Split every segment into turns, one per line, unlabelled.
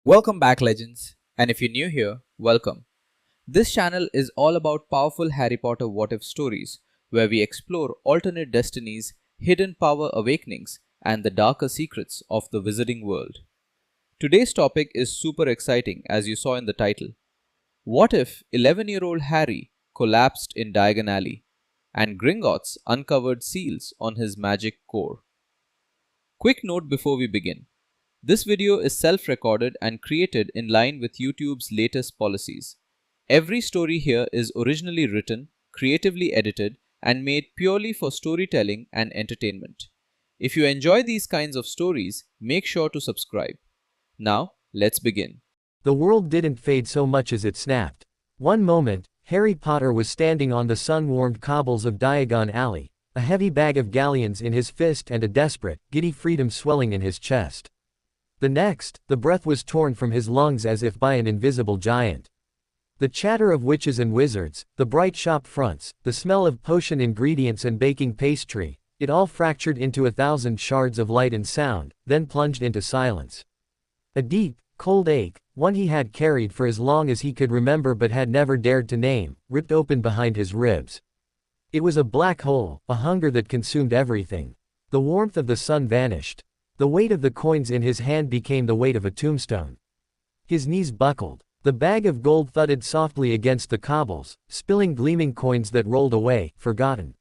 Welcome back, legends, and if you're new here, welcome. This channel is all about powerful Harry Potter what if stories, where we explore alternate destinies, hidden power awakenings, and the darker secrets of the wizarding world. Today's topic is super exciting, as you saw in the title. What if 11-year-old Harry collapsed in Diagon Alley, and Gringotts uncovered seals on his magic core? Quick note before we begin. This video is self-recorded and created in line with YouTube's latest policies. Every story here is originally written, creatively edited, and made purely for storytelling and entertainment. If you enjoy these kinds of stories, make sure to subscribe. Now, let's begin.
The world didn't fade so much as it snapped. One moment, Harry Potter was standing on the sun-warmed cobbles of Diagon Alley, a heavy bag of galleons in his fist and a desperate, giddy freedom swelling in his chest. The next, the breath was torn from his lungs as if by an invisible giant. The chatter of witches and wizards, the bright shop fronts, the smell of potion ingredients and baking pastry, it all fractured into 1,000 shards of light and sound, then plunged into silence. A deep, cold ache, one he had carried for as long as he could remember but had never dared to name, ripped open behind his ribs. It was a black hole, a hunger that consumed everything. The warmth of the sun vanished. The weight of the coins in his hand became the weight of a tombstone. His knees buckled. The bag of gold thudded softly against the cobbles, spilling gleaming coins that rolled away, forgotten.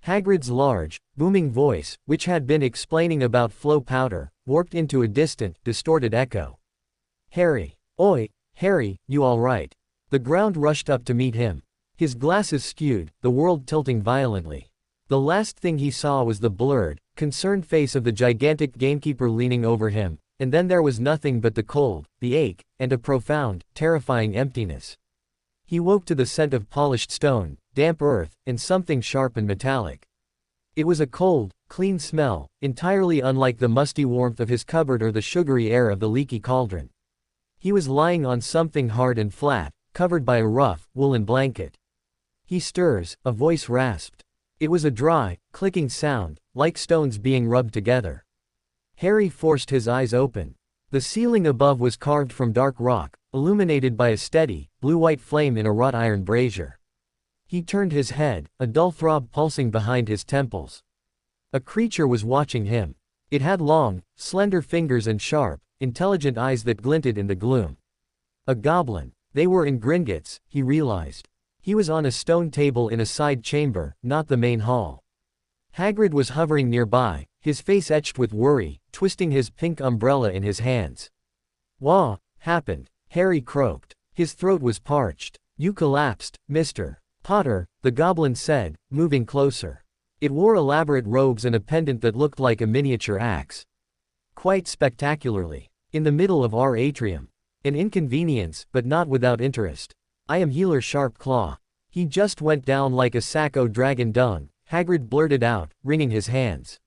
Hagrid's large, booming voice, which had been explaining about flow powder, warped into a distant, distorted echo. "Harry. Oi, Harry, you all right?" The ground rushed up to meet him. His glasses skewed, the world tilting violently. The last thing he saw was the blurred, concerned face of the gigantic gamekeeper leaning over him, and then there was nothing but the cold, the ache, and a profound, terrifying emptiness. He woke to the scent of polished stone, damp earth, and something sharp and metallic. It was a cold, clean smell, entirely unlike the musty warmth of his cupboard or the sugary air of the leaky cauldron. He was lying on something hard and flat, covered by a rough, woolen blanket. He stirs, a voice rasped. It was a dry, clicking sound, like stones being rubbed together. Harry forced his eyes open. The ceiling above was carved from dark rock, illuminated by a steady, blue-white flame in a wrought iron brazier. He turned his head, a dull throb pulsing behind his temples. A creature was watching him. It had long, slender fingers and sharp, intelligent eyes that glinted in the gloom. A goblin. They were in Gringotts, he realized. He was on a stone table in a side chamber, not the main hall. Hagrid was hovering nearby, his face etched with worry, twisting his pink umbrella in his hands. "What happened?" Harry croaked. His throat was parched. "You collapsed, Mr. Potter," the goblin said, moving closer. It wore elaborate robes and a pendant that looked like a miniature axe. "Quite spectacularly. In the middle of our atrium. An inconvenience, but not without interest. I am Healer Sharpclaw. He just went down like a sack o' dragon dung," Hagrid blurted out, wringing his hands.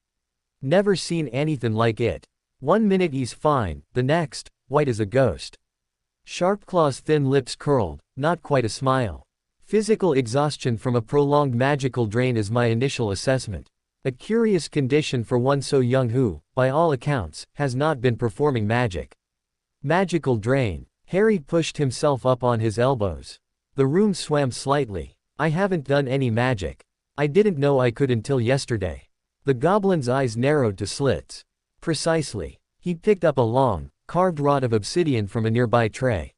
"Never seen anything like it. One minute he's fine, the next, white as a ghost." Sharpclaw's thin lips curled, not quite a smile. "Physical exhaustion from a prolonged magical drain is my initial assessment. A curious condition for one so young who, by all accounts, has not been performing magic." "Magical drain." Harry pushed himself up on his elbows. The room swam slightly. "I haven't done any magic. I didn't know I could until yesterday." The goblin's eyes narrowed to slits. "Precisely." He picked up a long, carved rod of obsidian from a nearby tray.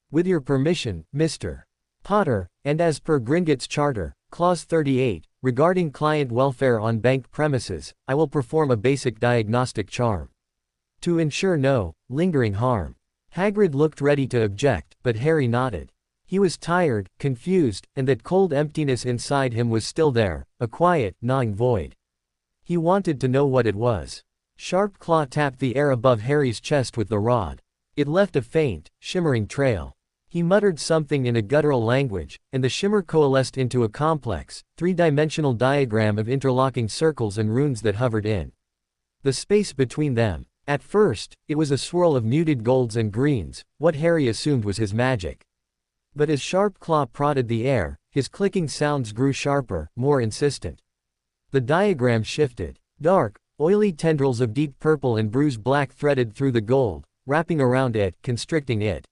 "With your permission, Mr. Potter, and as per Gringotts Charter, Clause 38, regarding client welfare on bank premises, I will perform a basic diagnostic charm. To ensure no lingering harm." Hagrid looked ready to object, but Harry nodded. He was tired, confused, and that cold emptiness inside him was still there, a quiet, gnawing void. He wanted to know what it was. Sharpclaw tapped the air above Harry's chest with the rod. It left a faint, shimmering trail. He muttered something in a guttural language, and the shimmer coalesced into a complex, three-dimensional diagram of interlocking circles and runes that hovered in the space between them. At first, it was a swirl of muted golds and greens, what Harry assumed was his magic. But as Sharpclaw prodded the air, his clicking sounds grew sharper, more insistent. The diagram shifted. Dark, oily tendrils of deep purple and bruised black threaded through the gold, wrapping around it, constricting it.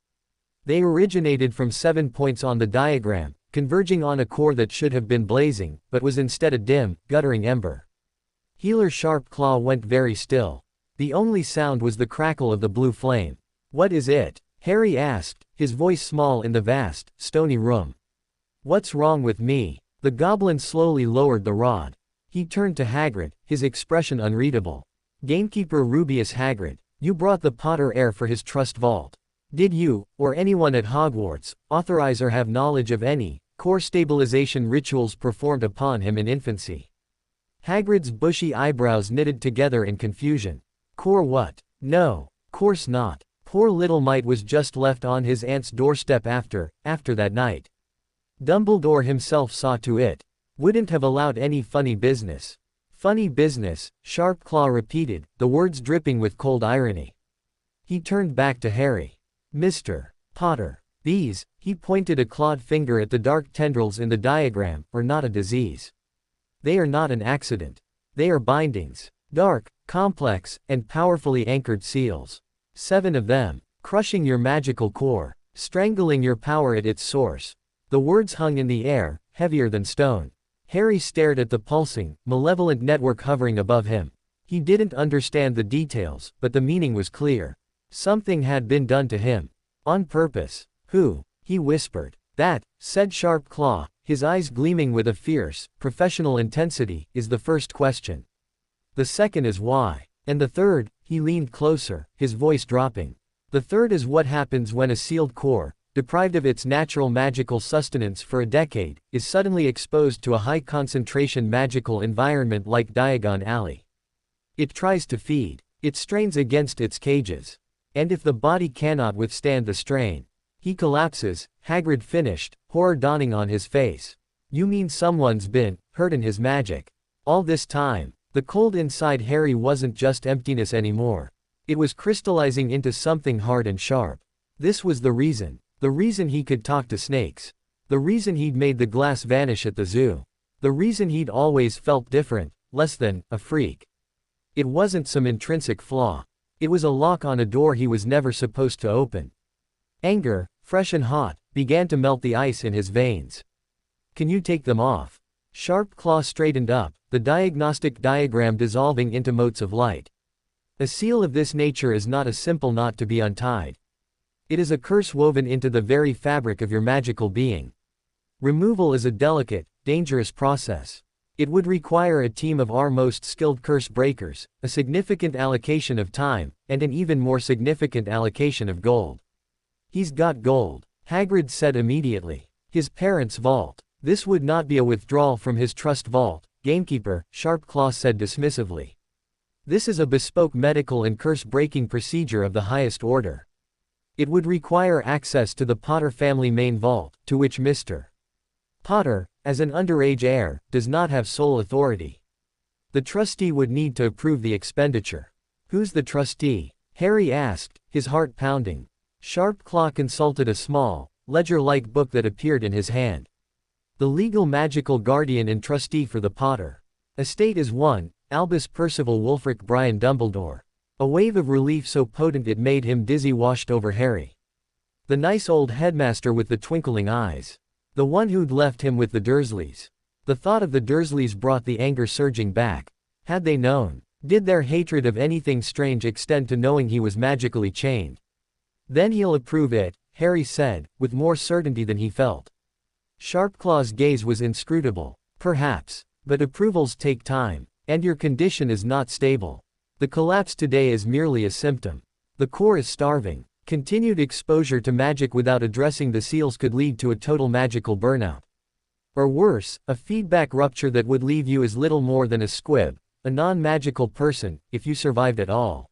They originated from 7 points on the diagram, converging on a core that should have been blazing, but was instead a dim, guttering ember. Healer Sharp Claw went very still. The only sound was the crackle of the blue flame. "What is it?" Harry asked, his voice small in the vast, stony room. "What's wrong with me?" The goblin slowly lowered the rod. He turned to Hagrid, his expression unreadable. "Gamekeeper Rubius Hagrid, you brought the Potter heir for his trust vault. Did you, or anyone at Hogwarts, authorize or have knowledge of any core stabilization rituals performed upon him in infancy?" Hagrid's bushy eyebrows knitted together in confusion. "Core what? No, course not. Poor little mite was just left on his aunt's doorstep after that night. Dumbledore himself saw to it. Wouldn't have allowed any funny business." "Funny business," Sharp Claw repeated, the words dripping with cold irony. He turned back to Harry. "Mr. Potter, these," he pointed a clawed finger at the dark tendrils in the diagram, "are not a disease. They are not an accident. They are bindings. Dark, complex, and powerfully anchored seals. 7 of them, crushing your magical core, strangling your power at its source." The words hung in the air, heavier than stone. Harry stared at the pulsing, malevolent network hovering above him. He didn't understand the details, but the meaning was clear. Something had been done to him. On purpose. Who? He whispered. "That," said Sharp Claw, his eyes gleaming with a fierce, professional intensity, "is the first question. The second is why. And the third," he leaned closer, his voice dropping. "The third is what happens when a sealed core, deprived of its natural magical sustenance for a decade, is suddenly exposed to a high-concentration magical environment like Diagon Alley. It tries to feed. It strains against its cages. And if the body cannot withstand the strain, he collapses," Hagrid finished, horror dawning on his face. "You mean someone's been hurt in his magic all this time?" The cold inside Harry wasn't just emptiness anymore. It was crystallizing into something hard and sharp. This was the reason. The reason he could talk to snakes. The reason he'd made the glass vanish at the zoo. The reason he'd always felt different, less than a freak. It wasn't some intrinsic flaw. It was a lock on a door he was never supposed to open. Anger, fresh and hot, began to melt the ice in his veins. "Can you take them off?" Sharp Claw straightened up, the diagnostic diagram dissolving into motes of light. "A seal of this nature is not a simple knot to be untied. It is a curse woven into the very fabric of your magical being. Removal is a delicate, dangerous process. It would require a team of our most skilled curse breakers, a significant allocation of time, and an even more significant allocation of gold." "He's got gold," Hagrid said immediately. "His parents' vault. This would not be a withdrawal from his trust vault, Gamekeeper," Sharp Claw said dismissively. "This is a bespoke medical and curse-breaking procedure of the highest order. It would require access to the Potter family main vault, to which Mr. Potter, as an underage heir, does not have sole authority. The trustee would need to approve the expenditure." "Who's the trustee?" Harry asked, his heart pounding. Sharp Claw consulted a small, ledger-like book that appeared in his hand. "The legal magical guardian and trustee for the Potter estate is one, Albus Percival Wulfric Brian Dumbledore." A wave of relief so potent it made him dizzy washed over Harry. The nice old headmaster with the twinkling eyes. The one who'd left him with the Dursleys. The thought of the Dursleys brought the anger surging back. Had they known? Did their hatred of anything strange extend to knowing he was magically chained? "Then he'll approve it," Harry said, with more certainty than he felt. Sharpclaw's gaze was inscrutable. "Perhaps. But approvals take time. And your condition is not stable. The collapse today is merely a symptom. The core is starving. Continued exposure to magic without addressing the seals could lead to a total magical burnout. Or worse, a feedback rupture that would leave you as little more than a squib, a non-magical person, if you survived at all."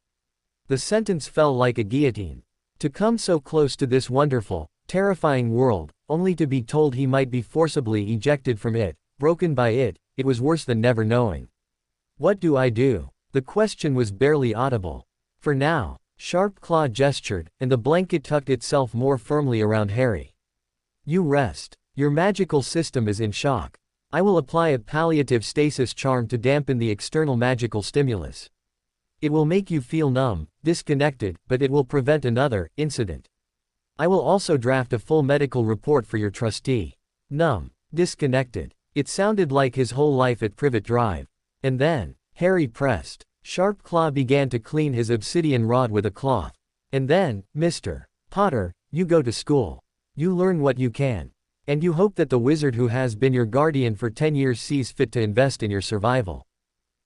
The sentence fell like a guillotine. To come so close to this wonderful, terrifying world, only to be told he might be forcibly ejected from it, broken by it, it was worse than never knowing. "What do I do?" The question was barely audible. "For now," Sharp Claw gestured, and the blanket tucked itself more firmly around Harry. "You rest. Your magical system is in shock. I will apply a palliative stasis charm to dampen the external magical stimulus. It will make you feel numb, disconnected, but it will prevent another incident. I will also draft a full medical report for your trustee. Numb, disconnected. It sounded like his whole life at Privet Drive. And then, Harry pressed. Sharp Claw began to clean his obsidian rod with a cloth. And then, Mr. Potter, you go to school. You learn what you can. And you hope that the wizard who has been your guardian for 10 years sees fit to invest in your survival.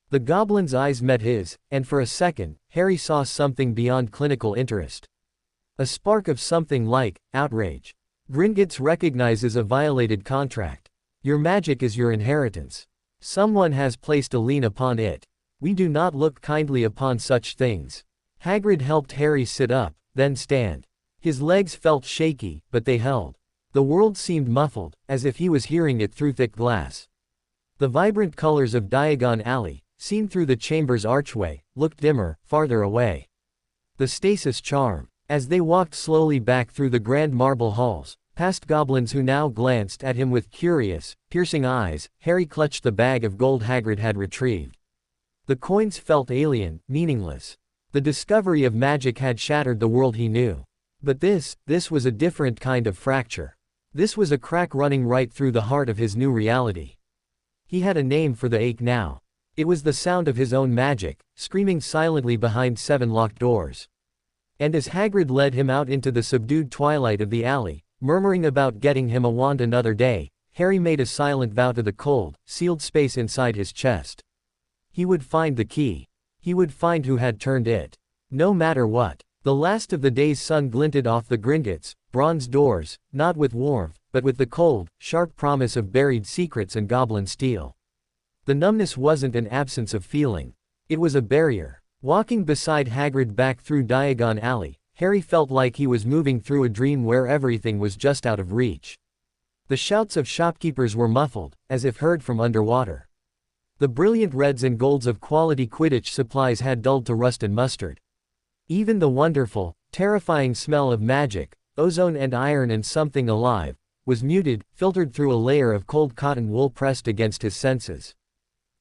The goblin's eyes met his, and for a second, Harry saw something beyond clinical interest. A spark of something like outrage. Gringotts recognizes a violated contract. Your magic is your inheritance. Someone has placed a lien upon it. We do not look kindly upon such things. Hagrid helped Harry sit up, then stand. His legs felt shaky, but they held. The world seemed muffled, as if he was hearing it through thick glass. The vibrant colors of Diagon Alley, seen through the chamber's archway, looked dimmer, farther away. The stasis charm. As they walked slowly back through the grand marble halls, past goblins who now glanced at him with curious, piercing eyes, Harry clutched the bag of gold Hagrid had retrieved. The coins felt alien, meaningless. The discovery of magic had shattered the world he knew. But this was a different kind of fracture. This was a crack running right through the heart of his new reality. He had a name for the ache now. It was the sound of his own magic, screaming silently behind 7 locked doors. And as Hagrid led him out into the subdued twilight of the alley, murmuring about getting him a wand another day, Harry made a silent vow to the cold, sealed space inside his chest. He would find the key. He would find who had turned it. No matter what. The last of the day's sun glinted off the Gringotts' bronze doors, not with warmth, but with the cold, sharp promise of buried secrets and goblin steel. The numbness wasn't an absence of feeling. It was a barrier. Walking beside Hagrid back through Diagon Alley, Harry felt like he was moving through a dream where everything was just out of reach. The shouts of shopkeepers were muffled, as if heard from underwater. The brilliant reds and golds of quality Quidditch supplies had dulled to rust and mustard. Even the wonderful, terrifying smell of magic, ozone and iron and something alive, was muted, filtered through a layer of cold cotton wool pressed against his senses.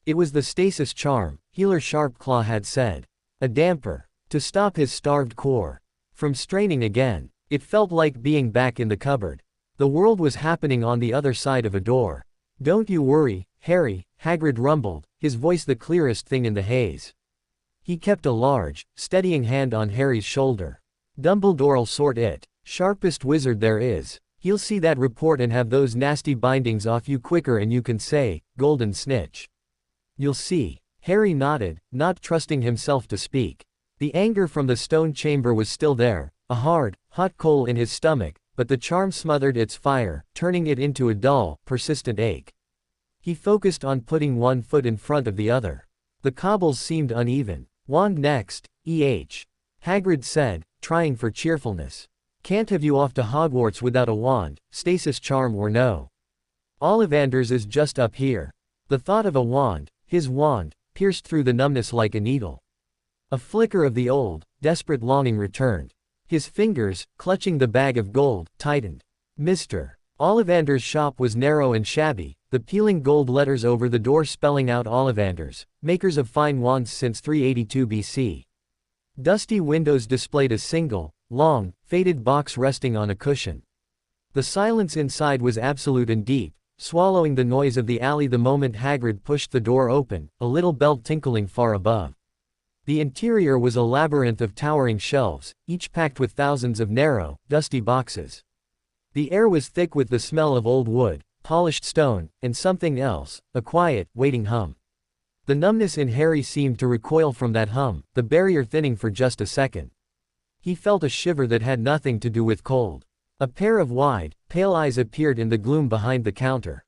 It was the stasis charm, Healer Sharpclaw had said. A damper. To stop his starved core from straining again. It felt like being back in the cupboard. The world was happening on the other side of a door. Don't you worry, Harry, Hagrid rumbled, his voice the clearest thing in the haze. He kept a large, steadying hand on Harry's shoulder. Dumbledore'll sort it. Sharpest wizard there is. He'll see that report and have those nasty bindings off you quicker and you can say, golden snitch. You'll see. Harry nodded, not trusting himself to speak. The anger from the stone chamber was still there, a hard, hot coal in his stomach, but the charm smothered its fire, turning it into a dull, persistent ache. He focused on putting one foot in front of the other. The cobbles seemed uneven. Wand next, Hagrid said, trying for cheerfulness. Can't have you off to Hogwarts without a wand, stasis charm or no. Ollivanders is just up here. The thought of a wand, his wand, pierced through the numbness like a needle. A flicker of the old, desperate longing returned. His fingers, clutching the bag of gold, tightened. Mr. Ollivanders' shop was narrow and shabby, the peeling gold letters over the door spelling out Ollivanders, makers of fine wands since 382 BC. Dusty windows displayed a single, long, faded box resting on a cushion. The silence inside was absolute and deep, swallowing the noise of the alley the moment Hagrid pushed the door open, a little bell tinkling far above. The interior was a labyrinth of towering shelves, each packed with thousands of narrow, dusty boxes. The air was thick with the smell of old wood, polished stone, and something else, a quiet, waiting hum. The numbness in Harry seemed to recoil from that hum, the barrier thinning for just a second. He felt a shiver that had nothing to do with cold. A pair of wide, pale eyes appeared in the gloom behind the counter.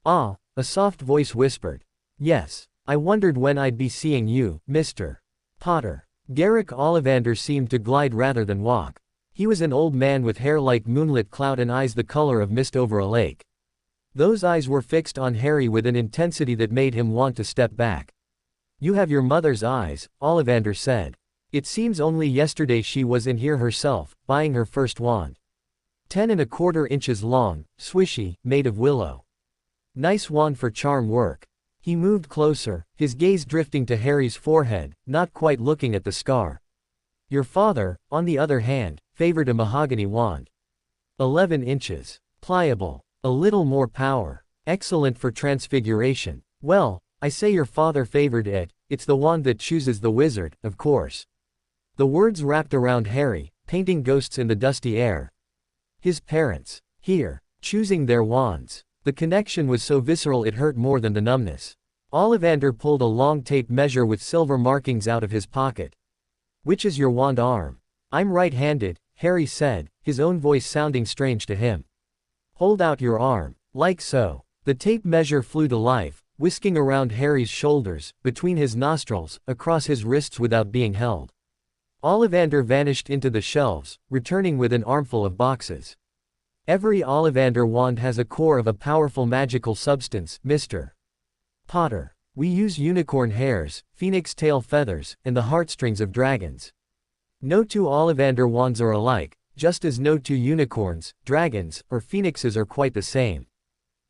Ah, a soft voice whispered. Yes, I wondered when I'd be seeing you, Mr. Potter. Garrick Ollivander seemed to glide rather than walk. He was an old man with hair like moonlit cloud and eyes the color of mist over a lake. Those eyes were fixed on Harry with an intensity that made him want to step back. You have your mother's eyes, Ollivander said. It seems only yesterday she was in here herself, buying her first wand. 10¼ inches long, swishy, made of willow. Nice wand for charm work. He moved closer, his gaze drifting to Harry's forehead, not quite looking at the scar. Your father, on the other hand, favored a mahogany wand. 11 inches. Pliable. A little more power. Excellent for transfiguration. Well, I say your father favored it, it's the wand that chooses the wizard, of course. The words wrapped around Harry, painting ghosts in the dusty air. His parents. Here. Choosing their wands. The connection was so visceral it hurt more than the numbness. Ollivander pulled a long tape measure with silver markings out of his pocket. Which is your wand arm? I'm right-handed, Harry said, his own voice sounding strange to him. Hold out your arm. Like so. The tape measure flew to life, whisking around Harry's shoulders, between his nostrils, across his wrists without being held. Ollivander vanished into the shelves, returning with an armful of boxes. Every Ollivander wand has a core of a powerful magical substance, Mr. Potter. We use unicorn hairs, phoenix tail feathers, and the heartstrings of dragons. No two Ollivander wands are alike, just as no two unicorns, dragons, or phoenixes are quite the same.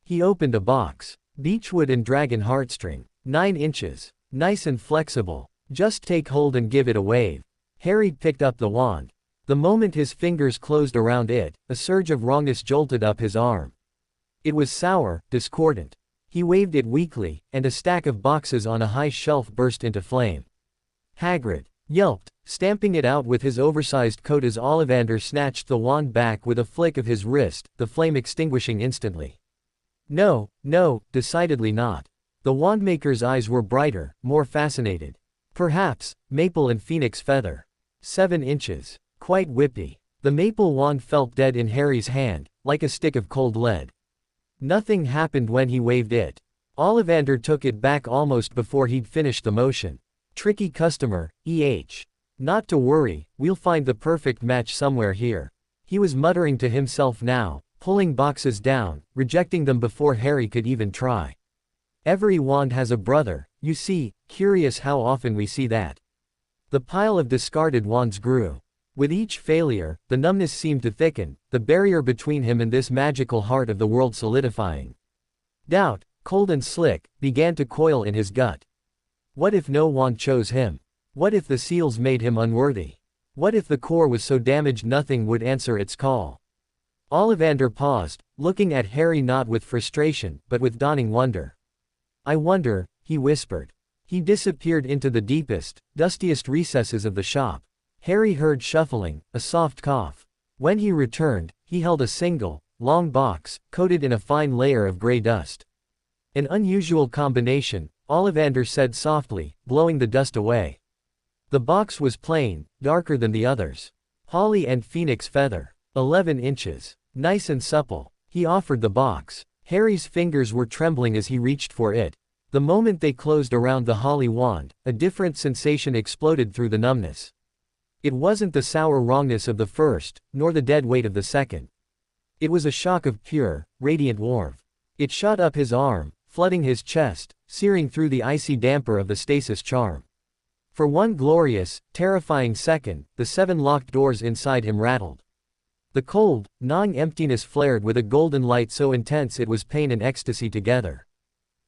He opened a box. Beechwood and dragon heartstring. 9 inches. Nice and flexible. Just take hold and give it a wave. Harry picked up the wand. The moment his fingers closed around it, a surge of wrongness jolted up his arm. It was sour, discordant. He waved it weakly, and a stack of boxes on a high shelf burst into flame. Hagrid yelped, stamping it out with his oversized coat as Ollivander snatched the wand back with a flick of his wrist, the flame extinguishing instantly. No, no, decidedly not. The wandmaker's eyes were brighter, more fascinated. Perhaps, maple and phoenix feather. 7 inches. Quite whippy. The maple wand felt dead in Harry's hand, like a stick of cold lead. Nothing happened when he waved it. Ollivander took it back almost before he'd finished the motion. Tricky customer, EH. Not to worry, we'll find the perfect match somewhere here. He was muttering to himself now, pulling boxes down, rejecting them before Harry could even try. Every wand has a brother, you see, curious how often we see that. The pile of discarded wands grew. With each failure, the numbness seemed to thicken, the barrier between him and this magical heart of the world solidifying. Doubt, cold and slick, began to coil in his gut. What if no wand chose him? What if the seals made him unworthy? What if the core was so damaged nothing would answer its call? Ollivander paused, looking at Harry not with frustration, but with dawning wonder. I wonder, he whispered. He disappeared into the deepest, dustiest recesses of the shop. Harry heard shuffling, a soft cough. When he returned, he held a single, long box, coated in a fine layer of gray dust. An unusual combination, Ollivander said softly, blowing the dust away. The box was plain, darker than the others. Holly and phoenix feather. 11 inches. Nice and supple. He offered the box. Harry's fingers were trembling as he reached for it. The moment they closed around the holly wand, a different sensation exploded through the numbness. It wasn't the sour wrongness of the first, nor the dead weight of the second. It was a shock of pure, radiant warmth. It shot up his arm, flooding his chest, searing through the icy damper of the stasis charm. For one glorious, terrifying second, the 7 locked doors inside him rattled. The cold, gnawing emptiness flared with a golden light so intense it was pain and ecstasy together.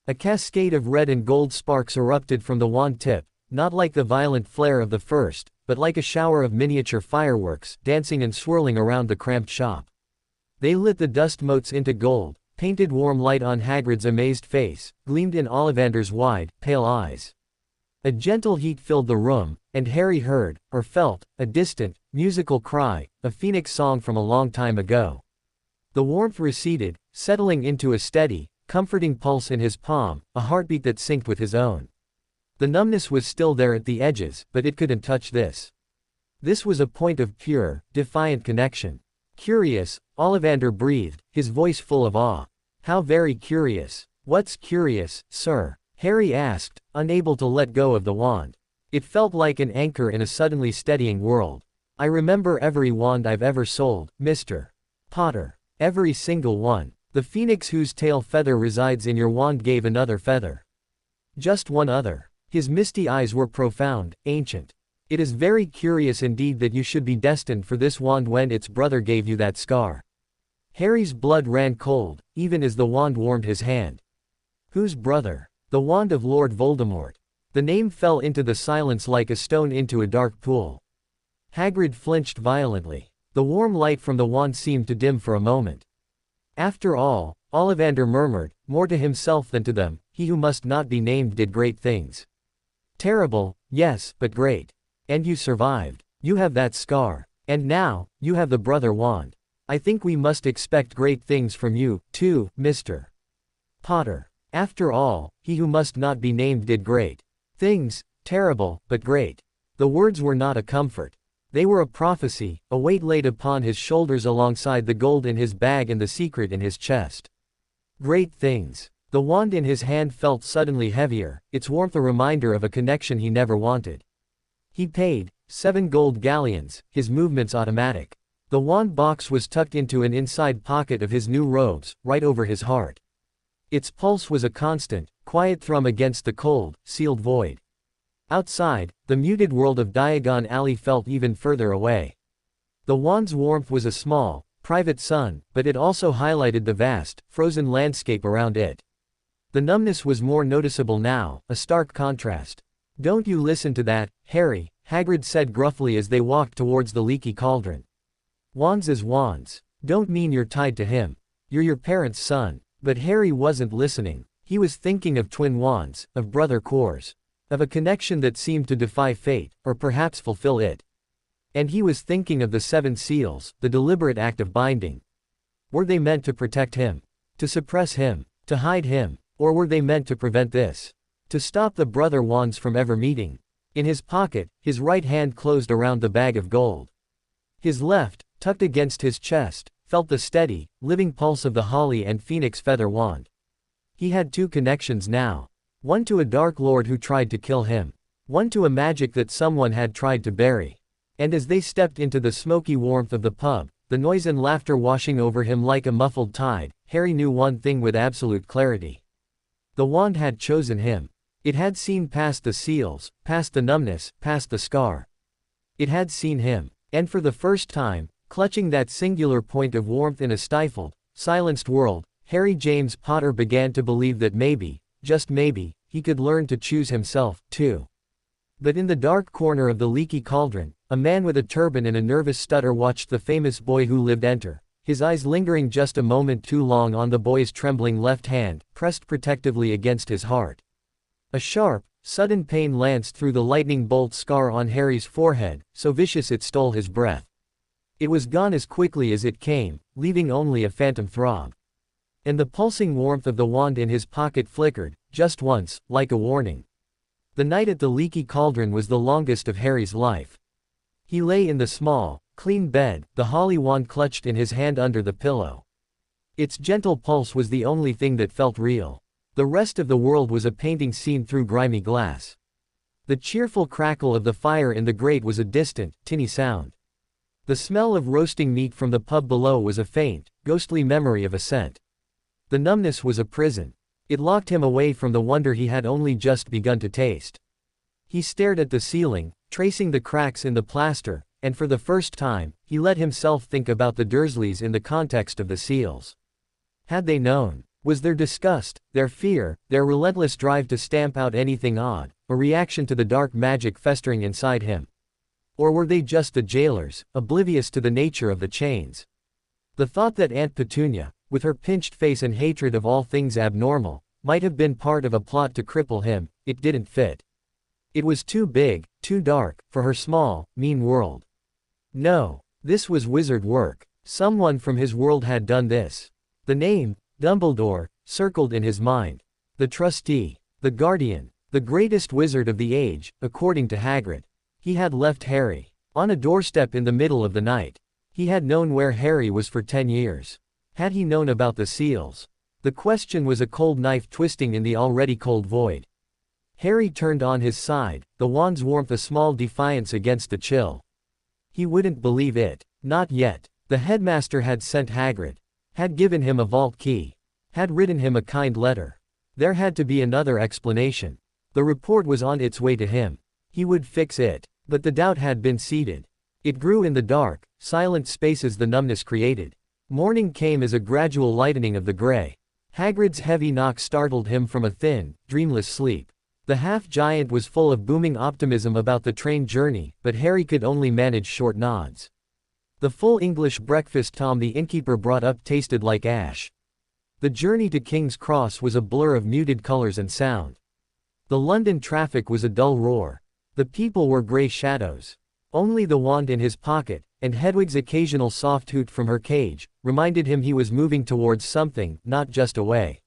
A cascade of red and gold sparks erupted from the wand tip, not like the violent flare of the first, but like a shower of miniature fireworks, dancing and swirling around the cramped shop. They lit the dust motes into gold, painted warm light on Hagrid's amazed face, gleamed in Ollivander's wide, pale eyes. A gentle heat filled the room, and Harry heard, or felt, a distant, musical cry, a phoenix song from a long time ago. The warmth receded, settling into a steady, comforting pulse in his palm, a heartbeat that synced with his own. The numbness was still there at the edges, but it couldn't touch this. This was a point of pure, defiant connection. Curious, Ollivander breathed, his voice full of awe. How very curious. What's curious, sir? Harry asked, unable to let go of the wand. It felt like an anchor in a suddenly steadying world. I remember every wand I've ever sold, Mr. Potter. Every single one. The phoenix whose tail feather resides in your wand gave another feather. Just one other. His misty eyes were profound, ancient. It is very curious indeed that you should be destined for this wand when its brother gave you that scar. Harry's blood ran cold, even as the wand warmed his hand. Whose brother? The The wand of Lord Voldemort. The name fell into the silence like a stone into a dark pool. Hagrid flinched violently. The warm light from the wand seemed to dim for a moment. After all, Ollivander murmured, more to himself than to them, he who must not be named did great things. Terrible, yes, but great. And you survived. You have that scar. And now, you have the brother wand. I think we must expect great things from you, too, Mr. Potter. After all, he who must not be named did great things, terrible, but great. The words were not a comfort. They were a prophecy, a weight laid upon his shoulders alongside the gold in his bag and the secret in his chest. Great things. The wand in his hand felt suddenly heavier, its warmth a reminder of a connection he never wanted. He paid 7 gold galleons, his movements automatic. The wand box was tucked into an inside pocket of his new robes, right over his heart. Its pulse was a constant, quiet thrum against the cold, sealed void. Outside, the muted world of Diagon Alley felt even further away. The wand's warmth was a small, private sun, but it also highlighted the vast, frozen landscape around it. The numbness was more noticeable now, a stark contrast. "Don't you listen to that, Harry," Hagrid said gruffly as they walked towards the leaky cauldron. "Wands is wands. Don't mean you're tied to him. You're your parents' son." But Harry wasn't listening. He was thinking of twin wands, of brother cores. Of a connection that seemed to defy fate, or perhaps fulfill it. And he was thinking of the 7 seals, the deliberate act of binding. Were they meant to protect him? To suppress him? To hide him? Or were they meant to prevent this? To stop the brother wands from ever meeting? In his pocket, his right hand closed around the bag of gold. His left, tucked against his chest, felt the steady, living pulse of the holly and phoenix feather wand. He had 2 connections now. One to a dark lord who tried to kill him. One to a magic that someone had tried to bury. And as they stepped into the smoky warmth of the pub, the noise and laughter washing over him like a muffled tide, Harry knew one thing with absolute clarity. The wand had chosen him. It had seen past the seals, past the numbness, past the scar. It had seen him. And for the first time, clutching that singular point of warmth in a stifled, silenced world, Harry James Potter began to believe that maybe, just maybe, he could learn to choose himself, too. But in the dark corner of the leaky cauldron, a man with a turban and a nervous stutter watched the famous boy who lived enter, his eyes lingering just a moment too long on the boy's trembling left hand, pressed protectively against his heart. A sharp, sudden pain lanced through the lightning bolt scar on Harry's forehead, so vicious it stole his breath. It was gone as quickly as it came, leaving only a phantom throb. And the pulsing warmth of the wand in his pocket flickered, just once, like a warning. The night at the leaky cauldron was the longest of Harry's life. He lay in the small, clean bed, the holly wand clutched in his hand under the pillow. Its gentle pulse was the only thing that felt real. The rest of the world was a painting seen through grimy glass. The cheerful crackle of the fire in the grate was a distant, tinny sound. The smell of roasting meat from the pub below was a faint, ghostly memory of a scent. The numbness was a prison. It locked him away from the wonder he had only just begun to taste. He stared at the ceiling, tracing the cracks in the plaster, and for the first time, he let himself think about the Dursleys in the context of the seals. Had they known? Was their disgust, their fear, their relentless drive to stamp out anything odd, a reaction to the dark magic festering inside him? Or were they just the jailers, oblivious to the nature of the chains? The thought that Aunt Petunia, with her pinched face and hatred of all things abnormal, might have been part of a plot to cripple him, it didn't fit. It was too big, too dark, for her small, mean world. No, this was wizard work. Someone from his world had done this. The name, Dumbledore, circled in his mind. The trustee, the guardian, the greatest wizard of the age, according to Hagrid. He had left Harry on a doorstep in the middle of the night. He had known where Harry was for 10 years. Had he known about the seals? The question was a cold knife twisting in the already cold void. Harry turned on his side, the wand's warmth a small defiance against the chill. He wouldn't believe it. Not yet. The headmaster had sent Hagrid. Had given him a vault key. Had written him a kind letter. There had to be another explanation. The report was on its way to him. He would fix it. But the doubt had been seeded. It grew in the dark, silent spaces the numbness created. Morning came as a gradual lightening of the gray. Hagrid's heavy knock startled him from a thin, dreamless sleep. The half-giant was full of booming optimism about the train journey, but Harry could only manage short nods. The full English breakfast Tom the innkeeper brought up tasted like ash. The journey to King's Cross was a blur of muted colors and sound. The London traffic was a dull roar. The people were grey shadows. Only the wand in his pocket, and Hedwig's occasional soft hoot from her cage, reminded him he was moving towards something, not just away.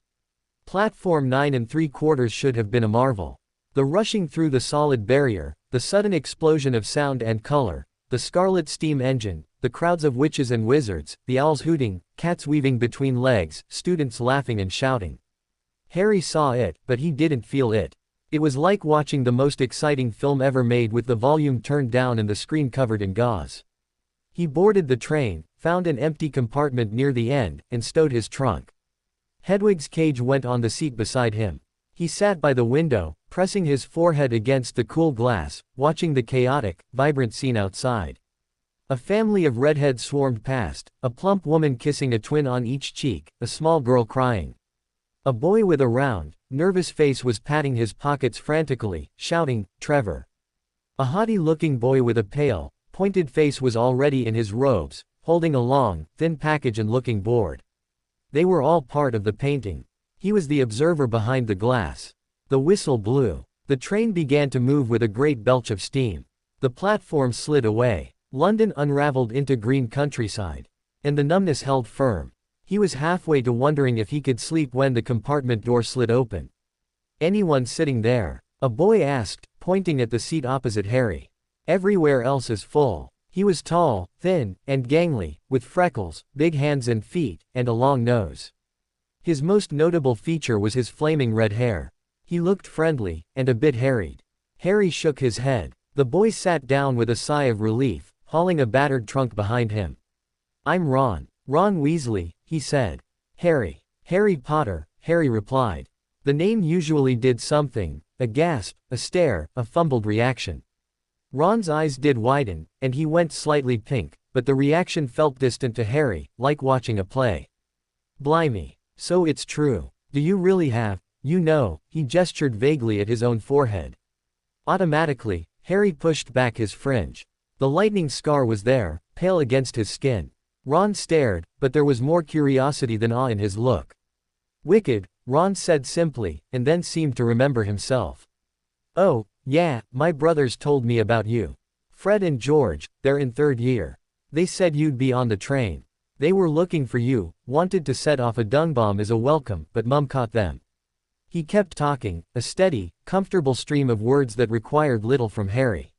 Platform 9 3/4 should have been a marvel. The rushing through the solid barrier, the sudden explosion of sound and color, the scarlet steam engine, the crowds of witches and wizards, the owls hooting, cats weaving between legs, students laughing and shouting. Harry saw it, but he didn't feel it. It was like watching the most exciting film ever made with the volume turned down and the screen covered in gauze. He boarded the train, found an empty compartment near the end, and stowed his trunk. Hedwig's cage went on the seat beside him. He sat by the window, pressing his forehead against the cool glass, watching the chaotic, vibrant scene outside. A family of redheads swarmed past, a plump woman kissing a twin on each cheek, a small girl crying. A boy with a round, nervous face was patting his pockets frantically, shouting, "Trevor." A haughty-looking boy with a pale, pointed face was already in his robes, holding a long, thin package and looking bored. They were all part of the painting. He was the observer behind the glass. The whistle blew. The train began to move with a great belch of steam. The platform slid away. London unraveled into green countryside. And the numbness held firm. He was halfway to wondering if he could sleep when the compartment door slid open. "Anyone sitting there?" a boy asked, pointing at the seat opposite Harry. "Everywhere else is full." He was tall, thin, and gangly, with freckles, big hands and feet, and a long nose. His most notable feature was his flaming red hair. He looked friendly, and a bit harried. Harry shook his head. The boy sat down with a sigh of relief, hauling a battered trunk behind him. "I'm Ron. Ron Weasley," he said. Harry Potter," Harry replied. The name usually did something, a gasp, a stare, a fumbled reaction. Ron's eyes did widen, and he went slightly pink, but the reaction felt distant to Harry, like watching a play. "Blimey. So it's true. Do you really have, he gestured vaguely at his own forehead. Automatically, Harry pushed back his fringe. The lightning scar was there, pale against his skin. Ron stared, but there was more curiosity than awe in his look. "Wicked," Ron said simply, and then seemed to remember himself. "Oh, yeah, my brothers told me about you. Fred and George, they're in 3rd year. They said you'd be on the train. They were looking for you, wanted to set off a dung bomb as a welcome, but Mum caught them." He kept talking, a steady, comfortable stream of words that required little from Harry.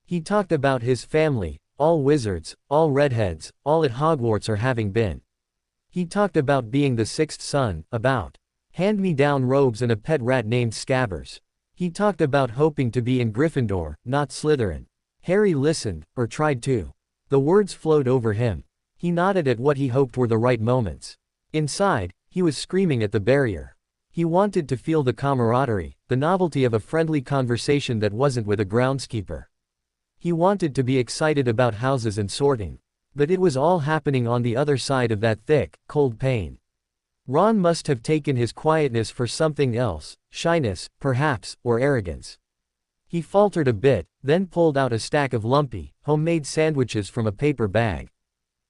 He talked about his family, all wizards, all redheads, all at Hogwarts or having been. He talked about being the 6th son, about hand-me-down robes and a pet rat named Scabbers. He talked about hoping to be in Gryffindor, not Slytherin. Harry listened, or tried to. The words flowed over him. He nodded at what he hoped were the right moments. Inside, he was screaming at the barrier. He wanted to feel the camaraderie, the novelty of a friendly conversation that wasn't with a groundskeeper. He wanted to be excited about houses and sorting. But it was all happening on the other side of that thick, cold pane. Ron must have taken his quietness for something else, shyness, perhaps, or arrogance. He faltered a bit, then pulled out a stack of lumpy, homemade sandwiches from a paper bag.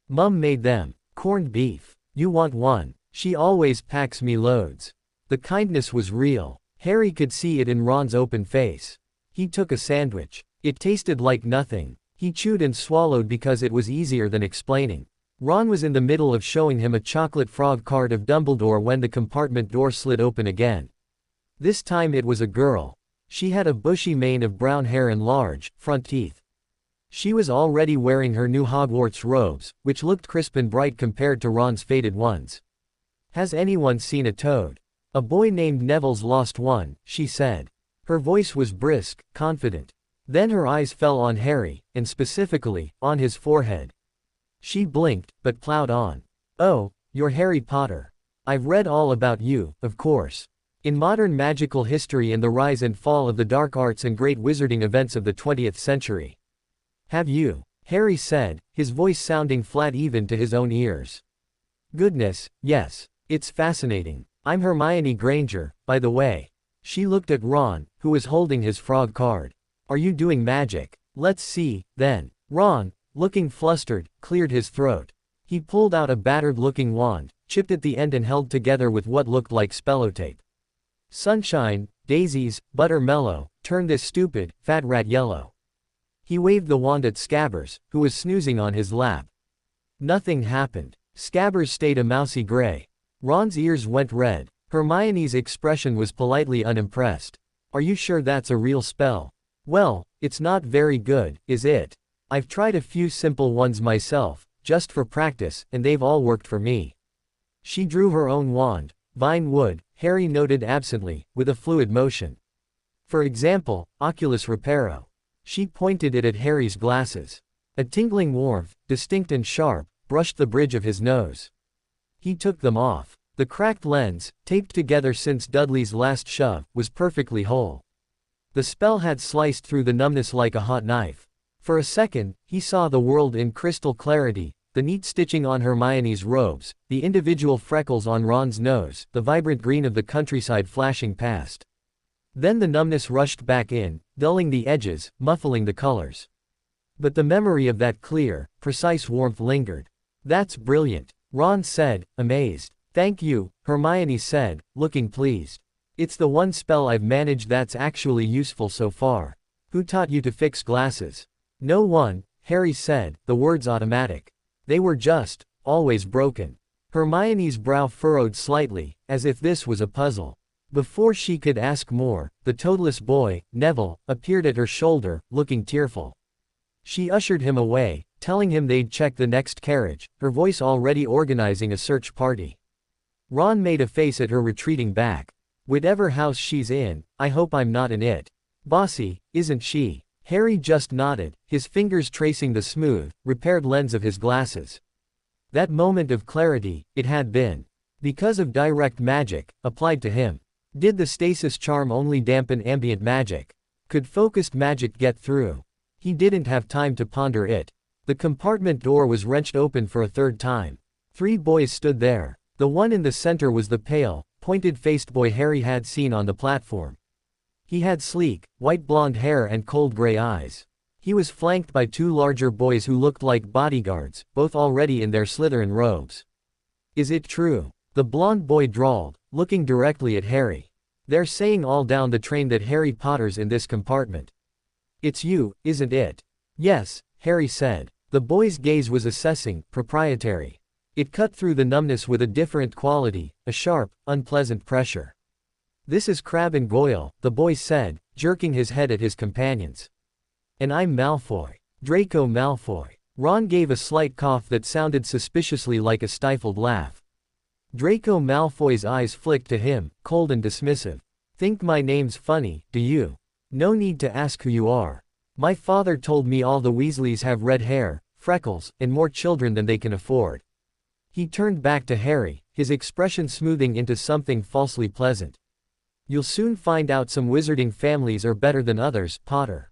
"Mum made them. Corned beef. You want one? She always packs me loads." The kindness was real. Harry could see it in Ron's open face. He took a sandwich. It tasted like nothing. He chewed and swallowed because it was easier than explaining. Ron was in the middle of showing him a chocolate frog card of Dumbledore when the compartment door slid open again. This time it was a girl. She had a bushy mane of brown hair and large, front teeth. She was already wearing her new Hogwarts robes, which looked crisp and bright compared to Ron's faded ones. "Has anyone seen a toad? A boy named Neville's lost one," she said. Her voice was brisk, confident. Then her eyes fell on Harry, and specifically, on his forehead. She blinked, but plowed on. "Oh, you're Harry Potter. I've read all about you, of course. In modern magical history and the rise and fall of the dark arts and great wizarding events of the 20th century. Have you?" Harry said, his voice sounding flat even to his own ears. "Goodness, yes. It's fascinating. I'm Hermione Granger, by the way. She looked at Ron, who was holding his frog card. Are you doing magic? Let's see, then. Ron, looking flustered, cleared his throat. He pulled out a battered-looking wand, chipped at the end and held together with what looked like spellotape. Sunshine, daisies, buttermellow, turn this stupid, fat rat yellow. He waved the wand at Scabbers, who was snoozing on his lap. Nothing happened. Scabbers stayed a mousy gray. Ron's ears went red. Hermione's expression was politely unimpressed. Are you sure that's a real spell? Well, it's not very good, is it? I've tried a few simple ones myself, just for practice, and they've all worked for me. She drew her own wand. Vine wood, Harry noted absently, with a fluid motion. For example, Oculus Reparo. She pointed it at Harry's glasses. A tingling warmth, distinct and sharp, brushed the bridge of his nose. He took them off. The cracked lens, taped together since Dudley's last shove, was perfectly whole. The spell had sliced through the numbness like a hot knife. For a second, he saw the world in crystal clarity, the neat stitching on Hermione's robes, the individual freckles on Ron's nose, the vibrant green of the countryside flashing past. Then the numbness rushed back in, dulling the edges, muffling the colors. But the memory of that clear, precise warmth lingered. That's brilliant, Ron said, amazed. Thank you, Hermione said, looking pleased. It's the one spell I've managed that's actually useful so far. Who taught you to fix glasses? No one, Harry said, the words automatic. They were just, always broken. Hermione's brow furrowed slightly, as if this was a puzzle. Before she could ask more, the toadless boy, Neville, appeared at her shoulder, looking tearful. She ushered him away, telling him they'd check the next carriage, her voice already organizing a search party. Ron made a face at her retreating back. Whatever house she's in, I hope I'm not in it. Bossy, isn't she? Harry just nodded, his fingers tracing the smooth, repaired lens of his glasses. That moment of clarity, it had been. Because of direct magic, applied to him. Did the stasis charm only dampen ambient magic? Could focused magic get through? He didn't have time to ponder it. The compartment door was wrenched open for a third time. 3 boys stood there. The one in the center was the pale, pointed-faced boy Harry had seen on the platform. He had sleek, white blonde hair and cold gray eyes. He was flanked by 2 larger boys who looked like bodyguards, both already in their Slytherin robes. Is it true? The blonde boy drawled, looking directly at Harry. They're saying all down the train that Harry Potter's in this compartment. It's you, isn't it? Yes, Harry said. The boy's gaze was assessing, proprietary. It cut through the numbness with a different quality, a sharp, unpleasant pressure. This is Crabbe and Goyle, the boy said, jerking his head at his companions. And I'm Malfoy. Draco Malfoy. Ron gave a slight cough that sounded suspiciously like a stifled laugh. Draco Malfoy's eyes flicked to him, cold and dismissive. Think my name's funny, do you? No need to ask who you are. My father told me all the Weasleys have red hair, freckles, and more children than they can afford. He turned back to Harry, his expression smoothing into something falsely pleasant. You'll soon find out some wizarding families are better than others, Potter.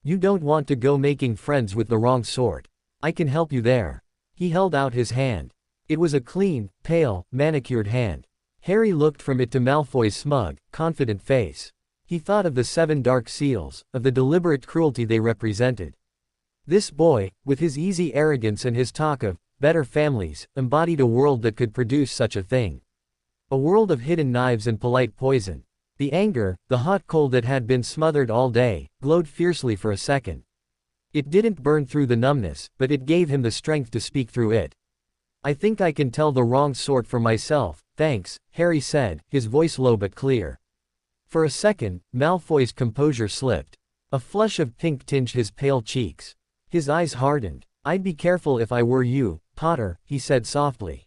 You don't want to go making friends with the wrong sort. I can help you there. He held out his hand. It was a clean, pale, manicured hand. Harry looked from it to Malfoy's smug, confident face. He thought of the 7 dark seals, of the deliberate cruelty they represented. This boy, with his easy arrogance and his talk of better families, embodied a world that could produce such a thing. A world of hidden knives and polite poison. The anger, the hot coal that had been smothered all day, glowed fiercely for a second. It didn't burn through the numbness, but it gave him the strength to speak through it. I think I can tell the wrong sort for myself, thanks, Harry said, his voice low but clear. For a second, Malfoy's composure slipped. A flush of pink tinged his pale cheeks. His eyes hardened. I'd be careful if I were you, Potter, he said softly.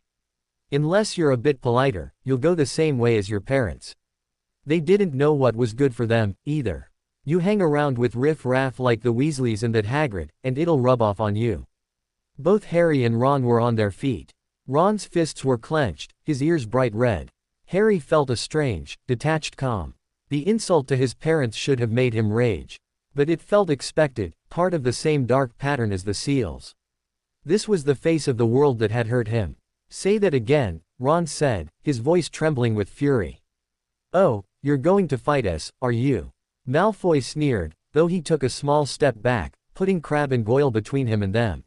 Unless you're a bit politer, you'll go the same way as your parents. They didn't know what was good for them, either. You hang around with riff-raff like the Weasleys and that Hagrid, and it'll rub off on you. Both Harry and Ron were on their feet. Ron's fists were clenched, his ears bright red. Harry felt a strange, detached calm. The insult to his parents should have made him rage. But it felt expected, part of the same dark pattern as the seals. This was the face of the world that had hurt him. Say that again, Ron said, his voice trembling with fury. Oh, you're going to fight us, are you? Malfoy sneered, though he took a small step back, putting Crabbe and Goyle between him and them.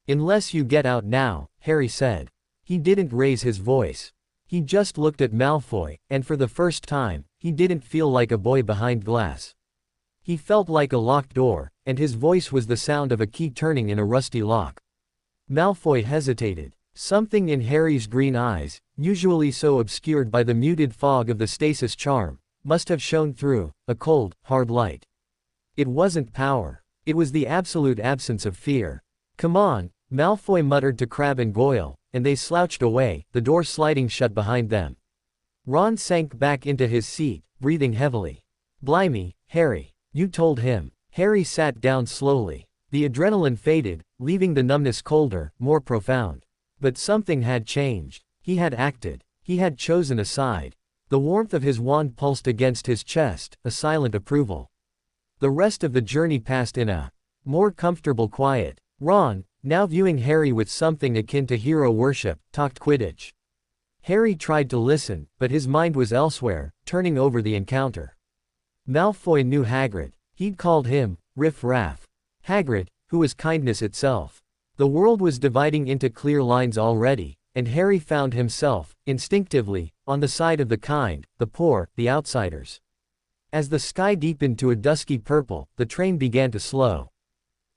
Unless you get out now, Harry said. He didn't raise his voice. He just looked at Malfoy, and for the first time, he didn't feel like a boy behind glass. He felt like a locked door, and his voice was the sound of a key turning in a rusty lock. Malfoy hesitated. Something in Harry's green eyes, usually so obscured by the muted fog of the stasis charm, must have shone through, a cold, hard light. It wasn't power. It was the absolute absence of fear. Come on, Malfoy muttered to Crabbe and Goyle, and they slouched away, the door sliding shut behind them. Ron sank back into his seat, breathing heavily. Blimey, Harry. You told him. Harry sat down slowly. The adrenaline faded, leaving the numbness colder, more profound. But something had changed. He had acted. He had chosen a side. The warmth of his wand pulsed against his chest, a silent approval. The rest of the journey passed in a more comfortable quiet. Ron, now viewing Harry with something akin to hero worship, talked Quidditch. Harry tried to listen, but his mind was elsewhere, turning over the encounter. Malfoy knew Hagrid. He'd called him Riff Raff. Hagrid, who was kindness itself. The world was dividing into clear lines already, and Harry found himself, instinctively, on the side of the kind, the poor, the outsiders. As the sky deepened to a dusky purple, the train began to slow.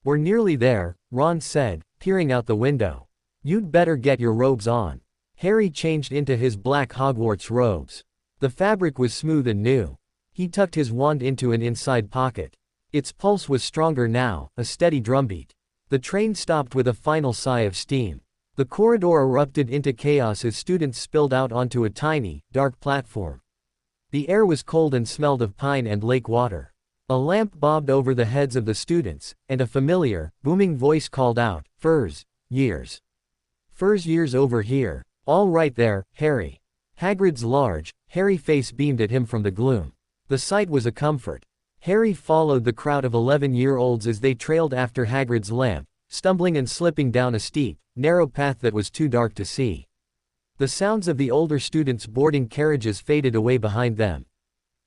We're nearly there, Ron said, peering out the window. You'd better get your robes on. Harry changed into his black Hogwarts robes. The fabric was smooth and new. He tucked his wand into an inside pocket. Its pulse was stronger now, a steady drumbeat. The train stopped with a final sigh of steam. The corridor erupted into chaos as students spilled out onto a tiny, dark platform. The air was cold and smelled of pine and lake water. A lamp bobbed over the heads of the students, and a familiar, booming voice called out, "Furs, years. Furs years over here. All right there, Harry." Hagrid's large, hairy face beamed at him from the gloom. The sight was a comfort. Harry followed the crowd of 11-year-olds as they trailed after Hagrid's lamp, stumbling and slipping down a steep, narrow path that was too dark to see. The sounds of the older students boarding carriages faded away behind them.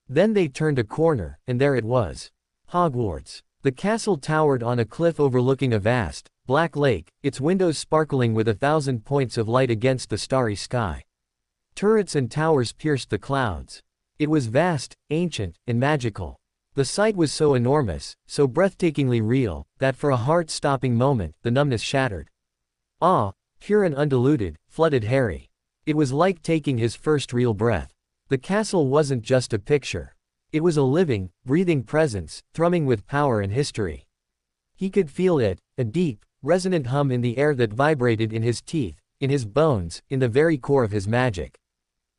Then they turned a corner, and there it was. Hogwarts. The castle towered on a cliff overlooking a vast, black lake, its windows sparkling with 1,000 points of light against the starry sky. Turrets and towers pierced the clouds. It was vast, ancient, and magical. The sight was so enormous, so breathtakingly real, that for a heart-stopping moment, the numbness shattered. Awe, pure and undiluted, flooded Harry. It was like taking his first real breath. The castle wasn't just a picture. It was a living, breathing presence, thrumming with power and history. He could feel it, a deep, resonant hum in the air that vibrated in his teeth, in his bones, in the very core of his magic.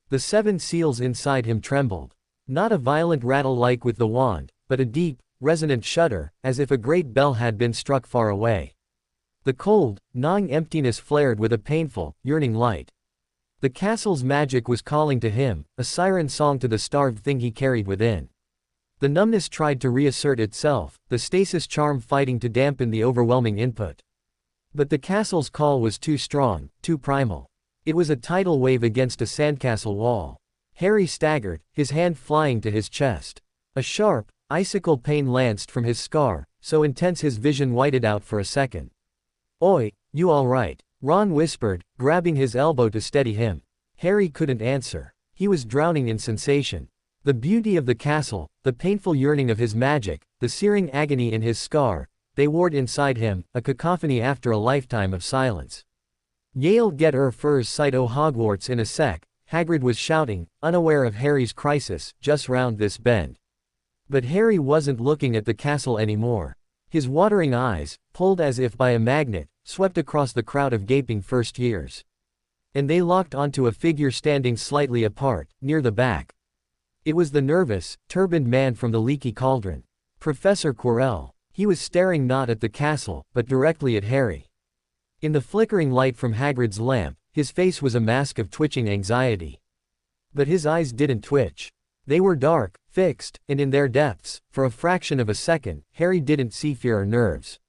The 7 seals inside him trembled. Not a violent rattle like with the wand, but a deep, resonant shudder, as if a great bell had been struck far away. The cold, gnawing emptiness flared with a painful, yearning light. The castle's magic was calling to him, a siren song to the starved thing he carried within. The numbness tried to reassert itself, the stasis charm fighting to dampen the overwhelming input. But the castle's call was too strong, too primal. It was a tidal wave against a sandcastle wall. Harry staggered, his hand flying to his chest. A sharp, icicle pain lanced from his scar, so intense his vision whited out for a second. "Oi, you all right?" Ron whispered, grabbing his elbow to steady him. Harry couldn't answer. He was drowning in sensation. The beauty of the castle, the painful yearning of his magic, the searing agony in his scar, they warred inside him, a cacophony after a lifetime of silence. "Yale get furs sight o' Hogwarts in a sec," Hagrid was shouting, unaware of Harry's crisis, just round this bend. But Harry wasn't looking at the castle anymore. His watering eyes, pulled as if by a magnet, swept across the crowd of gaping first years. And they locked onto a figure standing slightly apart, near the back. It was the nervous, turbaned man from the leaky cauldron. Professor Quirrell. He was staring not at the castle, but directly at Harry. In the flickering light from Hagrid's lamp, his face was a mask of twitching anxiety. But his eyes didn't twitch. They were dark, fixed, and in their depths, for a fraction of a second, Harry didn't see fear or nerves.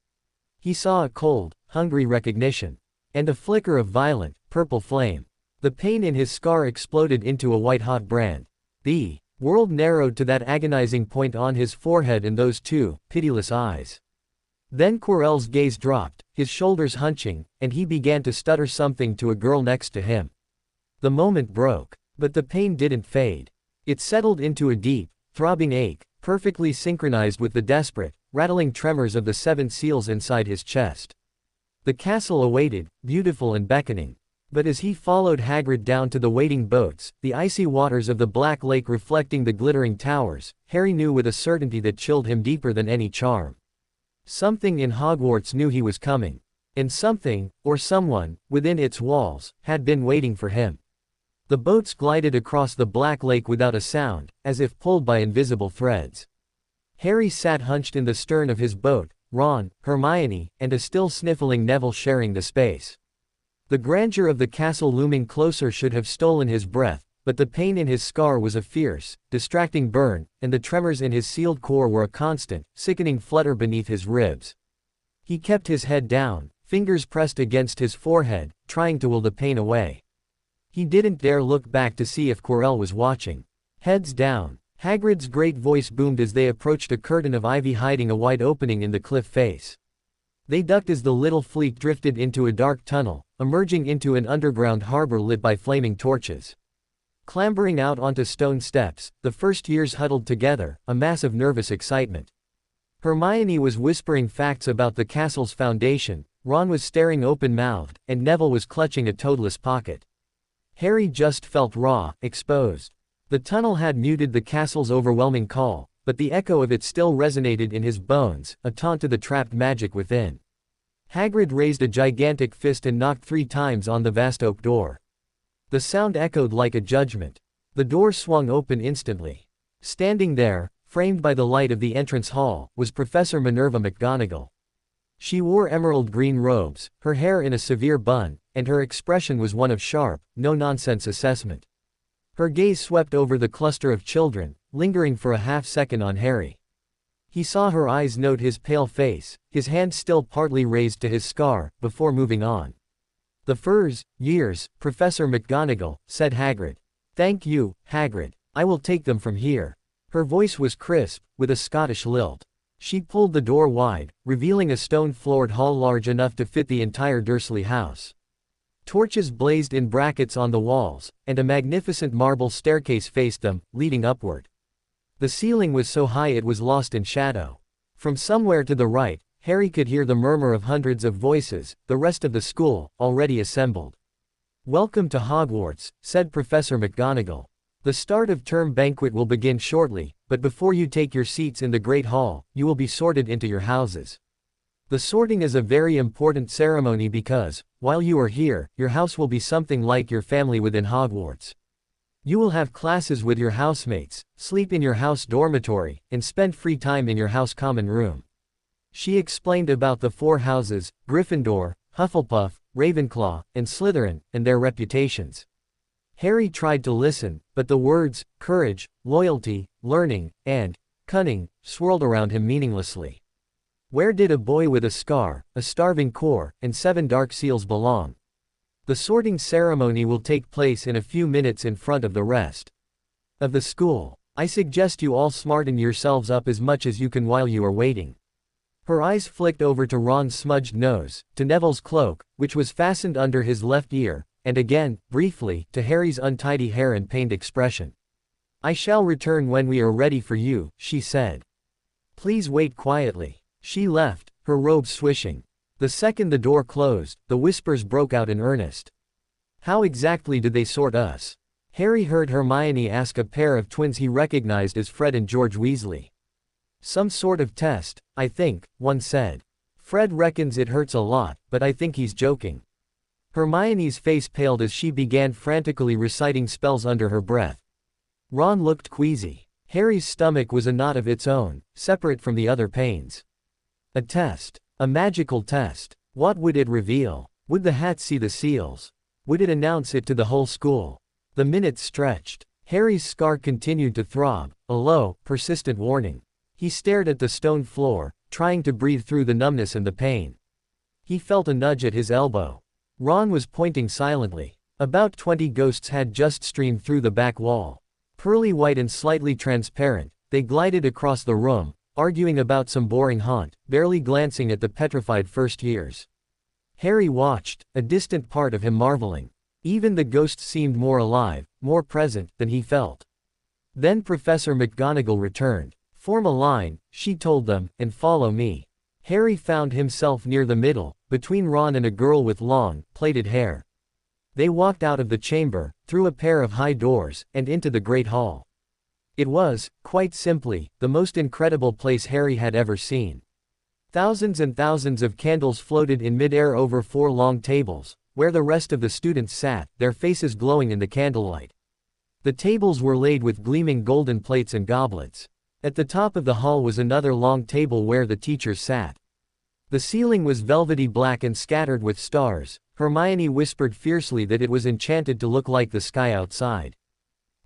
He saw a cold, hungry recognition. And a flicker of violent, purple flame. The pain in his scar exploded into a white-hot brand. The world narrowed to that agonizing point on his forehead and those two pitiless eyes. Then Quirrell's gaze dropped, his shoulders hunching, and he began to stutter something to a girl next to him. The moment broke. But the pain didn't fade. It settled into a deep, throbbing ache, perfectly synchronized with the desperate, rattling tremors of the 7 seals inside his chest. The castle awaited, beautiful and beckoning. But as he followed Hagrid down to the waiting boats, the icy waters of the Black Lake reflecting the glittering towers, Harry knew with a certainty that chilled him deeper than any charm. Something in Hogwarts knew he was coming. And something, or someone, within its walls, had been waiting for him. The boats glided across the Black Lake without a sound, as if pulled by invisible threads. Harry sat hunched in the stern of his boat, Ron, Hermione, and a still sniffling Neville sharing the space. The grandeur of the castle looming closer should have stolen his breath, but the pain in his scar was a fierce, distracting burn, and the tremors in his sealed core were a constant, sickening flutter beneath his ribs. He kept his head down, fingers pressed against his forehead, trying to will the pain away. He didn't dare look back to see if Quirrell was watching. Heads down. Hagrid's great voice boomed as they approached a curtain of ivy hiding a wide opening in the cliff face. They ducked as the little fleet drifted into a dark tunnel, emerging into an underground harbor lit by flaming torches. Clambering out onto stone steps, the first years huddled together, a mass of nervous excitement. Hermione was whispering facts about the castle's foundation, Ron was staring open-mouthed, and Neville was clutching a toadless pocket. Harry just felt raw, exposed. The tunnel had muted the castle's overwhelming call, but the echo of it still resonated in his bones, a taunt to the trapped magic within. Hagrid raised a gigantic fist and knocked 3 times on the vast oak door. The sound echoed like a judgment. The door swung open instantly. Standing there, framed by the light of the entrance hall, was Professor Minerva McGonagall. She wore emerald green robes, her hair in a severe bun, and her expression was one of sharp, no-nonsense assessment. Her gaze swept over the cluster of children, lingering for a half-second on Harry. He saw her eyes note his pale face, his hand still partly raised to his scar, before moving on. "The furs, years, Professor McGonagall," said Hagrid. "Thank you, Hagrid. I will take them from here." Her voice was crisp, with a Scottish lilt. She pulled the door wide, revealing a stone-floored hall large enough to fit the entire Dursley house. Torches blazed in brackets on the walls, and a magnificent marble staircase faced them, leading upward. The ceiling was so high it was lost in shadow. From somewhere to the right, Harry could hear the murmur of hundreds of voices, the rest of the school, already assembled. "Welcome to Hogwarts," said Professor McGonagall. "The start of term banquet will begin shortly, but before you take your seats in the Great Hall, you will be sorted into your houses. The sorting is a very important ceremony because, while you are here, your house will be something like your family within Hogwarts. You will have classes with your housemates, sleep in your house dormitory, and spend free time in your house common room." She explained about the 4 houses, Gryffindor, Hufflepuff, Ravenclaw, and Slytherin, and their reputations. Harry tried to listen, but the words, courage, loyalty, learning, and cunning, swirled around him meaninglessly. Where did a boy with a scar, a starving core, and 7 dark seals belong? The sorting ceremony will take place in a few minutes in front of the rest of the school. I suggest you all smarten yourselves up as much as you can while you are waiting. Her eyes flicked over to Ron's smudged nose, to Neville's cloak, which was fastened under his left ear, and again, briefly, to Harry's untidy hair and pained expression. "I shall return when we are ready for you," she said. "Please wait quietly." She left, her robe swishing. The second the door closed, the whispers broke out in earnest. "How exactly do they sort us?" Harry heard Hermione ask a pair of twins he recognized as Fred and George Weasley. "Some sort of test, I think," one said. "Fred reckons it hurts a lot, but I think he's joking." Hermione's face paled as she began frantically reciting spells under her breath. Ron looked queasy. Harry's stomach was a knot of its own, separate from the other pains. A test. A magical test. What would it reveal? Would the hat see the seals? Would it announce it to the whole school? The minutes stretched. Harry's scar continued to throb, a low, persistent warning. He stared at the stone floor, trying to breathe through the numbness and the pain. He felt a nudge at his elbow. Ron was pointing silently. About 20 ghosts had just streamed through the back wall. Pearly white and slightly transparent, they glided across the room, arguing about some boring haunt, barely glancing at the petrified first years. Harry watched, a distant part of him marveling. Even the ghosts seemed more alive, more present, than he felt. Then Professor McGonagall returned. "Form a line," she told them, "and follow me." Harry found himself near the middle, between Ron and a girl with long, plaited hair. They walked out of the chamber, through a pair of high doors, and into the great hall. It was, quite simply, the most incredible place Harry had ever seen. Thousands and thousands of candles floated in mid-air over 4 long tables, where the rest of the students sat, their faces glowing in the candlelight. The tables were laid with gleaming golden plates and goblets. At the top of the hall was another long table where the teachers sat. The ceiling was velvety black and scattered with stars. Hermione whispered fiercely that it was enchanted to look like the sky outside.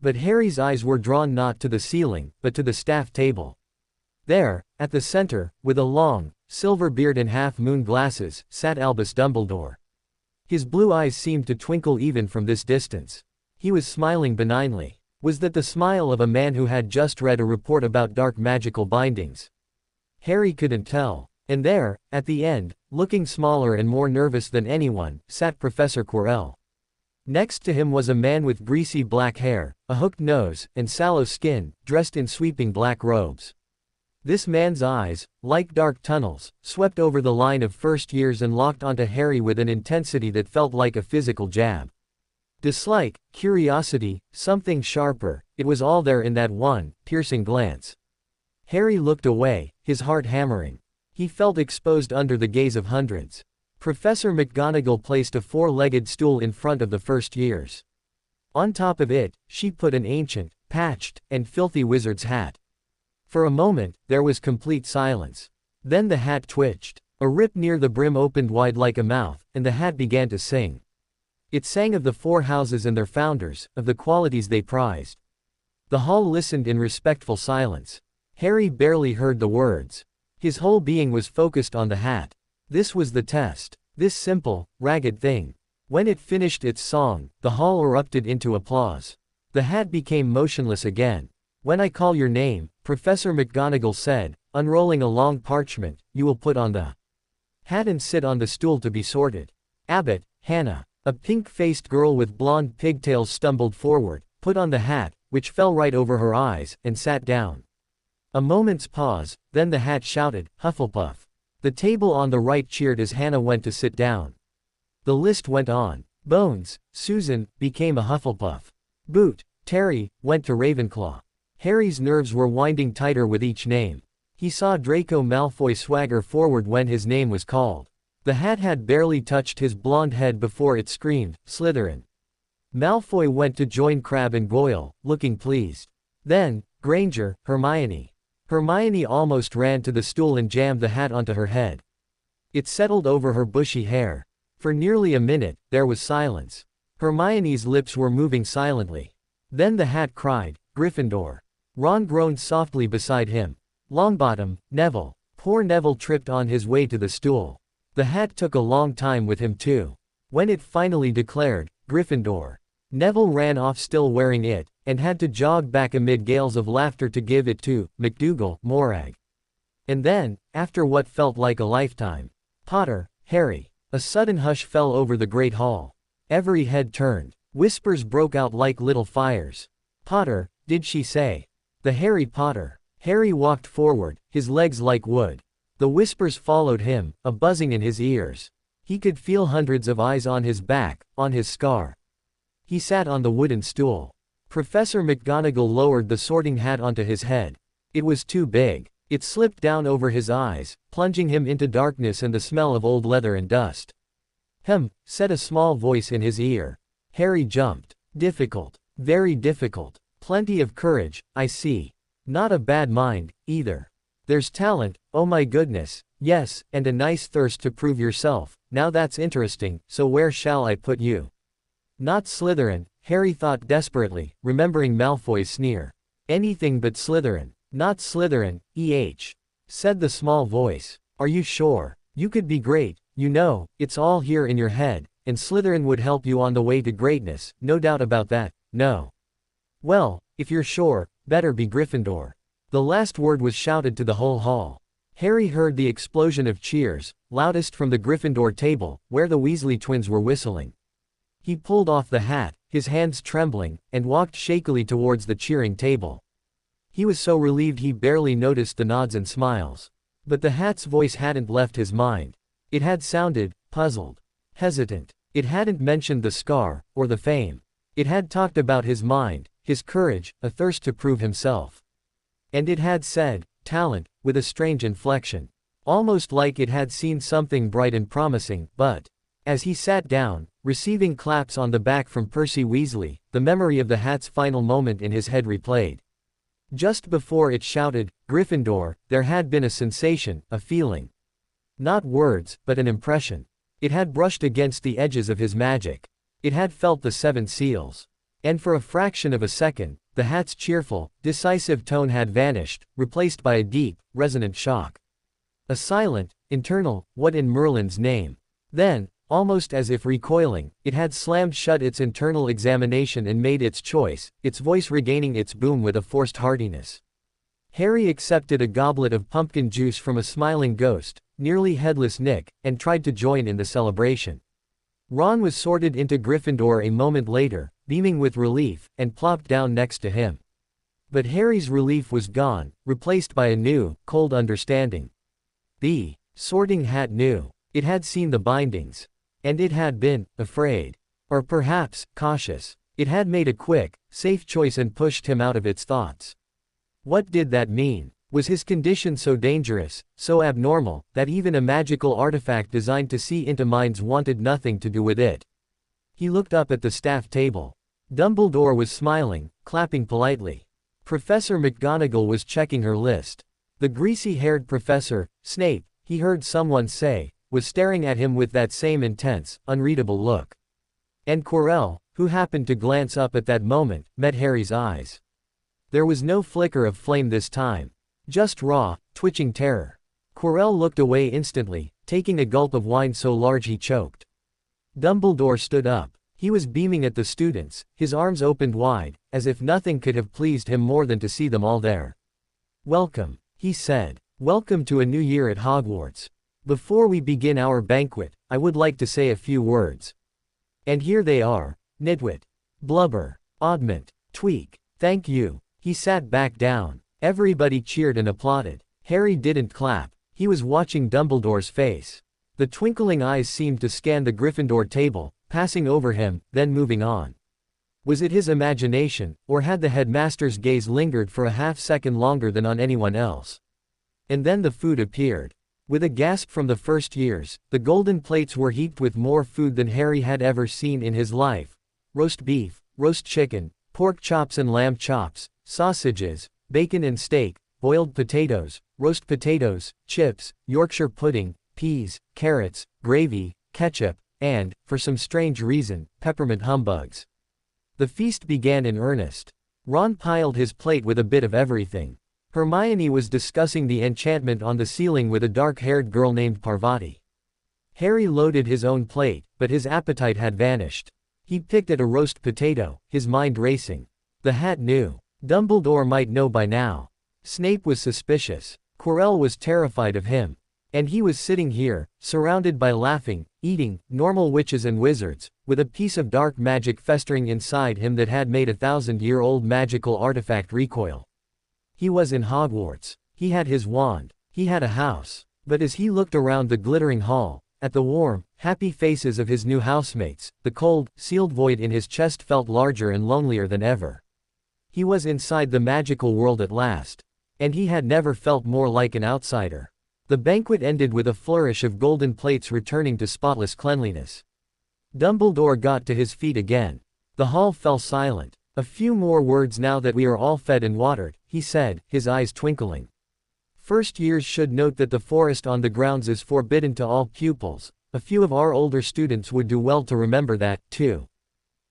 But Harry's eyes were drawn not to the ceiling, but to the staff table. There, at the center, with a long, silver beard and half-moon glasses, sat Albus Dumbledore. His blue eyes seemed to twinkle even from this distance. He was smiling benignly. Was that the smile of a man who had just read a report about dark magical bindings? Harry couldn't tell. And there, at the end, looking smaller and more nervous than anyone, sat Professor Quirrell. Next to him was a man with greasy black hair, a hooked nose, and sallow skin, dressed in sweeping black robes. This man's eyes, like dark tunnels, swept over the line of first years and locked onto Harry with an intensity that felt like a physical jab. Dislike, curiosity, something sharper, it was all there in that one, piercing glance. Harry looked away, his heart hammering. He felt exposed under the gaze of hundreds. Professor McGonagall placed a 4-legged stool in front of the first years. On top of it, she put an ancient, patched, and filthy wizard's hat. For a moment, there was complete silence. Then the hat twitched. A rip near the brim opened wide like a mouth, and the hat began to sing. It sang of the 4 houses and their founders, of the qualities they prized. The hall listened in respectful silence. Harry barely heard the words. His whole being was focused on the hat. This was the test. This simple, ragged thing. When it finished its song, the hall erupted into applause. The hat became motionless again. "When I call your name," Professor McGonagall said, unrolling a long parchment, "you will put on the hat and sit on the stool to be sorted." Abbott, Hannah. A pink-faced girl with blonde pigtails stumbled forward, put on the hat, which fell right over her eyes, and sat down. A moment's pause, then the hat shouted, "Hufflepuff." The table on the right cheered as Hannah went to sit down. The list went on. Bones, Susan, became a Hufflepuff. Boot, Terry, went to Ravenclaw. Harry's nerves were winding tighter with each name. He saw Draco Malfoy swagger forward when his name was called. The hat had barely touched his blonde head before it screamed, "Slytherin." Malfoy went to join Crabbe and Goyle, looking pleased. Then, Granger, Hermione. Hermione almost ran to the stool and jammed the hat onto her head. It settled over her bushy hair. For nearly a minute, there was silence. Hermione's lips were moving silently. Then the hat cried, "Gryffindor." Ron groaned softly beside him. Longbottom, Neville. Poor Neville tripped on his way to the stool. The hat took a long time with him too. When it finally declared, "Gryffindor," Neville ran off still wearing it, and had to jog back amid gales of laughter to give it to McDougal, Morag. And then, after what felt like a lifetime, "Potter, Harry." A sudden hush fell over the great hall. Every head turned. Whispers broke out like little fires. "Potter, did she say?" "The Harry Potter." Harry walked forward, his legs like wood. The whispers followed him, a buzzing in his ears. He could feel hundreds of eyes on his back, on his scar. He sat on the wooden stool. Professor McGonagall lowered the sorting hat onto his head. It was too big. It slipped down over his eyes, plunging him into darkness and the smell of old leather and dust. Said a small voice in his ear. Harry jumped. "Difficult. Very difficult. Plenty of courage, I see. Not a bad mind, either. There's talent, oh my goodness, yes, and a nice thirst to prove yourself. Now that's interesting, so where shall I put you?" Not Slytherin, Harry thought desperately, remembering Malfoy's sneer. "Anything but Slytherin. Not Slytherin, said the small voice. "Are you sure? You could be great, you know, it's all here in your head. and Slytherin would help you on the way to greatness, no doubt about that, no. Well, if you're sure, better be Gryffindor. The last word was shouted to the whole hall. Harry heard the explosion of cheers, loudest from the Gryffindor table, where the Weasley twins were whistling. He pulled off the hat, his hands trembling, and walked shakily towards the cheering table. He was so relieved he barely noticed the nods and smiles. But the hat's voice hadn't left his mind. It had sounded, puzzled, hesitant. It hadn't mentioned the scar, or the fame. It had talked about his mind, his courage, a thirst to prove himself. And it had said, talent, with a strange inflection. Almost like it had seen something bright and promising, but, as he sat down, receiving claps on the back from Percy Weasley, the memory of the hat's final moment in his head replayed. Just before it shouted, Gryffindor, there had been a sensation, a feeling. Not words, but an impression. It had brushed against the edges of his magic. It had felt the 7 seals. And for a fraction of a second, the hat's cheerful, decisive tone had vanished, replaced by a deep, resonant shock. A silent, internal, what in Merlin's name? Then, almost as if recoiling, it had slammed shut its internal examination and made its choice, its voice regaining its boom with a forced heartiness. Harry accepted a goblet of pumpkin juice from a smiling ghost, nearly headless Nick, and tried to join in the celebration. Ron was sorted into Gryffindor a moment later, beaming with relief, and plopped down next to him. But Harry's relief was gone, replaced by a new, cold understanding. The Sorting Hat knew. It had seen the bindings. And it had been afraid. Or perhaps, cautious. It had made a quick, safe choice and pushed him out of its thoughts. What did that mean? Was his condition so dangerous, so abnormal, that even a magical artifact designed to see into minds wanted nothing to do with it? He looked up at the staff table. Dumbledore was smiling, clapping politely. Professor McGonagall was checking her list. The greasy-haired professor, Snape, he heard someone say, was staring at him with that same intense, unreadable look. And Quirrell, who happened to glance up at that moment, met Harry's eyes. There was no flicker of flame this time. Just raw, twitching terror. Quirrell looked away instantly, taking a gulp of wine so large he choked. Dumbledore stood up. He was beaming at the students, his arms opened wide, as if nothing could have pleased him more than to see them all there. Welcome, he said. Welcome to a new year at Hogwarts. Before we begin our banquet, I would like to say a few words. And here they are. Nitwit. Blubber. Oddment. Tweak. Thank you. He sat back down. Everybody cheered and applauded. Harry didn't clap. He was watching Dumbledore's face. The twinkling eyes seemed to scan the Gryffindor table, passing over him, then moving on. Was it his imagination, or had the headmaster's gaze lingered for a half-second longer than on anyone else? And then the food appeared. With a gasp from the first years, the golden plates were heaped with more food than Harry had ever seen in his life. Roast beef, roast chicken, pork chops and lamb chops, sausages, bacon and steak, boiled potatoes, roast potatoes, chips, Yorkshire pudding, peas, carrots, gravy, ketchup, and, for some strange reason, peppermint humbugs. The feast began in earnest. Ron piled his plate with a bit of everything. Hermione was discussing the enchantment on the ceiling with a dark-haired girl named Parvati. Harry loaded his own plate, but his appetite had vanished. He picked at a roast potato, his mind racing. The hat knew. Dumbledore might know by now. Snape was suspicious. Quirrell was terrified of him. And he was sitting here, surrounded by laughing, eating, normal witches and wizards, with a piece of dark magic festering inside him that had made a 1,000-year-old magical artifact recoil. He was in Hogwarts. He had his wand. He had a house. But as he looked around the glittering hall, at the warm, happy faces of his new housemates, the cold, sealed void in his chest felt larger and lonelier than ever. He was inside the magical world at last. And he had never felt more like an outsider. The banquet ended with a flourish of golden plates returning to spotless cleanliness. Dumbledore got to his feet again. The hall fell silent. A few more words now that we are all fed and watered, he said, his eyes twinkling. First years should note that the forest on the grounds is forbidden to all pupils. A few of our older students would do well to remember that, too.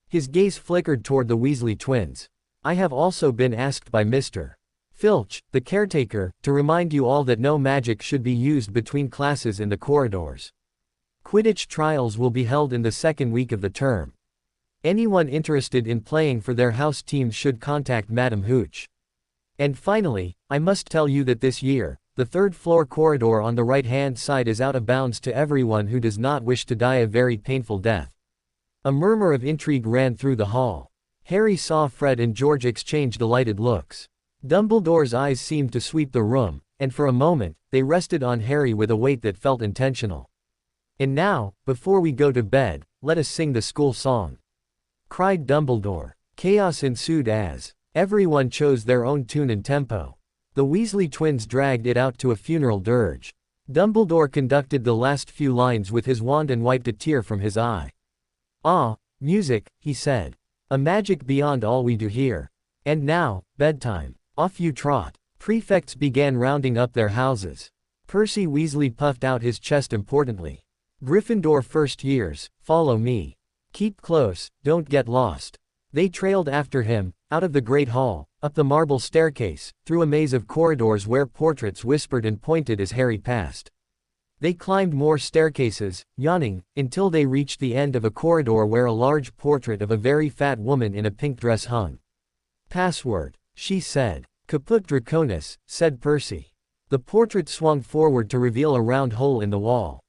His gaze flickered toward the Weasley twins. I have also been asked by Mr. Filch, the caretaker, to remind you all that no magic should be used between classes in the corridors. Quidditch trials will be held in the second week of the term. Anyone interested in playing for their house teams should contact Madam Hooch. And finally, I must tell you that this year, the third-floor corridor on the right-hand side is out of bounds to everyone who does not wish to die a very painful death. A murmur of intrigue ran through the hall. Harry saw Fred and George exchange delighted looks. Dumbledore's eyes seemed to sweep the room, and for a moment, they rested on Harry with a weight that felt intentional. "And now, before we go to bed, let us sing the school song," cried Dumbledore. Chaos ensued as everyone chose their own tune and tempo. The Weasley twins dragged it out to a funeral dirge. Dumbledore conducted the last few lines with his wand and wiped a tear from his eye. "Ah, music," he said. "A magic beyond all we do here. And now, bedtime. Off you trot." Prefects began rounding up their houses. Percy Weasley puffed out his chest importantly. "Gryffindor first years, follow me. Keep close, don't get lost." They trailed after him, out of the great hall, up the marble staircase, through a maze of corridors where portraits whispered and pointed as Harry passed. They climbed more staircases, yawning, until they reached the end of a corridor where a large portrait of a very fat woman in a pink dress hung. "Password," she said. "Caput Draconis," said Percy. The portrait swung forward to reveal a round hole in the wall.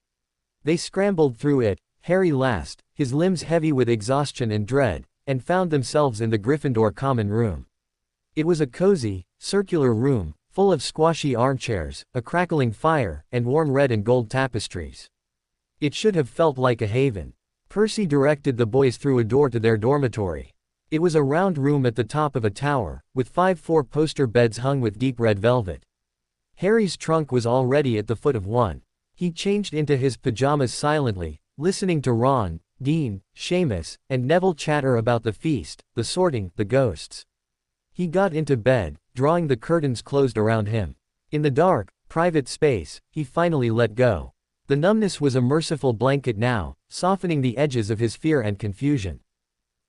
They scrambled through it, Harry last, his limbs heavy with exhaustion and dread, and found themselves in the Gryffindor common room. It was a cozy, circular room, full of squashy armchairs, a crackling fire, and warm red and gold tapestries. It should have felt like a haven. Percy directed the boys through a door to their dormitory. It was a round room at the top of a tower, with 5 four-poster beds hung with deep red velvet. Harry's trunk was already at the foot of one. He changed into his pajamas silently, listening to Ron, Dean, Seamus, and Neville chatter about the feast, the sorting, the ghosts. He got into bed, drawing the curtains closed around him. In the dark, private space, he finally let go. The numbness was a merciful blanket now, softening the edges of his fear and confusion.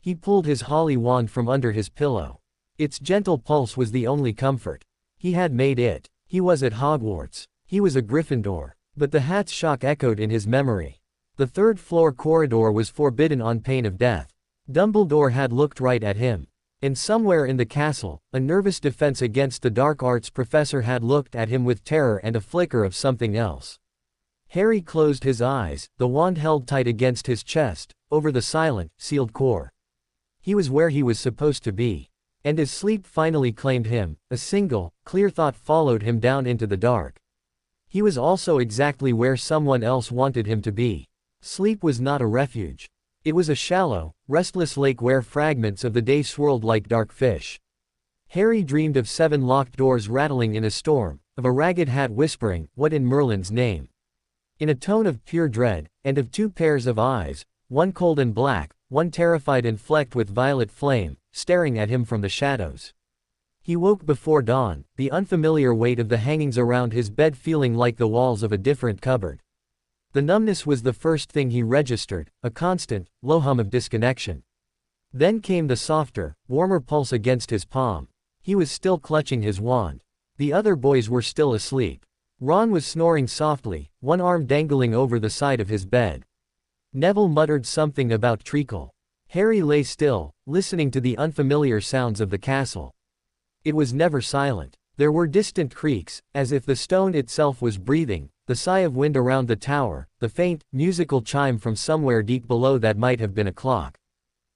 He pulled his holly wand from under his pillow. Its gentle pulse was the only comfort. He had made it. He was at Hogwarts. He was a Gryffindor. But the hat's shock echoed in his memory. The third-floor corridor was forbidden on pain of death. Dumbledore had looked right at him. And somewhere in the castle, a nervous defense against the dark arts professor had looked at him with terror and a flicker of something else. Harry closed his eyes, the wand held tight against his chest, over the silent, sealed core. He was where he was supposed to be. And as sleep finally claimed him, a single, clear thought followed him down into the dark. He was also exactly where someone else wanted him to be. Sleep was not a refuge. It was a shallow, restless lake where fragments of the day swirled like dark fish. Harry dreamed of 7 locked doors rattling in a storm, of a ragged hat whispering, "What in Merlin's name?" in a tone of pure dread, and of 2 pairs of eyes, one cold and black, one terrified and flecked with violet flame, staring at him from the shadows. He woke before dawn, the unfamiliar weight of the hangings around his bed feeling like the walls of a different cupboard. The numbness was the first thing he registered, a constant, low hum of disconnection. Then came the softer, warmer pulse against his palm. He was still clutching his wand. The other boys were still asleep. Ron was snoring softly, one arm dangling over the side of his bed. Neville muttered something about treacle. Harry lay still, listening to the unfamiliar sounds of the castle. It was never silent. There were distant creaks, as if the stone itself was breathing, the sigh of wind around the tower, the faint, musical chime from somewhere deep below that might have been a clock.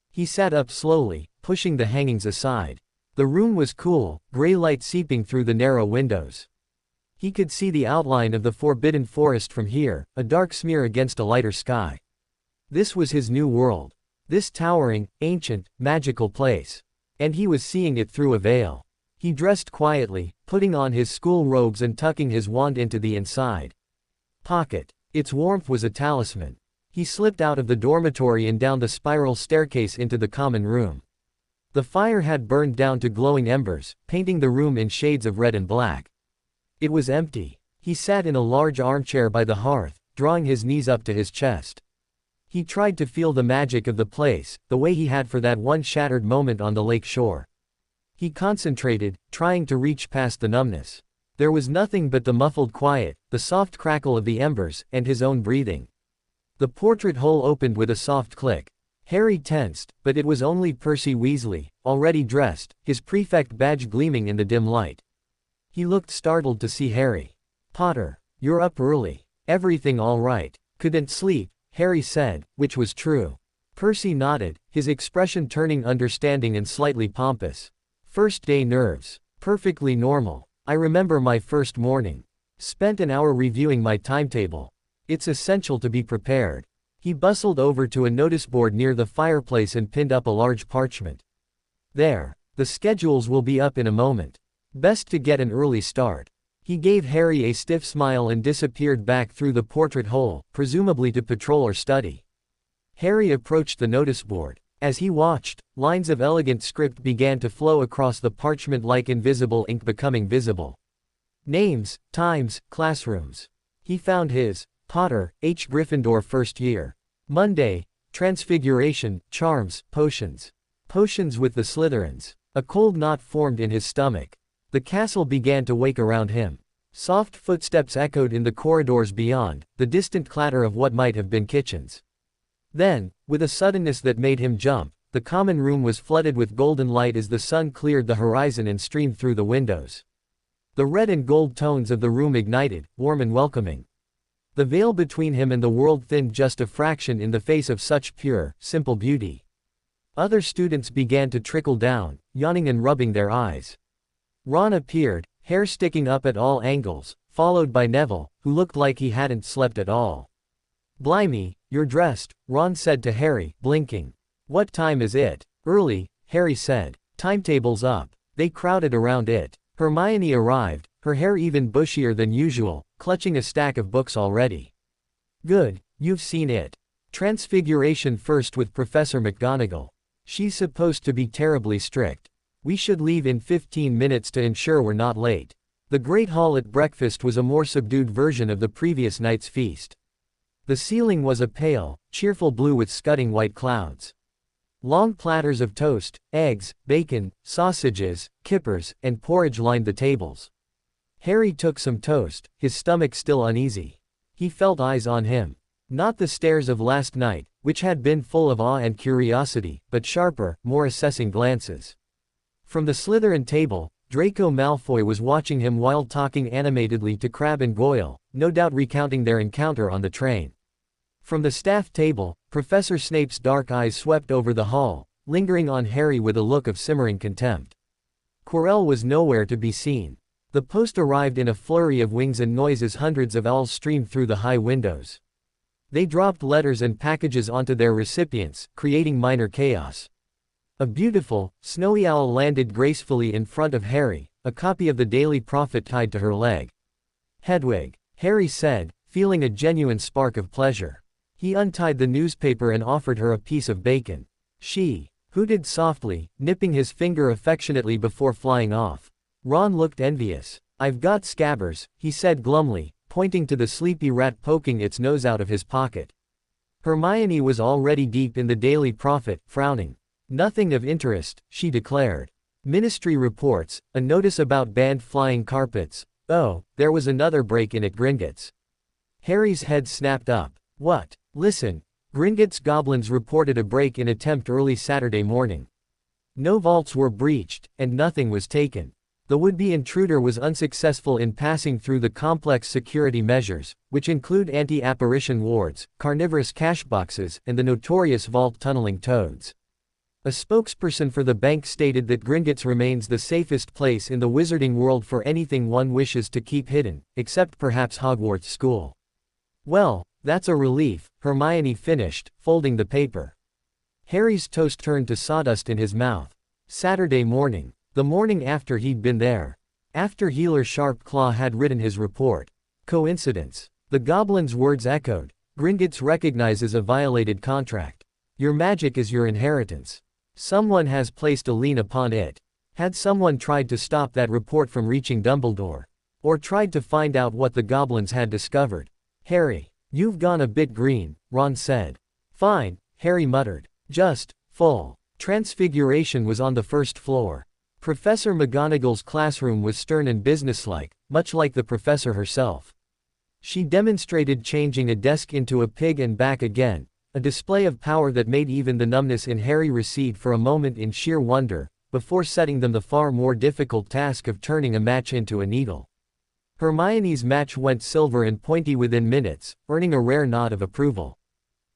He sat up slowly, pushing the hangings aside. The room was cool, gray light seeping through the narrow windows. He could see the outline of the forbidden forest from here, a dark smear against a lighter sky. This was his new world. This towering, ancient, magical place. And he was seeing it through a veil. He dressed quietly, putting on his school robes and tucking his wand into the inside pocket. Its warmth was a talisman. He slipped out of the dormitory and down the spiral staircase into the common room. The fire had burned down to glowing embers, painting the room in shades of red and black. It was empty. He sat in a large armchair by the hearth, drawing his knees up to his chest. He tried to feel the magic of the place, the way he had for that one shattered moment on the lake shore. He concentrated, trying to reach past the numbness. There was nothing but the muffled quiet, the soft crackle of the embers, and his own breathing. The portrait hole opened with a soft click. Harry tensed, but it was only Percy Weasley, already dressed, his prefect badge gleaming in the dim light. He looked startled to see Harry. "Potter, you're up early. Everything all right?" "Couldn't sleep," Harry said, which was true. Percy nodded, his expression turning understanding and slightly pompous. "First day nerves. Perfectly normal. I remember my first morning. Spent an hour reviewing my timetable. It's essential to be prepared." He bustled over to a notice board near the fireplace and pinned up a large parchment. "There. The schedules will be up in a moment. Best to get an early start." He gave Harry a stiff smile and disappeared back through the portrait hole, presumably to patrol or study. Harry approached the notice board. As he watched, lines of elegant script began to flow across the parchment like invisible ink becoming visible. Names, times, classrooms. He found his. Potter, H. Gryffindor first year. Monday, transfiguration, charms, potions. Potions with the Slytherins. A cold knot formed in his stomach. The castle began to wake around him. Soft footsteps echoed in the corridors beyond, the distant clatter of what might have been kitchens. Then, with a suddenness that made him jump, the common room was flooded with golden light as the sun cleared the horizon and streamed through the windows. The red and gold tones of the room ignited, warm and welcoming. The veil between him and the world thinned just a fraction in the face of such pure, simple beauty. Other students began to trickle down, yawning and rubbing their eyes. Ron appeared, hair sticking up at all angles, followed by Neville, who looked like he hadn't slept at all. "Blimey, you're dressed," Ron said to Harry, blinking. "What time is it?" "Early," Harry said. "Timetable's up." They crowded around it. Hermione arrived, her hair even bushier than usual, clutching a stack of books already. "Good, you've seen it. Transfiguration first with Professor McGonagall. She's supposed to be terribly strict. We should leave in 15 minutes to ensure we're not late." The Great Hall at breakfast was a more subdued version of the previous night's feast. The ceiling was a pale, cheerful blue with scudding white clouds. Long platters of toast, eggs, bacon, sausages, kippers, and porridge lined the tables. Harry took some toast, his stomach still uneasy. He felt eyes on him. Not the stares of last night, which had been full of awe and curiosity, but sharper, more assessing glances. From the Slytherin table, Draco Malfoy was watching him while talking animatedly to Crabbe and Goyle, no doubt recounting their encounter on the train. From the staff table, Professor Snape's dark eyes swept over the hall, lingering on Harry with a look of simmering contempt. Quirrell was nowhere to be seen. The post arrived in a flurry of wings and noise as hundreds of owls streamed through the high windows. They dropped letters and packages onto their recipients, creating minor chaos. A beautiful, snowy owl landed gracefully in front of Harry, a copy of the Daily Prophet tied to her leg. "Hedwig," Harry said, feeling a genuine spark of pleasure. He untied the newspaper and offered her a piece of bacon. She hooted softly, nipping his finger affectionately before flying off. Ron looked envious. "I've got Scabbers," he said glumly, pointing to the sleepy rat poking its nose out of his pocket. Hermione was already deep in the Daily Prophet, frowning. "Nothing of interest," she declared. "Ministry reports, a notice about banned flying carpets. Oh, there was another break-in at Gringotts." Harry's head snapped up. "What?" "Listen. Gringotts goblins reported a break-in attempt early Saturday morning. No vaults were breached, and nothing was taken. The would-be intruder was unsuccessful in passing through the complex security measures, which include anti-apparition wards, carnivorous cash boxes, and the notorious vault-tunneling toads." A spokesperson for the bank stated that Gringotts remains the safest place in the wizarding world for anything one wishes to keep hidden, except perhaps Hogwarts School. "Well, that's a relief," Hermione finished, folding the paper. Harry's toast turned to sawdust in his mouth. Saturday morning. The morning after he'd been there. After Healer Sharpclaw had written his report. Coincidence? The goblin's words echoed. Gringotts recognizes a violated contract. Your magic is your inheritance. Someone has placed a lien upon it. Had someone tried to stop that report from reaching Dumbledore? Or tried to find out what the goblins had discovered? Harry, you've gone a bit green, Ron said. Fine, Harry muttered. Just, full. Transfiguration was on the first floor. Professor McGonagall's classroom was stern and businesslike, much like the professor herself. She demonstrated changing a desk into a pig and back again, a display of power that made even the numbness in Harry recede for a moment in sheer wonder, before setting them the far more difficult task of turning a match into a needle. Hermione's match went silver and pointy within minutes, earning a rare nod of approval.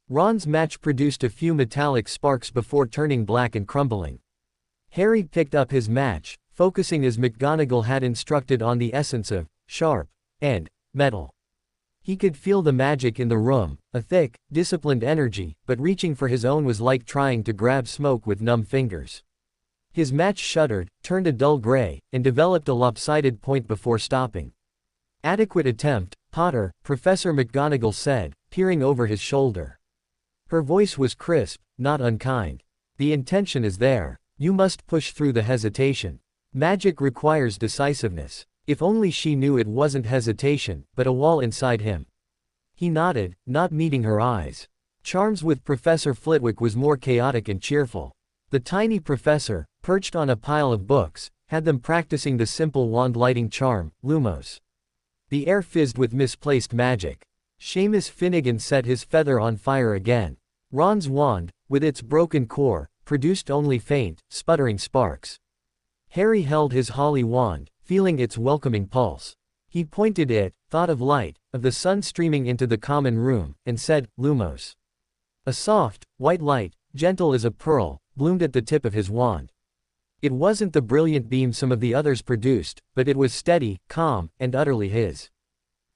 Ron's match produced a few metallic sparks before turning black and crumbling. Harry picked up his match, focusing as McGonagall had instructed on the essence of sharp and metal. He could feel the magic in the room, a thick, disciplined energy, but reaching for his own was like trying to grab smoke with numb fingers. His match shuddered, turned a dull gray, and developed a lopsided point before stopping. "Adequate attempt, Potter," Professor McGonagall said, peering over his shoulder. Her voice was crisp, not unkind. "The intention is there. You must push through the hesitation. Magic requires decisiveness." If only she knew it wasn't hesitation, but a wall inside him. He nodded, not meeting her eyes. Charms with Professor Flitwick was more chaotic and cheerful. The tiny professor, perched on a pile of books, had them practicing the simple wand-lighting charm, Lumos. The air fizzed with misplaced magic. Seamus Finnegan set his feather on fire again. Ron's wand, with its broken core, produced only faint, sputtering sparks. Harry held his holly wand, feeling its welcoming pulse. He pointed it, thought of light, of the sun streaming into the common room, and said, "Lumos." A soft, white light, gentle as a pearl, bloomed at the tip of his wand. It wasn't the brilliant beam some of the others produced, but it was steady, calm, and utterly his.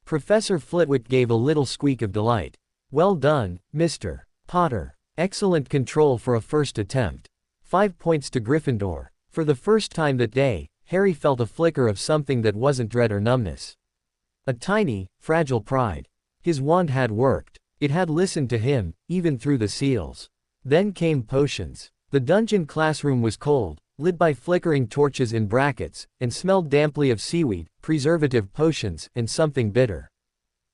Professor Flitwick gave a little squeak of delight. "Well done, Mr. Potter. Excellent control for a first attempt. 5 points to Gryffindor." For the first time that day, Harry felt a flicker of something that wasn't dread or numbness. A tiny, fragile pride. His wand had worked. It had listened to him, even through the seals. Then came potions. The dungeon classroom was cold, lit by flickering torches in brackets, and smelled damply of seaweed, preservative potions, and something bitter.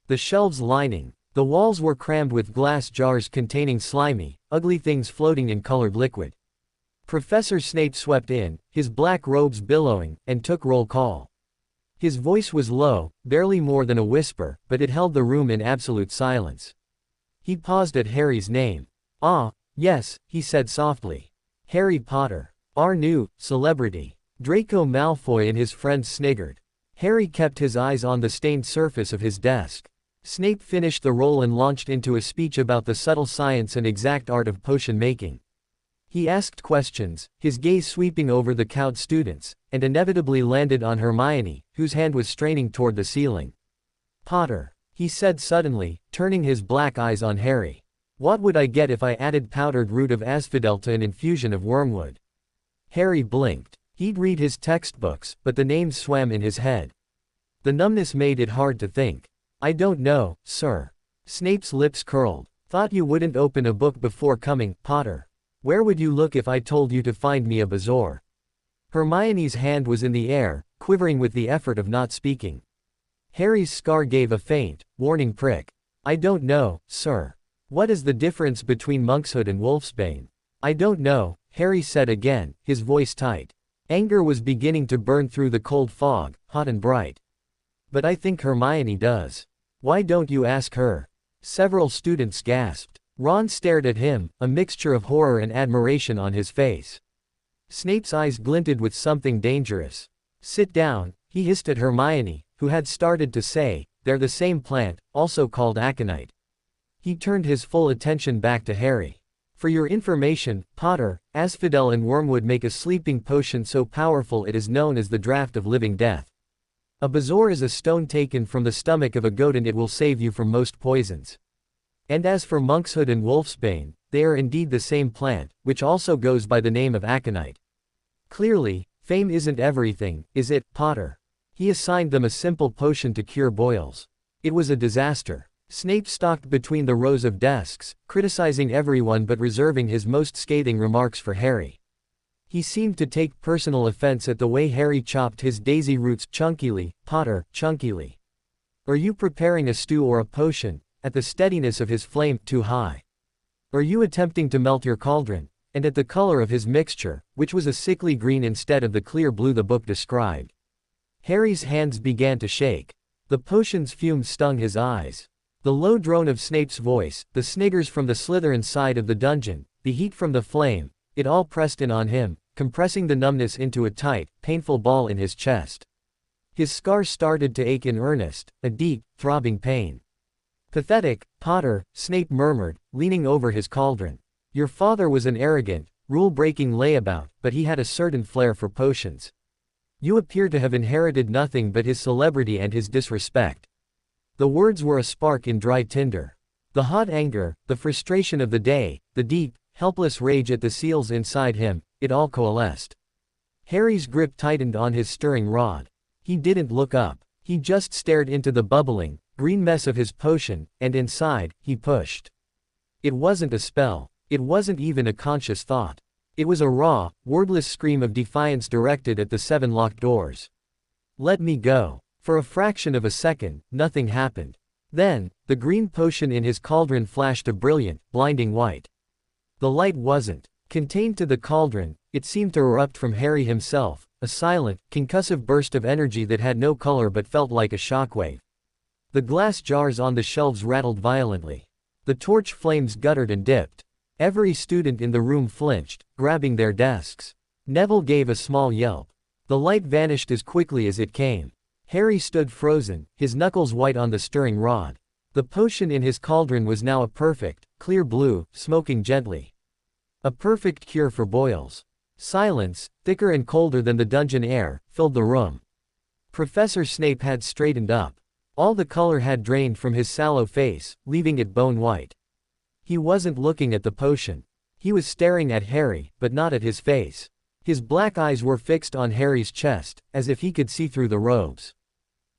The shelves lining. The walls were crammed with glass jars containing slimy, ugly things floating in colored liquid. Professor Snape swept in, his black robes billowing, and took roll call. His voice was low, barely more than a whisper, but it held the room in absolute silence. He paused at Harry's name. "Ah, yes," he said softly. "Harry Potter. Our new celebrity." Draco Malfoy and his friends sniggered. Harry kept his eyes on the stained surface of his desk. Snape finished the roll and launched into a speech about the subtle science and exact art of potion making. He asked questions, his gaze sweeping over the cowed students, and inevitably landed on Hermione, whose hand was straining toward the ceiling. "Potter," he said suddenly, turning his black eyes on Harry. "What would I get if I added powdered root of asphodel to an infusion of wormwood?" Harry blinked. He'd read his textbooks, but the names swam in his head. The numbness made it hard to think. "I don't know, sir." Snape's lips curled. "Thought you wouldn't open a book before coming, Potter. Where would you look if I told you to find me a bazaar?" Hermione's hand was in the air, quivering with the effort of not speaking. Harry's scar gave a faint, warning prick. "I don't know, sir. What is the difference between monkshood and wolfsbane?" "I don't know," Harry said again, his voice tight. Anger was beginning to burn through the cold fog, hot and bright. "But I think Hermione does. Why don't you ask her?" Several students gasped. Ron stared at him, a mixture of horror and admiration on his face. Snape's eyes glinted with something dangerous. "Sit down," he hissed at Hermione, who had started to say, "They're the same plant, also called aconite." He turned his full attention back to Harry. "For your information, Potter, asphodel and wormwood make a sleeping potion so powerful it is known as the draught of living death. A bazaar is a stone taken from the stomach of a goat and it will save you from most poisons. And as for monkshood and wolfsbane, they are indeed the same plant, which also goes by the name of aconite. Clearly, fame isn't everything, is it, Potter?" He assigned them a simple potion to cure boils. It was a disaster. Snape stalked between the rows of desks, criticizing everyone but reserving his most scathing remarks for Harry. He seemed to take personal offense at the way Harry chopped his daisy roots chunkily. "Potter, chunkily. Are you preparing a stew or a potion?" At the steadiness of his flame, too high. "Are you attempting to melt your cauldron?" And at the color of his mixture, which was a sickly green instead of the clear blue the book described. Harry's hands began to shake. The potion's fumes stung his eyes. The low drone of Snape's voice, the sniggers from the Slytherin side of the dungeon, the heat from the flame, it all pressed in on him, compressing the numbness into a tight, painful ball in his chest. His scars started to ache in earnest, a deep, throbbing pain. "Pathetic, Potter," Snape murmured, leaning over his cauldron. "Your father was an arrogant, rule-breaking layabout, but he had a certain flair for potions. You appear to have inherited nothing but his celebrity and his disrespect." The words were a spark in dry tinder. The hot anger, the frustration of the day, the deep, helpless rage at the seals inside him, it all coalesced. Harry's grip tightened on his stirring rod. He didn't look up. He just stared into the bubbling, green mess of his potion, and inside, he pushed. It wasn't a spell. It wasn't even a conscious thought. It was a raw, wordless scream of defiance directed at the 7 locked doors. "Let me go." For a fraction of a second, nothing happened. Then, the green potion in his cauldron flashed a brilliant, blinding white. The light wasn't contained to the cauldron, it seemed to erupt from Harry himself, a silent, concussive burst of energy that had no color but felt like a shockwave. The glass jars on the shelves rattled violently. The torch flames guttered and dipped. Every student in the room flinched, grabbing their desks. Neville gave a small yelp. The light vanished as quickly as it came. Harry stood frozen, his knuckles white on the stirring rod. The potion in his cauldron was now a perfect, clear blue, smoking gently. A perfect cure for boils. Silence, thicker and colder than the dungeon air, filled the room. Professor Snape had straightened up. All the color had drained from his sallow face, leaving it bone white. He wasn't looking at the potion. He was staring at Harry, but not at his face. His black eyes were fixed on Harry's chest, as if he could see through the robes.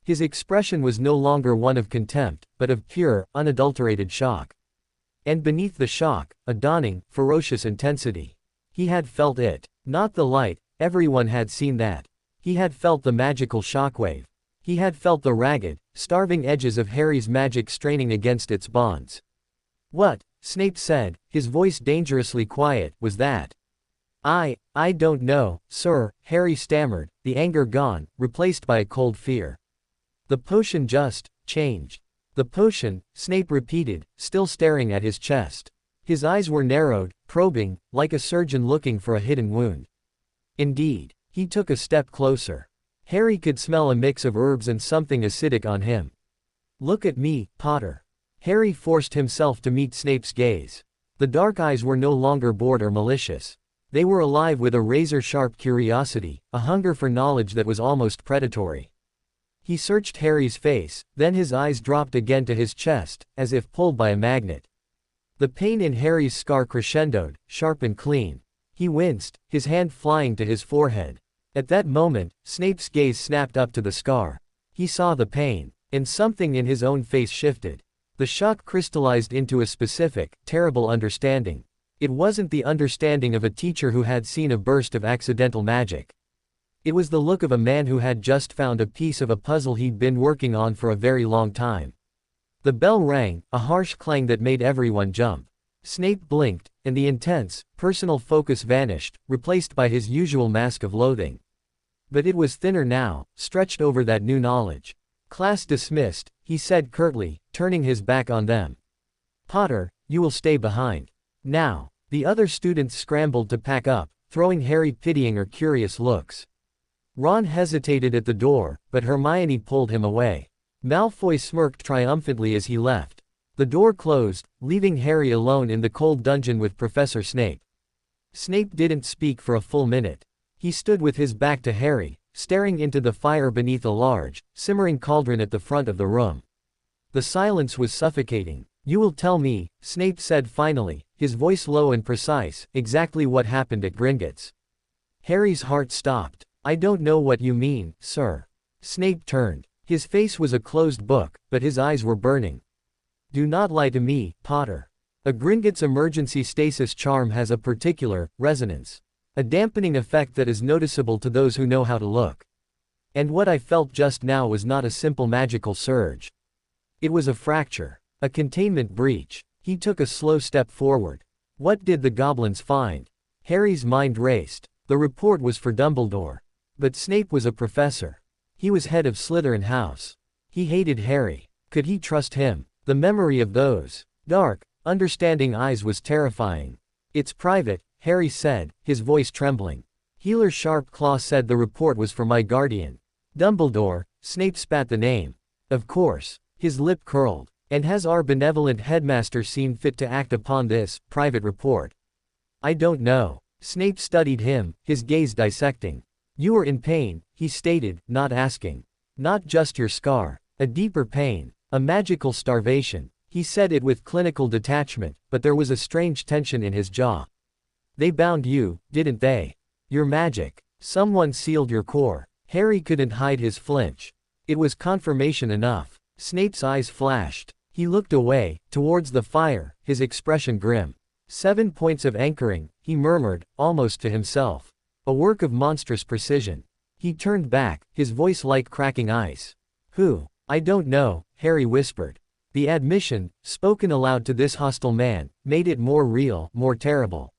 His expression was no longer one of contempt, but of pure, unadulterated shock. And beneath the shock, a dawning, ferocious intensity. He had felt it. Not the light, everyone had seen that. He had felt the magical shockwave. He had felt the ragged, starving edges of Harry's magic straining against its bonds. "What," Snape said, his voice dangerously quiet, "was that?" I don't know, sir," Harry stammered, the anger gone, replaced by a cold fear. "The potion just changed." "The potion," Snape repeated, still staring at his chest. His eyes were narrowed, probing, like a surgeon looking for a hidden wound. Indeed. He took a step closer. Harry could smell a mix of herbs and something acidic on him. "Look at me, Potter." Harry forced himself to meet Snape's gaze. The dark eyes were no longer bored or malicious. They were alive with a razor-sharp curiosity, a hunger for knowledge that was almost predatory. He searched Harry's face, then his eyes dropped again to his chest, as if pulled by a magnet. The pain in Harry's scar crescendoed, sharp and clean. He winced, his hand flying to his forehead. At that moment, Snape's gaze snapped up to the scar. He saw the pain, and something in his own face shifted. The shock crystallized into a specific, terrible understanding. It wasn't the understanding of a teacher who had seen a burst of accidental magic. It was the look of a man who had just found a piece of a puzzle he'd been working on for a very long time. The bell rang, a harsh clang that made everyone jump. Snape blinked, and the intense, personal focus vanished, replaced by his usual mask of loathing. But it was thinner now, stretched over that new knowledge. "Class dismissed," he said curtly, turning his back on them. "Potter, you will stay behind. Now." The other students scrambled to pack up, throwing Harry pitying or curious looks. Ron hesitated at the door, but Hermione pulled him away. Malfoy smirked triumphantly as he left. The door closed, leaving Harry alone in the cold dungeon with Professor Snape. Snape didn't speak for a full minute. He stood with his back to Harry, staring into the fire beneath a large, simmering cauldron at the front of the room. The silence was suffocating. "You will tell me," Snape said finally, his voice low and precise, "exactly what happened at Gringotts." Harry's heart stopped. "I don't know what you mean, sir." Snape turned. His face was a closed book, but his eyes were burning. "Do not lie to me, Potter. A Gringotts emergency stasis charm has a particular resonance. A dampening effect that is noticeable to those who know how to look. And what I felt just now was not a simple magical surge. It was a fracture. A containment breach." He took a slow step forward. "What did the goblins find?" Harry's mind raced. The report was for Dumbledore. But Snape was a professor. He was head of Slytherin House. He hated Harry. Could he trust him? The memory of those dark, understanding eyes was terrifying. It's private, Harry said, his voice trembling. Healer Sharp Claw said the report was for my guardian. Dumbledore, Snape spat the name. Of course. His lip curled. And has our benevolent headmaster seen fit to act upon this private report? I don't know. Snape studied him, his gaze dissecting. You are in pain, he stated, not asking. Not just your scar. A deeper pain. A magical starvation. He said it with clinical detachment, but there was a strange tension in his jaw. They bound you, didn't they? Your magic. Someone sealed your core. Harry couldn't hide his flinch. It was confirmation enough. Snape's eyes flashed. He looked away, towards the fire, his expression grim. 7 points of anchoring, he murmured, almost to himself. A work of monstrous precision. He turned back, his voice like cracking ice. Who? I don't know, Harry whispered. The admission, spoken aloud to this hostile man, made it more real, more terrible.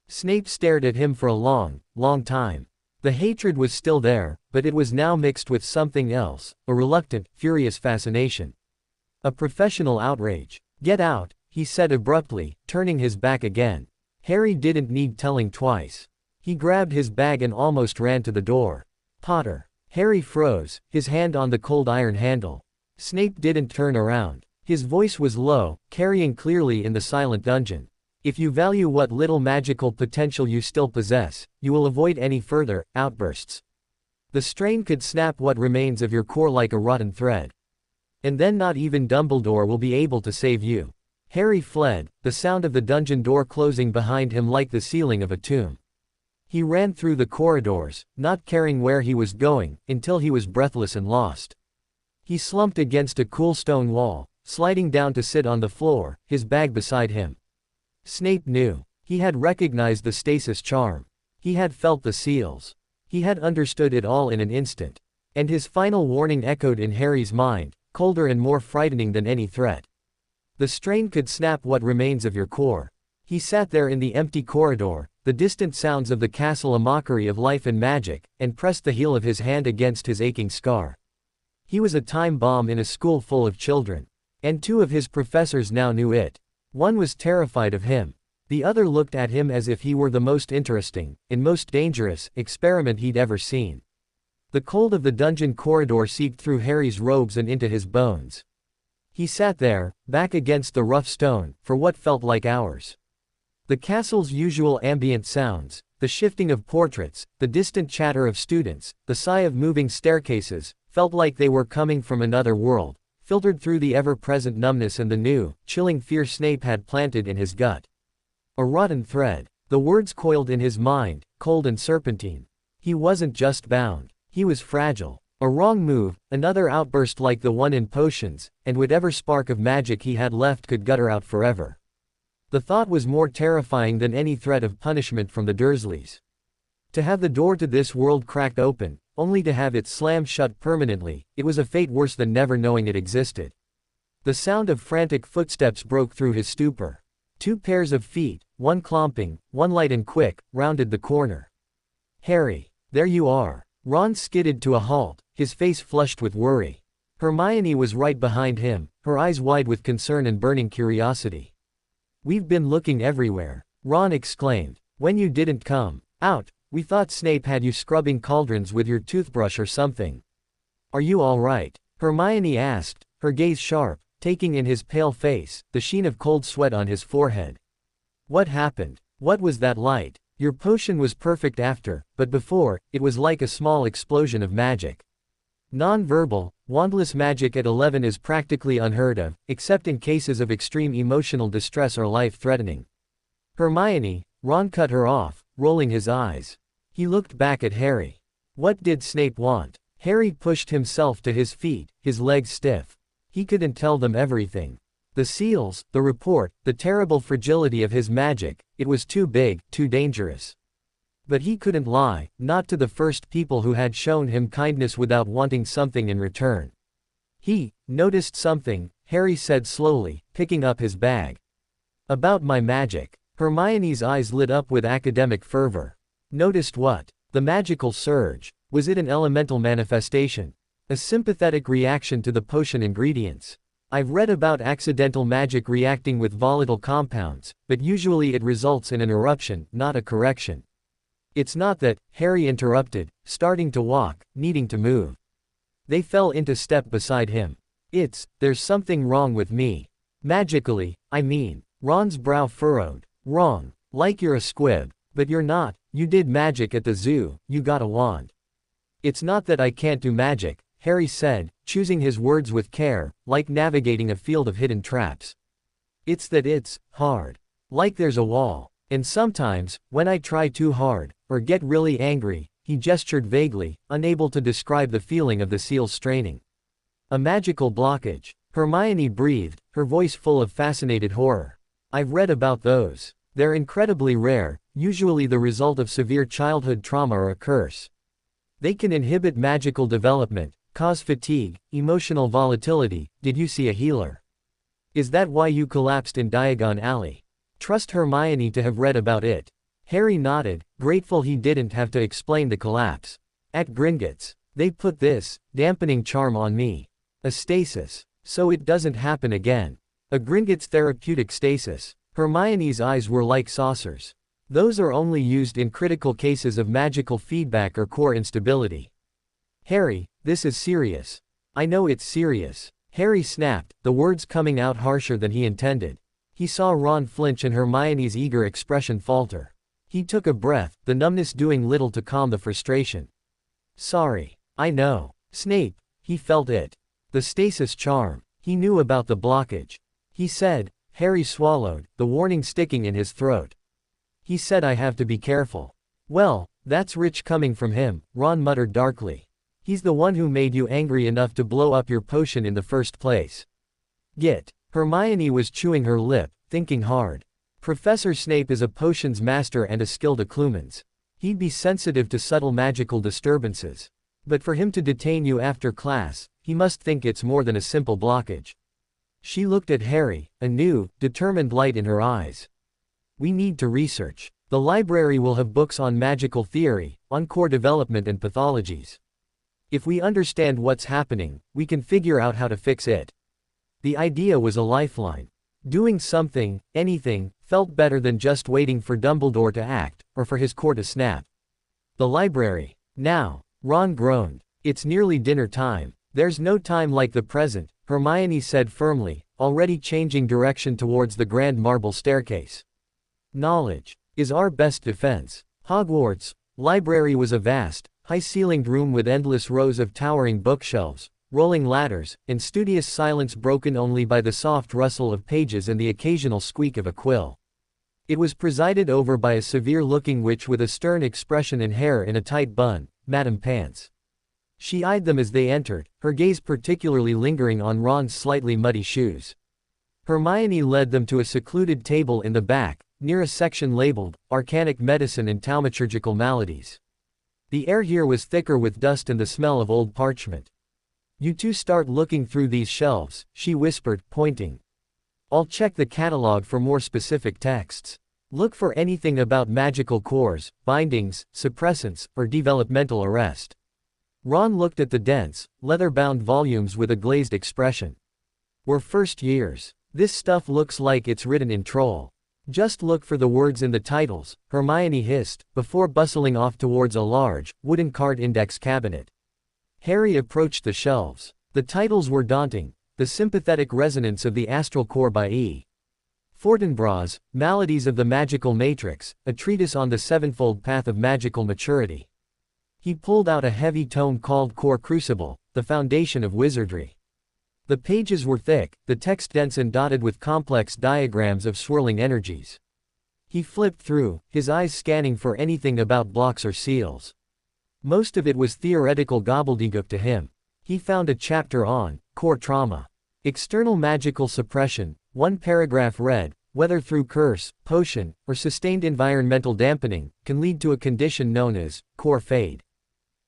Snape stared at him for a long, long time. The hatred was still there, but it was now mixed with something else, a reluctant, furious fascination. A professional outrage. Get out, he said abruptly, turning his back again. Harry didn't need telling twice. He grabbed his bag and almost ran to the door. Potter. Harry froze, his hand on the cold iron handle. Snape didn't turn around. His voice was low, carrying clearly in the silent dungeon. If you value what little magical potential you still possess, you will avoid any further outbursts. The strain could snap what remains of your core like a rotten thread. And then not even Dumbledore will be able to save you. Harry fled, the sound of the dungeon door closing behind him like the ceiling of a tomb. He ran through the corridors, not caring where he was going, until he was breathless and lost. He slumped against a cool stone wall, sliding down to sit on the floor, his bag beside him. Snape knew. He had recognized the stasis charm. He had felt the seals. He had understood it all in an instant. And his final warning echoed in Harry's mind, colder and more frightening than any threat. The strain could snap what remains of your core. He sat there in the empty corridor, the distant sounds of the castle a mockery of life and magic, and pressed the heel of his hand against his aching scar. He was a time bomb in a school full of children. And 2 of his professors now knew it. One was terrified of him. The other looked at him as if he were the most interesting, and most dangerous, experiment he'd ever seen. The cold of the dungeon corridor seeped through Harry's robes and into his bones. He sat there, back against the rough stone, for what felt like hours. The castle's usual ambient sounds, the shifting of portraits, the distant chatter of students, the sigh of moving staircases, felt like they were coming from another world, filtered through the ever-present numbness and the new, chilling fear Snape had planted in his gut. A rotten thread. The words coiled in his mind, cold and serpentine. He wasn't just bound. He was fragile. A wrong move, another outburst like the one in potions, and whatever spark of magic he had left could gutter out forever. The thought was more terrifying than any threat of punishment from the Dursleys. To have the door to this world cracked open, only to have it slammed shut permanently, it was a fate worse than never knowing it existed. The sound of frantic footsteps broke through his stupor. 2 pairs of feet, one clomping, one light and quick, rounded the corner. Harry, there you are. Ron skidded to a halt, his face flushed with worry. Hermione was right behind him, her eyes wide with concern and burning curiosity. We've been looking everywhere, Ron exclaimed. When you didn't come out, we thought Snape had you scrubbing cauldrons with your toothbrush or something. Are you all right? Hermione asked, her gaze sharp, taking in his pale face, the sheen of cold sweat on his forehead. What happened? What was that light? Your potion was perfect after, but before, it was like a small explosion of magic. Non-verbal, wandless magic at 11 is practically unheard of, except in cases of extreme emotional distress or life-threatening. Hermione, Ron cut her off, rolling his eyes. He looked back at Harry. What did Snape want? Harry pushed himself to his feet, his legs stiff. He couldn't tell them everything. The seals, the report, the terrible fragility of his magic, it was too big, too dangerous. But he couldn't lie, not to the first people who had shown him kindness without wanting something in return. He noticed something, Harry said slowly, picking up his bag. About my magic. Hermione's eyes lit up with academic fervor. Noticed what? The magical surge. Was it an elemental manifestation? A sympathetic reaction to the potion ingredients. I've read about accidental magic reacting with volatile compounds, but usually it results in an eruption, not a correction. It's not that, Harry interrupted, starting to walk, needing to move. They fell into step beside him. There's something wrong with me. Magically, I mean. Ron's brow furrowed. Wrong. Like you're a squib. But you're not. You did magic at the zoo, you got a wand. It's not that I can't do magic, Harry said, choosing his words with care, like navigating a field of hidden traps. It's that it's hard. Like there's a wall. And sometimes, when I try too hard, or get really angry, he gestured vaguely, unable to describe the feeling of the seal's straining. A magical blockage. Hermione breathed, her voice full of fascinated horror. I've read about those. They're incredibly rare, usually the result of severe childhood trauma or a curse. They can inhibit magical development, cause fatigue, emotional volatility. Did you see a healer? Is that why you collapsed in Diagon Alley? Trust Hermione to have read about it. Harry nodded, grateful he didn't have to explain the collapse. At Gringotts, they put this dampening charm on me. A stasis. So it doesn't happen again. A Gringotts therapeutic stasis. Hermione's eyes were like saucers. Those are only used in critical cases of magical feedback or core instability. Harry, this is serious. I know it's serious. Harry snapped, the words coming out harsher than he intended. He saw Ron flinch and Hermione's eager expression falter. He took a breath, the numbness doing little to calm the frustration. Sorry. I know. Snape. He felt it. The stasis charm. He knew about the blockage. He said. Harry swallowed, the warning sticking in his throat. He said I have to be careful. Well, that's rich coming from him, Ron muttered darkly. He's the one who made you angry enough to blow up your potion in the first place. Hermione was chewing her lip, thinking hard. Professor Snape is a potions master and a skilled occlumens. He'd be sensitive to subtle magical disturbances. But for him to detain you after class, he must think it's more than a simple blockage. She looked at Harry, a new, determined light in her eyes. We need to research. The library will have books on magical theory, on core development and pathologies. If we understand what's happening, we can figure out how to fix it. The idea was a lifeline. Doing something, anything, felt better than just waiting for Dumbledore to act, or for his core to snap. The library. Now. Ron groaned. It's nearly dinner time. There's no time like the present, Hermione said firmly, already changing direction towards the grand marble staircase. Knowledge is our best defense. Hogwarts' library was a vast, high-ceilinged room with endless rows of towering bookshelves, rolling ladders, and studious silence broken only by the soft rustle of pages and the occasional squeak of a quill. It was presided over by a severe-looking witch with a stern expression and hair in a tight bun, Madame Pants. She eyed them as they entered, her gaze particularly lingering on Ron's slightly muddy shoes. Hermione led them to a secluded table in the back, near a section labeled, Arcanic Medicine and Thaumaturgical Maladies. The air here was thicker with dust and the smell of old parchment. You two start looking through these shelves, she whispered, pointing. I'll check the catalog for more specific texts. Look for anything about magical cores, bindings, suppressants, or developmental arrest. Ron looked at the dense, leather-bound volumes with a glazed expression. We're first years. This stuff looks like it's written in Troll. Just look for the words in the titles, Hermione hissed, before bustling off towards a large, wooden card index cabinet. Harry approached the shelves. The titles were daunting. The Sympathetic Resonance of the Astral Core by E. Fortinbras, Maladies of the Magical Matrix, a treatise on the sevenfold path of magical maturity. He pulled out a heavy tome called Core Crucible, the foundation of wizardry. The pages were thick, the text dense and dotted with complex diagrams of swirling energies. He flipped through, his eyes scanning for anything about blocks or seals. Most of it was theoretical gobbledygook to him. He found a chapter on core trauma. External magical suppression. One paragraph read, whether through curse, potion, or sustained environmental dampening, can lead to a condition known as core fade.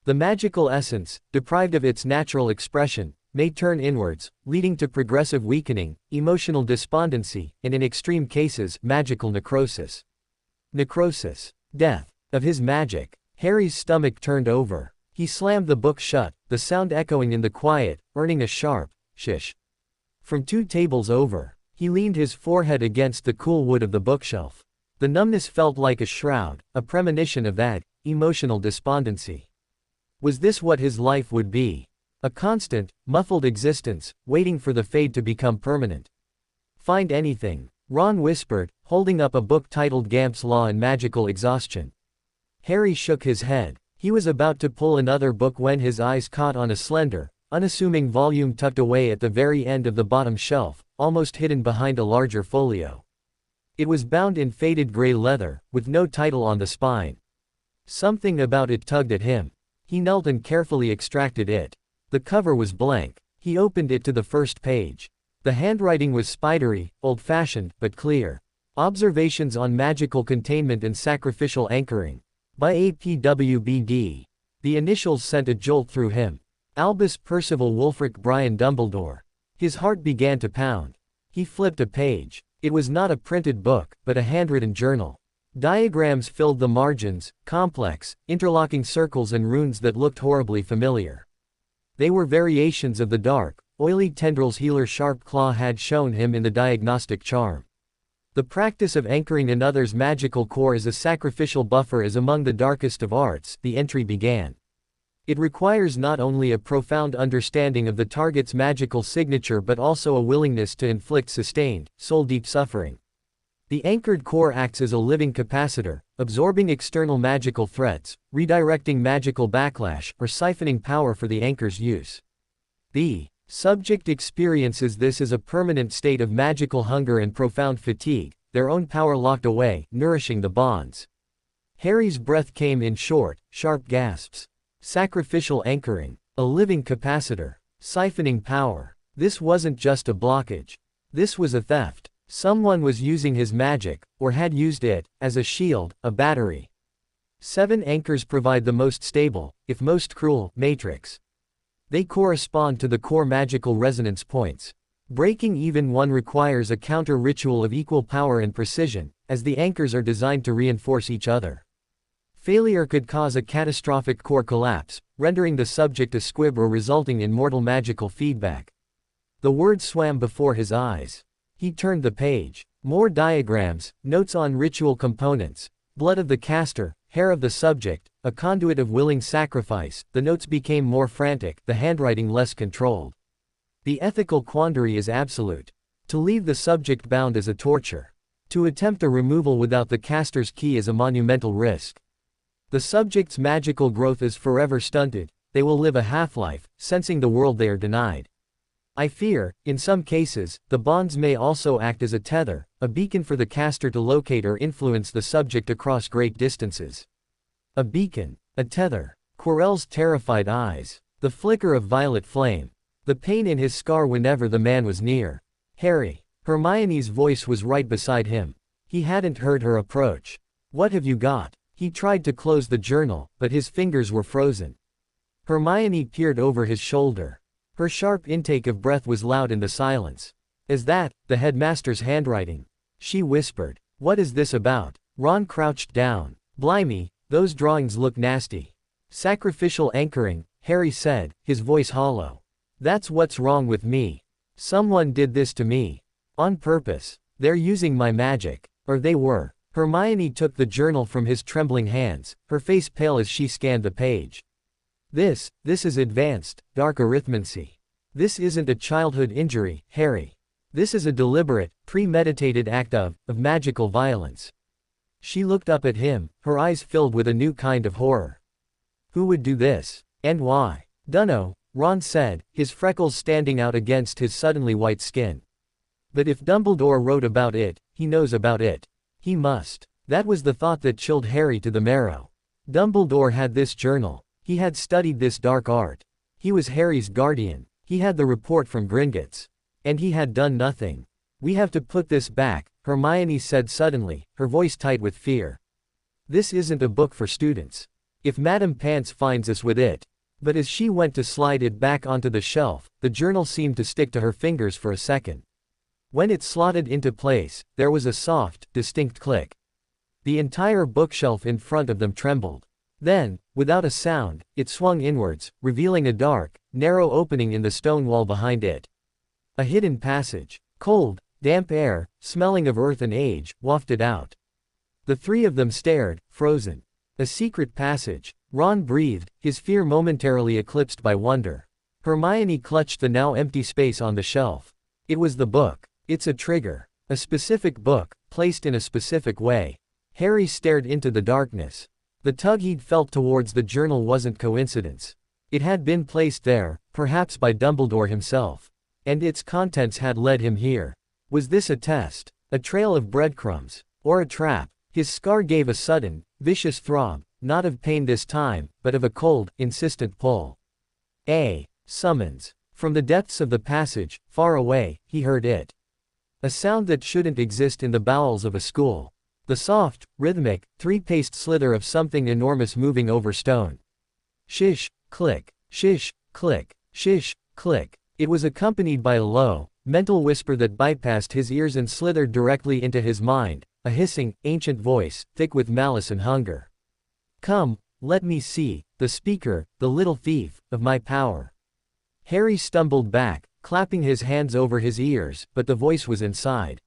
The magical essence, deprived of its natural expression, may turn inwards, leading to progressive weakening, emotional despondency, and in extreme cases, magical necrosis. Necrosis. Death. Of his magic. Harry's stomach turned over. He slammed the book shut, the sound echoing in the quiet, earning a sharp, shish. From 2 tables over, he leaned his forehead against the cool wood of the bookshelf. The numbness felt like a shroud, a premonition of that, emotional despondency. Was this what his life would be? A constant, muffled existence, waiting for the fade to become permanent. Find anything, Ron whispered, holding up a book titled Gamp's Law and Magical Exhaustion. Harry shook his head. He was about to pull another book when his eyes caught on a slender, unassuming volume tucked away at the very end of the bottom shelf, almost hidden behind a larger folio. It was bound in faded gray leather, with no title on the spine. Something about it tugged at him. He knelt and carefully extracted it. The cover was blank. He opened it to the first page. The handwriting was spidery, old-fashioned, but clear. Observations on Magical Containment and Sacrificial Anchoring. By APWBD. The initials sent a jolt through him. Albus Percival Wulfric Brian Dumbledore. His heart began to pound. He flipped a page. It was not a printed book, but a handwritten journal. Diagrams filled the margins, complex, interlocking circles and runes that looked horribly familiar. They were variations of the dark, oily tendrils Healer Sharpclaw had shown him in the diagnostic charm. The practice of anchoring another's magical core as a sacrificial buffer is among the darkest of arts, the entry began. It requires not only a profound understanding of the target's magical signature but also a willingness to inflict sustained, soul-deep suffering. The anchored core acts as a living capacitor, absorbing external magical threats, redirecting magical backlash, or siphoning power for the anchor's use. The subject experiences this as a permanent state of magical hunger and profound fatigue, their own power locked away, nourishing the bonds. Harry's breath came in short, sharp gasps. Sacrificial anchoring, a living capacitor, siphoning power. This wasn't just a blockage. This was a theft. Someone was using his magic, or had used it, as a shield, a battery. 7 anchors provide the most stable, if most cruel, matrix. They correspond to the core magical resonance points. Breaking even one requires a counter-ritual of equal power and precision, as the anchors are designed to reinforce each other. Failure could cause a catastrophic core collapse, rendering the subject a squib or resulting in mortal magical feedback. The words swam before his eyes. He turned the page. More diagrams, notes on ritual components, blood of the caster, hair of the subject, a conduit of willing sacrifice. The notes became more frantic, the handwriting less controlled. The ethical quandary is absolute. To leave the subject bound is a torture. To attempt a removal without the caster's key is a monumental risk. The subject's magical growth is forever stunted. They will live a half-life, sensing the world they are denied. I fear, in some cases, the bonds may also act as a tether, a beacon for the caster to locate or influence the subject across great distances. A beacon, a tether. Quirrell's terrified eyes. The flicker of violet flame. The pain in his scar whenever the man was near. Harry. Hermione's voice was right beside him. He hadn't heard her approach. What have you got? He tried to close the journal, but his fingers were frozen. Hermione peered over his shoulder. Her sharp intake of breath was loud in the silence. Is that the headmaster's handwriting? She whispered. What is this about? Ron crouched down. Blimey, those drawings look nasty. Sacrificial anchoring, Harry said, his voice hollow. That's what's wrong with me. Someone did this to me. On purpose. They're using my magic. Or they were. Hermione took the journal from his trembling hands, her face pale as she scanned the page. This is advanced, dark arithmancy. This isn't a childhood injury, Harry. This is a deliberate, premeditated act of magical violence. She looked up at him, her eyes filled with a new kind of horror. Who would do this? And why? Dunno, Ron said, his freckles standing out against his suddenly white skin. But if Dumbledore wrote about it, he knows about it. He must. That was the thought that chilled Harry to the marrow. Dumbledore had this journal. He had studied this dark art. He was Harry's guardian. He had the report from Gringotts. And he had done nothing. We have to put this back, Hermione said suddenly, her voice tight with fear. This isn't a book for students. If Madame Pants finds us with it. But as she went to slide it back onto the shelf, the journal seemed to stick to her fingers for a second. When it slotted into place, there was a soft, distinct click. The entire bookshelf in front of them trembled. Then, without a sound, it swung inwards, revealing a dark, narrow opening in the stone wall behind it. A hidden passage. Cold, damp air, smelling of earth and age, wafted out. The three of them stared, frozen. A secret passage. Ron breathed, his fear momentarily eclipsed by wonder. Hermione clutched the now empty space on the shelf. It was the book. It's a trigger. A specific book, placed in a specific way. Harry stared into the darkness. The tug he'd felt towards the journal wasn't coincidence. It had been placed there, perhaps by Dumbledore himself. And its contents had led him here. Was this a test? A trail of breadcrumbs? Or a trap? His scar gave a sudden, vicious throb, not of pain this time, but of a cold, insistent pull. A summons. From the depths of the passage, far away, he heard it. A sound that shouldn't exist in the bowels of a school. The soft, rhythmic, three-paced slither of something enormous moving over stone. Shish, click, shish, click, shish, click. It was accompanied by a low, mental whisper that bypassed his ears and slithered directly into his mind, a hissing, ancient voice, thick with malice and hunger. Come, let me see, the speaker, the little thief, of my power. Harry stumbled back, clapping his hands over his ears, but the voice was inside.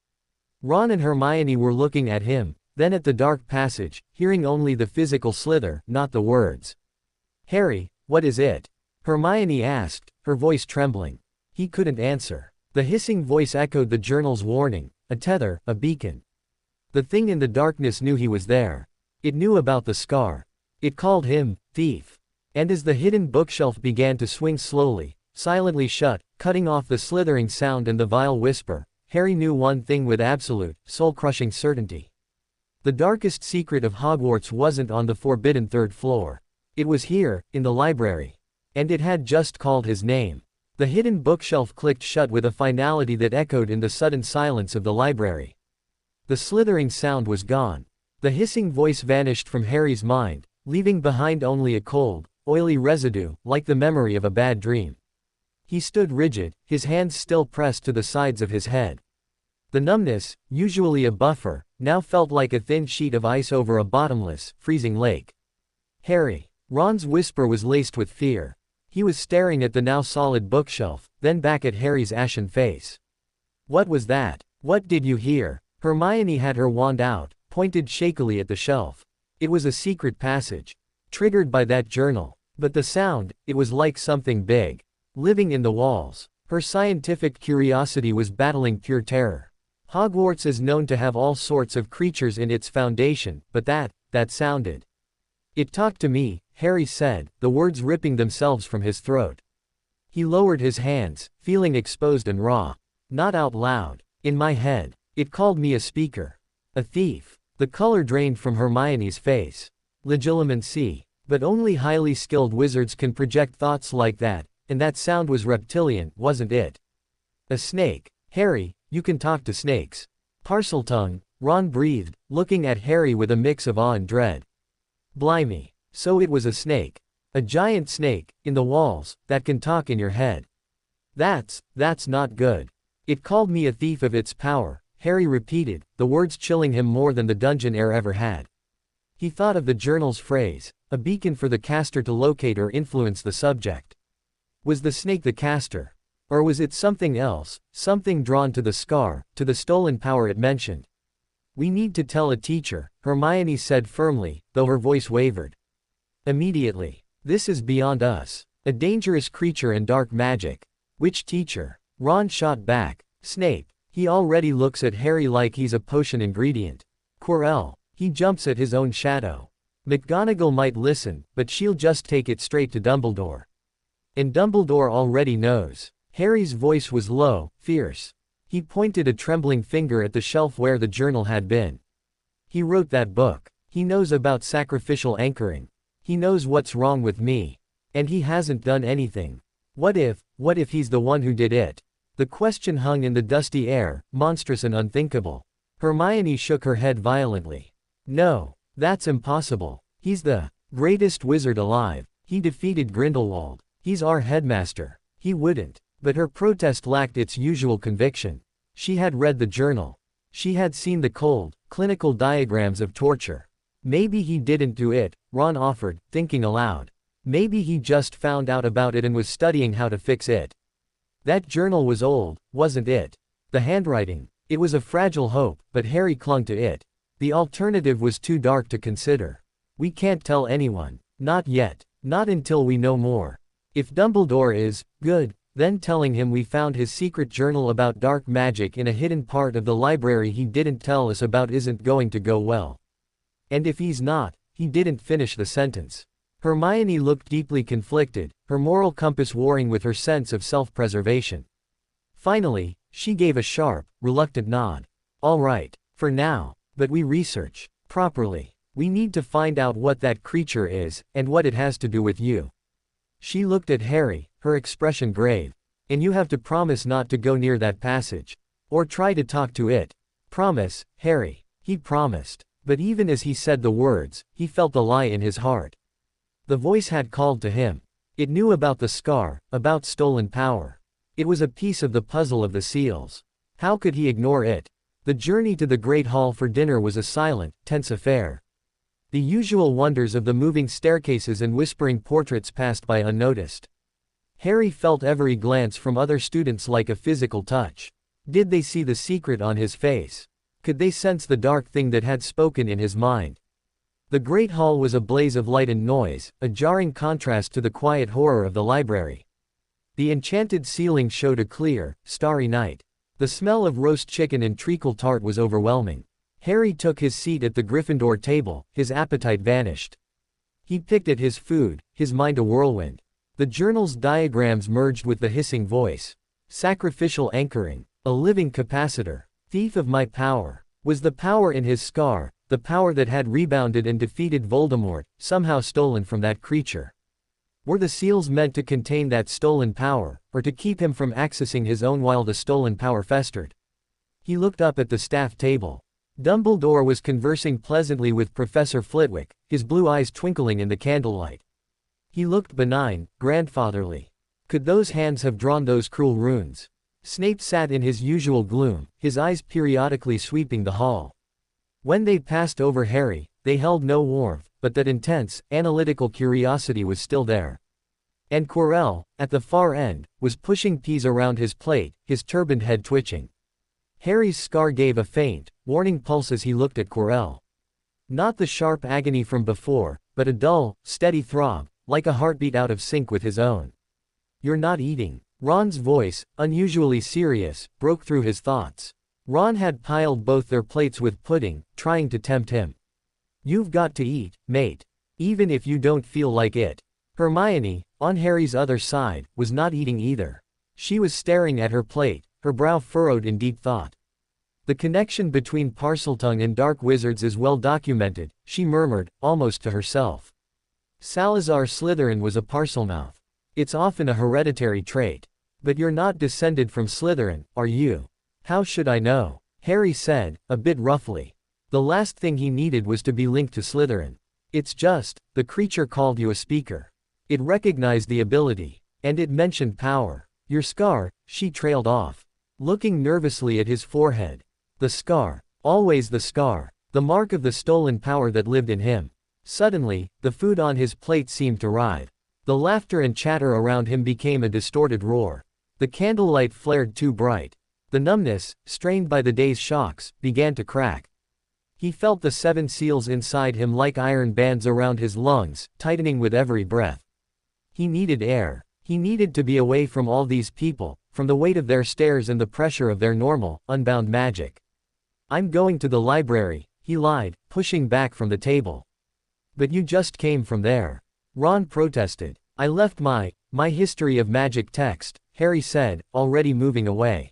Ron and Hermione were looking at him, then at the dark passage, hearing only the physical slither, not the words. Harry, what is it? Hermione asked, her voice trembling. He couldn't answer. The hissing voice echoed the journal's warning, a tether, a beacon. The thing in the darkness knew he was there. It knew about the scar. It called him, thief. And as the hidden bookshelf began to swing slowly, silently shut, cutting off the slithering sound and the vile whisper, Harry knew one thing with absolute, soul-crushing certainty. The darkest secret of Hogwarts wasn't on the forbidden third floor. It was here, in the library. And it had just called his name. The hidden bookshelf clicked shut with a finality that echoed in the sudden silence of the library. The slithering sound was gone. The hissing voice vanished from Harry's mind, leaving behind only a cold, oily residue, like the memory of a bad dream. He stood rigid, his hands still pressed to the sides of his head. The numbness, usually a buffer, now felt like a thin sheet of ice over a bottomless, freezing lake. Harry. Ron's whisper was laced with fear. He was staring at the now solid bookshelf, then back at Harry's ashen face. What was that? What did you hear? Hermione had her wand out, pointed shakily at the shelf. It was a secret passage. Triggered by that journal. But the sound, it was like something big. Living in the walls. Her scientific curiosity was battling pure terror. Hogwarts is known to have all sorts of creatures in its foundation, but that sounded. It talked to me, Harry said, the words ripping themselves from his throat. He lowered his hands, feeling exposed and raw. Not out loud. In my head. It called me a speaker. A thief. The color drained from Hermione's face. Legilimency. But only highly skilled wizards can project thoughts like that, and that sound was reptilian, wasn't it? A snake. Harry, you can talk to snakes. Parseltongue, Ron breathed, looking at Harry with a mix of awe and dread. Blimey. So it was a snake. A giant snake, in the walls, that can talk in your head. That's not good. It called me a thief of its power, Harry repeated, the words chilling him more than the dungeon air ever had. He thought of the journal's phrase, a beacon for the caster to locate or influence the subject. Was the snake the caster? Or was it something else, something drawn to the scar, to the stolen power it mentioned? We need to tell a teacher, Hermione said firmly, though her voice wavered. Immediately. This is beyond us. A dangerous creature and dark magic. Which teacher? Ron shot back. Snape. He already looks at Harry like he's a potion ingredient. Quirrell. He jumps at his own shadow. McGonagall might listen, but she'll just take it straight to Dumbledore. And Dumbledore already knows. Harry's voice was low, fierce. He pointed a trembling finger at the shelf where the journal had been. He wrote that book. He knows about sacrificial anchoring. He knows what's wrong with me. And he hasn't done anything. What if he's the one who did it? The question hung in the dusty air, monstrous and unthinkable. Hermione shook her head violently. No, that's impossible. He's the greatest wizard alive. He defeated Grindelwald. He's our headmaster. He wouldn't. But her protest lacked its usual conviction. She had read the journal. She had seen the cold, clinical diagrams of torture. Maybe he didn't do it, Ron offered, thinking aloud. Maybe he just found out about it and was studying how to fix it. That journal was old, wasn't it? The handwriting. It was a fragile hope, but Harry clung to it. The alternative was too dark to consider. We can't tell anyone. Not yet. Not until we know more. If Dumbledore is good, then telling him we found his secret journal about dark magic in a hidden part of the library he didn't tell us about isn't going to go well. And if he's not, he didn't finish the sentence. Hermione looked deeply conflicted, her moral compass warring with her sense of self-preservation. Finally, she gave a sharp, reluctant nod. All right, for now, but we research properly. We need to find out what that creature is, and what it has to do with you. She looked at Harry, her expression grave. And you have to promise not to go near that passage. Or try to talk to it. Promise, Harry. He promised. But even as he said the words, he felt the lie in his heart. The voice had called to him. It knew about the scar, about stolen power. It was a piece of the puzzle of the seals. How could he ignore it? The journey to the Great Hall for dinner was a silent, tense affair. The usual wonders of the moving staircases and whispering portraits passed by unnoticed. Harry felt every glance from other students like a physical touch. Did they see the secret on his face? Could they sense the dark thing that had spoken in his mind? The Great Hall was a blaze of light and noise, a jarring contrast to the quiet horror of the library. The enchanted ceiling showed a clear, starry night. The smell of roast chicken and treacle tart was overwhelming. Harry took his seat at the Gryffindor table, his appetite vanished. He picked at his food, his mind a whirlwind. The journal's diagrams merged with the hissing voice. Sacrificial anchoring. A living capacitor. Thief of my power. Was the power in his scar, the power that had rebounded and defeated Voldemort, somehow stolen from that creature? Were the seals meant to contain that stolen power, or to keep him from accessing his own while the stolen power festered? He looked up at the staff table. Dumbledore was conversing pleasantly with Professor Flitwick, his blue eyes twinkling in the candlelight. He looked benign, grandfatherly. Could those hands have drawn those cruel runes? Snape sat in his usual gloom, his eyes periodically sweeping the hall. When they passed over Harry, they held no warmth, but that intense, analytical curiosity was still there. And Quirrell, at the far end, was pushing peas around his plate, his turbaned head twitching. Harry's scar gave a faint, warning pulse as he looked at Quirrell. Not the sharp agony from before, but a dull, steady throb, like a heartbeat out of sync with his own. You're not eating. Ron's voice, unusually serious, broke through his thoughts. Ron had piled both their plates with pudding, trying to tempt him. You've got to eat, mate. Even if you don't feel like it. Hermione, on Harry's other side, was not eating either. She was staring at her plate, her brow furrowed in deep thought. The connection between Parseltongue and dark wizards is well documented, she murmured, almost to herself. Salazar Slytherin was a Parselmouth. It's often a hereditary trait. But you're not descended from Slytherin, are you? How should I know? Harry said, a bit roughly. The last thing he needed was to be linked to Slytherin. It's just, the creature called you a speaker. It recognized the ability. And it mentioned power. Your scar, she trailed off. Looking nervously at his forehead. The scar. Always the scar. The mark of the stolen power that lived in him. Suddenly, the food on his plate seemed to writhe. The laughter and chatter around him became a distorted roar. The candlelight flared too bright. The numbness, strained by the day's shocks, began to crack. He felt the 7 seals inside him like iron bands around his lungs, tightening with every breath. He needed air. He needed to be away from all these people, from the weight of their stares and the pressure of their normal, unbound magic. I'm going to the library, he lied, pushing back from the table. But you just came from there. Ron protested. I left my history of magic text, Harry said, already moving away.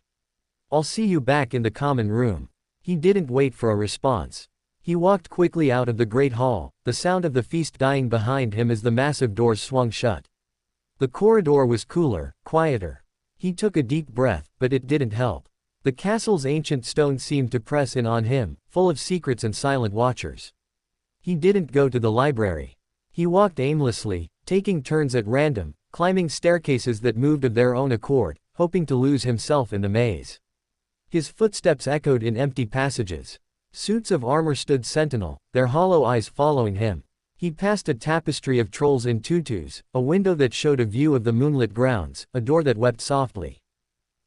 I'll see you back in the common room. He didn't wait for a response. He walked quickly out of the great hall, the sound of the feast dying behind him as the massive doors swung shut. The corridor was cooler, quieter. He took a deep breath, but it didn't help. The castle's ancient stone seemed to press in on him, full of secrets and silent watchers. He didn't go to the library. He walked aimlessly, taking turns at random, climbing staircases that moved of their own accord, hoping to lose himself in the maze. His footsteps echoed in empty passages. Suits of armor stood sentinel, their hollow eyes following him. He passed a tapestry of trolls in tutus, a window that showed a view of the moonlit grounds, a door that wept softly.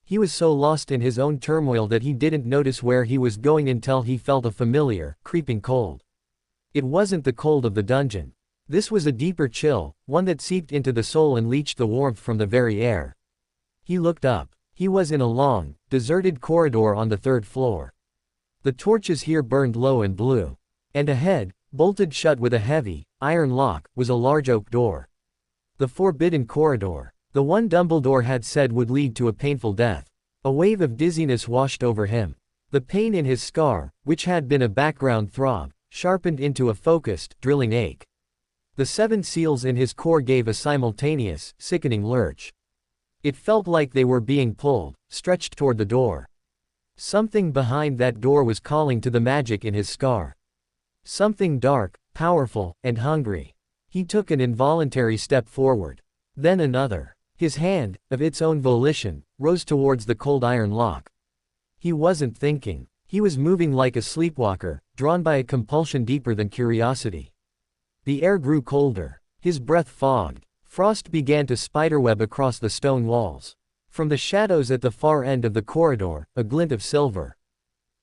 He was so lost in his own turmoil that he didn't notice where he was going until he felt a familiar, creeping cold. It wasn't the cold of the dungeon. This was a deeper chill, one that seeped into the soul and leached the warmth from the very air. He looked up. He was in a long, deserted corridor on the 3rd floor. The torches here burned low and blue. And ahead, bolted shut with a heavy, iron lock, was a large oak door. The forbidden corridor. The one Dumbledore had said would lead to a painful death. A wave of dizziness washed over him. The pain in his scar, which had been a background throb, sharpened into a focused, drilling ache. The 7 seals in his core gave a simultaneous, sickening lurch. It felt like they were being pulled, stretched toward the door. Something behind that door was calling to the magic in his scar. Something dark, powerful, and hungry. He took an involuntary step forward. Then another. His hand, of its own volition, rose towards the cold iron lock. He wasn't thinking. He was moving like a sleepwalker, drawn by a compulsion deeper than curiosity. The air grew colder. His breath fogged. Frost began to spiderweb across the stone walls. From the shadows at the far end of the corridor, a glint of silver.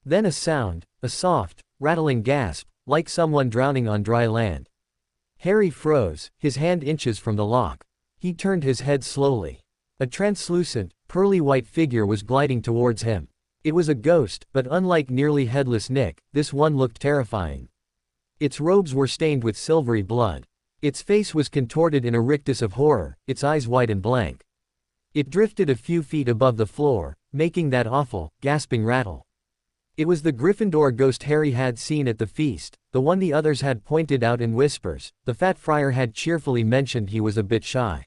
Then a sound, a soft, rattling gasp, like someone drowning on dry land. Harry froze, his hand inches from the lock. He turned his head slowly. A translucent, pearly white figure was gliding towards him. It was a ghost, but unlike nearly headless Nick, this one looked terrifying. Its robes were stained with silvery blood. Its face was contorted in a rictus of horror, its eyes wide and blank. It drifted a few feet above the floor, making that awful, gasping rattle. It was the Gryffindor ghost Harry had seen at the feast, the one the others had pointed out in whispers. The fat friar had cheerfully mentioned he was a bit shy.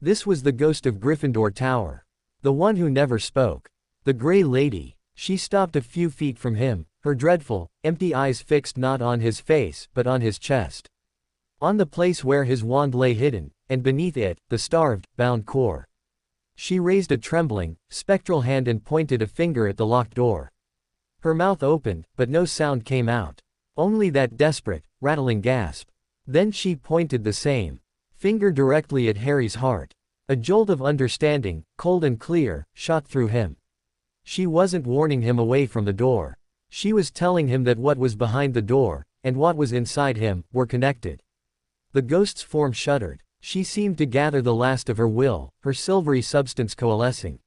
This was the ghost of Gryffindor Tower. The one who never spoke. The Grey Lady. She stopped a few feet from him, her dreadful, empty eyes fixed not on his face, but on his chest. On the place where his wand lay hidden, and beneath it, the starved, bound core. She raised a trembling, spectral hand and pointed a finger at the locked door. Her mouth opened, but no sound came out. Only that desperate, rattling gasp. Then she pointed the same finger directly at Harry's heart. A jolt of understanding, cold and clear, shot through him. She wasn't warning him away from the door. She was telling him that what was behind the door, and what was inside him, were connected. The ghost's form shuddered. She seemed to gather the last of her will, her silvery substance coalescing.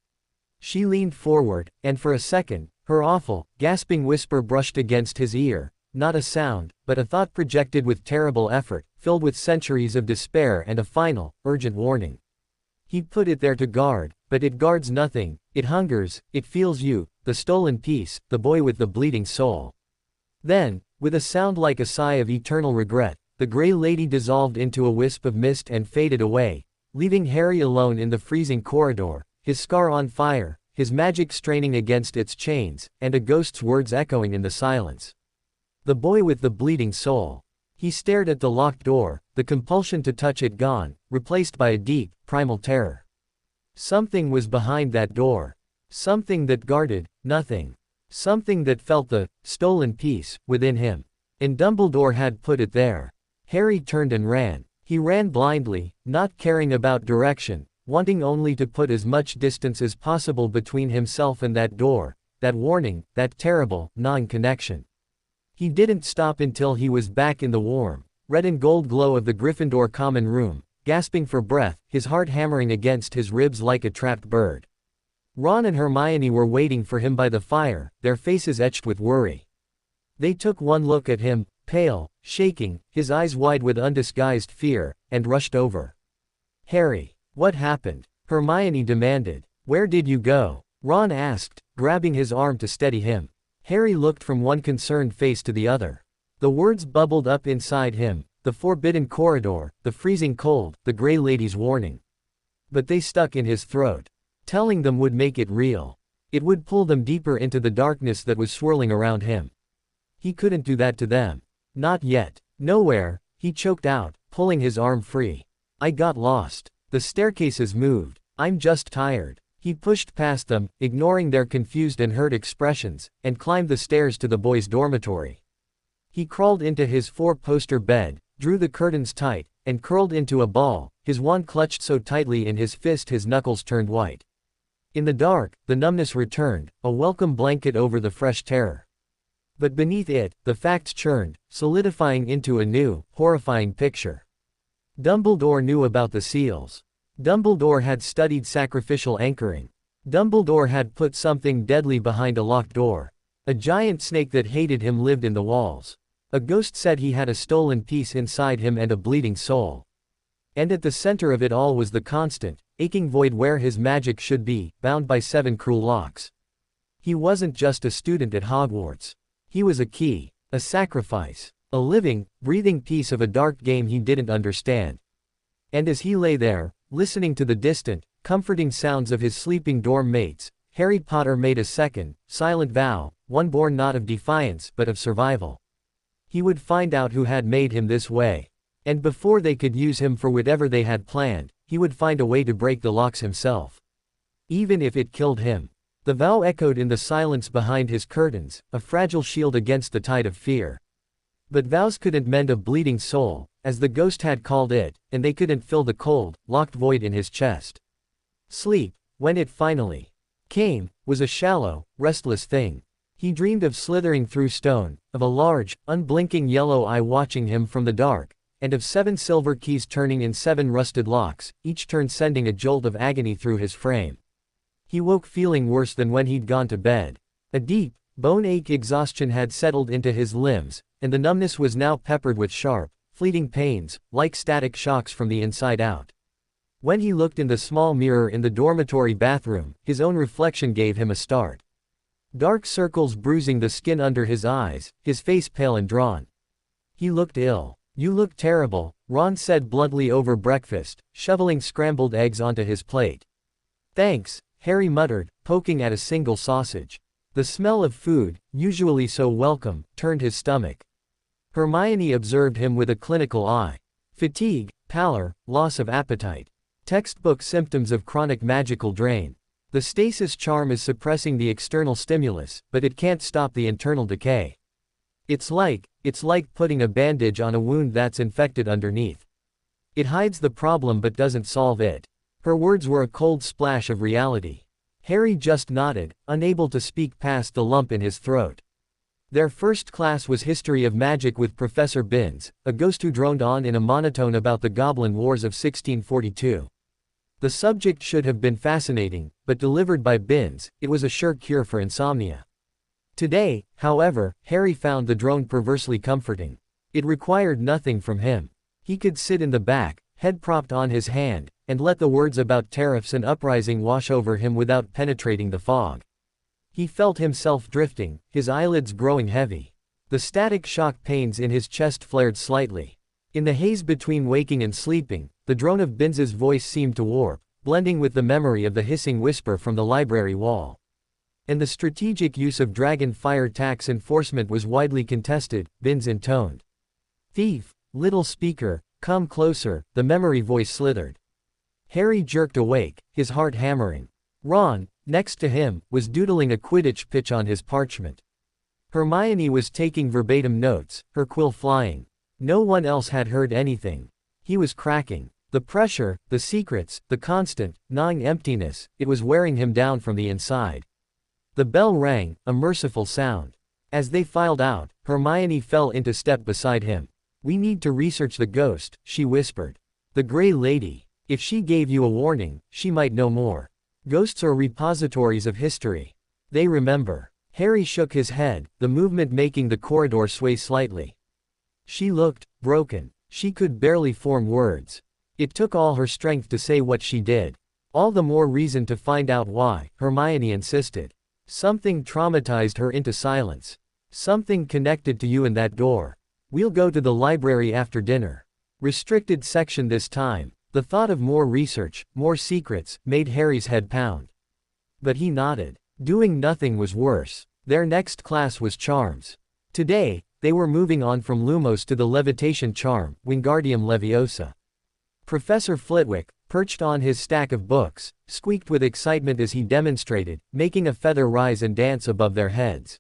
She leaned forward, and for a second, her awful, gasping whisper brushed against his ear. Not a sound, but a thought projected with terrible effort, filled with centuries of despair and a final, urgent warning. He put it there to guard, but it guards nothing. It hungers, it feels you, the stolen piece, the boy with the bleeding soul. Then, with a sound like a sigh of eternal regret, the Grey Lady dissolved into a wisp of mist and faded away, leaving Harry alone in the freezing corridor, his scar on fire, his magic straining against its chains, and a ghost's words echoing in the silence. The boy with the bleeding soul. He stared at the locked door, the compulsion to touch it gone, replaced by a deep, primal terror. Something was behind that door. Something that guarded nothing. Something that felt the stolen piece within him. And Dumbledore had put it there. Harry turned and ran. He ran blindly, not caring about direction, wanting only to put as much distance as possible between himself and that door, that warning, that terrible, gnawing connection. He didn't stop until he was back in the warm, red and gold glow of the Gryffindor common room, gasping for breath, his heart hammering against his ribs like a trapped bird. Ron and Hermione were waiting for him by the fire, their faces etched with worry. They took one look at him, pale, shaking, his eyes wide with undisguised fear, and rushed over. "Harry, what happened?" Hermione demanded. "Where did you go?" Ron asked, grabbing his arm to steady him. Harry looked from one concerned face to the other. The words bubbled up inside him, the forbidden corridor, the freezing cold, the Grey Lady's warning. But they stuck in his throat. Telling them would make it real. It would pull them deeper into the darkness that was swirling around him. He couldn't do that to them. Not yet. Nowhere, he choked out, pulling his arm free. "I got lost. The staircases moved. I'm just tired." He pushed past them, ignoring their confused and hurt expressions, and climbed the stairs to the boys' dormitory. He crawled into his four-poster bed, drew the curtains tight, and curled into a ball, his wand clutched so tightly in his fist his knuckles turned white. In the dark, the numbness returned, a welcome blanket over the fresh terror. But beneath it, the facts churned, solidifying into a new, horrifying picture. Dumbledore knew about the seals. Dumbledore had studied sacrificial anchoring. Dumbledore had put something deadly behind a locked door. A giant snake that hated him lived in the walls. A ghost said he had a stolen piece inside him and a bleeding soul. And at the center of it all was the constant, aching void where his magic should be, bound by 7 cruel locks. He wasn't just a student at Hogwarts. He was a key, a sacrifice, a living, breathing piece of a dark game he didn't understand. And as he lay there, listening to the distant, comforting sounds of his sleeping dorm mates, Harry Potter made a second, silent vow, one born not of defiance but of survival. He would find out who had made him this way. And before they could use him for whatever they had planned, he would find a way to break the locks himself. Even if it killed him. The vow echoed in the silence behind his curtains, a fragile shield against the tide of fear. But vows couldn't mend a bleeding soul, as the ghost had called it, and they couldn't fill the cold, locked void in his chest. Sleep, when it finally came, was a shallow, restless thing. He dreamed of slithering through stone, of a large, unblinking yellow eye watching him from the dark, and of 7 silver keys turning in 7 rusted locks, each turn sending a jolt of agony through his frame. He woke feeling worse than when he'd gone to bed. A deep, bone-ache exhaustion had settled into his limbs, and the numbness was now peppered with sharp, fleeting pains, like static shocks from the inside out. When he looked in the small mirror in the dormitory bathroom, his own reflection gave him a start. Dark circles bruising the skin under his eyes, his face pale and drawn. He looked ill. "You look terrible," Ron said bluntly over breakfast, shoveling scrambled eggs onto his plate. "Thanks," Harry muttered, poking at a single sausage. The smell of food, usually so welcome, turned his stomach. Hermione observed him with a clinical eye. Fatigue, pallor, loss of appetite. Textbook symptoms of chronic magical drain. The stasis charm is suppressing the external stimulus, but it can't stop the internal decay. It's like putting a bandage on a wound that's infected underneath. It hides the problem but doesn't solve it. Her words were a cold splash of reality. Harry just nodded, unable to speak past the lump in his throat. Their first class was History of Magic with Professor Binns, a ghost who droned on in a monotone about the Goblin Wars of 1642. The subject should have been fascinating, but delivered by Binns, it was a sure cure for insomnia. Today, however, Harry found the drone perversely comforting. It required nothing from him. He could sit in the back, head propped on his hand, and let the words about tariffs and uprising wash over him without penetrating the fog. He felt himself drifting, his eyelids growing heavy. The static shock pains in his chest flared slightly. In the haze between waking and sleeping, the drone of Binns's voice seemed to warp, blending with the memory of the hissing whisper from the library wall. And the strategic use of dragon fire tax enforcement was widely contested, Binns intoned. "Thief, little speaker, come closer," the memory voice slithered. Harry jerked awake, his heart hammering. Ron, next to him, was doodling a Quidditch pitch on his parchment. Hermione was taking verbatim notes, her quill flying. No one else had heard anything. He was cracking. The pressure, the secrets, the constant, gnawing emptiness, it was wearing him down from the inside. The bell rang, a merciful sound. As they filed out, Hermione fell into step beside him. "We need to research the ghost," she whispered. "The Grey Lady. If she gave you a warning, she might know more. Ghosts are repositories of history. They remember." Harry shook his head, the movement making the corridor sway slightly. She looked broken. She could barely form words. It took all her strength to say what she did. All the more reason to find out why, Hermione insisted. "Something traumatized her into silence. Something connected to you in that door. We'll go to the library after dinner." Restricted section this time. The thought of more research, more secrets, made Harry's head pound. But he nodded. Doing nothing was worse. Their next class was charms. Today, they were moving on from Lumos to the levitation charm, Wingardium Leviosa. Professor Flitwick, perched on his stack of books, squeaked with excitement as he demonstrated, making a feather rise and dance above their heads.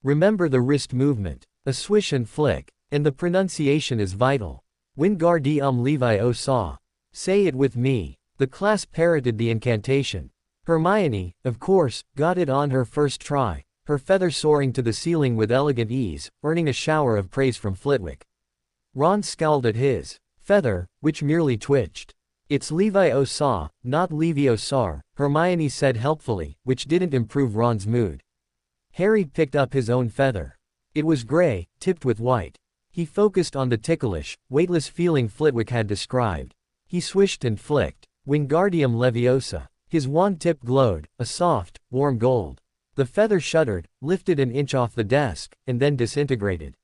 "Remember the wrist movement. A swish and flick. And the pronunciation is vital. Wingardium Leviosa. Say it with me. The class parroted the incantation. Hermione, of course, got it on her first try, her feather soaring to the ceiling with elegant ease, earning a shower of praise from Flitwick. Ron scowled at his feather, which merely twitched. It's Leviosa, not Leviosar, Hermione said helpfully, which didn't improve Ron's mood. Harry picked up his own feather. It was gray, tipped with white. He focused on the ticklish, weightless feeling Flitwick had described. He swished and flicked. Wingardium Leviosa. His wand tip glowed, a soft, warm gold. The feather shuddered, lifted an inch off the desk, and then disintegrated.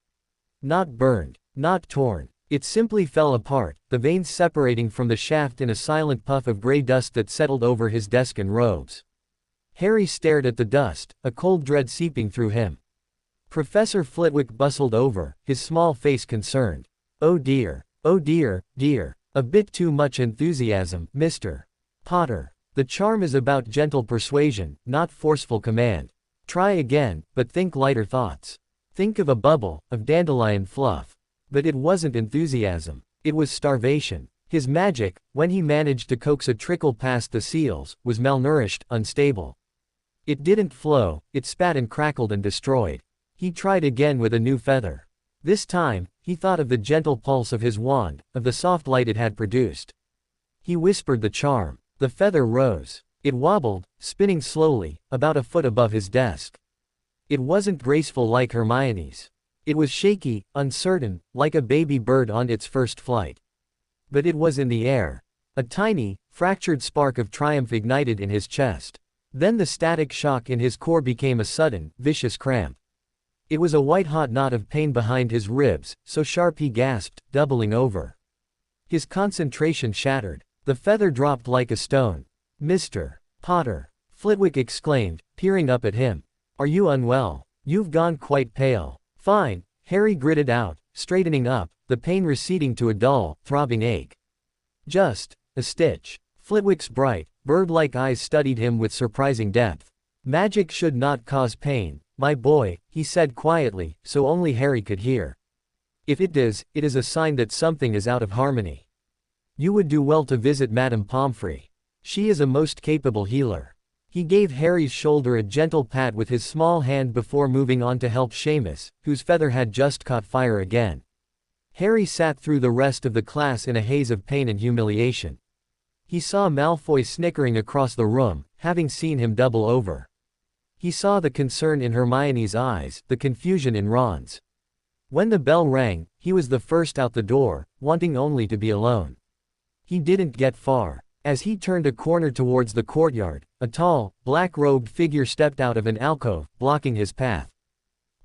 Not burned, not torn. It simply fell apart, the veins separating from the shaft in a silent puff of gray dust that settled over his desk and robes. Harry stared at the dust, a cold dread seeping through him. Professor Flitwick bustled over, his small face concerned. Oh dear, dear. A bit too much enthusiasm, Mr. Potter. The charm is about gentle persuasion, not forceful command. Try again, but think lighter thoughts. Think of a bubble, of dandelion fluff. But it wasn't enthusiasm. It was starvation. His magic, when he managed to coax a trickle past the seals, was malnourished, unstable. It didn't flow, it spat and crackled and destroyed. He tried again with a new feather. This time, he thought of the gentle pulse of his wand, of the soft light it had produced. He whispered the charm. The feather rose. It wobbled, spinning slowly, about a foot above his desk. It wasn't graceful like Hermione's. It was shaky, uncertain, like a baby bird on its first flight. But it was in the air. A tiny, fractured spark of triumph ignited in his chest. Then the static shock in his core became a sudden, vicious cramp. It was a white-hot knot of pain behind his ribs, so sharp he gasped, doubling over. His concentration shattered. The feather dropped like a stone. Mr. Potter, Flitwick exclaimed, peering up at him. Are you unwell? You've gone quite pale. Fine, Harry gritted out, straightening up, the pain receding to a dull, throbbing ache. Just a stitch. Flitwick's bright, bird-like eyes studied him with surprising depth. Magic should not cause pain, my boy, he said quietly, so only Harry could hear. If it does, it is a sign that something is out of harmony. You would do well to visit Madame Pomfrey. She is a most capable healer. He gave Harry's shoulder a gentle pat with his small hand before moving on to help Seamus, whose feather had just caught fire again. Harry sat through the rest of the class in a haze of pain and humiliation. He saw Malfoy snickering across the room, having seen him double over. He saw the concern in Hermione's eyes, the confusion in Ron's. When the bell rang, he was the first out the door, wanting only to be alone. He didn't get far. As he turned a corner towards the courtyard, a tall, black-robed figure stepped out of an alcove, blocking his path.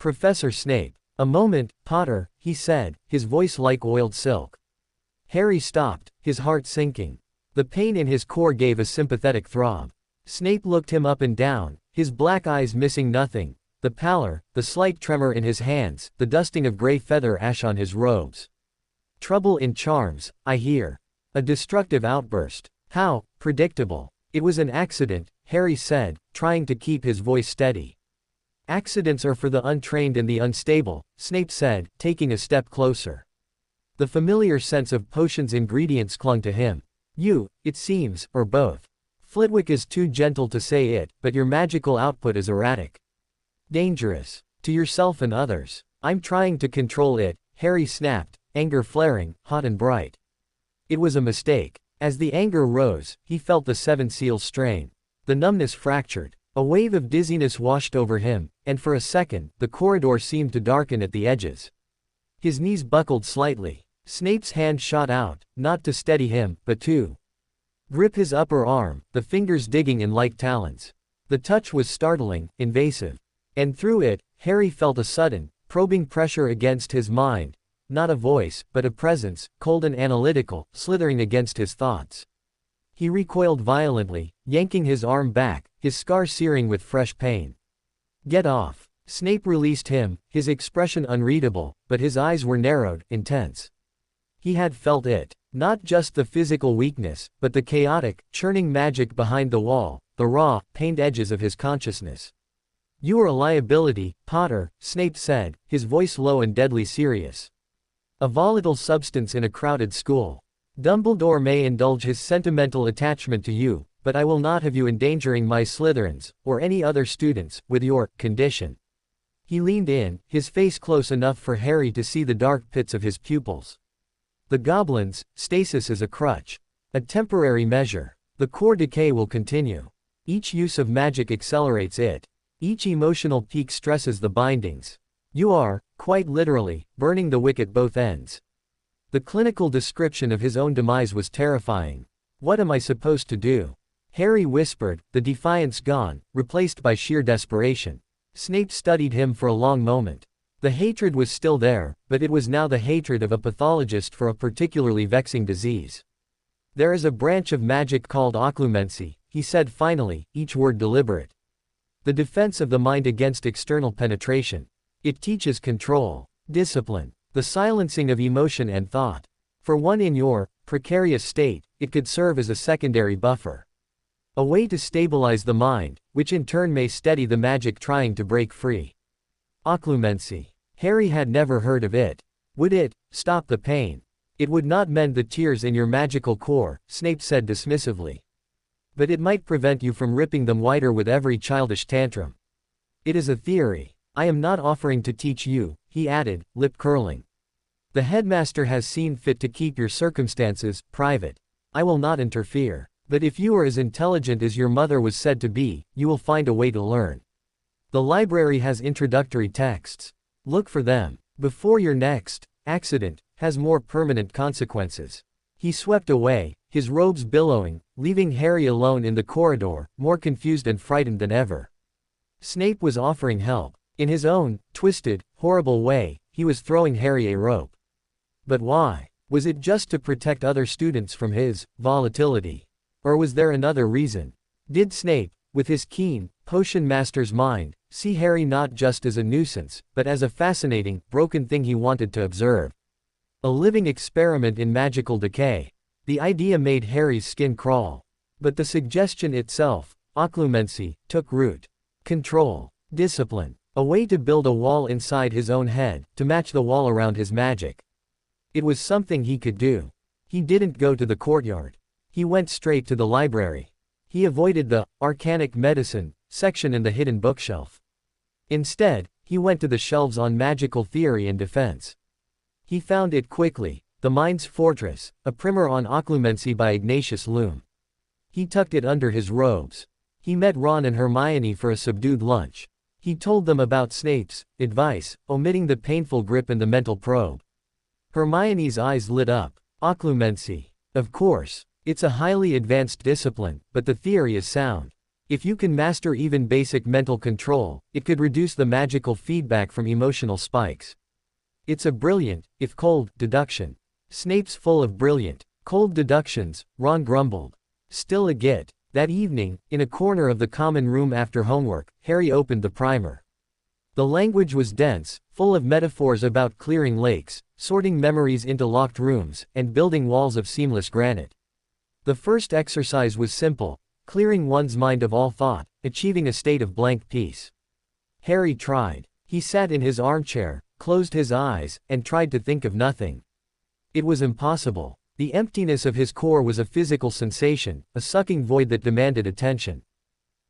Professor Snape. A moment, Potter, he said, his voice like oiled silk. Harry stopped, his heart sinking. The pain in his core gave a sympathetic throb. Snape looked him up and down, his black eyes missing nothing, the pallor, the slight tremor in his hands, the dusting of gray feather ash on his robes. Trouble in charms, I hear. A destructive outburst. How predictable. It was an accident, Harry said, trying to keep his voice steady. Accidents are for the untrained and the unstable, Snape said, taking a step closer. The familiar sense of potions' ingredients clung to him. You, it seems, or both. Flitwick is too gentle to say it, but your magical output is erratic. Dangerous. To yourself and others. I'm trying to control it, Harry snapped, anger flaring, hot and bright. It was a mistake. As the anger rose, he felt the seven seals strain. The numbness fractured. A wave of dizziness washed over him, and for a second, the corridor seemed to darken at the edges. His knees buckled slightly. Snape's hand shot out, not to steady him, but to grip his upper arm, the fingers digging in like talons. The touch was startling, invasive. And through it, Harry felt a sudden, probing pressure against his mind. Not a voice, but a presence, cold and analytical, slithering against his thoughts. He recoiled violently, yanking his arm back, his scar searing with fresh pain. Get off. Snape released him, his expression unreadable, but his eyes were narrowed, intense. He had felt it. Not just the physical weakness, but the chaotic, churning magic behind the wall, the raw, pained edges of his consciousness. You are a liability, Potter, Snape said, his voice low and deadly serious. A volatile substance in a crowded school. Dumbledore may indulge his sentimental attachment to you, but I will not have you endangering my Slytherins, or any other students, with your condition. He leaned in, his face close enough for Harry to see the dark pits of his pupils. The goblins, stasis is a crutch. A temporary measure. The core decay will continue. Each use of magic accelerates it. Each emotional peak stresses the bindings. You are, quite literally, burning the wick at both ends. The clinical description of his own demise was terrifying. What am I supposed to do? Harry whispered, the defiance gone, replaced by sheer desperation. Snape studied him for a long moment. The hatred was still there, but it was now the hatred of a pathologist for a particularly vexing disease. There is a branch of magic called occlumency, he said finally, each word deliberate. The defense of the mind against external penetration. It teaches control, discipline, the silencing of emotion and thought. For one in your precarious state, it could serve as a secondary buffer. A way to stabilize the mind, which in turn may steady the magic trying to break free. Occlumency. Harry had never heard of it. Would it stop the pain? It would not mend the tears in your magical core, Snape said dismissively. But it might prevent you from ripping them wider with every childish tantrum. It is a theory. I am not offering to teach you, he added, lip curling. The headmaster has seen fit to keep your circumstances private. I will not interfere. But if you are as intelligent as your mother was said to be, you will find a way to learn. The library has introductory texts. Look for them. Before your next accident has more permanent consequences. He swept away, his robes billowing, leaving Harry alone in the corridor, more confused and frightened than ever. Snape was offering help. In his own twisted, horrible way, he was throwing Harry a rope. But why? Was it just to protect other students from his volatility? Or was there another reason? Did Snape, with his keen, potion master's mind, see Harry not just as a nuisance, but as a fascinating, broken thing he wanted to observe? A living experiment in magical decay. The idea made Harry's skin crawl. But the suggestion itself, occlumency, took root. Control. Discipline. A way to build a wall inside his own head, to match the wall around his magic. It was something he could do. He didn't go to the courtyard. He went straight to the library. He avoided the arcanic medicine section in the hidden bookshelf. Instead, he went to the shelves on magical theory and defense. He found it quickly, The Mind's Fortress, a primer on occlumency by Ignatius Loom. He tucked it under his robes. He met Ron and Hermione for a subdued lunch. He told them about Snape's advice, omitting the painful grip and the mental probe. Hermione's eyes lit up. Occlumency. Of course. It's a highly advanced discipline, but the theory is sound. If you can master even basic mental control, it could reduce the magical feedback from emotional spikes. It's a brilliant, if cold, deduction. Snape's full of brilliant, cold deductions, Ron grumbled. Still a git. That evening, in a corner of the common room after homework, Harry opened the primer. The language was dense, full of metaphors about clearing lakes, sorting memories into locked rooms, and building walls of seamless granite. The first exercise was simple, clearing one's mind of all thought, achieving a state of blank peace. Harry tried. He sat in his armchair, closed his eyes, and tried to think of nothing. It was impossible. The emptiness of his core was a physical sensation, a sucking void that demanded attention.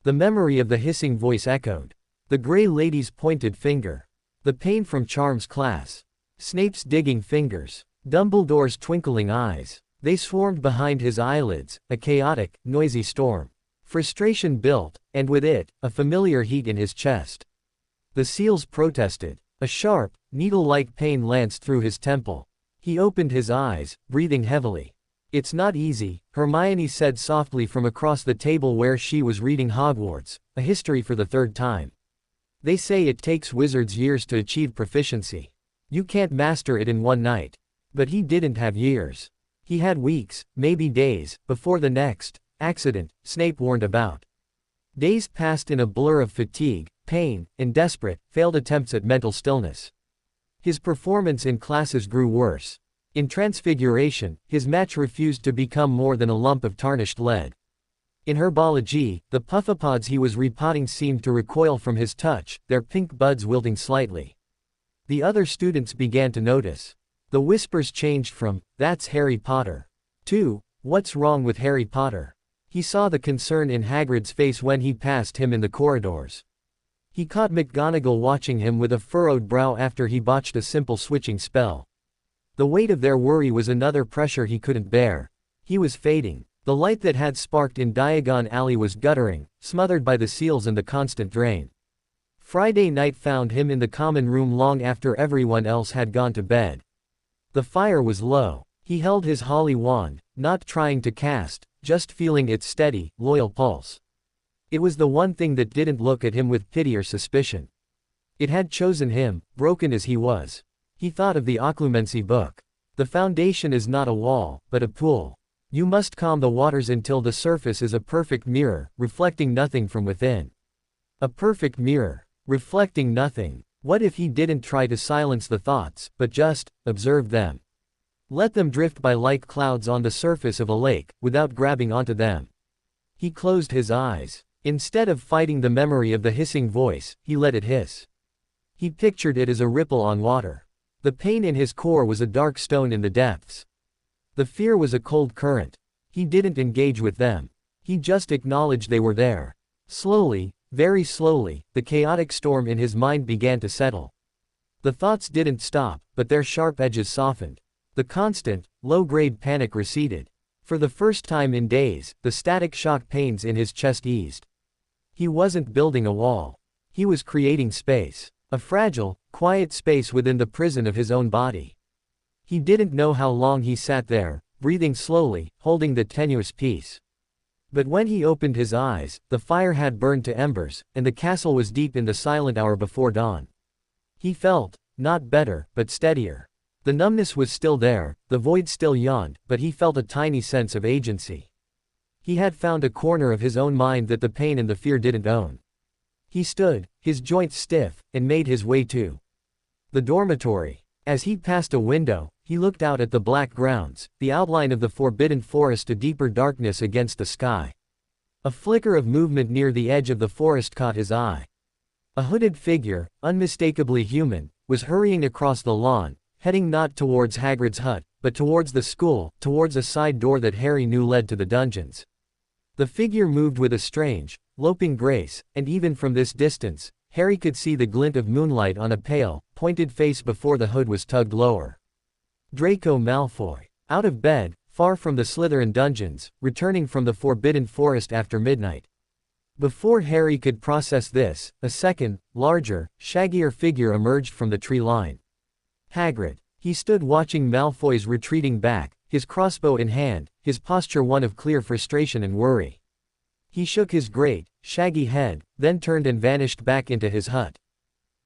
The memory of the hissing voice echoed. The Grey Lady's pointed finger. The pain from Charm's class. Snape's digging fingers. Dumbledore's twinkling eyes. They swarmed behind his eyelids, a chaotic, noisy storm. Frustration built, and with it, a familiar heat in his chest. The seals protested. A sharp, needle-like pain lanced through his temple. He opened his eyes, breathing heavily. It's not easy, Hermione said softly from across the table where she was reading Hogwarts, a history for the third time. They say it takes wizards years to achieve proficiency. You can't master it in one night. But he didn't have years. He had weeks, maybe days, before the next accident Snape warned about. Days passed in a blur of fatigue, pain, and desperate, failed attempts at mental stillness. His performance in classes grew worse. In Transfiguration, his match refused to become more than a lump of tarnished lead. In Herbology, the puffapods he was repotting seemed to recoil from his touch, their pink buds wilting slightly. The other students began to notice. The whispers changed from, "That's Harry Potter," to, "What's wrong with Harry Potter?" He saw the concern in Hagrid's face when he passed him in the corridors. He caught McGonagall watching him with a furrowed brow after he botched a simple switching spell. The weight of their worry was another pressure he couldn't bear. He was fading. The light that had sparked in Diagon Alley was guttering, smothered by the seals and the constant drain. Friday night found him in the common room long after everyone else had gone to bed. The fire was low. He held his holly wand, not trying to cast, just feeling its steady, loyal pulse. It was the one thing that didn't look at him with pity or suspicion. It had chosen him, broken as he was. He thought of the occlumency book. The foundation is not a wall, but a pool. You must calm the waters until the surface is a perfect mirror, reflecting nothing from within. A perfect mirror, reflecting nothing. What if he didn't try to silence the thoughts, but just observed them? Let them drift by like clouds on the surface of a lake, without grabbing onto them. He closed his eyes. Instead of fighting the memory of the hissing voice, he let it hiss. He pictured it as a ripple on water. The pain in his core was a dark stone in the depths. The fear was a cold current. He didn't engage with them. He just acknowledged they were there. Slowly, very slowly, the chaotic storm in his mind began to settle. The thoughts didn't stop, but their sharp edges softened. The constant, low-grade panic receded. For the first time in days, the static shock pains in his chest eased. He wasn't building a wall. He was creating space. A fragile, quiet space within the prison of his own body. He didn't know how long he sat there, breathing slowly, holding the tenuous peace. But when he opened his eyes, the fire had burned to embers, and the castle was deep in the silent hour before dawn. He felt, not better, but steadier. The numbness was still there, the void still yawned, but he felt a tiny sense of agency. He had found a corner of his own mind that the pain and the fear didn't own. He stood, his joints stiff, and made his way to the dormitory. As he passed a window, he looked out at the black grounds, the outline of the forbidden forest, a deeper darkness against the sky. A flicker of movement near the edge of the forest caught his eye. A hooded figure, unmistakably human, was hurrying across the lawn, heading not towards Hagrid's hut, but towards the school, towards a side door that Harry knew led to the dungeons. The figure moved with a strange, loping grace, and even from this distance, Harry could see the glint of moonlight on a pale, pointed face before the hood was tugged lower. Draco Malfoy. Out of bed, far from the Slytherin dungeons, returning from the forbidden forest after midnight. Before Harry could process this, a second, larger, shaggier figure emerged from the tree line. Hagrid. He stood watching Malfoy's retreating back, his crossbow in hand, his posture one of clear frustration and worry. He shook his great, shaggy head, then turned and vanished back into his hut.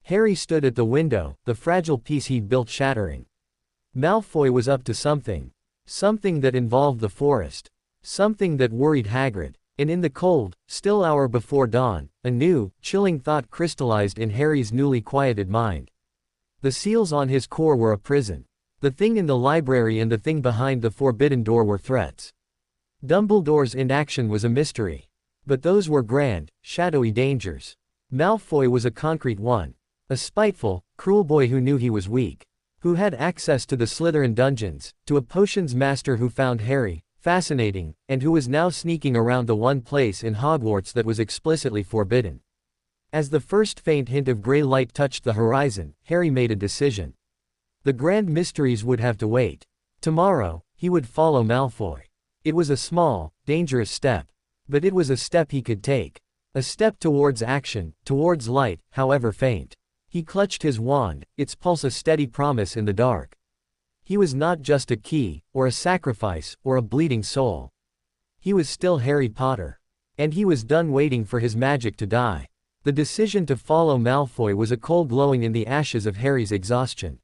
Harry stood at the window, the fragile piece he'd built shattering. Malfoy was up to something. Something that involved the forest. Something that worried Hagrid. And in the cold, still hour before dawn, a new, chilling thought crystallized in Harry's newly quieted mind. The seals on his core were a prison. The thing in the library and the thing behind the forbidden door were threats. Dumbledore's inaction was a mystery. But those were grand, shadowy dangers. Malfoy was a concrete one. A spiteful, cruel boy who knew he was weak. Who had access to the Slytherin dungeons, to a potions master who found Harry fascinating, and who was now sneaking around the one place in Hogwarts that was explicitly forbidden. As the first faint hint of gray light touched the horizon, Harry made a decision. The grand mysteries would have to wait. Tomorrow, he would follow Malfoy. It was a small, dangerous step. But it was a step he could take. A step towards action, towards light, however faint. He clutched his wand, its pulse a steady promise in the dark. He was not just a key, or a sacrifice, or a bleeding soul. He was still Harry Potter. And he was done waiting for his magic to die. The decision to follow Malfoy was a coal glowing in the ashes of Harry's exhaustion.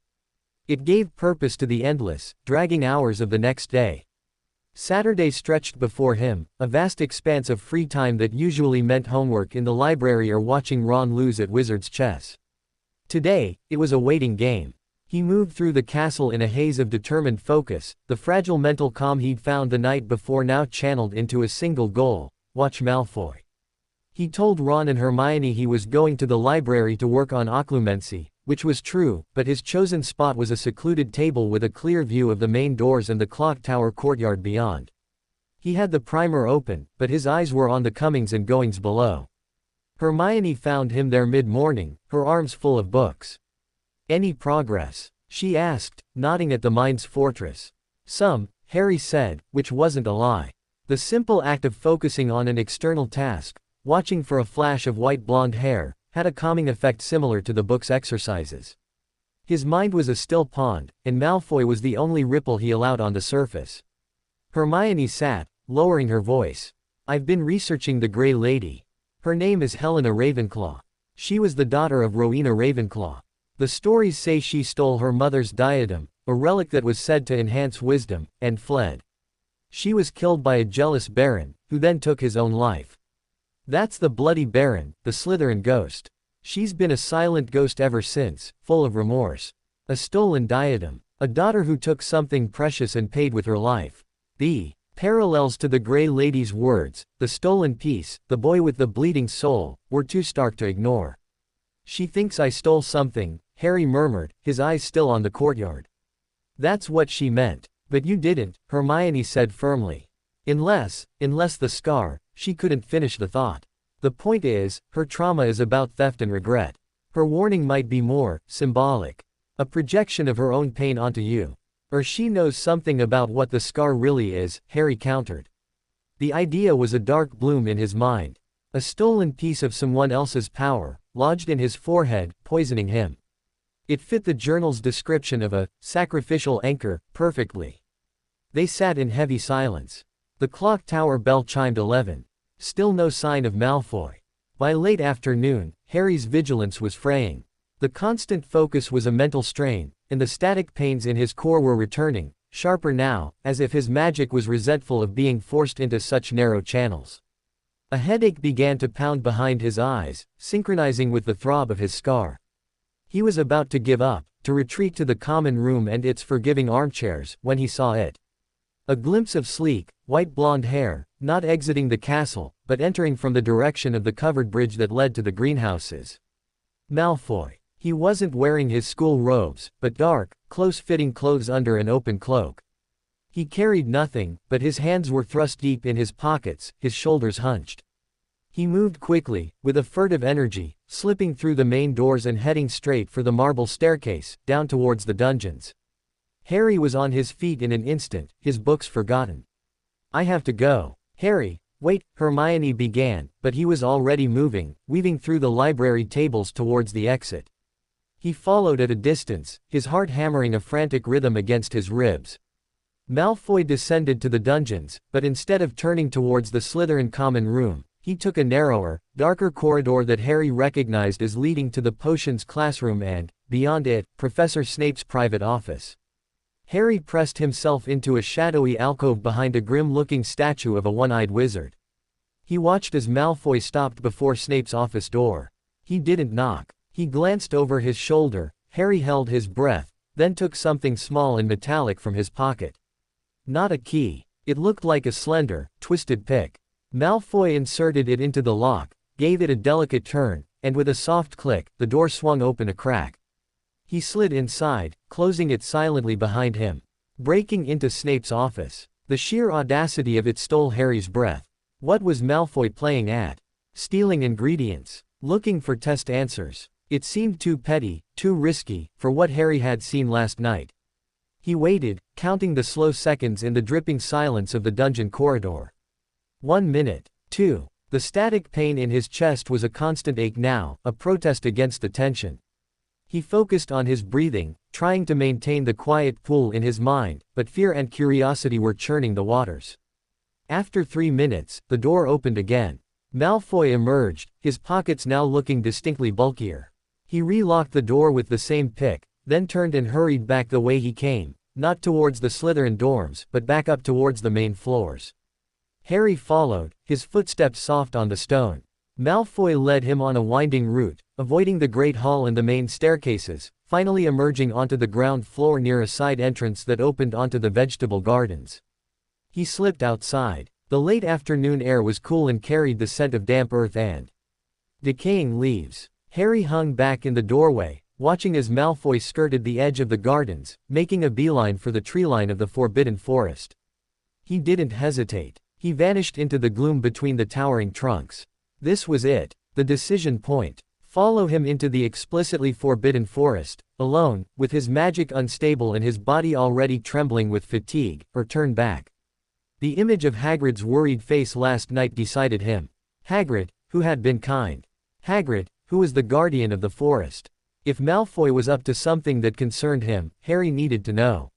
It gave purpose to the endless, dragging hours of the next day. Saturday stretched before him, a vast expanse of free time that usually meant homework in the library or watching Ron lose at Wizard's chess. Today, it was a waiting game. He moved through the castle in a haze of determined focus, the fragile mental calm he'd found the night before now channeled into a single goal: watch Malfoy. He told Ron and Hermione he was going to the library to work on occlumency, which was true, but his chosen spot was a secluded table with a clear view of the main doors and the clock tower courtyard beyond. He had the primer open, but his eyes were on the comings and goings below. Hermione found him there mid-morning, her arms full of books. "Any progress?" she asked, nodding at the mind's fortress. "Some," Harry said, which wasn't a lie. The simple act of focusing on an external task, watching for a flash of white blonde hair, had a calming effect similar to the book's exercises. His mind was a still pond, and Malfoy was the only ripple he allowed on the surface. Hermione sat, lowering her voice. "I've been researching the Grey Lady. Her name is Helena Ravenclaw. She was the daughter of Rowena Ravenclaw. The stories say she stole her mother's diadem, a relic that was said to enhance wisdom, and fled. She was killed by a jealous baron, who then took his own life. That's the Bloody Baron, the Slytherin ghost. She's been a silent ghost ever since, full of remorse. A stolen diadem. A daughter who took something precious and paid with her life. The parallels to the Grey Lady's words, the stolen piece, the boy with the bleeding soul, were too stark to ignore." "She thinks I stole something," Harry murmured, his eyes still on the courtyard. "That's what she meant. But you didn't," Hermione said firmly. Unless the scar," she couldn't finish the thought. "The point is, her trauma is about theft and regret. Her warning might be more symbolic. A projection of her own pain onto you. Or she knows something about what the scar really is," Harry countered. The idea was a dark bloom in his mind. A stolen piece of someone else's power, lodged in his forehead, poisoning him. It fit the journal's description of a sacrificial anchor perfectly. They sat in heavy silence. The clock tower bell chimed 11. Still no sign of Malfoy. By late afternoon, Harry's vigilance was fraying. The constant focus was a mental strain, and the static pains in his core were returning, sharper now, as if his magic was resentful of being forced into such narrow channels. A headache began to pound behind his eyes, synchronizing with the throb of his scar. He was about to give up, to retreat to the common room and its forgiving armchairs, when he saw it. A glimpse of sleek, white blonde hair, not exiting the castle, but entering from the direction of the covered bridge that led to the greenhouses. Malfoy. He wasn't wearing his school robes, but dark, close-fitting clothes under an open cloak. He carried nothing, but his hands were thrust deep in his pockets, his shoulders hunched. He moved quickly, with a furtive energy, slipping through the main doors and heading straight for the marble staircase, down towards the dungeons. Harry was on his feet in an instant, his books forgotten. "I have to go." "Harry, wait," Hermione began, but he was already moving, weaving through the library tables towards the exit. He followed at a distance, his heart hammering a frantic rhythm against his ribs. Malfoy descended to the dungeons, but instead of turning towards the Slytherin common room, he took a narrower, darker corridor that Harry recognized as leading to the potions classroom and, beyond it, Professor Snape's private office. Harry pressed himself into a shadowy alcove behind a grim-looking statue of a one-eyed wizard. He watched as Malfoy stopped before Snape's office door. He didn't knock. He glanced over his shoulder. Harry held his breath, then took something small and metallic from his pocket. Not a key. It looked like a slender, twisted pick. Malfoy inserted it into the lock, gave it a delicate turn, and with a soft click, the door swung open a crack. He slid inside, closing it silently behind him. Breaking into Snape's office. The sheer audacity of it stole Harry's breath. What was Malfoy playing at? Stealing ingredients. Looking for test answers. It seemed too petty, too risky, for what Harry had seen last night. He waited, counting the slow seconds in the dripping silence of the dungeon corridor. 1 minute. 2. The static pain in his chest was a constant ache now, a protest against the tension. He focused on his breathing, trying to maintain the quiet pool in his mind, but fear and curiosity were churning the waters. After 3 minutes, the door opened again. Malfoy emerged, his pockets now looking distinctly bulkier. He relocked the door with the same pick, then turned and hurried back the way he came, not towards the Slytherin dorms, but back up towards the main floors. Harry followed, his footsteps soft on the stone. Malfoy led him on a winding route, avoiding the Great Hall and the main staircases, finally emerging onto the ground floor near a side entrance that opened onto the vegetable gardens. He slipped outside. The late afternoon air was cool and carried the scent of damp earth and decaying leaves. Harry hung back in the doorway, watching as Malfoy skirted the edge of the gardens, making a beeline for the treeline of the Forbidden Forest. He didn't hesitate. He vanished into the gloom between the towering trunks. This was it. The decision point. Follow him into the explicitly forbidden forest, alone, with his magic unstable and his body already trembling with fatigue, or turn back. The image of Hagrid's worried face last night decided him. Hagrid, who had been kind. Hagrid, who was the guardian of the forest. If Malfoy was up to something that concerned him, Harry needed to know.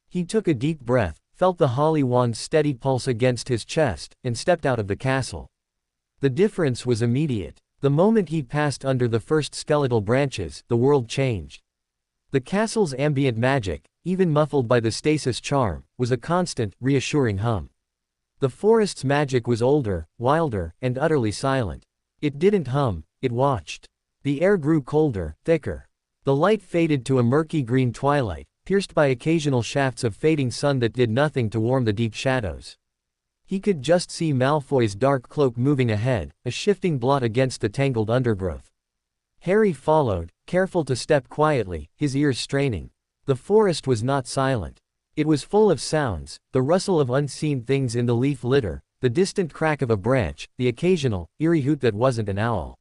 He took a deep breath, felt the holly wand's steady pulse against his chest, and stepped out of the castle. The difference was immediate. The moment he passed under the first skeletal branches, the world changed. The castle's ambient magic, even muffled by the stasis charm, was a constant, reassuring hum. The forest's magic was older, wilder, and utterly silent. It didn't hum, it watched. The air grew colder, thicker. The light faded to a murky green twilight, pierced by occasional shafts of fading sun that did nothing to warm the deep shadows. He could just see Malfoy's dark cloak moving ahead, a shifting blot against the tangled undergrowth. Harry followed, careful to step quietly, his ears straining. The forest was not silent. It was full of sounds, the rustle of unseen things in the leaf litter, the distant crack of a branch, the occasional, eerie hoot that wasn't an owl.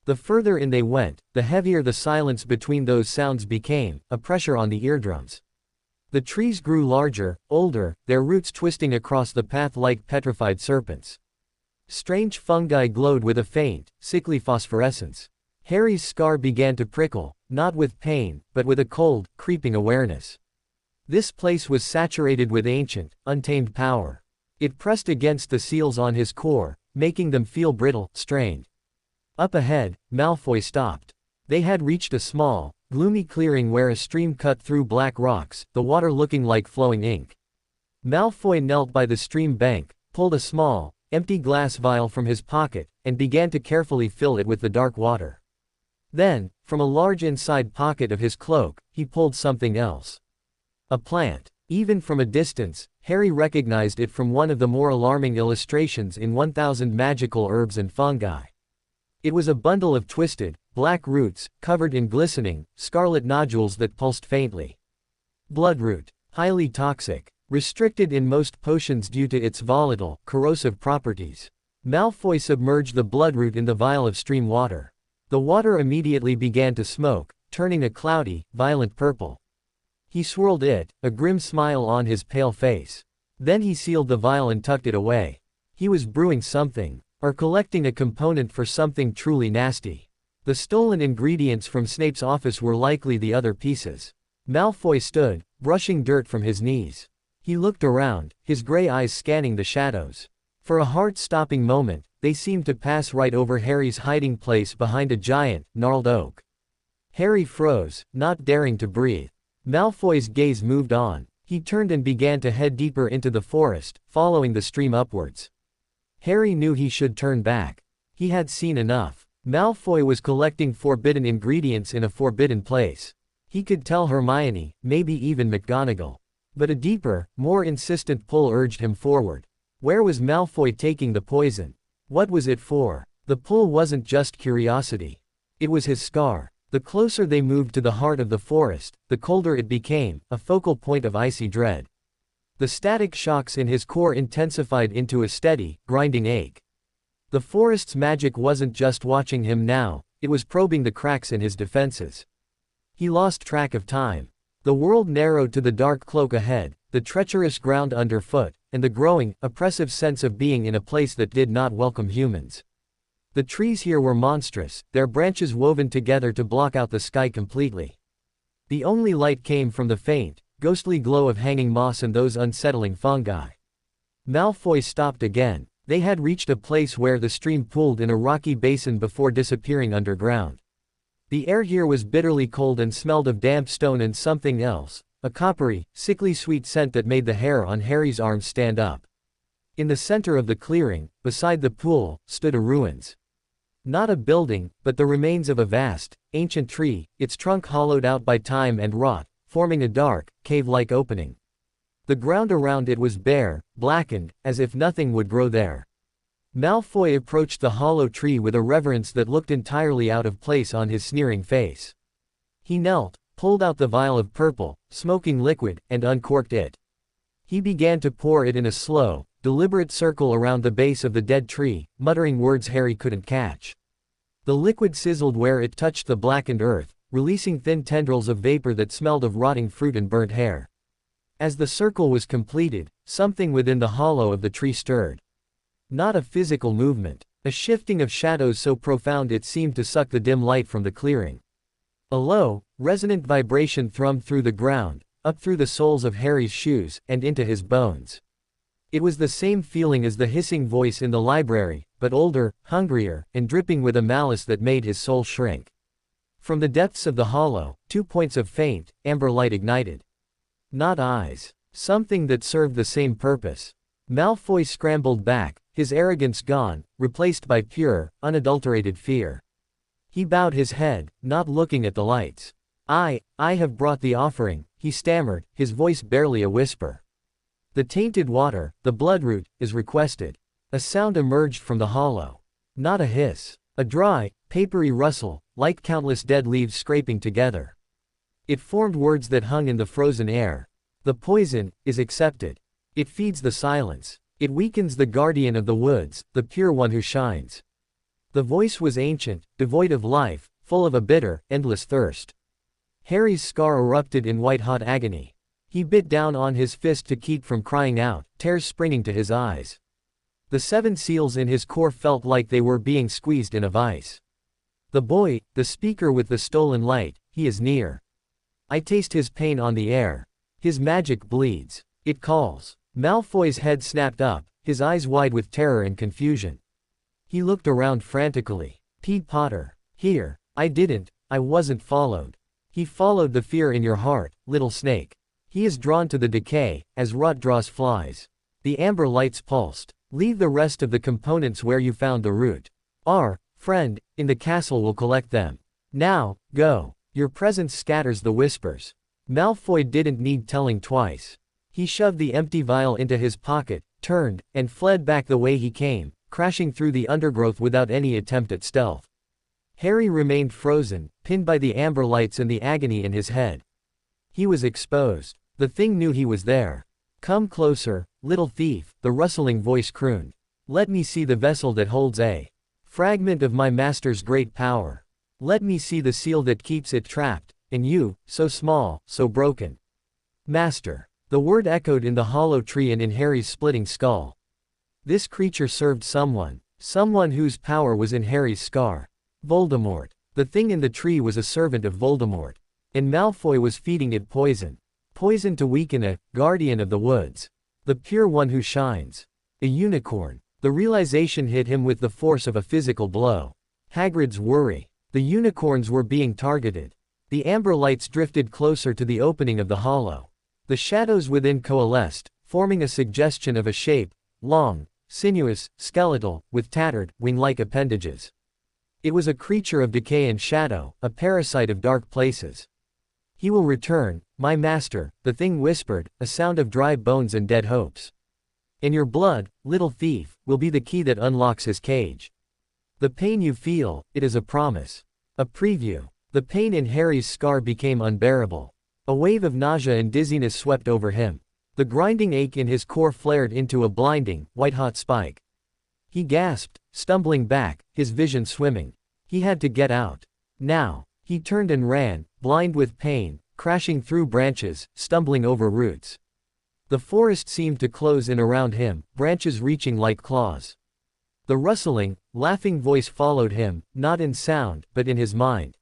The further in they went, the heavier the silence between those sounds became, a pressure on the eardrums. The trees grew larger, older, their roots twisting across the path like petrified serpents. Strange fungi glowed with a faint, sickly phosphorescence. Harry's scar began to prickle, not with pain, but with a cold, creeping awareness. This place was saturated with ancient, untamed power. It pressed against the seals on his core, making them feel brittle, strained. Up ahead, Malfoy stopped. They had reached a small, gloomy clearing where a stream cut through black rocks, the water looking like flowing ink. Malfoy knelt by the stream bank, pulled a small, empty glass vial from his pocket, and began to carefully fill it with the dark water. Then, from a large inside pocket of his cloak, he pulled something else. A plant. Even from a distance, Harry recognized it from one of the more alarming illustrations in 1000 Magical Herbs and Fungi. It was a bundle of twisted, black roots, covered in glistening, scarlet nodules that pulsed faintly. Bloodroot. Highly toxic. Restricted in most potions due to its volatile, corrosive properties. Malfoy submerged the bloodroot in the vial of stream water. The water immediately began to smoke, turning a cloudy, violent purple. He swirled it, a grim smile on his pale face. Then he sealed the vial and tucked it away. He was brewing something, or collecting a component for something truly nasty. The stolen ingredients from Snape's office were likely the other pieces. Malfoy stood, brushing dirt from his knees. He looked around, his gray eyes scanning the shadows. For a heart-stopping moment, they seemed to pass right over Harry's hiding place behind a giant, gnarled oak. Harry froze, not daring to breathe. Malfoy's gaze moved on. He turned and began to head deeper into the forest, following the stream upwards. Harry knew he should turn back. He had seen enough. Malfoy was collecting forbidden ingredients in a forbidden place. He could tell Hermione, maybe even McGonagall. But a deeper, more insistent pull urged him forward. Where was Malfoy taking the poison? What was it for? The pull wasn't just curiosity. It was his scar. The closer they moved to the heart of the forest, the colder it became, a focal point of icy dread. The static shocks in his core intensified into a steady, grinding ache. The forest's magic wasn't just watching him now, it was probing the cracks in his defenses. He lost track of time. The world narrowed to the dark cloak ahead, the treacherous ground underfoot, and the growing, oppressive sense of being in a place that did not welcome humans. The trees here were monstrous, their branches woven together to block out the sky completely. The only light came from the faint, ghostly glow of hanging moss and those unsettling fungi. Malfoy stopped again. They had reached a place where the stream pooled in a rocky basin before disappearing underground. The air here was bitterly cold and smelled of damp stone and something else, a coppery, sickly sweet scent that made the hair on Harry's arms stand up. In the center of the clearing, beside the pool, stood a ruins. Not a building, but the remains of a vast, ancient tree, its trunk hollowed out by time and rot, forming a dark, cave-like opening. The ground around it was bare, blackened, as if nothing would grow there. Malfoy approached the hollow tree with a reverence that looked entirely out of place on his sneering face. He knelt, pulled out the vial of purple, smoking liquid, and uncorked it. He began to pour it in a slow, deliberate circle around the base of the dead tree, muttering words Harry couldn't catch. The liquid sizzled where it touched the blackened earth, releasing thin tendrils of vapor that smelled of rotting fruit and burnt hair. As the circle was completed, something within the hollow of the tree stirred. Not a physical movement, a shifting of shadows so profound it seemed to suck the dim light from the clearing. A low, resonant vibration thrummed through the ground, up through the soles of Harry's shoes, and into his bones. It was the same feeling as the hissing voice in the library, but older, hungrier, and dripping with a malice that made his soul shrink. From the depths of the hollow, 2 points of faint, amber light ignited. Not eyes. Something that served the same purpose. Malfoy scrambled back, his arrogance gone, replaced by pure, unadulterated fear. He bowed his head, not looking at the lights. I have brought the offering, he stammered, his voice barely a whisper. The tainted water, the bloodroot, is requested. A sound emerged from the hollow. Not a hiss. A dry, papery rustle, like countless dead leaves scraping together. It formed words that hung in the frozen air. The poison is accepted. It feeds the silence. It weakens the guardian of the woods, the pure one who shines. The voice was ancient, devoid of life, full of a bitter, endless thirst. Harry's scar erupted in white-hot agony. He bit down on his fist to keep from crying out, tears springing to his eyes. The 7 seals in his core felt like they were being squeezed in a vice. The boy, the speaker with the stolen light, he is near. I taste his pain on the air. His magic bleeds. It calls. Malfoy's head snapped up, his eyes wide with terror and confusion. He looked around frantically. Pete Potter. Here. I wasn't followed. He followed the fear in your heart, little snake. He is drawn to the decay, as rot draws flies. The amber lights pulsed. Leave the rest of the components where you found the root. Our friend in the castle will collect them. Now, go. Your presence scatters the whispers. Malfoy didn't need telling twice. He shoved the empty vial into his pocket, turned, and fled back the way he came, crashing through the undergrowth without any attempt at stealth. Harry remained frozen, pinned by the amber lights and the agony in his head. He was exposed. The thing knew he was there. Come closer, little thief, the rustling voice crooned. Let me see the vessel that holds a fragment of my master's great power. Let me see the seal that keeps it trapped, and you, so small, so broken. Master. The word echoed in the hollow tree and in Harry's splitting skull. This creature served someone whose power was in Harry's scar. Voldemort. The thing in the tree was a servant of Voldemort. And Malfoy was feeding it poison. Poison to weaken a guardian of the woods. The pure one who shines. A unicorn. The realization hit him with the force of a physical blow. Hagrid's worry. The unicorns were being targeted. The amber lights drifted closer to the opening of the hollow. The shadows within coalesced, forming a suggestion of a shape, long, sinuous, skeletal, with tattered, wing-like appendages. It was a creature of decay and shadow, a parasite of dark places. He will return, my master, the thing whispered, a sound of dry bones and dead hopes. And your blood, little thief, will be the key that unlocks his cage. The pain you feel, it is a promise. A preview. The pain in Harry's scar became unbearable. A wave of nausea and dizziness swept over him. The grinding ache in his core flared into a blinding, white-hot spike. He gasped, stumbling back, his vision swimming. He had to get out. Now. He turned and ran, blind with pain, crashing through branches, stumbling over roots. The forest seemed to close in around him, branches reaching like claws. The rustling, laughing voice followed him, not in sound, but in his mind.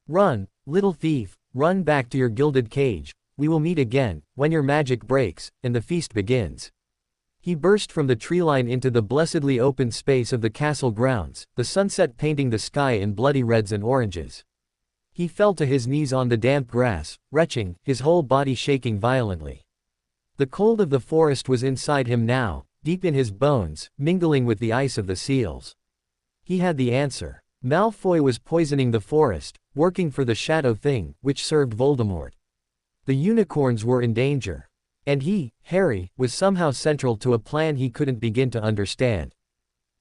Run, little thief, run back to your gilded cage. We will meet again, when your magic breaks, and the feast begins. He burst from the treeline into the blessedly open space of the castle grounds, the sunset painting the sky in bloody reds and oranges. He fell to his knees on the damp grass, retching, his whole body shaking violently. The cold of the forest was inside him now, deep in his bones, mingling with the ice of the seals. He had the answer. Malfoy was poisoning the forest, working for the shadow thing, which served Voldemort. The unicorns were in danger. And he, Harry, was somehow central to a plan he couldn't begin to understand.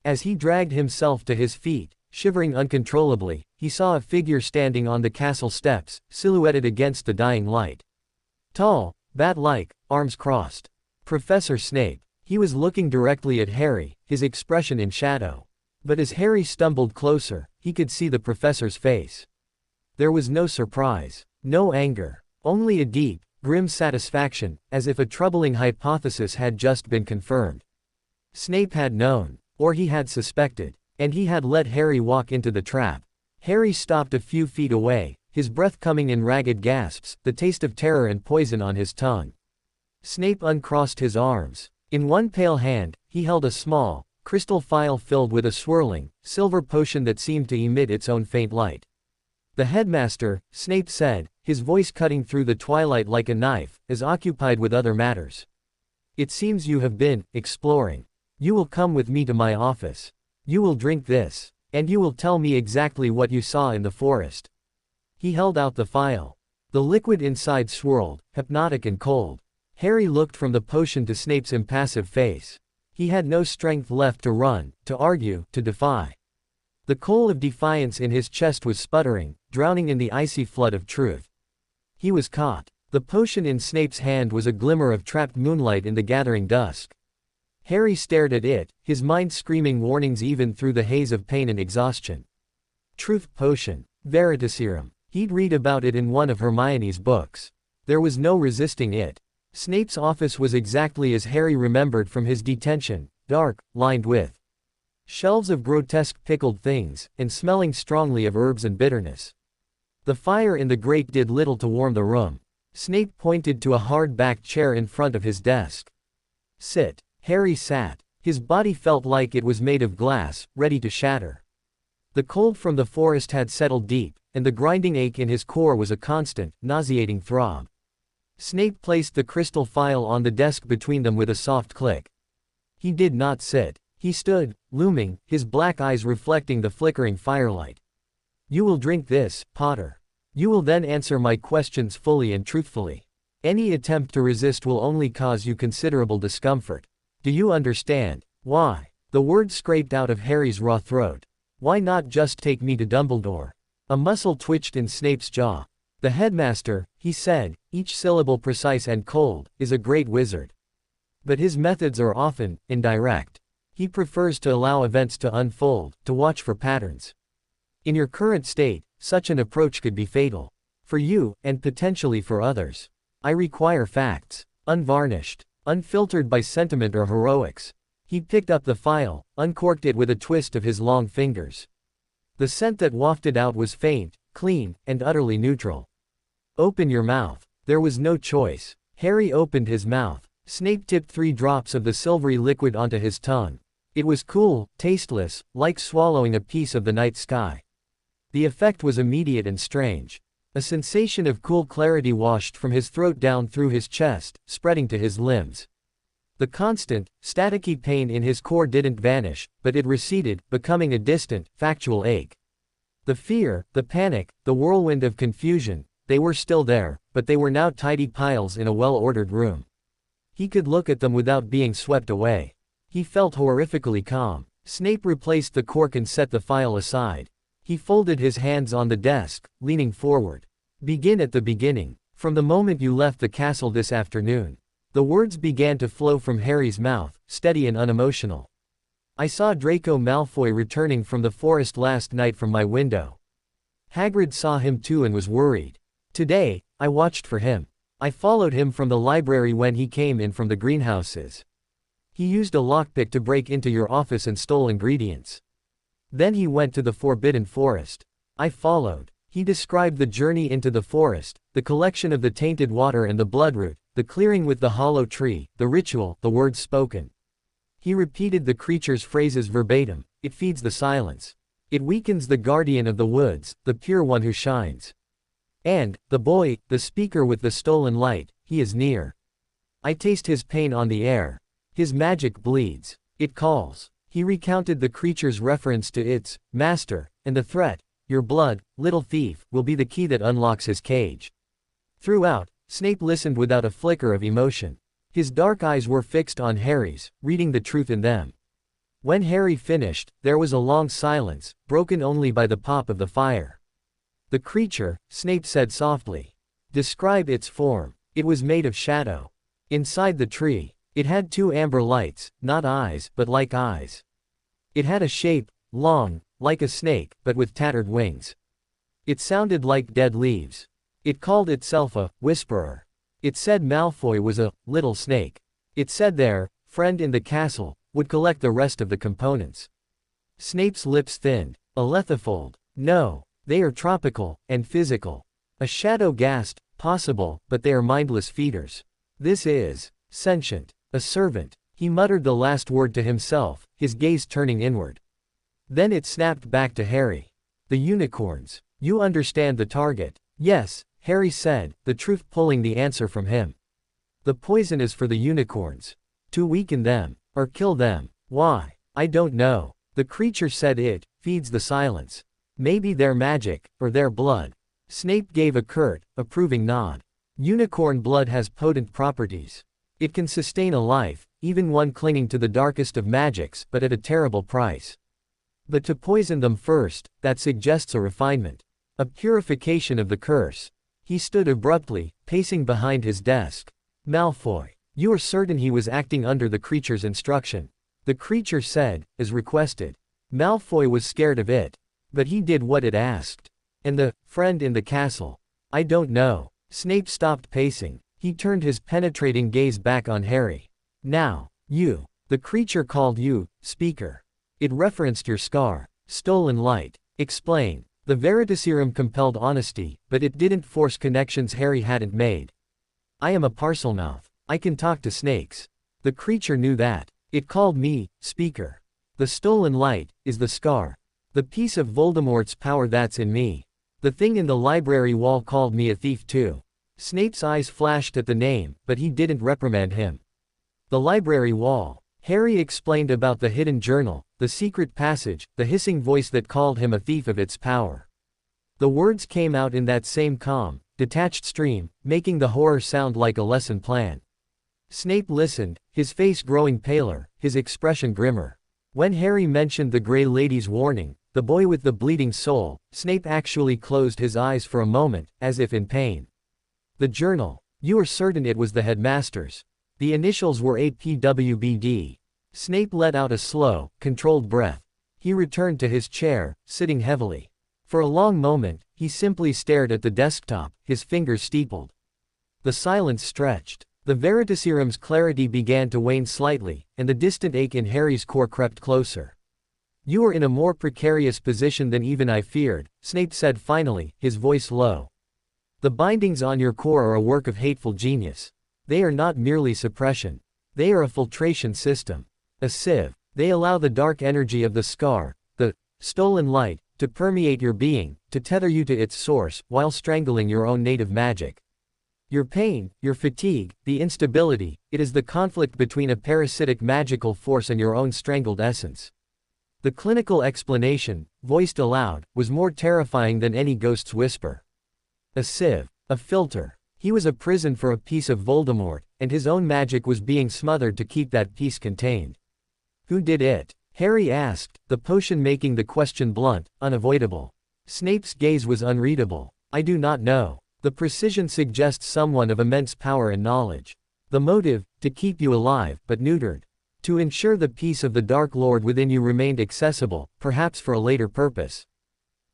As he dragged himself to his feet, Shivering uncontrollably, he saw a figure standing on the castle steps, silhouetted against the dying light. Tall, bat-like, arms crossed. Professor Snape. He was looking directly at Harry, his expression in shadow. But as Harry stumbled closer, he could see the professor's face. There was no surprise, no anger, only a deep, grim satisfaction, as if a troubling hypothesis had just been confirmed. Snape had known, or he had suspected, and he had let Harry walk into the trap. Harry stopped a few feet away, his breath coming in ragged gasps, the taste of terror and poison on his tongue. Snape uncrossed his arms. In one pale hand, he held a small, crystal phial filled with a swirling, silver potion that seemed to emit its own faint light. The headmaster, Snape said, his voice cutting through the twilight like a knife, is occupied with other matters. It seems you have been exploring. You will come with me to my office. You will drink this, and you will tell me exactly what you saw in the forest. He held out the phial. The liquid inside swirled, hypnotic and cold. Harry looked from the potion to Snape's impassive face. He had no strength left to run, to argue, to defy. The coal of defiance in his chest was sputtering, drowning in the icy flood of truth. He was caught. The potion in Snape's hand was a glimmer of trapped moonlight in the gathering dusk. Harry stared at it, his mind screaming warnings even through the haze of pain and exhaustion. Truth potion. Veritaserum. He'd read about it in one of Hermione's books. There was no resisting it. Snape's office was exactly as Harry remembered from his detention, dark, lined with shelves of grotesque pickled things, and smelling strongly of herbs and bitterness. The fire in the grate did little to warm the room. Snape pointed to a hard-backed chair in front of his desk. Sit. Harry sat. His body felt like it was made of glass, ready to shatter. The cold from the forest had settled deep, and the grinding ache in his core was a constant, nauseating throb. Snape placed the crystal phial on the desk between them with a soft click. He did not sit. He stood, looming, his black eyes reflecting the flickering firelight. You will drink this, Potter. You will then answer my questions fully and truthfully. Any attempt to resist will only cause you considerable discomfort. Do you understand? Why? The words scraped out of Harry's raw throat. Why not just take me to Dumbledore? A muscle twitched in Snape's jaw. The headmaster, he said, each syllable precise and cold, is a great wizard. But his methods are often indirect. He prefers to allow events to unfold, to watch for patterns. In your current state, such an approach could be fatal. For you, and potentially for others. I require facts, unvarnished, unfiltered by sentiment or heroics. He picked up the phial, uncorked it with a twist of his long fingers. The scent that wafted out was faint, clean, and utterly neutral. Open your mouth. There was no choice. Harry opened his mouth. Snape tipped 3 drops of the silvery liquid onto his tongue. It was cool, tasteless, like swallowing a piece of the night sky. The effect was immediate and strange. A sensation of cool clarity washed from his throat down through his chest, spreading to his limbs. The constant, staticky pain in his core didn't vanish, but it receded, becoming a distant, factual ache. The fear, the panic, the whirlwind of confusion, they were still there, but they were now tidy piles in a well-ordered room. He could look at them without being swept away. He felt horrifically calm. Snape replaced the cork and set the phial aside. He folded his hands on the desk, leaning forward. Begin at the beginning. From the moment you left the castle this afternoon. The words began to flow from Harry's mouth, steady and unemotional. I saw Draco Malfoy returning from the forest last night from my window. Hagrid saw him too and was worried. Today, I watched for him. I followed him from the library when he came in from the greenhouses. He used a lockpick to break into your office and stole ingredients. Then he went to the Forbidden Forest. I followed. He described the journey into the forest, the collection of the tainted water and the bloodroot, the clearing with the hollow tree, the ritual, the words spoken. He repeated the creature's phrases verbatim. It feeds the silence. It weakens the guardian of the woods, the pure one who shines. And, the boy, the speaker with the stolen light, he is near. I taste his pain on the air. His magic bleeds. It calls. He recounted the creature's reference to its master, and the threat, your blood, little thief, will be the key that unlocks his cage. Throughout, Snape listened without a flicker of emotion. His dark eyes were fixed on Harry's, reading the truth in them. When Harry finished, there was a long silence, broken only by the pop of the fire. The creature, Snape said softly. Describe its form. It was made of shadow. Inside the tree, it had 2 amber lights, not eyes, but like eyes. It had a shape, long, like a snake, but with tattered wings. It sounded like dead leaves. It called itself a whisperer. It said Malfoy was a little snake. It said their friend in the castle would collect the rest of the components. Snape's lips thinned. A lethifold. No, they are tropical and physical. A shadow gasped, possible, but they are mindless feeders. This is sentient. A servant. He muttered the last word to himself, his gaze turning inward. Then it snapped back to Harry. The unicorns. You understand the target. Yes, Harry said, the truth pulling the answer from him. The poison is for the unicorns. To weaken them, or kill them. Why? I don't know. The creature said it feeds the silence. Maybe their magic, or their blood. Snape gave a curt, approving nod. Unicorn blood has potent properties. It can sustain a life, even one clinging to the darkest of magics, but at a terrible price. But to poison them first, that suggests a refinement. A purification of the curse. He stood abruptly, pacing behind his desk. Malfoy. You are certain he was acting under the creature's instruction? The creature said, as requested. Malfoy was scared of it. But he did what it asked. And the friend in the castle? I don't know. Snape stopped pacing. He turned his penetrating gaze back on Harry. Now, you. The creature called you, speaker. It referenced your scar. Stolen light. Explain. The Veritaserum compelled honesty, but it didn't force connections Harry hadn't made. I am a parselmouth. I can talk to snakes. The creature knew that. It called me, speaker. The stolen light is the scar. The piece of Voldemort's power that's in me. The thing in the library wall called me a thief too. Snape's eyes flashed at the name, but he didn't reprimand him. The library wall. Harry explained about the hidden journal, the secret passage, the hissing voice that called him a thief of its power. The words came out in that same calm, detached stream, making the horror sound like a lesson plan. Snape listened, his face growing paler, his expression grimmer. When Harry mentioned the Grey Lady's warning, the boy with the bleeding soul, Snape actually closed his eyes for a moment, as if in pain. The journal. You are certain it was the headmaster's? The initials were APWBD. Snape let out a slow, controlled breath. He returned to his chair, sitting heavily. For a long moment, he simply stared at the desktop, his fingers steepled. The silence stretched. The Veritaserum's clarity began to wane slightly, and the distant ache in Harry's core crept closer. You are in a more precarious position than even I feared, Snape said finally, his voice low. The bindings on your core are a work of hateful genius. They are not merely suppression. They are a filtration system. A sieve. They allow the dark energy of the scar, the stolen light, to permeate your being, to tether you to its source, while strangling your own native magic. Your pain, your fatigue, the instability, it is the conflict between a parasitic magical force and your own strangled essence. The clinical explanation, voiced aloud, was more terrifying than any ghost's whisper. A sieve. A filter. He was a prison for a piece of Voldemort, and his own magic was being smothered to keep that piece contained. Who did it? Harry asked, the potion making the question blunt, unavoidable. Snape's gaze was unreadable. I do not know. The precision suggests someone of immense power and knowledge. The motive, to keep you alive, but neutered. To ensure the peace of the Dark Lord within you remained accessible, perhaps for a later purpose.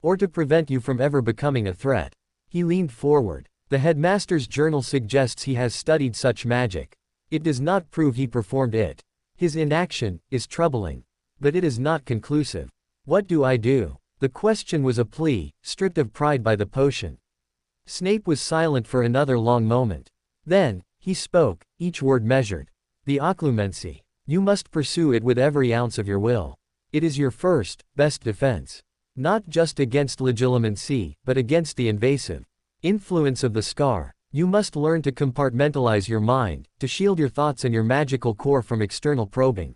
Or to prevent you from ever becoming a threat. He leaned forward. The headmaster's journal suggests he has studied such magic. It does not prove he performed it. His inaction is troubling. But it is not conclusive. What do I do? The question was a plea, stripped of pride by the potion. Snape was silent for another long moment. Then, he spoke, each word measured. The occlumency. You must pursue it with every ounce of your will. It is your first, best defense. Not just against legilimency, but against the invasive influence of the scar. You must learn to compartmentalize your mind, to shield your thoughts and your magical core from external probing.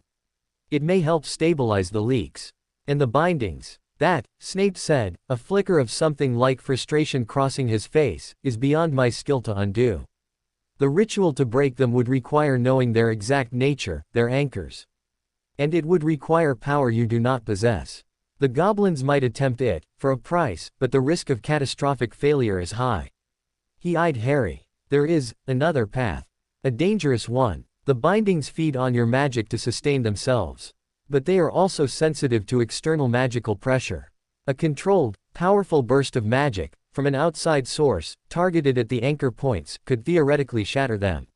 It may help stabilize the leaks. And the bindings. That, Snape said, a flicker of something like frustration crossing his face, is beyond my skill to undo. The ritual to break them would require knowing their exact nature, their anchors. And it would require power you do not possess. The goblins might attempt it, for a price, but the risk of catastrophic failure is high. He eyed Harry. There is another path. A dangerous one. The bindings feed on your magic to sustain themselves. But they are also sensitive to external magical pressure. A controlled, powerful burst of magic, from an outside source, targeted at the anchor points, could theoretically shatter them.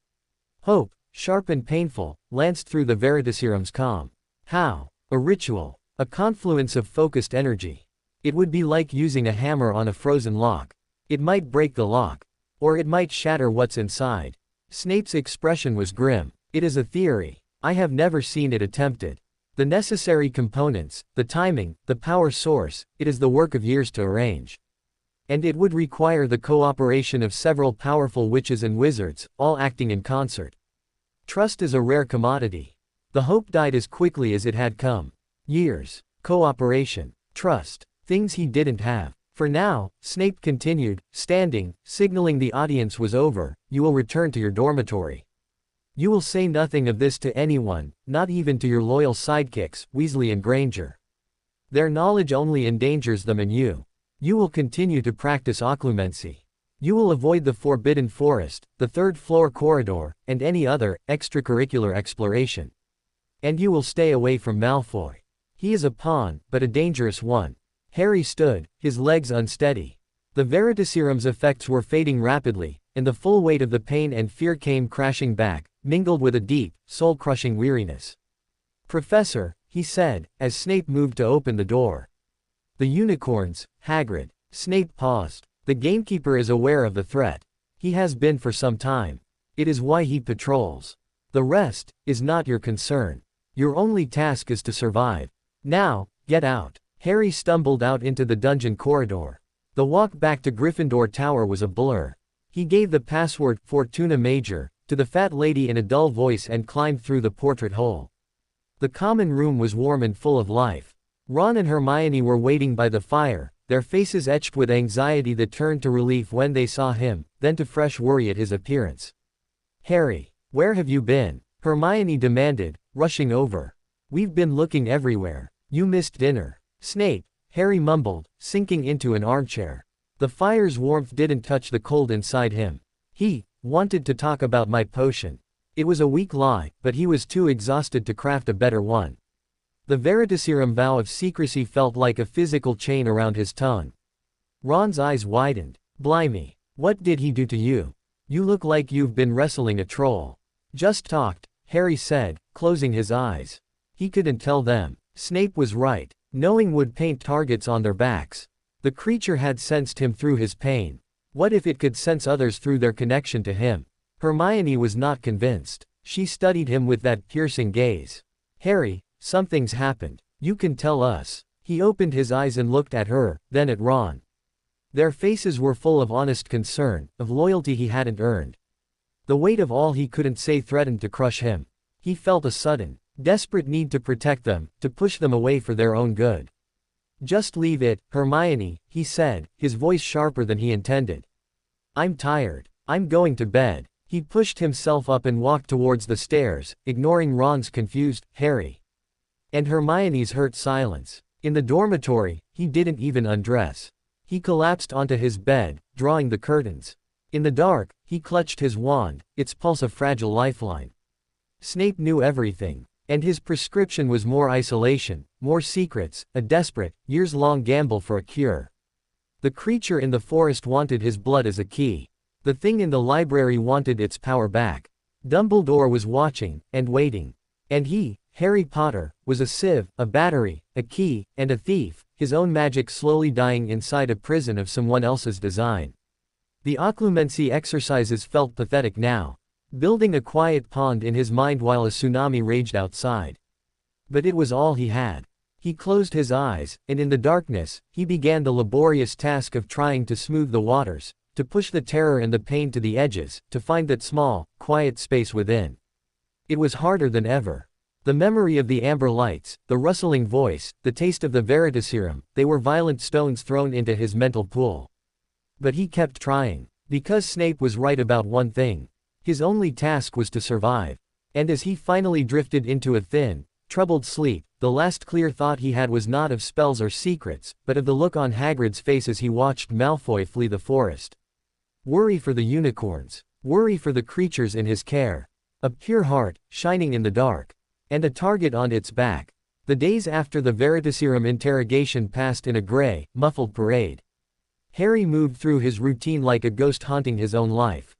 Hope, sharp and painful, lanced through the Veritaseram's calm. How? A ritual. A confluence of focused energy. It would be like using a hammer on a frozen lock. It might break the lock. Or it might shatter what's inside. Snape's expression was grim. It is a theory. I have never seen it attempted. The necessary components, the timing, the power source, it is the work of years to arrange. And it would require the cooperation of several powerful witches and wizards, all acting in concert. Trust is a rare commodity. The hope died as quickly as it had come. Years. Cooperation. Trust. Things he didn't have. For now, Snape continued, standing, signaling the audience was over, you will return to your dormitory. You will say nothing of this to anyone, not even to your loyal sidekicks, Weasley and Granger. Their knowledge only endangers them and you. You will continue to practice occlumency. You will avoid the Forbidden Forest, the third-floor corridor, and any other, extracurricular exploration. And you will stay away from Malfoy. He is a pawn, but a dangerous one. Harry stood, his legs unsteady. The Veritaseram's effects were fading rapidly, and the full weight of the pain and fear came crashing back, mingled with a deep, soul-crushing weariness. Professor, he said, as Snape moved to open the door. The unicorns, Hagrid. Snape paused. The gamekeeper is aware of the threat. He has been for some time. It is why he patrols. The rest is not your concern. Your only task is to survive. Now, get out. Harry stumbled out into the dungeon corridor. The walk back to Gryffindor Tower was a blur. He gave the password, Fortuna Major, to the fat lady in a dull voice and climbed through the portrait hole. The common room was warm and full of life. Ron and Hermione were waiting by the fire, their faces etched with anxiety that turned to relief when they saw him, then to fresh worry at his appearance. Harry, where have you been? Hermione demanded, rushing over. We've been looking everywhere. You missed dinner. Snape, Harry mumbled, sinking into an armchair. The fire's warmth didn't touch the cold inside him. He wanted to talk about my potion. It was a weak lie, but he was too exhausted to craft a better one. The Veritaserum vow of secrecy felt like a physical chain around his tongue. Ron's eyes widened. Blimey, what did he do to you? You look like you've been wrestling a troll. Just talked, Harry said, closing his eyes. He couldn't tell them. Snape was right. Knowing would paint targets on their backs. The creature had sensed him through his pain. What if it could sense others through their connection to him? Hermione was not convinced. She studied him with that piercing gaze. Harry, something's happened. You can tell us. He opened his eyes and looked at her, then at Ron. Their faces were full of honest concern, of loyalty he hadn't earned. The weight of all he couldn't say threatened to crush him. He felt a sudden, desperate need to protect them, to push them away for their own good. Just leave it, Hermione, he said, his voice sharper than he intended. I'm tired. I'm going to bed. He pushed himself up and walked towards the stairs, ignoring Ron's confused, Harry. And Hermione's hurt silence. In the dormitory, he didn't even undress. He collapsed onto his bed, drawing the curtains. In the dark, he clutched his wand, its pulse a fragile lifeline. Snape knew everything. And his prescription was more isolation, more secrets, a desperate, years-long gamble for a cure. The creature in the forest wanted his blood as a key. The thing in the library wanted its power back. Dumbledore was watching, and waiting. And he, Harry Potter, was a sieve, a battery, a key, and a thief, his own magic slowly dying inside a prison of someone else's design. The occlumency exercises felt pathetic now. Building a quiet pond in his mind while a tsunami raged outside. But it was all he had. He closed his eyes, and in the darkness, he began the laborious task of trying to smooth the waters, to push the terror and the pain to the edges, to find that small, quiet space within. It was harder than ever. The memory of the amber lights, the rustling voice, the taste of the Veritaserum, they were violent stones thrown into his mental pool. But he kept trying. Because Snape was right about one thing. His only task was to survive. And as he finally drifted into a thin, troubled sleep. The last clear thought he had was not of spells or secrets, but of the look on Hagrid's face as he watched Malfoy flee the forest. Worry for the unicorns. Worry for the creatures in his care. A pure heart, shining in the dark. And a target on its back. The days after the Veritaserum interrogation passed in a gray, muffled parade. Harry moved through his routine like a ghost haunting his own life.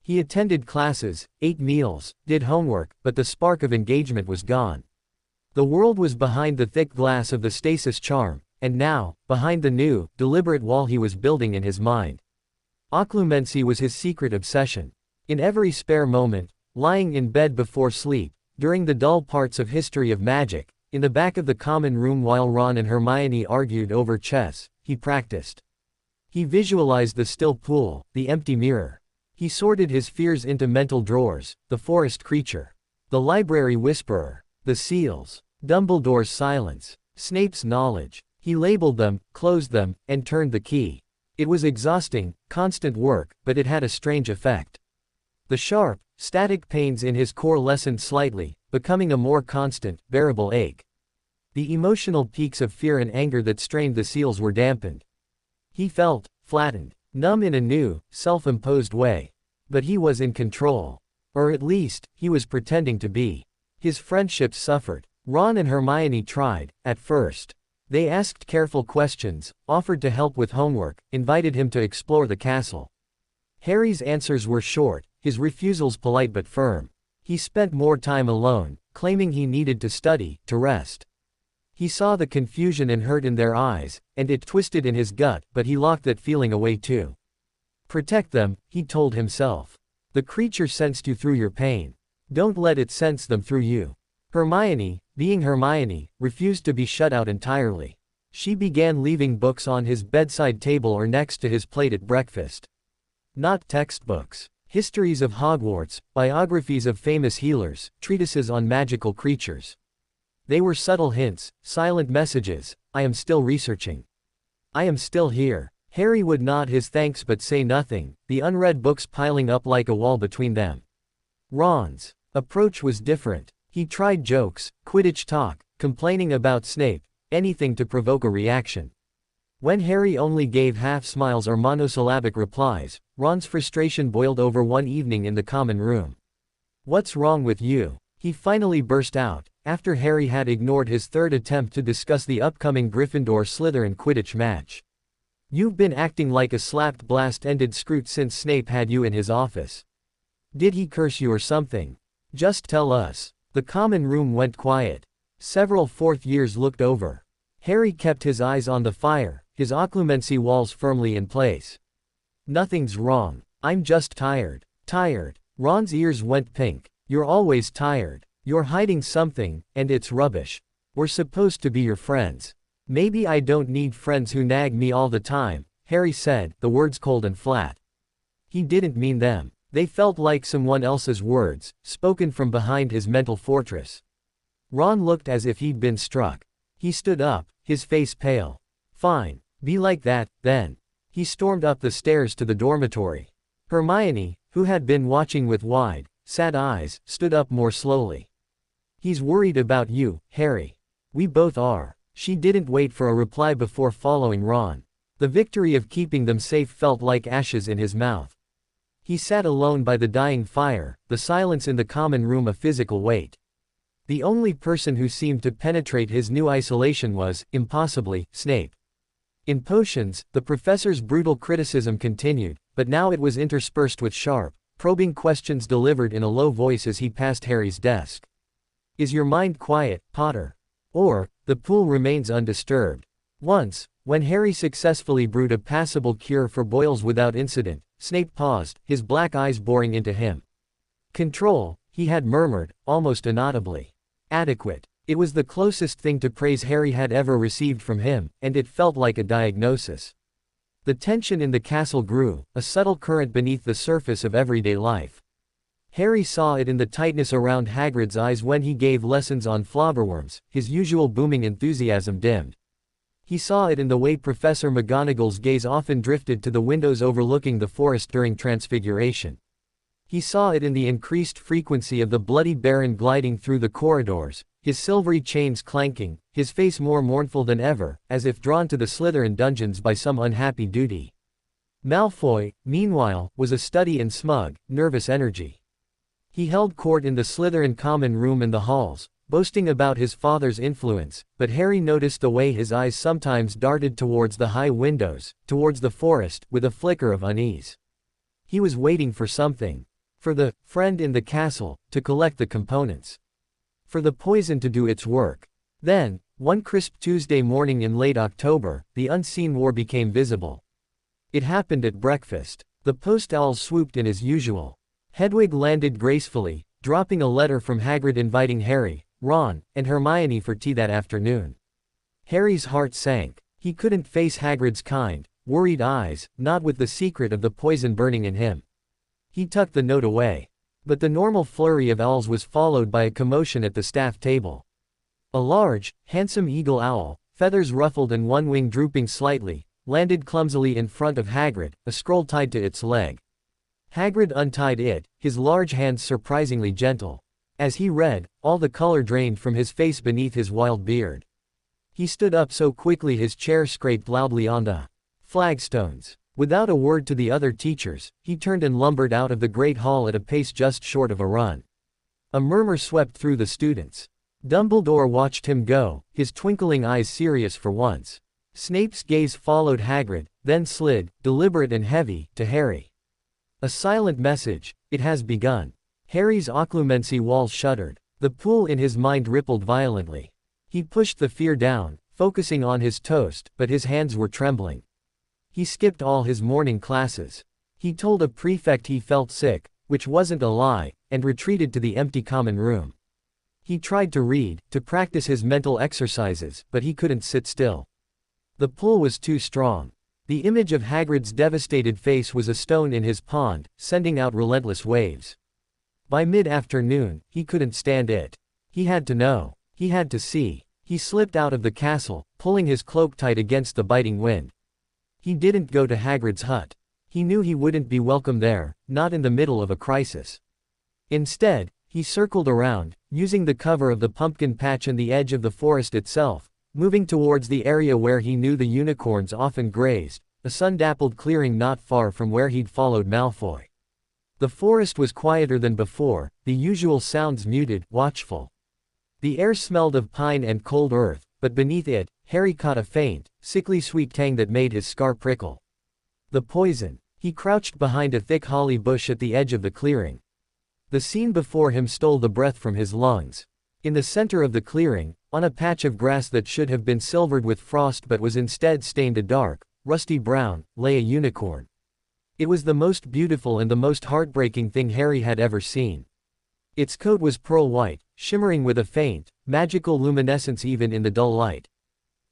He attended classes, ate meals, did homework, but the spark of engagement was gone. The world was behind the thick glass of the stasis charm, and now, behind the new, deliberate wall he was building in his mind. Occlumency was his secret obsession. In every spare moment, lying in bed before sleep, during the dull parts of history of magic, in the back of the common room while Ron and Hermione argued over chess, he practiced. He visualized the still pool, the empty mirror. He sorted his fears into mental drawers: the forest creature, the library whisperer, the seals, Dumbledore's silence, Snape's knowledge. He labeled them, closed them, and turned the key. It was exhausting, constant work, but it had a strange effect. The sharp, static pains in his core lessened slightly, becoming a more constant, bearable ache. The emotional peaks of fear and anger that strained the seals were dampened. He felt flattened, numb in a new, self-imposed way. But he was in control. Or at least, he was pretending to be. His friendships suffered. Ron and Hermione tried, at first. They asked careful questions, offered to help with homework, invited him to explore the castle. Harry's answers were short, his refusals polite but firm. He spent more time alone, claiming he needed to study, to rest. He saw the confusion and hurt in their eyes, and it twisted in his gut, but he locked that feeling away too. Protect them, he told himself. The creature sensed you through your pain. Don't let it sense them through you. Hermione, being Hermione, refused to be shut out entirely. She began leaving books on his bedside table or next to his plate at breakfast. Not textbooks. Histories of Hogwarts, biographies of famous healers, treatises on magical creatures. They were subtle hints, silent messages: I am still researching. I am still here. Harry would nod his thanks but say nothing, the unread books piling up like a wall between them. Ron's approach was different. He tried jokes, Quidditch talk, complaining about Snape, anything to provoke a reaction. When Harry only gave half-smiles or monosyllabic replies, Ron's frustration boiled over one evening in the common room. "What's wrong with you?" he finally burst out, after Harry had ignored his third attempt to discuss the upcoming Gryffindor-Slytherin Quidditch match. "You've been acting like a slapped blast-ended Scroot since Snape had you in his office. Did he curse you or something? Just tell us." The common room went quiet. Several fourth years looked over. Harry kept his eyes on the fire, his occlumency walls firmly in place. "Nothing's wrong. I'm just tired." Tired. Ron's ears went pink. "You're always tired. You're hiding something, and it's rubbish. We're supposed to be your friends." "Maybe I don't need friends who nag me all the time," Harry said, the words cold and flat. He didn't mean them. They felt like someone else's words, spoken from behind his mental fortress. Ron looked as if he'd been struck. He stood up, his face pale. "Fine. Be like that, then." He stormed up the stairs to the dormitory. Hermione, who had been watching with wide, sad eyes, stood up more slowly. "He's worried about you, Harry. We both are." She didn't wait for a reply before following Ron. The victory of keeping them safe felt like ashes in his mouth. He sat alone by the dying fire, the silence in the common room a physical weight. The only person who seemed to penetrate his new isolation was, impossibly, Snape. In potions, the professor's brutal criticism continued, but now it was interspersed with sharp, probing questions delivered in a low voice as he passed Harry's desk. "Is your mind quiet, Potter? Or, the pool remains undisturbed?" Once, when Harry successfully brewed a passable cure for boils without incident, Snape paused, his black eyes boring into him. "Control," he had murmured, almost inaudibly. "Adequate." It was the closest thing to praise Harry had ever received from him, and it felt like a diagnosis. The tension in the castle grew, a subtle current beneath the surface of everyday life. Harry saw it in the tightness around Hagrid's eyes when he gave lessons on flobberworms, his usual booming enthusiasm dimmed. He saw it in the way Professor McGonagall's gaze often drifted to the windows overlooking the forest during Transfiguration. He saw it in the increased frequency of the bloody Baron gliding through the corridors, his silvery chains clanking, his face more mournful than ever, as if drawn to the Slytherin dungeons by some unhappy duty. Malfoy, meanwhile, was a study in smug, nervous energy. He held court in the Slytherin common room and the halls, boasting about his father's influence, but Harry noticed the way his eyes sometimes darted towards the high windows, towards the forest, with a flicker of unease. He was waiting for something. For the friend in the castle to collect the components. For the poison to do its work. Then, one crisp Tuesday morning in late October, the unseen war became visible. It happened at breakfast. The post owl swooped in as usual. Hedwig landed gracefully, dropping a letter from Hagrid inviting Harry, Ron, and Hermione for tea that afternoon. Harry's heart sank. He couldn't face Hagrid's kind, worried eyes, not with the secret of the poison burning in him. He tucked the note away. But the normal flurry of owls was followed by a commotion at the staff table. A large, handsome eagle owl, feathers ruffled and one wing drooping slightly, landed clumsily in front of Hagrid, a scroll tied to its leg. Hagrid untied it, his large hands surprisingly gentle. As he read, all the color drained from his face beneath his wild beard. He stood up so quickly his chair scraped loudly on the flagstones. Without a word to the other teachers, he turned and lumbered out of the great hall at a pace just short of a run. A murmur swept through the students. Dumbledore watched him go, his twinkling eyes serious for once. Snape's gaze followed Hagrid, then slid, deliberate and heavy, to Harry. A silent message, it has begun. Harry's occlumency walls shuddered. The pool in his mind rippled violently. He pushed the fear down, focusing on his toast, but his hands were trembling. He skipped all his morning classes. He told a prefect he felt sick, which wasn't a lie, and retreated to the empty common room. He tried to read, to practice his mental exercises, but he couldn't sit still. The pull was too strong. The image of Hagrid's devastated face was a stone in his pond, sending out relentless waves. By mid-afternoon, he couldn't stand it. He had to know. He had to see. He slipped out of the castle, pulling his cloak tight against the biting wind. He didn't go to Hagrid's hut. He knew he wouldn't be welcome there, not in the middle of a crisis. Instead, he circled around, using the cover of the pumpkin patch and the edge of the forest itself, moving towards the area where he knew the unicorns often grazed, a sun-dappled clearing not far from where he'd followed Malfoy. The forest was quieter than before, the usual sounds muted, watchful. The air smelled of pine and cold earth, but beneath it, Harry caught a faint, sickly sweet tang that made his scar prickle. The poison. He crouched behind a thick holly bush at the edge of the clearing. The scene before him stole the breath from his lungs. In the center of the clearing, on a patch of grass that should have been silvered with frost but was instead stained a dark, rusty brown, lay a unicorn. It was the most beautiful and the most heartbreaking thing Harry had ever seen. Its coat was pearl white, shimmering with a faint, magical luminescence even in the dull light.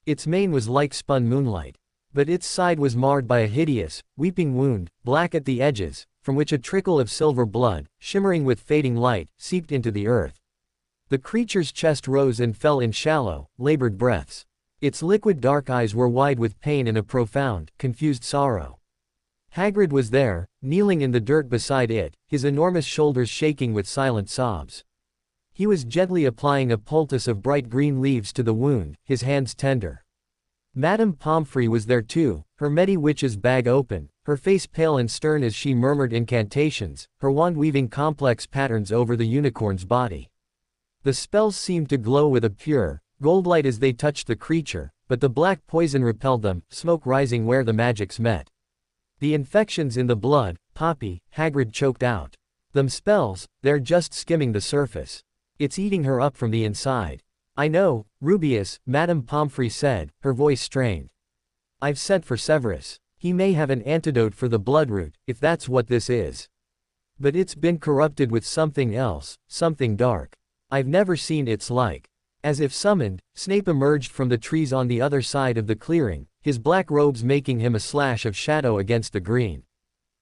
Its mane was like spun moonlight. But its side was marred by a hideous, weeping wound, black at the edges, from which a trickle of silver blood, shimmering with fading light, seeped into the earth. The creature's chest rose and fell in shallow, labored breaths. Its liquid dark eyes were wide with pain and a profound, confused sorrow. Hagrid was there, kneeling in the dirt beside it, his enormous shoulders shaking with silent sobs. He was gently applying a poultice of bright green leaves to the wound, his hands tender. Madame Pomfrey was there too, her Medi Witch's bag open, her face pale and stern as she murmured incantations, her wand weaving complex patterns over the unicorn's body. The spells seemed to glow with a pure, gold light as they touched the creature, but the black poison repelled them, smoke rising where the magics met. The infections in the blood, Poppy, Hagrid choked out. Them spells, they're just skimming the surface. It's eating her up from the inside. I know, Rubeus, Madame Pomfrey said, her voice strained. I've sent for Severus. He may have an antidote for the bloodroot, if that's what this is. But it's been corrupted with something else, something dark. I've never seen its like. As if summoned, Snape emerged from the trees on the other side of the clearing, his black robes making him a slash of shadow against the green.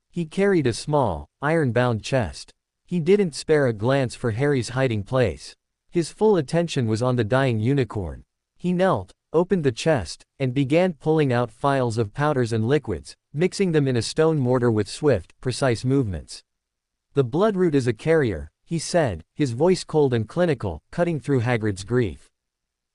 He carried a small, iron-bound chest. He didn't spare a glance for Harry's hiding place. His full attention was on the dying unicorn. He knelt, opened the chest, and began pulling out phials of powders and liquids, mixing them in a stone mortar with swift, precise movements. The bloodroot is a carrier, he said, his voice cold and clinical, cutting through Hagrid's grief.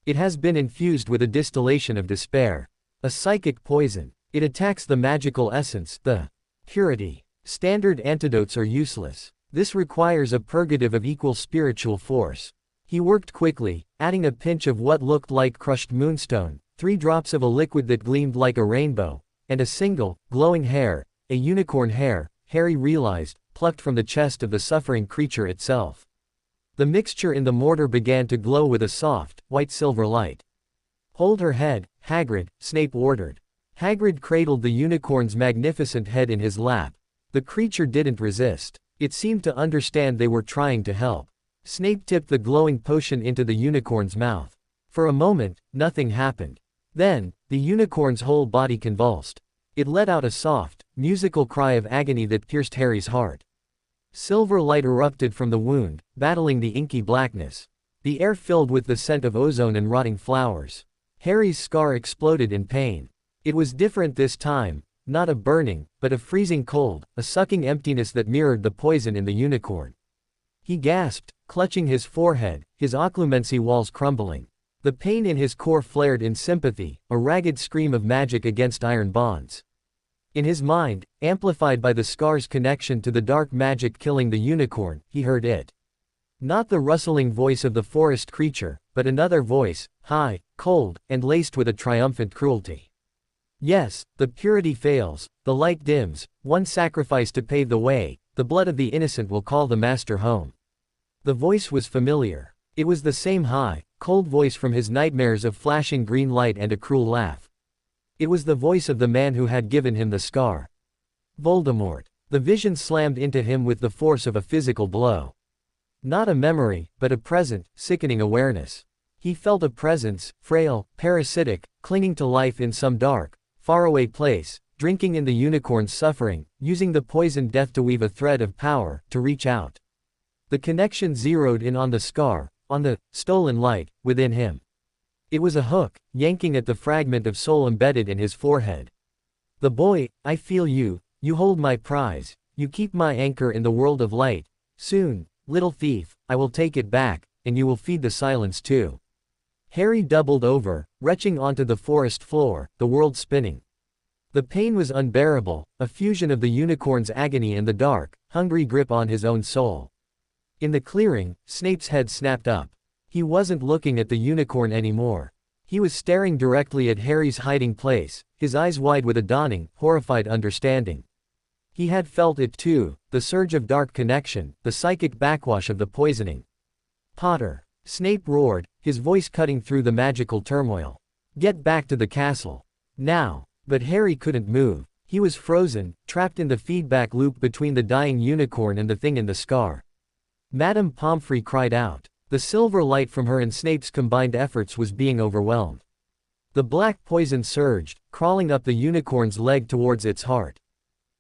It has been infused with a distillation of despair. A psychic poison. It attacks the magical essence, the purity. Standard antidotes are useless. This requires a purgative of equal spiritual force. He worked quickly, adding a pinch of what looked like crushed moonstone, 3 drops of a liquid that gleamed like a rainbow, and a single, glowing hair, a unicorn hair, Harry realized, plucked from the chest of the suffering creature itself. The mixture in the mortar began to glow with a soft, white-silver light. "Hold her head, Hagrid," Snape ordered. Hagrid cradled the unicorn's magnificent head in his lap. The creature didn't resist. It seemed to understand they were trying to help. Snape tipped the glowing potion into the unicorn's mouth. For a moment, nothing happened. Then, the unicorn's whole body convulsed. It let out a soft, musical cry of agony that pierced Harry's heart. Silver light erupted from the wound, battling the inky blackness. The air filled with the scent of ozone and rotting flowers. Harry's scar exploded in pain. It was different this time, not a burning, but a freezing cold, a sucking emptiness that mirrored the poison in the unicorn. He gasped, clutching his forehead, his occlumency walls crumbling. The pain in his core flared in sympathy, a ragged scream of magic against iron bonds. In his mind, amplified by the scar's connection to the dark magic killing the unicorn, he heard it. Not the rustling voice of the forest creature, but another voice, high, cold, and laced with a triumphant cruelty. Yes, the purity fails, the light dims, one sacrifice to pave the way, the blood of the innocent will call the master home. The voice was familiar. It was the same high, cold voice from his nightmares of flashing green light and a cruel laugh. It was the voice of the man who had given him the scar. Voldemort. The vision slammed into him with the force of a physical blow. Not a memory, but a present, sickening awareness. He felt a presence, frail, parasitic, clinging to life in some dark, faraway place, drinking in the unicorn's suffering, using the poisoned death to weave a thread of power, to reach out. The connection zeroed in on the scar, on the stolen light, within him. It was a hook, yanking at the fragment of soul embedded in his forehead. "The boy, I feel you, you hold my prize, you keep my anchor in the world of light. Soon, little thief, I will take it back, and you will feed the silence too." Harry doubled over, retching onto the forest floor, the world spinning. The pain was unbearable, a fusion of the unicorn's agony and the dark, hungry grip on his own soul. In the clearing, Snape's head snapped up. He wasn't looking at the unicorn anymore. He was staring directly at Harry's hiding place, his eyes wide with a dawning, horrified understanding. He had felt it too, the surge of dark connection, the psychic backwash of the poisoning. "Potter!" Snape roared, his voice cutting through the magical turmoil. "Get back to the castle. Now!" But Harry couldn't move. He was frozen, trapped in the feedback loop between the dying unicorn and the thing in the scar. Madame Pomfrey cried out. The silver light from her and Snape's combined efforts was being overwhelmed. The black poison surged, crawling up the unicorn's leg towards its heart.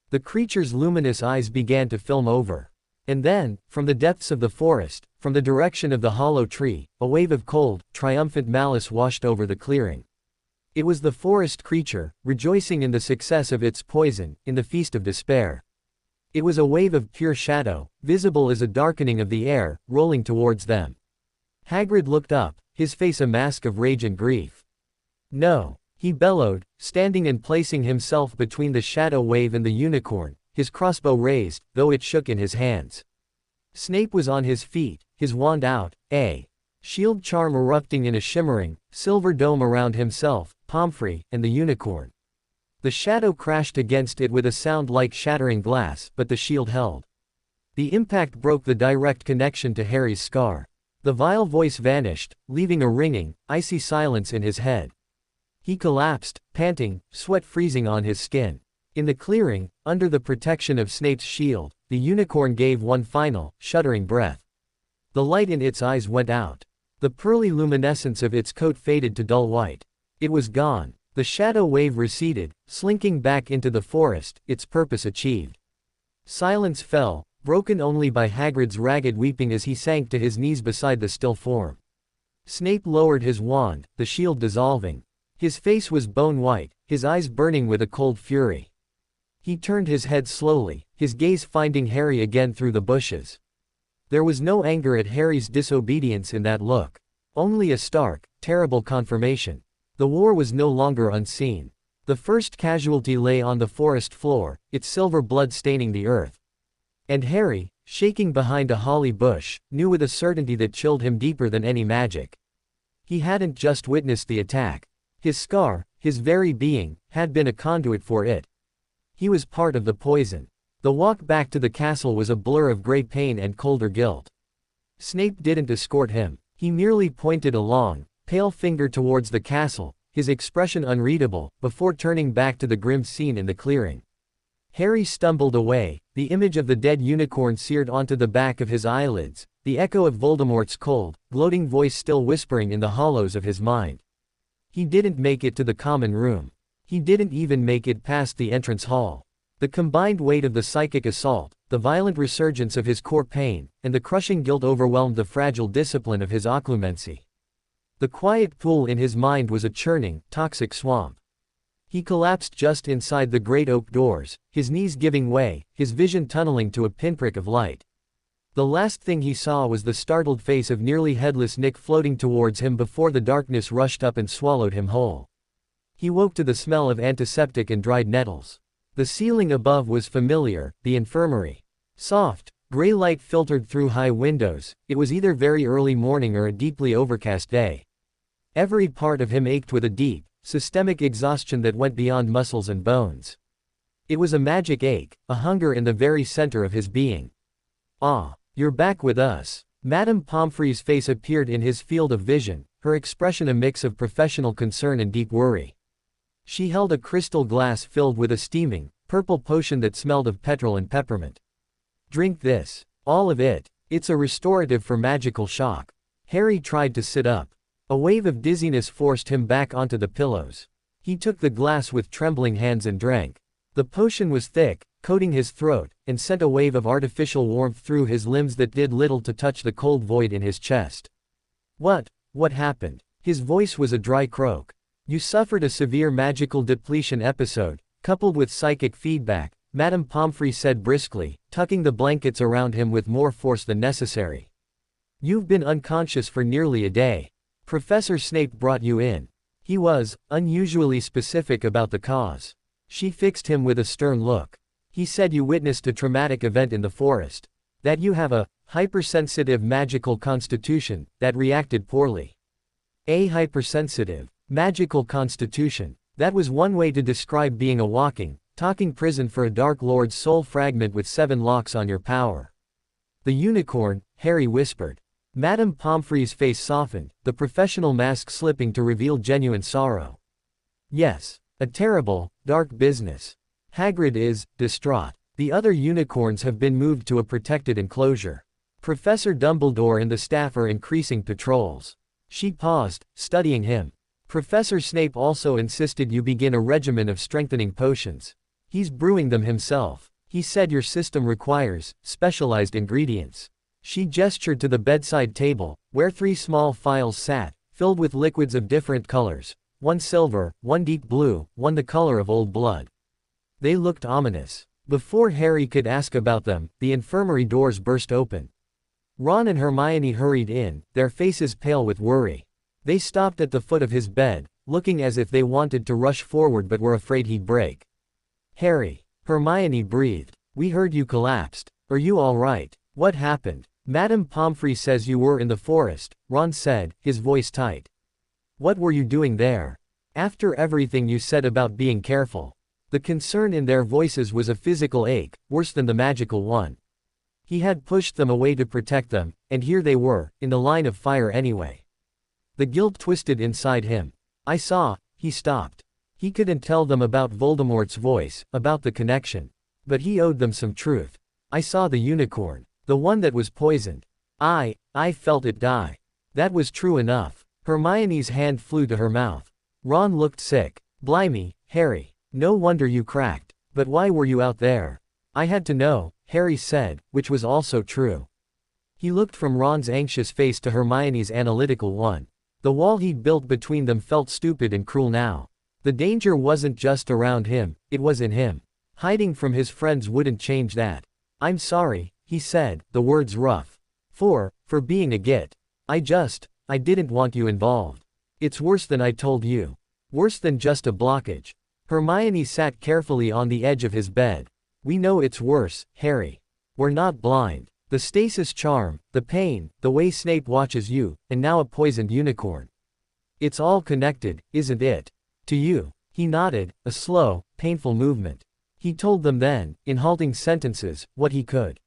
The creature's luminous eyes began to film over. And then, from the depths of the forest, from the direction of the hollow tree, a wave of cold, triumphant malice washed over the clearing. It was the forest creature, rejoicing in the success of its poison, in the feast of despair. It was a wave of pure shadow, visible as a darkening of the air, rolling towards them. Hagrid looked up, his face a mask of rage and grief. "No!" he bellowed, standing and placing himself between the shadow wave and the unicorn, his crossbow raised, though it shook in his hands. Snape was on his feet, his wand out, a shield charm erupting in a shimmering, silver dome around himself, Pomfrey, and the unicorn. The shadow crashed against it with a sound like shattering glass, but the shield held. The impact broke the direct connection to Harry's scar. The vile voice vanished, leaving a ringing, icy silence in his head. He collapsed, panting, sweat freezing on his skin. In the clearing, under the protection of Snape's shield, the unicorn gave one final, shuddering breath. The light in its eyes went out. The pearly luminescence of its coat faded to dull white. It was gone. The shadow wave receded, slinking back into the forest, its purpose achieved. Silence fell, broken only by Hagrid's ragged weeping as he sank to his knees beside the still form. Snape lowered his wand, the shield dissolving. His face was bone white, his eyes burning with a cold fury. He turned his head slowly, his gaze finding Harry again through the bushes. There was no anger at Harry's disobedience in that look. Only a stark, terrible confirmation. The war was no longer unseen. The first casualty lay on the forest floor, its silver blood staining the earth. And Harry, shaking behind a holly bush, knew with a certainty that chilled him deeper than any magic. He hadn't just witnessed the attack. His scar, his very being, had been a conduit for it. He was part of the poison. The walk back to the castle was a blur of grey pain and colder guilt. Snape didn't escort him. He merely pointed a long, pale finger towards the castle, his expression unreadable, before turning back to the grim scene in the clearing. Harry stumbled away, the image of the dead unicorn seared onto the back of his eyelids, the echo of Voldemort's cold, gloating voice still whispering in the hollows of his mind. He didn't make it to the common room. He didn't even make it past the entrance hall. The combined weight of the psychic assault, the violent resurgence of his core pain, and the crushing guilt overwhelmed the fragile discipline of his occlumency. The quiet pool in his mind was a churning, toxic swamp. He collapsed just inside the great oak doors, his knees giving way, his vision tunneling to a pinprick of light. The last thing he saw was the startled face of nearly headless Nick floating towards him before the darkness rushed up and swallowed him whole. He woke to the smell of antiseptic and dried nettles. The ceiling above was familiar, the infirmary. Soft, gray light filtered through high windows. It was either very early morning or a deeply overcast day. Every part of him ached with a deep, systemic exhaustion that went beyond muscles and bones. It was a magic ache, a hunger in the very center of his being. "Ah, you're back with us." Madame Pomfrey's face appeared in his field of vision, her expression a mix of professional concern and deep worry. She held a crystal glass filled with a steaming, purple potion that smelled of petrol and peppermint. "Drink this. All of it. It's a restorative for magical shock." Harry tried to sit up. A wave of dizziness forced him back onto the pillows. He took the glass with trembling hands and drank. The potion was thick, coating his throat, and sent a wave of artificial warmth through his limbs that did little to touch the cold void in his chest. What happened?" His voice was a dry croak. "You suffered a severe magical depletion episode, coupled with psychic feedback," Madame Pomfrey said briskly, tucking the blankets around him with more force than necessary. "You've been unconscious for nearly a day. Professor Snape brought you in. He was unusually specific about the cause." She fixed him with a stern look. "He said you witnessed a traumatic event in the forest. That you have a hypersensitive magical constitution that reacted poorly." A hypersensitive magical constitution. That was one way to describe being a walking, talking prison for a Dark Lord's soul fragment with 7 locks on your power. "The unicorn," Harry whispered. Madame Pomfrey's face softened, the professional mask slipping to reveal genuine sorrow. "Yes. A terrible, dark business. Hagrid is distraught. The other unicorns have been moved to a protected enclosure. Professor Dumbledore and the staff are increasing patrols." She paused, studying him. "Professor Snape also insisted you begin a regimen of strengthening potions. He's brewing them himself. He said your system requires specialized ingredients." She gestured to the bedside table, where 3 small phials sat, filled with liquids of different colors, one silver, one deep blue, one the color of old blood. They looked ominous. Before Harry could ask about them, the infirmary doors burst open. Ron and Hermione hurried in, their faces pale with worry. They stopped at the foot of his bed, looking as if they wanted to rush forward but were afraid he'd break. "Harry," Hermione breathed, "we heard you collapsed. Are you all right? What happened?" "Madame Pomfrey says you were in the forest," Ron said, his voice tight. "What were you doing there? After everything you said about being careful." The concern in their voices was a physical ache, worse than the magical one. He had pushed them away to protect them, and here they were, in the line of fire anyway. The guilt twisted inside him. "I saw," he stopped. He couldn't tell them about Voldemort's voice, about the connection. But he owed them some truth. "I saw the unicorn. The one that was poisoned. I felt it die." That was true enough. Hermione's hand flew to her mouth. Ron looked sick. "Blimey, Harry. No wonder you cracked. But why were you out there?" "I had to know," Harry said, which was also true. He looked from Ron's anxious face to Hermione's analytical one. The wall he'd built between them felt stupid and cruel now. The danger wasn't just around him, it was in him. Hiding from his friends wouldn't change that. "I'm sorry," he said, the words rough. For being a git. I didn't want you involved. It's worse than I told you. Worse than just a blockage. Hermione sat carefully on the edge of his bed. We know it's worse, Harry. We're not blind. The stasis charm, the pain, the way Snape watches you, and now a poisoned unicorn. It's all connected, isn't it? To you. He nodded, a slow, painful movement. He told them then, in halting sentences, what he could.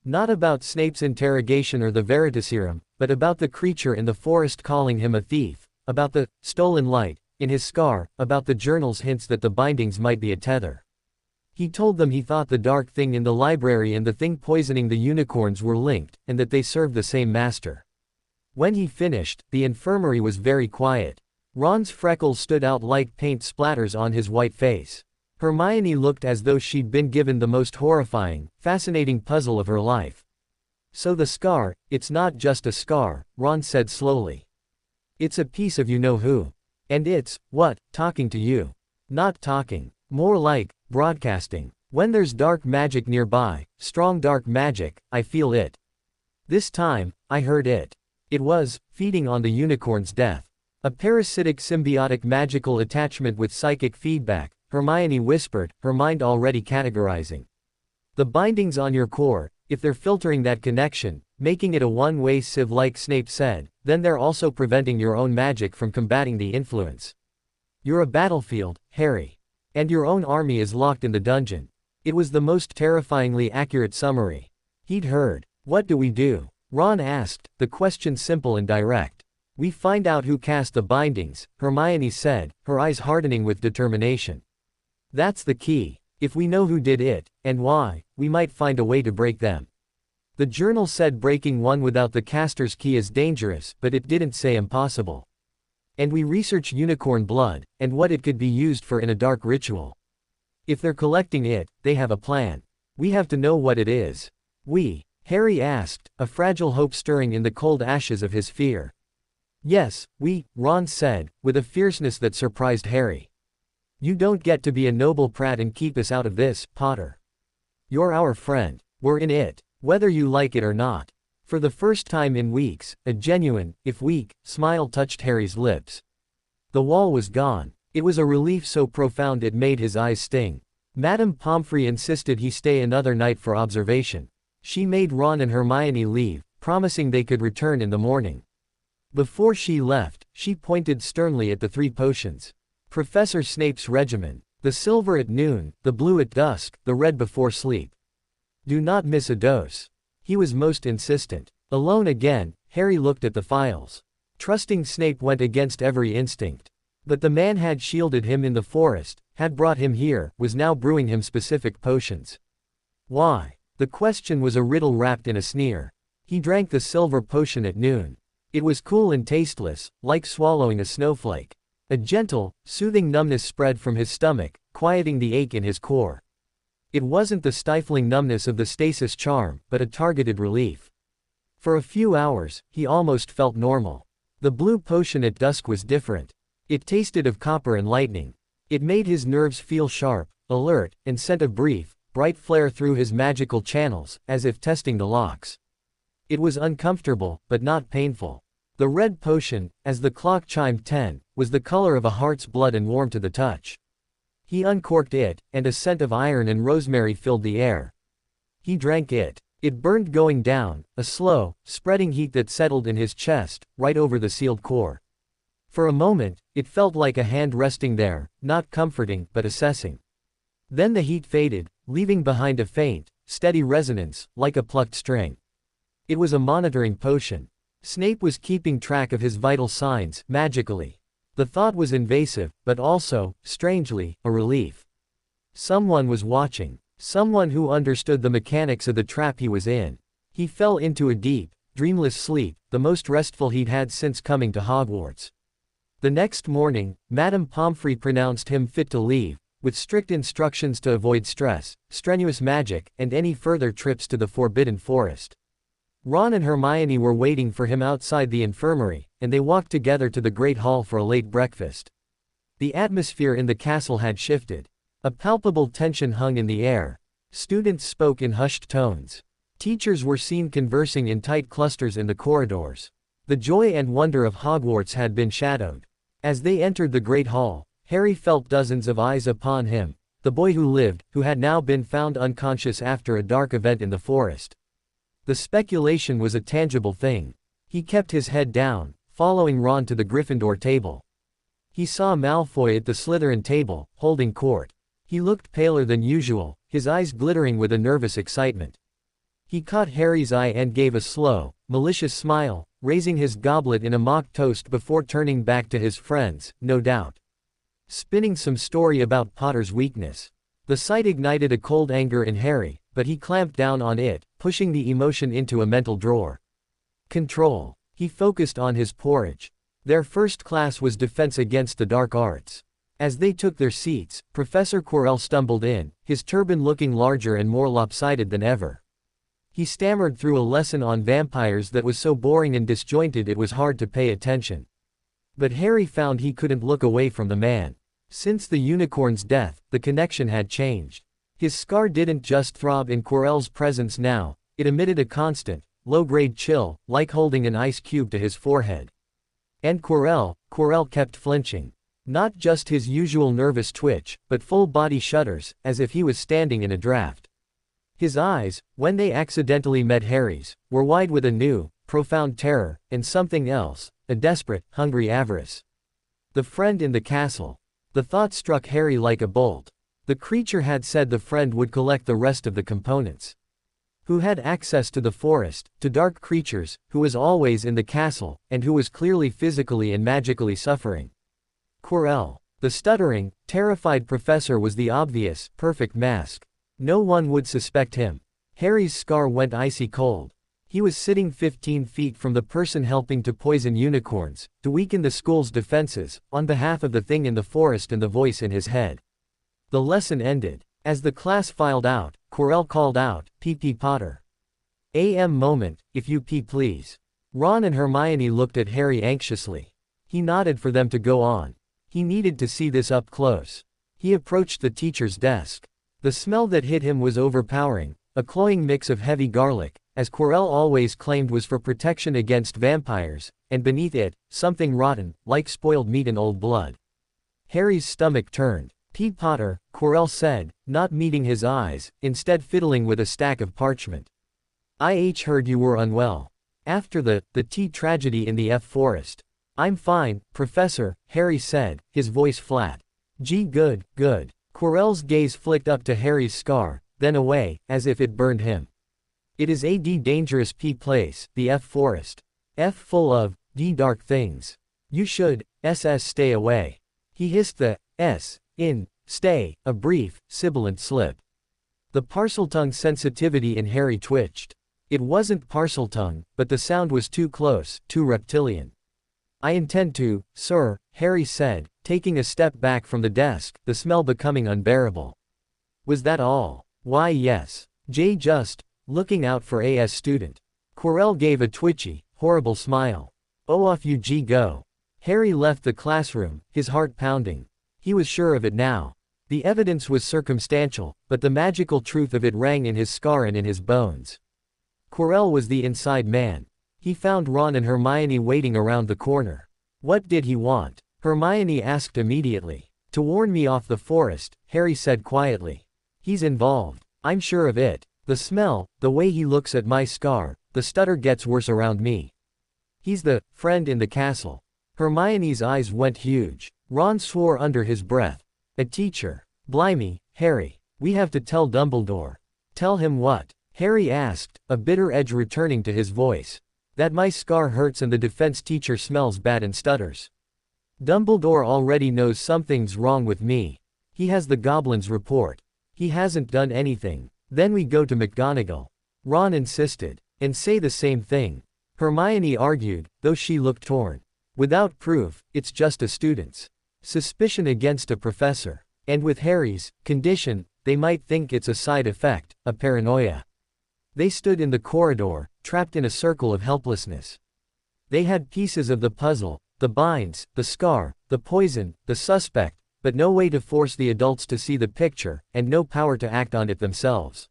Not about Snape's interrogation or the Veritaserum, but about the creature in the forest calling him a thief, about the stolen light in his scar, about the journal's hints that the bindings might be a tether. He told them he thought the dark thing in the library and the thing poisoning the unicorns were linked, and that they served the same master. When he finished, the infirmary was very quiet. Ron's freckles stood out like paint splatters on his white face. Hermione looked as though she'd been given the most horrifying, fascinating puzzle of her life. So the scar, it's not just a scar, Ron said slowly. It's a piece of you-know-who. And it's, what, talking to you. Not talking. More like, broadcasting. When there's dark magic nearby, strong dark magic, I feel it. This time, I heard it. It was, feeding on the unicorn's death. A parasitic symbiotic magical attachment with psychic feedback, Hermione whispered, her mind already categorizing. The bindings on your core, if they're filtering that connection, making it a one-way sieve like Snape said, then they're also preventing your own magic from combating the influence. You're a battlefield, Harry. And your own army is locked in the dungeon. It was the most terrifyingly accurate summary he'd heard. What do we do? Ron asked, the question simple and direct. We find out who cast the bindings, Hermione said, her eyes hardening with determination. That's the key. If we know who did it, and why, we might find a way to break them. The journal said breaking one without the caster's key is dangerous, but it didn't say impossible. And we research unicorn blood, and what it could be used for in a dark ritual. If they're collecting it, they have a plan. We have to know what it is. Harry asked, a fragile hope stirring in the cold ashes of his fear. Yes, Ron said, with a fierceness that surprised Harry. You don't get to be a noble prat and keep us out of this, Potter. You're our friend. We're in it, whether you like it or not. For the first time in weeks, a genuine, if weak, smile touched Harry's lips. The wall was gone. It was a relief so profound it made his eyes sting. Madame Pomfrey insisted he stay another night for observation. She made Ron and Hermione leave, promising they could return in the morning. Before she left, she pointed sternly at the 3 potions. Professor Snape's regimen. The silver at noon, the blue at dusk, the red before sleep. Do not miss a dose. He was most insistent. Alone again, Harry looked at the files. Trusting Snape went against every instinct. But the man had shielded him in the forest, had brought him here, was now brewing him specific potions. Why? The question was a riddle wrapped in a sneer. He drank the silver potion at noon. It was cool and tasteless, like swallowing a snowflake. A gentle, soothing numbness spread from his stomach, quieting the ache in his core. It wasn't the stifling numbness of the stasis charm, but a targeted relief. For a few hours, he almost felt normal. The blue potion at dusk was different. It tasted of copper and lightning. It made his nerves feel sharp, alert, and sent a brief, bright flare through his magical channels, as if testing the locks. It was uncomfortable, but not painful. The red potion, as the clock chimed 10, was the color of a heart's blood and warm to the touch. He uncorked it, and a scent of iron and rosemary filled the air. He drank it. It burned going down, a slow, spreading heat that settled in his chest, right over the sealed core. For a moment, it felt like a hand resting there, not comforting, but assessing. Then the heat faded, leaving behind a faint, steady resonance, like a plucked string. It was a monitoring potion. Snape was keeping track of his vital signs, magically. The thought was invasive, but also, strangely, a relief. Someone was watching. Someone who understood the mechanics of the trap he was in. He fell into a deep, dreamless sleep, the most restful he'd had since coming to Hogwarts. The next morning, Madame Pomfrey pronounced him fit to leave, with strict instructions to avoid stress, strenuous magic, and any further trips to the Forbidden Forest. Ron and Hermione were waiting for him outside the infirmary, and they walked together to the Great Hall for a late breakfast. The atmosphere in the castle had shifted. A palpable tension hung in the air. Students spoke in hushed tones. Teachers were seen conversing in tight clusters in the corridors. The joy and wonder of Hogwarts had been shadowed. As they entered the Great Hall, Harry felt dozens of eyes upon him, the boy who lived, who had now been found unconscious after a dark event in the forest. The speculation was a tangible thing. He kept his head down, following Ron to the Gryffindor table. He saw Malfoy at the Slytherin table, holding court. He looked paler than usual, his eyes glittering with a nervous excitement. He caught Harry's eye and gave a slow, malicious smile, raising his goblet in a mock toast before turning back to his friends, no doubt. Spinning some story about Potter's weakness. The sight ignited a cold anger in Harry, but he clamped down on it, pushing the emotion into a mental drawer. Control. He focused on his porridge. Their first class was Defense Against the Dark Arts. As they took their seats, Professor Quirrell stumbled in, his turban looking larger and more lopsided than ever. He stammered through a lesson on vampires that was so boring and disjointed it was hard to pay attention. But Harry found he couldn't look away from the man. Since the unicorn's death, the connection had changed. His scar didn't just throb in Quirrell's presence now, it emitted a constant, low-grade chill, like holding an ice cube to his forehead. And Quirrell kept flinching. Not just his usual nervous twitch, but full-body shudders, as if he was standing in a draft. His eyes, when they accidentally met Harry's, were wide with a new, profound terror, and something else, a desperate, hungry avarice. The friend in the castle. The thought struck Harry like a bolt. The creature had said the friend would collect the rest of the components. Who had access to the forest, to dark creatures, who was always in the castle, and who was clearly physically and magically suffering. Quirrell. The stuttering, terrified professor was the obvious, perfect mask. No one would suspect him. Harry's scar went icy cold. He was sitting 15 feet from the person helping to poison unicorns, to weaken the school's defenses, on behalf of the thing in the forest and the voice in his head. The lesson ended. As the class filed out, Quirrell called out, "P.P. Potter. A.M. moment, if you please." Ron and Hermione looked at Harry anxiously. He nodded for them to go on. He needed to see this up close. He approached the teacher's desk. The smell that hit him was overpowering, a cloying mix of heavy garlic, as Quirrell always claimed was for protection against vampires, and beneath it, something rotten, like spoiled meat and old blood. Harry's stomach turned. "P. Potter," Quirrell said, not meeting his eyes, instead fiddling with a stack of parchment. "I heard you were unwell. After the tea tragedy in the forest." "I'm fine, Professor," Harry said, his voice flat. "Gee, good, good." Quirrell's gaze flicked up to Harry's scar, then away, as if it burned him. "It is a dangerous place, the forest. Full of dark things. You should stay away." He hissed the s in stay, a brief, sibilant slip. The Parseltongue sensitivity in Harry twitched. It wasn't Parseltongue, but the sound was too close, too reptilian. "I intend to, sir," Harry said, taking a step back from the desk, the smell becoming unbearable. "Was that all?" "Why yes. Just looking out for a student." Quirrell gave a twitchy, horrible smile. "Oh, off you go." Harry left the classroom, his heart pounding. He was sure of it now. The evidence was circumstantial, but the magical truth of it rang in his scar and in his bones. Quirrell was the inside man. He found Ron and Hermione waiting around the corner. What did he want? Hermione asked immediately. "To warn me off the forest," Harry said quietly. "He's involved. I'm sure of it. The smell, the way he looks at my scar, the stutter gets worse around me. He's the friend in the castle." Hermione's eyes went huge. Ron swore under his breath. "A teacher. Blimey, Harry. We have to tell Dumbledore." "Tell him what?" Harry asked, a bitter edge returning to his voice. "That my scar hurts and the defense teacher smells bad and stutters. Dumbledore already knows something's wrong with me. He has the goblin's report. He hasn't done anything. Then we go to McGonagall." Ron insisted. "And say the same thing." Hermione argued, though she looked torn. "Without proof, it's just a student's suspicion against a professor. And with Harry's condition, they might think it's a side effect, a paranoia." They stood in the corridor, trapped in a circle of helplessness. They had pieces of the puzzle, the binds, the scar, the poison, the suspect, but no way to force the adults to see the picture, and no power to act on it themselves.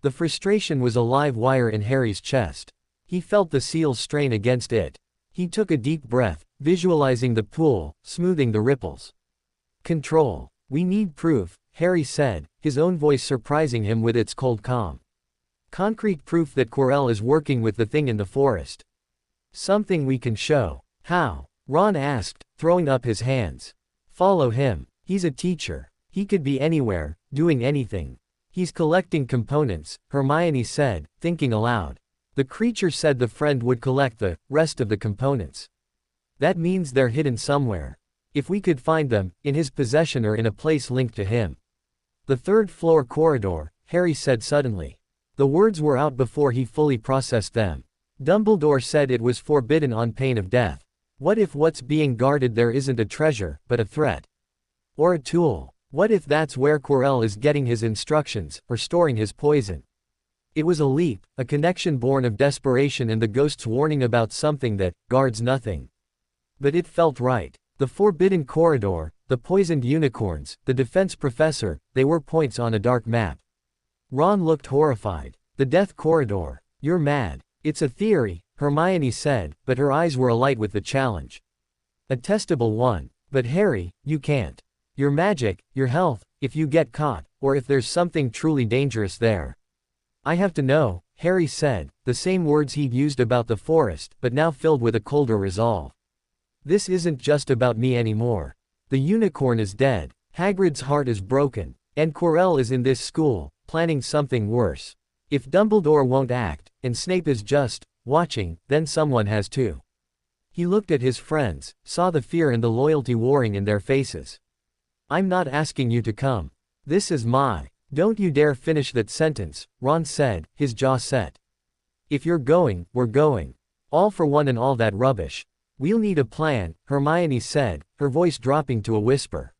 The frustration was a live wire in Harry's chest. He felt the seals strain against it. He took a deep breath, visualizing the pool, smoothing the ripples. Control. We need proof, Harry said, his own voice surprising him with its cold calm. Concrete proof that Quirrell is working with the thing in the forest. Something we can show. How? Ron asked, throwing up his hands. Follow him. He's a teacher. He could be anywhere, doing anything. He's collecting components, Hermione said, thinking aloud. The creature said the friend would collect the rest of the components. That means they're hidden somewhere. If we could find them, in his possession or in a place linked to him. The third-floor corridor, Harry said suddenly. The words were out before he fully processed them. Dumbledore said it was forbidden on pain of death. What if what's being guarded there isn't a treasure, but a threat? Or a tool? What if that's where Quirrell is getting his instructions, or storing his poison? It was a leap, a connection born of desperation and the ghost's warning about something that guards nothing. But it felt right. The forbidden corridor, the poisoned unicorns, the defense professor, they were points on a dark map. Ron looked horrified. The death corridor. You're mad. It's a theory, Hermione said, but her eyes were alight with the challenge. A testable one. But Harry, you can't. Your magic, your health, if you get caught, or if there's something truly dangerous there. I have to know, Harry said, the same words he'd used about the forest, but now filled with a colder resolve. This isn't just about me anymore. The unicorn is dead, Hagrid's heart is broken, and Quirrell is in this school, planning something worse. If Dumbledore won't act, and Snape is just watching, then someone has to. He looked at his friends, saw the fear and the loyalty warring in their faces. I'm not asking you to come. This is my. Don't you dare finish that sentence, Ron said, his jaw set. If you're going, we're going. All for one and all that rubbish. We'll need a plan, Hermione said, her voice dropping to a whisper.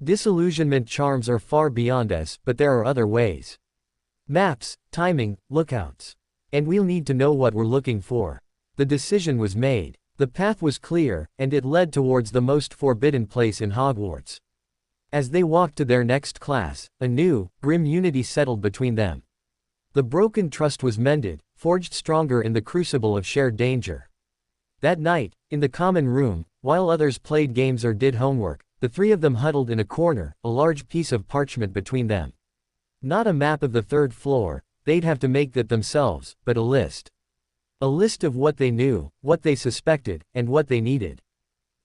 Disillusionment charms are far beyond us, but there are other ways. Maps, timing, lookouts. And we'll need to know what we're looking for. The decision was made. The path was clear, and it led towards the most forbidden place in Hogwarts. As they walked to their next class, a new, grim unity settled between them. The broken trust was mended, forged stronger in the crucible of shared danger. That night, in the common room, while others played games or did homework, the three of them huddled in a corner, a large piece of parchment between them. Not a map of the third floor, they'd have to make that themselves, but a list. A list of what they knew, what they suspected, and what they needed.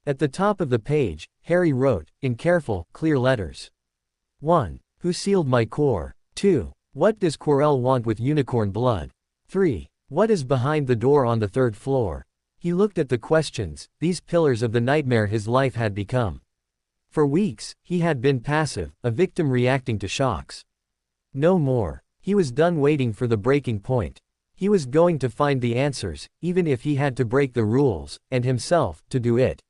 At the top of the page, Harry wrote, in careful, clear letters. 1. Who sealed my core? 2. What does Quirrell want with unicorn blood? 3. What is behind the door on the third floor? He looked at the questions, these pillars of the nightmare his life had become. For weeks, he had been passive, a victim reacting to shocks. No more. He was done waiting for the breaking point. He was going to find the answers, even if he had to break the rules, and himself, to do it.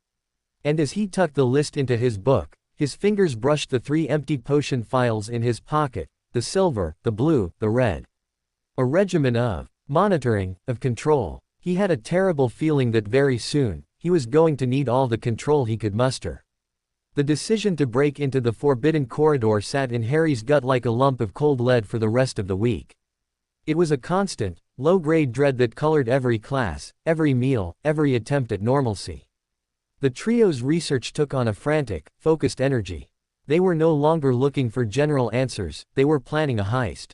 And as he tucked the list into his book, his fingers brushed the 3 empty potion phials in his pocket, the silver, the blue, the red. A regimen of monitoring, of control. He had a terrible feeling that very soon, he was going to need all the control he could muster. The decision to break into the forbidden corridor sat in Harry's gut like a lump of cold lead for the rest of the week. It was a constant, low-grade dread that colored every class, every meal, every attempt at normalcy. The trio's research took on a frantic, focused energy. They were no longer looking for general answers, they were planning a heist.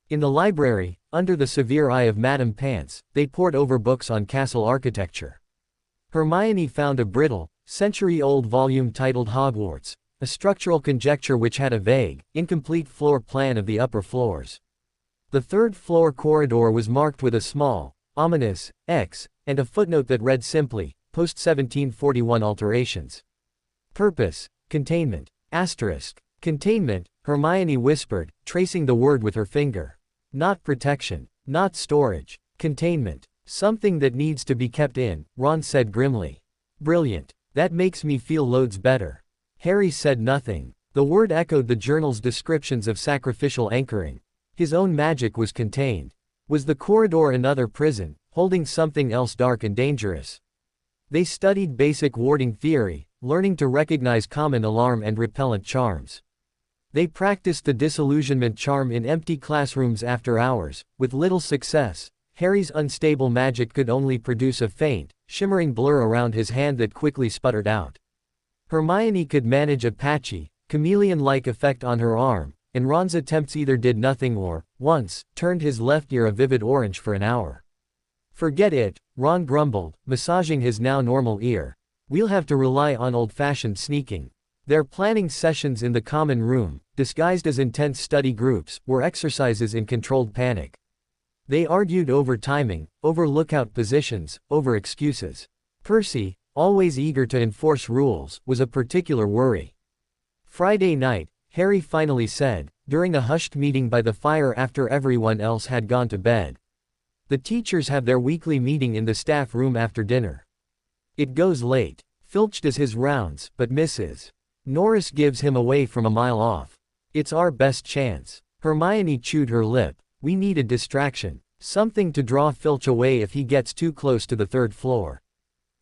In the library, under the severe eye of Madame Pants, they pored over books on castle architecture. Hermione found a brittle, century-old volume titled Hogwarts, a structural conjecture which had a vague, incomplete floor plan of the upper floors. The third-floor corridor was marked with a small, ominous, X, and a footnote that read simply, Post-1741 alterations. Purpose, containment, asterisk. Containment, Hermione whispered, tracing the word with her finger. Not protection. Not storage. Containment. Something that needs to be kept in, Ron said grimly. Brilliant. That makes me feel loads better. Harry said nothing. The word echoed the journal's descriptions of sacrificial anchoring. His own magic was contained. Was the corridor another prison, holding something else dark and dangerous? They studied basic warding theory, learning to recognize common alarm and repellent charms. They practiced the disillusionment charm in empty classrooms after hours, with little success. Harry's unstable magic could only produce a faint, shimmering blur around his hand that quickly sputtered out. Hermione could manage a patchy, chameleon-like effect on her arm, and Ron's attempts either did nothing or, once, turned his left ear a vivid orange for an hour. "Forget it," Ron grumbled, massaging his now normal ear. "We'll have to rely on old-fashioned sneaking." Their planning sessions in the common room, disguised as intense study groups, were exercises in controlled panic. They argued over timing, over lookout positions, over excuses. Percy, always eager to enforce rules, was a particular worry. Friday night, Harry finally said, during a hushed meeting by the fire after everyone else had gone to bed. "The teachers have their weekly meeting in the staff room after dinner. It goes late. Filch does his rounds, but misses. Norris gives him away from a mile off. It's our best chance." Hermione chewed her lip. "We need a distraction. Something to draw Filch away if he gets too close to the third floor.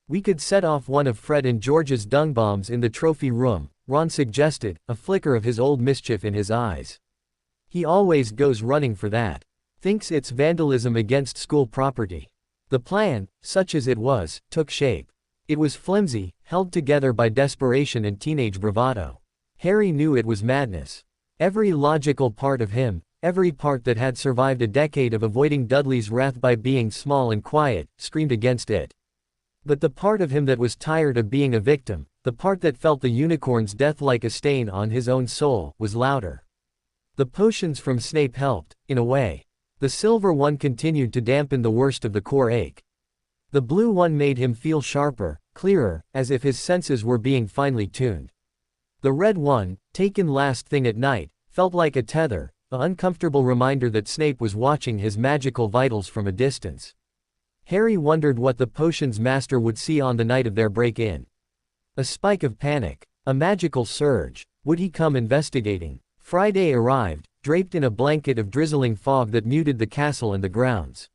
We could set off one of Fred and George's dung bombs in the trophy room," Ron suggested, a flicker of his old mischief in his eyes. "He always goes running for that. Thinks it's vandalism against school property." The plan, such as it was, took shape. It was flimsy, held together by desperation and teenage bravado. Harry knew it was madness. Every logical part of him, every part that had survived a decade of avoiding Dudley's wrath by being small and quiet, screamed against it. But the part of him that was tired of being a victim, the part that felt the unicorn's death like a stain on his own soul, was louder. The potions from Snape helped, in a way. The silver one continued to dampen the worst of the core ache. The blue one made him feel sharper, clearer, as if his senses were being finely tuned. The red one, taken last thing at night, felt like a tether, an uncomfortable reminder that Snape was watching his magical vitals from a distance. Harry wondered what the potion's master would see on the night of their break-in. A spike of panic. A magical surge. Would he come investigating? Friday arrived, draped in a blanket of drizzling fog that muted the castle and the grounds.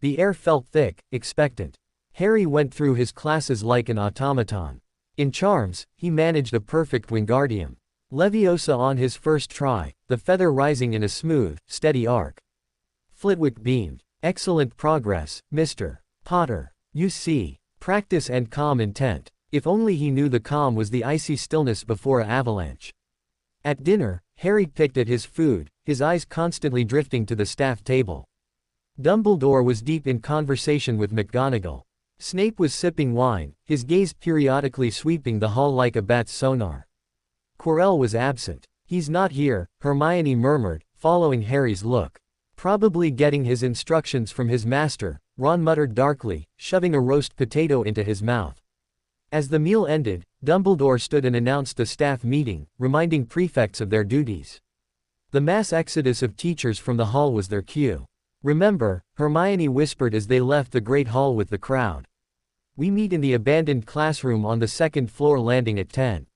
The air felt thick, expectant. Harry went through his classes like an automaton. In charms, he managed a perfect Wingardium Leviosa on his first try, the feather rising in a smooth, steady arc. Flitwick beamed. "Excellent progress, Mr. Potter. You see. Practice and calm intent." If only he knew the calm was the icy stillness before an avalanche. At dinner, Harry picked at his food, his eyes constantly drifting to the staff table. Dumbledore was deep in conversation with McGonagall. Snape was sipping wine, his gaze periodically sweeping the hall like a bat's sonar. Quirrell was absent. "He's not here," Hermione murmured, following Harry's look. "Probably getting his instructions from his master," Ron muttered darkly, shoving a roast potato into his mouth. As the meal ended, Dumbledore stood and announced the staff meeting, reminding prefects of their duties. The mass exodus of teachers from the hall was their cue. "Remember," Hermione whispered as they left the great hall with the crowd. "We meet in the abandoned classroom on the second floor landing at 10.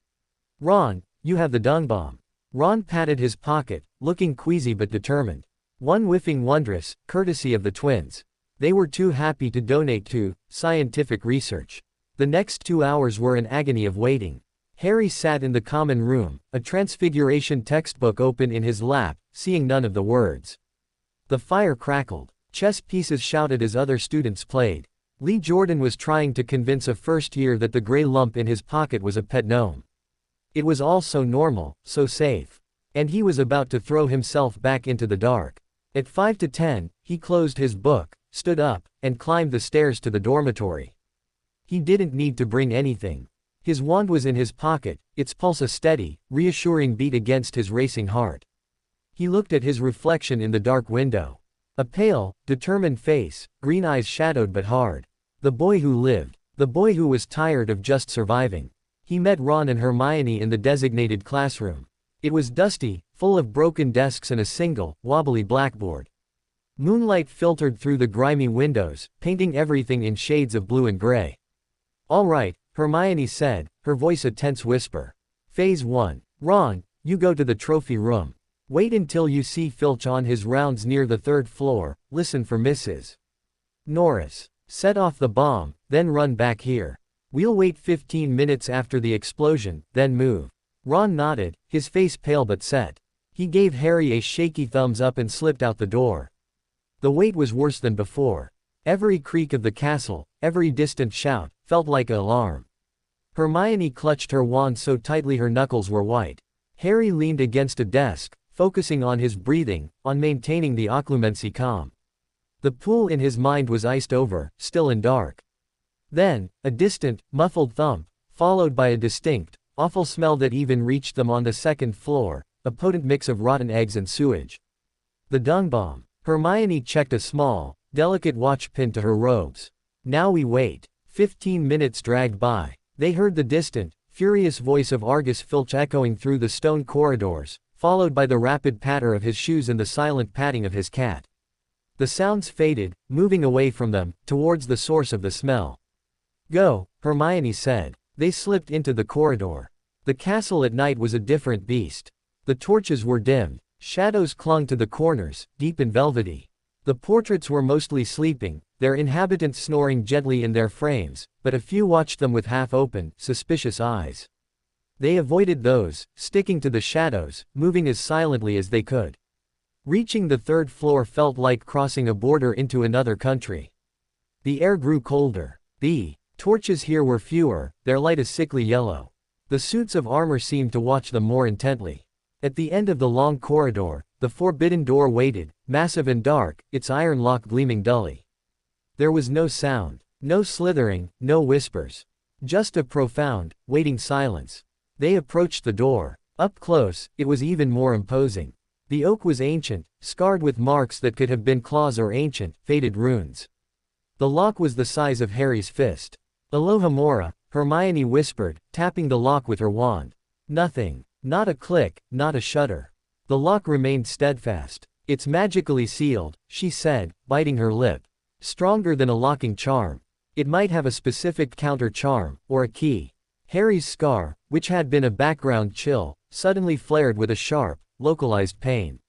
Ron, you have the dung bomb." Ron patted his pocket, looking queasy but determined. One whiffing wondrous, courtesy of the twins. They were too happy to donate to scientific research. The next 2 hours were an agony of waiting. Harry sat in the common room, a transfiguration textbook open in his lap, seeing none of the words. The fire crackled. Chess pieces shouted as other students played. Lee Jordan was trying to convince a first year that the gray lump in his pocket was a pet gnome. It was all so normal, so safe. And he was about to throw himself back into the dark. At 5 to 10, he closed his book, stood up, and climbed the stairs to the dormitory. He didn't need to bring anything. His wand was in his pocket, its pulse a steady, reassuring beat against his racing heart. He looked at his reflection in the dark window. A pale, determined face, green eyes shadowed but hard. The boy who lived. The boy who was tired of just surviving. He met Ron and Hermione in the designated classroom. It was dusty, full of broken desks and a single, wobbly blackboard. Moonlight filtered through the grimy windows, painting everything in shades of blue and gray. "All right," Hermione said, her voice a tense whisper. "Phase 1. Ron, you go to the trophy room. Wait until you see Filch on his rounds near the third floor, listen for Mrs. Norris. Set off the bomb, then run back here. We'll wait 15 minutes after the explosion, then move. Ron nodded, his face pale but set. He gave Harry a shaky thumbs up and slipped out the door. The wait was worse than before. Every creak of the castle, every distant shout, felt like an alarm. Hermione clutched her wand so tightly her knuckles were white. Harry leaned against a desk, focusing on his breathing, on maintaining the occlumency calm. The pool in his mind was iced over, still and dark. Then, a distant, muffled thump, followed by a distinct, awful smell that even reached them on the second floor, a potent mix of rotten eggs and sewage. The dung bomb. Hermione checked a small, delicate watch pinned to her robes. Now we wait. 15 minutes dragged by. They heard the distant, furious voice of Argus Filch echoing through the stone corridors, followed by the rapid patter of his shoes and the silent patting of his cat. The sounds faded, moving away from them, towards the source of the smell. Go, Hermione said. They slipped into the corridor. The castle at night was a different beast. The torches were dimmed. Shadows clung to the corners, deep and velvety. The portraits were mostly sleeping, their inhabitants snoring gently in their frames, but a few watched them with half-open, suspicious eyes. They avoided those, sticking to the shadows, moving as silently as they could. Reaching the third floor felt like crossing a border into another country. The air grew colder. The torches here were fewer, their light a sickly yellow. The suits of armor seemed to watch them more intently. At the end of the long corridor, the forbidden door waited, massive and dark, its iron lock gleaming dully. There was no sound, no slithering, no whispers. Just a profound, waiting silence. They approached the door. Up close, it was even more imposing. The oak was ancient, scarred with marks that could have been claws or ancient, faded runes. The lock was the size of Harry's fist. Alohomora, Hermione whispered, tapping the lock with her wand. Nothing. Not a click, not a shudder. The lock remained steadfast. It's magically sealed, she said, biting her lip. Stronger than a locking charm. It might have a specific counter charm, or a key. Harry's scar, which had been a background chill, suddenly flared with a sharp, localized pain.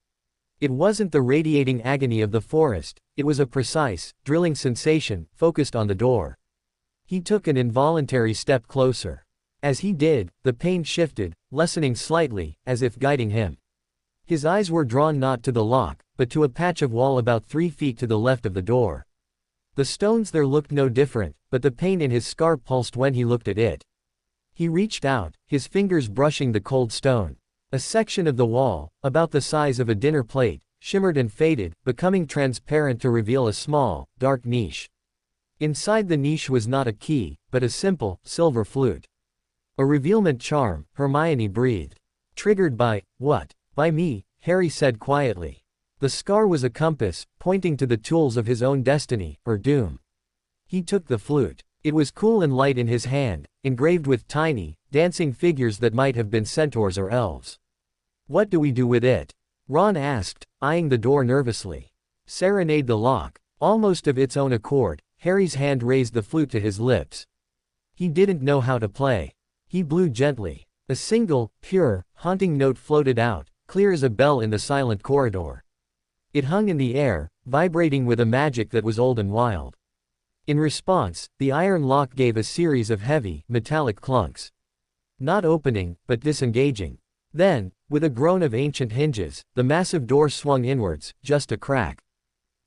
It wasn't the radiating agony of the forest, it was a precise, drilling sensation, focused on the door. He took an involuntary step closer. As he did, the pain shifted, lessening slightly, as if guiding him. His eyes were drawn not to the lock, but to a patch of wall about 3 feet to the left of the door. The stones there looked no different, but the pain in his scar pulsed when he looked at it. He reached out, his fingers brushing the cold stone. A section of the wall, about the size of a dinner plate, shimmered and faded, becoming transparent to reveal a small, dark niche. Inside the niche was not a key, but a simple, silver flute. A revealment charm, Hermione breathed. Triggered by, what? By me, Harry said quietly. The scar was a compass, pointing to the tools of his own destiny, or doom. He took the flute. It was cool and light in his hand, engraved with tiny, dancing figures that might have been centaurs or elves. What do we do with it? Ron asked, eyeing the door nervously. Serenade the lock. Almost of its own accord, Harry's hand raised the flute to his lips. He didn't know how to play. He blew gently. A single, pure, haunting note floated out, clear as a bell in the silent corridor. It hung in the air, vibrating with a magic that was old and wild. In response, the iron lock gave a series of heavy, metallic clunks. Not opening, but disengaging. Then, with a groan of ancient hinges, the massive door swung inwards, just a crack.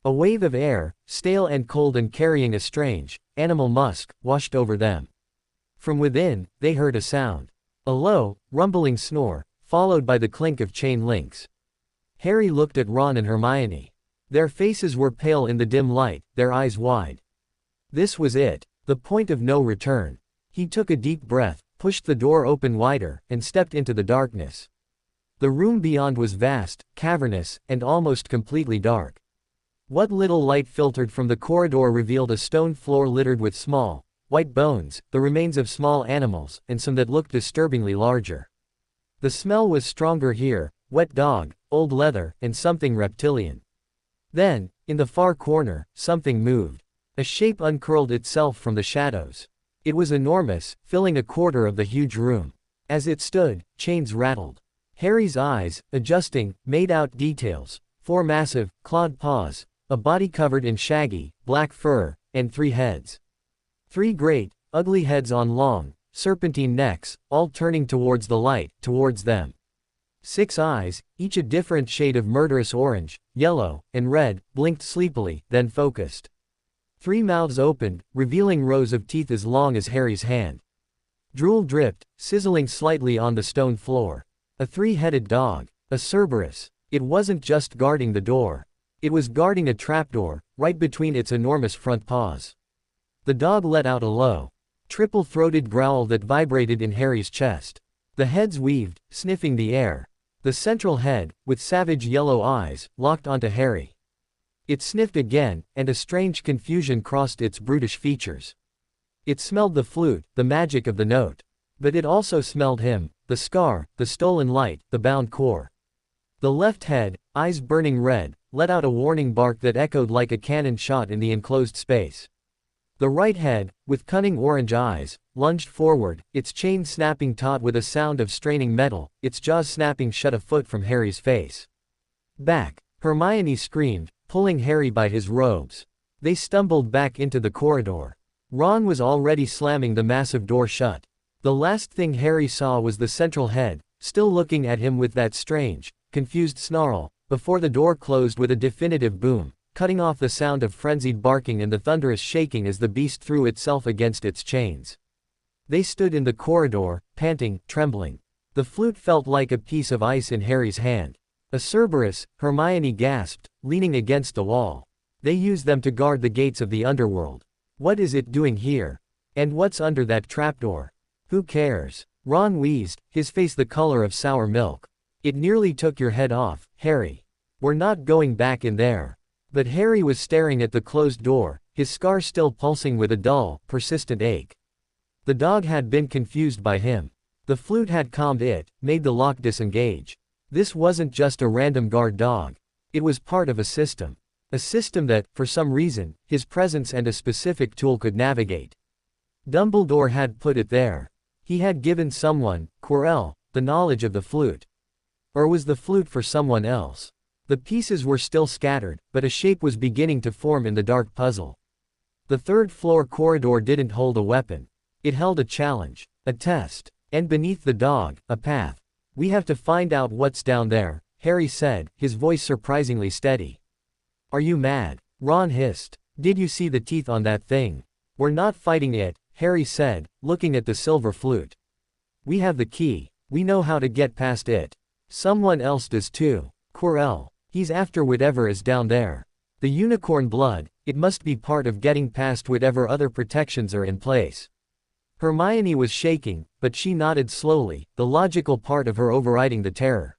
A wave of air, stale and cold and carrying a strange, animal musk, washed over them. From within, they heard a sound. A low, rumbling snore, followed by the clink of chain links. Harry looked at Ron and Hermione. Their faces were pale in the dim light, their eyes wide. This was it, the point of no return. He took a deep breath, pushed the door open wider, and stepped into the darkness. The room beyond was vast, cavernous, and almost completely dark. What little light filtered from the corridor revealed a stone floor littered with small, white bones, the remains of small animals, and some that looked disturbingly larger. The smell was stronger here, wet dog, old leather, and something reptilian. Then, in the far corner, something moved. A shape uncurled itself from the shadows. It was enormous, filling a quarter of the huge room. As it stood, chains rattled. Harry's eyes, adjusting, made out details. 4 massive, clawed paws, a body covered in shaggy, black fur, and 3 heads. 3 great, ugly heads on long, serpentine necks, all turning towards the light, towards them. 6 eyes, each a different shade of murderous orange, yellow, and red, blinked sleepily, then focused. 3 mouths opened, revealing rows of teeth as long as Harry's hand. Drool dripped, sizzling slightly on the stone floor. A 3-headed dog. A Cerberus. It wasn't just guarding the door. It was guarding a trapdoor, right between its enormous front paws. The dog let out a low, triple-throated growl that vibrated in Harry's chest. The heads weaved, sniffing the air. The central head, with savage yellow eyes, locked onto Harry. It sniffed again, and a strange confusion crossed its brutish features. It smelled the flute, the magic of the note. But it also smelled him, the scar, the stolen light, the bound core. The left head, eyes burning red, let out a warning bark that echoed like a cannon shot in the enclosed space. The right head, with cunning orange eyes, lunged forward, its chain snapping taut with a sound of straining metal, its jaws snapping shut a foot from Harry's face. Back! Hermione screamed, pulling Harry by his robes. They stumbled back into the corridor. Ron was already slamming the massive door shut. The last thing Harry saw was the central head, still looking at him with that strange, confused snarl, before the door closed with a definitive boom, cutting off the sound of frenzied barking and the thunderous shaking as the beast threw itself against its chains. They stood in the corridor, panting, trembling. The flute felt like a piece of ice in Harry's hand. A Cerberus, Hermione gasped, leaning against the wall. They used them to guard the gates of the underworld. What is it doing here? And what's under that trapdoor? Who cares? Ron wheezed, his face the color of sour milk. It nearly took your head off, Harry. We're not going back in there. But Harry was staring at the closed door, his scar still pulsing with a dull, persistent ache. The dog had been confused by him. The flute had calmed it, made the lock disengage. This wasn't just a random guard dog. It was part of a system. A system that, for some reason, his presence and a specific tool could navigate. Dumbledore had put it there. He had given someone, Quirrell, the knowledge of the flute. Or was the flute for someone else? The pieces were still scattered, but a shape was beginning to form in the dark puzzle. The third-floor corridor didn't hold a weapon. It held a challenge, a test, and beneath the dog, a path. We have to find out what's down there, Harry said, his voice surprisingly steady. Are you mad? Ron hissed. Did you see the teeth on that thing? We're not fighting it, Harry said, looking at the silver flute. We have the key. We know how to get past it. Someone else does too. Quirrell. He's after whatever is down there. The unicorn blood, it must be part of getting past whatever other protections are in place. Hermione was shaking, but she nodded slowly, the logical part of her overriding the terror.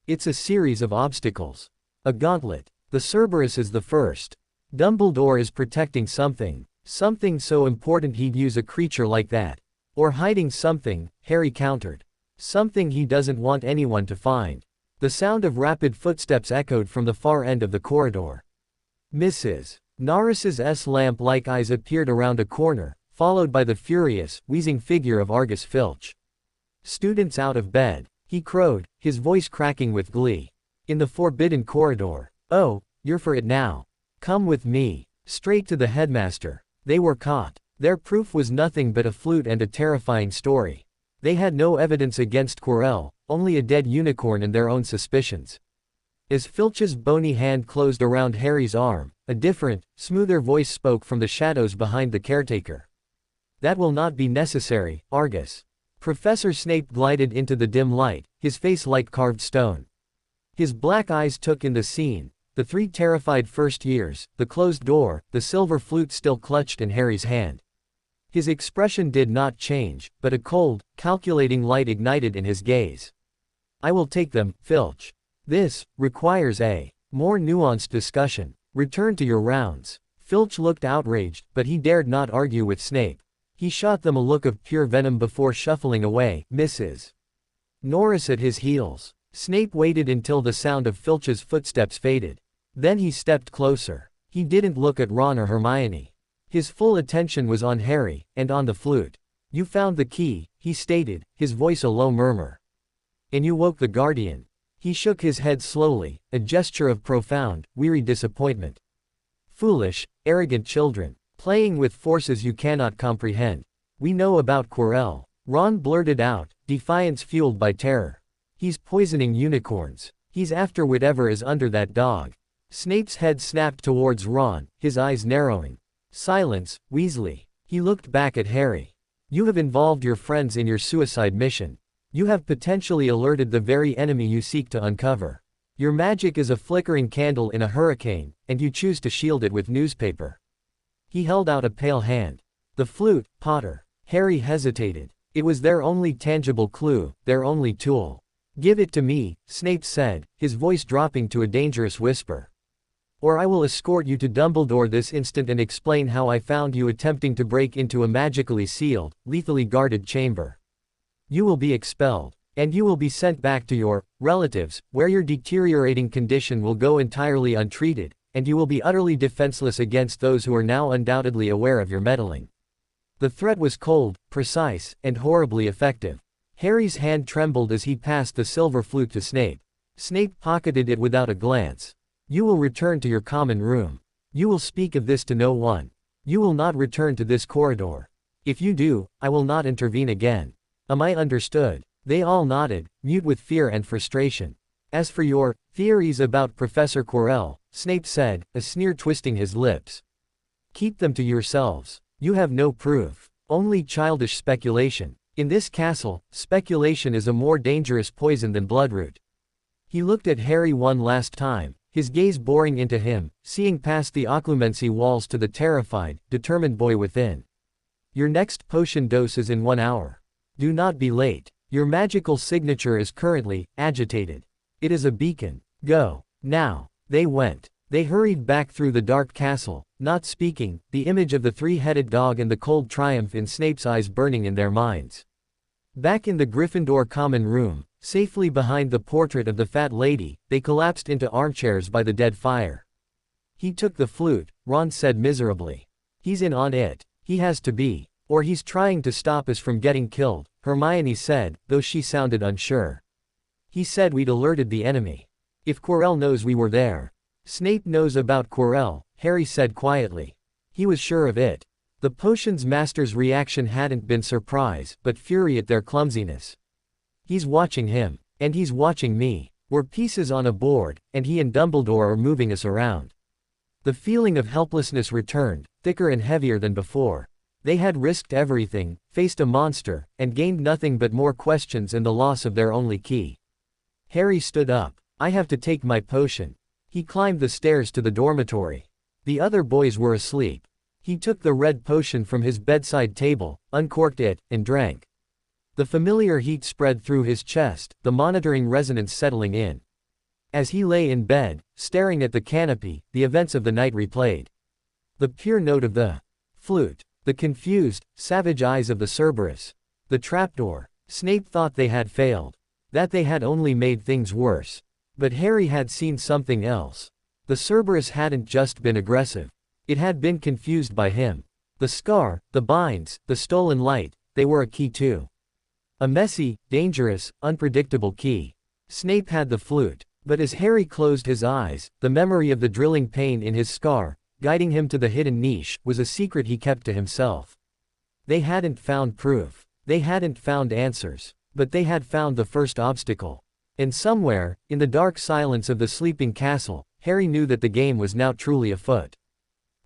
It's a series of obstacles. A gauntlet. The Cerberus is the first. Dumbledore is protecting something. Something so important he'd use a creature like that. Or hiding something, Harry countered. Something he doesn't want anyone to find. The sound of rapid footsteps echoed from the far end of the corridor. Mrs. Norris's lamp-like eyes appeared around a corner, followed by the furious, wheezing figure of Argus Filch. Students out of bed, he crowed, his voice cracking with glee. In the forbidden corridor. Oh, you're for it now. Come with me. Straight to the headmaster. They were caught. Their proof was nothing but a flute and a terrifying story. They had no evidence against Quirrell, only a dead unicorn and their own suspicions. As Filch's bony hand closed around Harry's arm, a different, smoother voice spoke from the shadows behind the caretaker. That will not be necessary, Argus. Professor Snape glided into the dim light, his face like carved stone. His black eyes took in the scene, the 3 terrified first years, the closed door, the silver flute still clutched in Harry's hand. His expression did not change, but a cold, calculating light ignited in his gaze. I will take them, Filch. This requires a more nuanced discussion. Return to your rounds. Filch looked outraged, but he dared not argue with Snape. He shot them a look of pure venom before shuffling away, Mrs. Norris at his heels. Snape waited until the sound of Filch's footsteps faded. Then he stepped closer. He didn't look at Ron or Hermione. His full attention was on Harry, and on the flute. You found the key, he stated, his voice a low murmur. And you woke the guardian. He shook his head slowly, a gesture of profound, weary disappointment. Foolish, arrogant children, playing with forces you cannot comprehend. We know about Quirrell. Ron blurted out, defiance fueled by terror. He's poisoning unicorns. He's after whatever is under that dog. Snape's head snapped towards Ron, his eyes narrowing. Silence, Weasley. He looked back at Harry. You have involved your friends in your suicide mission. You have potentially alerted the very enemy you seek to uncover. Your magic is a flickering candle in a hurricane, and you choose to shield it with newspaper. He held out a pale hand. The flute, Potter. Harry hesitated. It was their only tangible clue, their only tool. Give it to me, Snape said, his voice dropping to a dangerous whisper. Or I will escort you to Dumbledore this instant and explain how I found you attempting to break into a magically sealed, lethally guarded chamber. You will be expelled, and you will be sent back to your relatives, where your deteriorating condition will go entirely untreated, and you will be utterly defenseless against those who are now undoubtedly aware of your meddling. The threat was cold, precise, and horribly effective. Harry's hand trembled as he passed the silver flute to Snape. Snape pocketed it without a glance. You will return to your common room. You will speak of this to no one. You will not return to this corridor. If you do, I will not intervene again. Am I understood? They all nodded, mute with fear and frustration. As for your theories about Professor Quirrell, Snape said, a sneer twisting his lips. Keep them to yourselves. You have no proof. Only childish speculation. In this castle, speculation is a more dangerous poison than bloodroot. He looked at Harry one last time, his gaze boring into him, seeing past the occlumency walls to the terrified, determined boy within. Your next potion dose is in 1 hour. Do not be late. Your magical signature is currently agitated. It is a beacon. Go. Now. They went. They hurried back through the dark castle, not speaking, the image of the three-headed dog and the cold triumph in Snape's eyes burning in their minds. Back in the Gryffindor common room, safely behind the portrait of the fat lady, they collapsed into armchairs by the dead fire. He took the flute, Ron said miserably. He's in on it. He has to be. Or he's trying to stop us from getting killed, Hermione said, though she sounded unsure. He said we'd alerted the enemy. If Quirrell knows we were there. Snape knows about Quirrell, Harry said quietly. He was sure of it. The potions master's reaction hadn't been surprise, but fury at their clumsiness. He's watching him. And he's watching me. We're pieces on a board, and he and Dumbledore are moving us around. The feeling of helplessness returned, thicker and heavier than before. They had risked everything, faced a monster, and gained nothing but more questions and the loss of their only key. Harry stood up. I have to take my potion. He climbed the stairs to the dormitory. The other boys were asleep. He took the red potion from his bedside table, uncorked it, and drank. The familiar heat spread through his chest, the monitoring resonance settling in. As he lay in bed, staring at the canopy, the events of the night replayed. The pure note of the flute. The confused, savage eyes of the Cerberus. The trapdoor. Snape thought they had failed. That they had only made things worse. But Harry had seen something else. The Cerberus hadn't just been aggressive. It had been confused by him. The scar, the binds, the stolen light, they were a key too. A messy, dangerous, unpredictable key. Snape had the flute. But as Harry closed his eyes, the memory of the drilling pain in his scar, guiding him to the hidden niche, was a secret he kept to himself. They hadn't found proof. They hadn't found answers. But they had found the first obstacle. And somewhere, in the dark silence of the sleeping castle, Harry knew that the game was now truly afoot.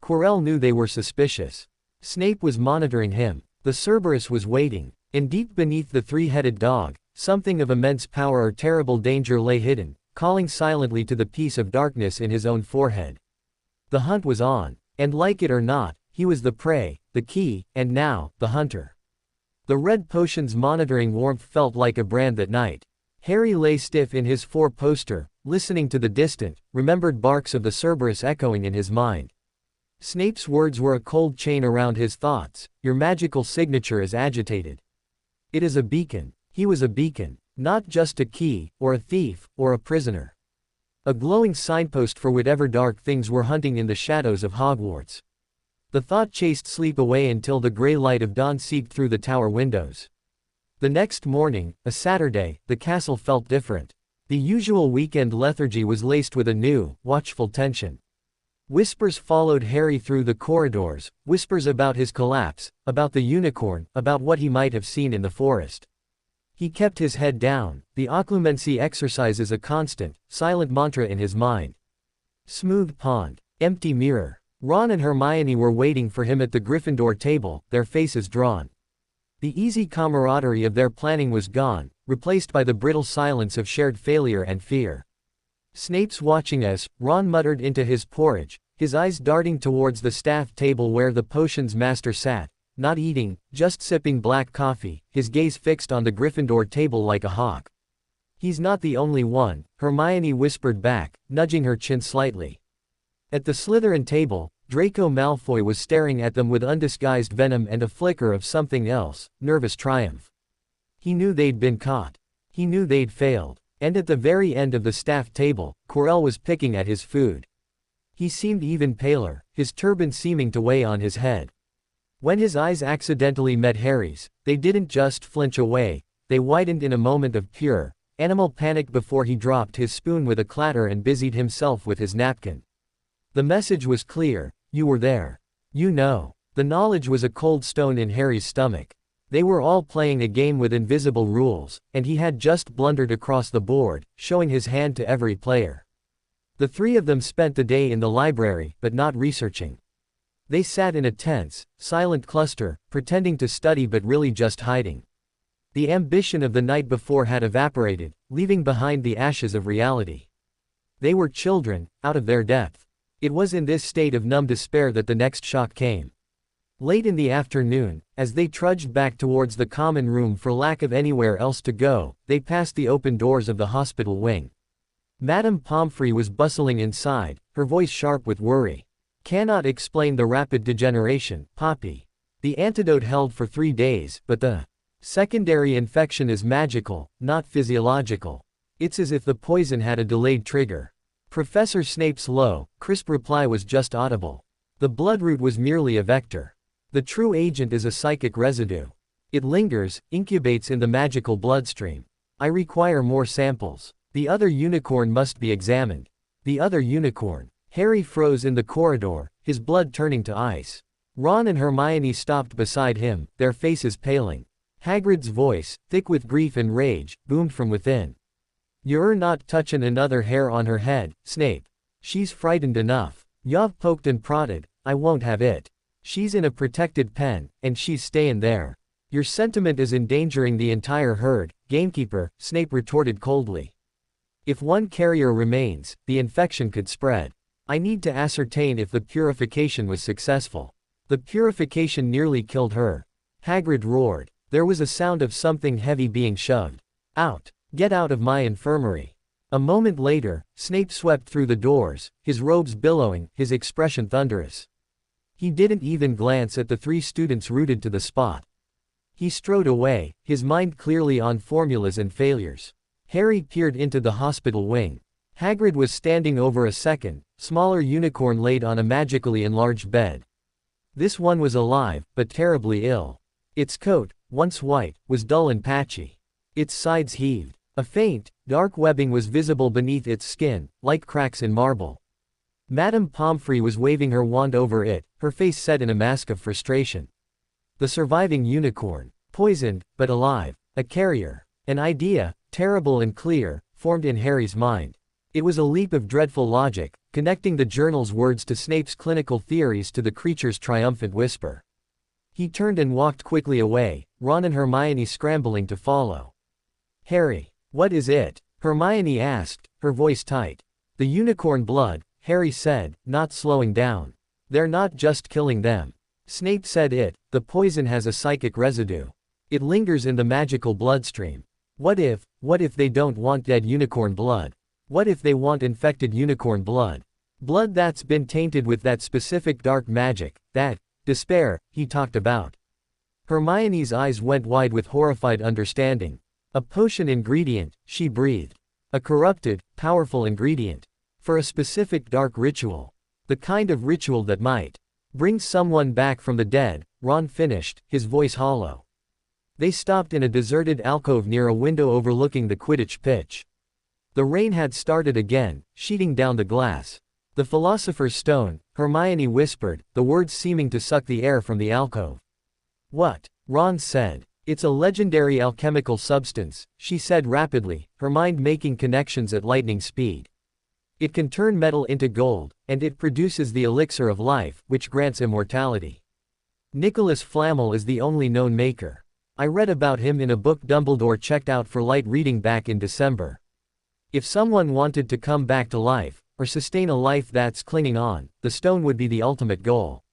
Quirrell knew they were suspicious. Snape was monitoring him. The Cerberus was waiting. And deep beneath the three-headed dog, something of immense power or terrible danger lay hidden, calling silently to the peace of darkness in his own forehead. The hunt was on. And like it or not, he was the prey, the key, and now, the hunter. The red potion's monitoring warmth felt like a brand that night. Harry lay stiff in his four-poster, listening to the distant, remembered barks of the Cerberus echoing in his mind. Snape's words were a cold chain around his thoughts. Your magical signature is agitated. It is a beacon. He was a beacon. Not just a key, or a thief, or a prisoner. A glowing signpost for whatever dark things were hunting in the shadows of Hogwarts. The thought chased sleep away until the gray light of dawn seeped through the tower windows. The next morning, a Saturday, the castle felt different. The usual weekend lethargy was laced with a new, watchful tension. Whispers followed Harry through the corridors, whispers about his collapse, about the unicorn, about what he might have seen in the forest. He kept his head down, the occlumency exercises a constant, silent mantra in his mind. Smooth pond. Empty mirror. Ron and Hermione were waiting for him at the Gryffindor table, their faces drawn. The easy camaraderie of their planning was gone, replaced by the brittle silence of shared failure and fear. Snape's watching us, Ron muttered into his porridge, his eyes darting towards the staff table where the potions master sat, not eating, just sipping black coffee, his gaze fixed on the Gryffindor table like a hawk. He's not the only one, Hermione whispered back, nudging her chin slightly. At the Slytherin table, Draco Malfoy was staring at them with undisguised venom and a flicker of something else, nervous triumph. He knew they'd been caught. He knew they'd failed. And at the very end of the staff table, Quirrell was picking at his food. He seemed even paler, his turban seeming to weigh on his head. When his eyes accidentally met Harry's, they didn't just flinch away, they widened in a moment of pure, animal panic before he dropped his spoon with a clatter and busied himself with his napkin. The message was clear: you were there. You know. The knowledge was a cold stone in Harry's stomach. They were all playing a game with invisible rules, and he had just blundered across the board, showing his hand to every player. The three of them spent the day in the library, but not researching. They sat in a tense, silent cluster, pretending to study but really just hiding. The ambition of the night before had evaporated, leaving behind the ashes of reality. They were children, out of their depth. It was in this state of numb despair that the next shock came. Late in the afternoon, as they trudged back towards the common room for lack of anywhere else to go, they passed the open doors of the hospital wing. Madame Pomfrey was bustling inside, her voice sharp with worry. Cannot explain the rapid degeneration, Poppy. The antidote held for 3 days, but the secondary infection is magical, not physiological. It's as if the poison had a delayed trigger. Professor Snape's low, crisp reply was just audible. The bloodroot was merely a vector. The true agent is a psychic residue. It lingers, incubates in the magical bloodstream. I require more samples. The other unicorn must be examined. The other unicorn. Harry froze in the corridor, his blood turning to ice. Ron and Hermione stopped beside him, their faces paling. Hagrid's voice, thick with grief and rage, boomed from within. You're not touchin' another hair on her head, Snape. She's frightened enough. You've poked and prodded, I won't have it. She's in a protected pen, and she's stayin' there. Your sentiment is endangering the entire herd, gamekeeper, Snape retorted coldly. If one carrier remains, the infection could spread. I need to ascertain if the purification was successful. The purification nearly killed her. Hagrid roared. There was a sound of something heavy being shoved. Out. Get out of my infirmary. A moment later, Snape swept through the doors, his robes billowing, his expression thunderous. He didn't even glance at the 3 students rooted to the spot. He strode away, his mind clearly on formulas and failures. Harry peered into the hospital wing. Hagrid was standing over a second, smaller unicorn laid on a magically enlarged bed. This one was alive, but terribly ill. Its coat, once white, was dull and patchy. Its sides heaved. A faint, dark webbing was visible beneath its skin, like cracks in marble. Madame Pomfrey was waving her wand over it, her face set in a mask of frustration. The surviving unicorn. Poisoned, but alive. A carrier. An idea, terrible and clear, formed in Harry's mind. It was a leap of dreadful logic, connecting the journal's words to Snape's clinical theories to the creature's triumphant whisper. He turned and walked quickly away, Ron and Hermione scrambling to follow. Harry. What is it? Hermione asked, her voice tight. The unicorn blood, Harry said, not slowing down. They're not just killing them. Snape said the poison has a psychic residue. It lingers in the magical bloodstream. What if they don't want dead unicorn blood? What if they want infected unicorn blood? Blood that's been tainted with that specific dark magic, that despair he talked about. Hermione's eyes went wide with horrified understanding. A potion ingredient, she breathed. A corrupted, powerful ingredient. For a specific dark ritual. The kind of ritual that might bring someone back from the dead, Ron finished, his voice hollow. They stopped in a deserted alcove near a window overlooking the Quidditch pitch. The rain had started again, sheeting down the glass. The Philosopher's Stone, Hermione whispered, the words seeming to suck the air from the alcove. What? Ron said. It's a legendary alchemical substance, she said rapidly, her mind making connections at lightning speed. It can turn metal into gold, and it produces the elixir of life, which grants immortality. Nicholas Flamel is the only known maker. I read about him in a book Dumbledore checked out for light reading back in December. If someone wanted to come back to life, or sustain a life that's clinging on, the stone would be the ultimate goal.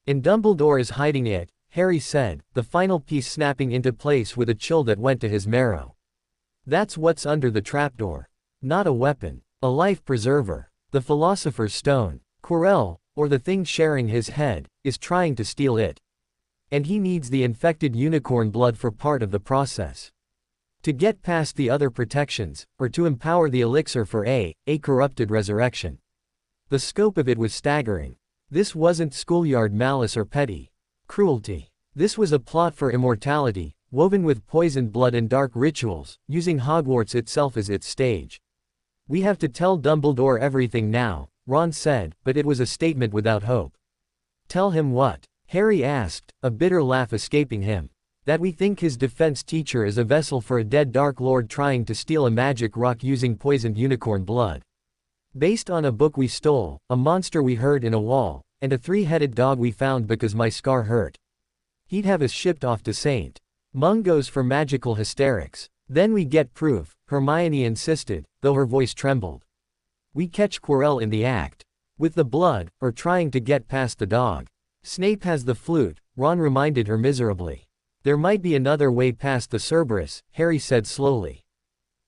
And Dumbledore is hiding it, Harry said, the final piece snapping into place with a chill that went to his marrow. That's what's under the trapdoor. Not a weapon. A life preserver. The Philosopher's Stone. Quirrell, or the thing sharing his head, is trying to steal it. And he needs the infected unicorn blood for part of the process. To get past the other protections, or to empower the elixir for a corrupted resurrection. The scope of it was staggering. This wasn't schoolyard malice or petty cruelty. This was a plot for immortality, woven with poisoned blood and dark rituals, using Hogwarts itself as its stage. We have to tell Dumbledore everything now, Ron said, but it was a statement without hope. Tell him what? Harry asked, a bitter laugh escaping him. That we think his defense teacher is a vessel for a dead Dark Lord trying to steal a magic rock using poisoned unicorn blood. Based on a book we stole, a monster we heard in a wall, and a three-headed dog we found because my scar hurt. He'd have us shipped off to St. Mungo's for magical hysterics. Then we get proof, Hermione insisted, though her voice trembled. We catch Quirrell in the act. With the blood, or trying to get past the dog. Snape has the flute, Ron reminded her miserably. There might be another way past the Cerberus, Harry said slowly.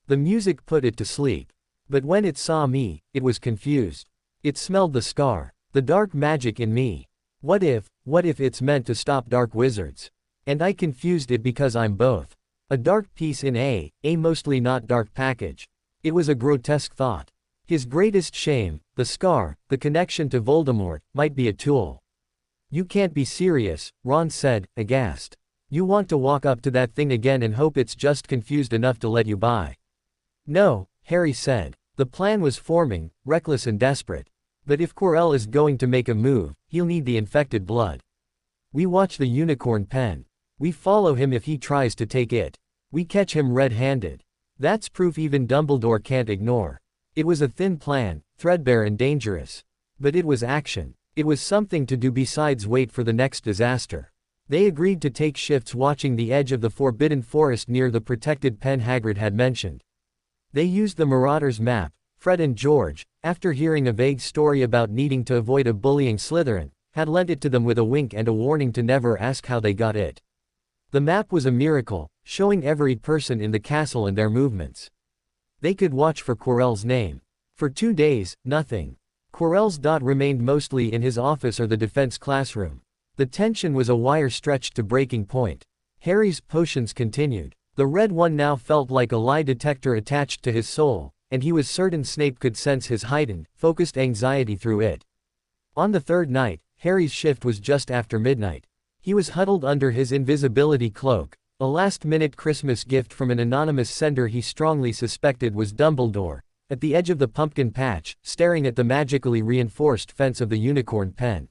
The music put it to sleep. But when it saw me, it was confused. It smelled the scar. The dark magic in me. What if it's meant to stop dark wizards? And I confused it because I'm both. A dark piece in a mostly not dark package. It was a grotesque thought. His greatest shame, the scar, the connection to Voldemort, might be a tool. You can't be serious, Ron said, aghast. You want to walk up to that thing again and hope it's just confused enough to let you by. No, Harry said. The plan was forming, reckless and desperate. But if Quirrell is going to make a move, he'll need the infected blood. We watch the unicorn pen. We follow him if he tries to take it. We catch him red-handed. That's proof even Dumbledore can't ignore. It was a thin plan, threadbare and dangerous. But it was action. It was something to do besides wait for the next disaster. They agreed to take shifts watching the edge of the forbidden forest near the protected pen Hagrid had mentioned. They used the Marauders map. Fred and George, after hearing a vague story about needing to avoid a bullying Slytherin, had lent it to them with a wink and a warning to never ask how they got it. The map was a miracle, showing every person in the castle and their movements. They could watch for Quirrell's name. For 2 days, nothing. Quirrell's dot remained mostly in his office or the defense classroom. The tension was a wire stretched to breaking point. Harry's potions continued. The red one now felt like a lie detector attached to his soul, and he was certain Snape could sense his heightened, focused anxiety through it. On the third night, Harry's shift was just after midnight. He was huddled under his invisibility cloak, a last-minute Christmas gift from an anonymous sender he strongly suspected was Dumbledore, at the edge of the pumpkin patch, staring at the magically reinforced fence of the unicorn pen.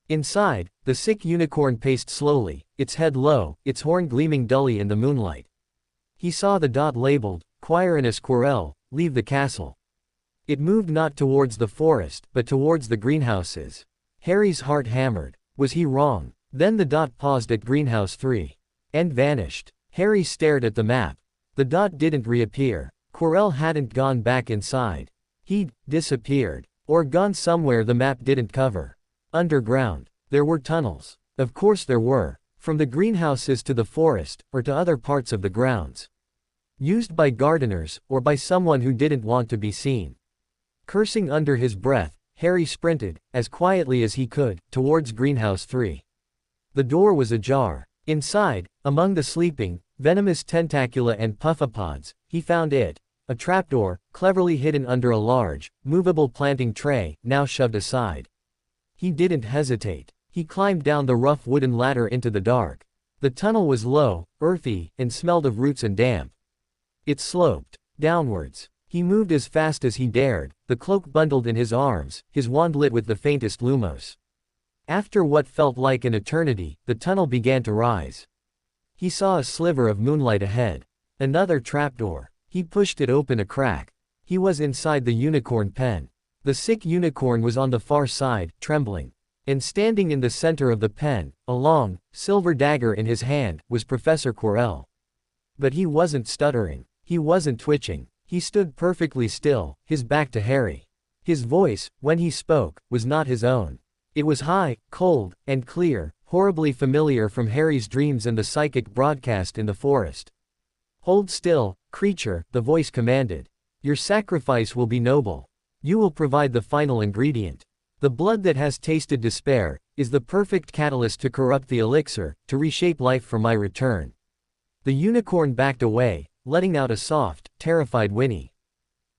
Inside, the sick unicorn paced slowly, its head low, its horn gleaming dully in the moonlight. He saw the dot labeled, Quirinus Quirrell, leave the castle. It moved not towards the forest, but towards the greenhouses. Harry's heart hammered. Was he wrong? Then the dot paused at greenhouse 3. And vanished. Harry stared at the map. The dot didn't reappear. Quirrell hadn't gone back inside. He'd disappeared. Or gone somewhere the map didn't cover. Underground. There were tunnels. Of course there were. From the greenhouses to the forest, or to other parts of the grounds. Used by gardeners, or by someone who didn't want to be seen. Cursing under his breath, Harry sprinted, as quietly as he could, towards greenhouse 3. The door was ajar. Inside, among the sleeping, venomous tentacula and puffapods, he found it. A trapdoor, cleverly hidden under a large, movable planting tray, now shoved aside. He didn't hesitate. He climbed down the rough wooden ladder into the dark. The tunnel was low, earthy, and smelled of roots and damp. It sloped downwards. He moved as fast as he dared, the cloak bundled in his arms, his wand lit with the faintest lumos. After what felt like an eternity, the tunnel began to rise. He saw a sliver of moonlight ahead. Another trapdoor. He pushed it open a crack. He was inside the unicorn pen. The sick unicorn was on the far side, trembling. And standing in the center of the pen, a long, silver dagger in his hand, was Professor Quirrell. But he wasn't stuttering. He wasn't twitching. He stood perfectly still, his back to Harry. His voice, when he spoke, was not his own. It was high, cold, and clear, horribly familiar from Harry's dreams and the psychic broadcast in the forest. "Hold still, creature," the voice commanded. "Your sacrifice will be noble. You will provide the final ingredient. The blood that has tasted despair is the perfect catalyst to corrupt the elixir, to reshape life for my return." The unicorn backed away, letting out a soft, terrified whinny.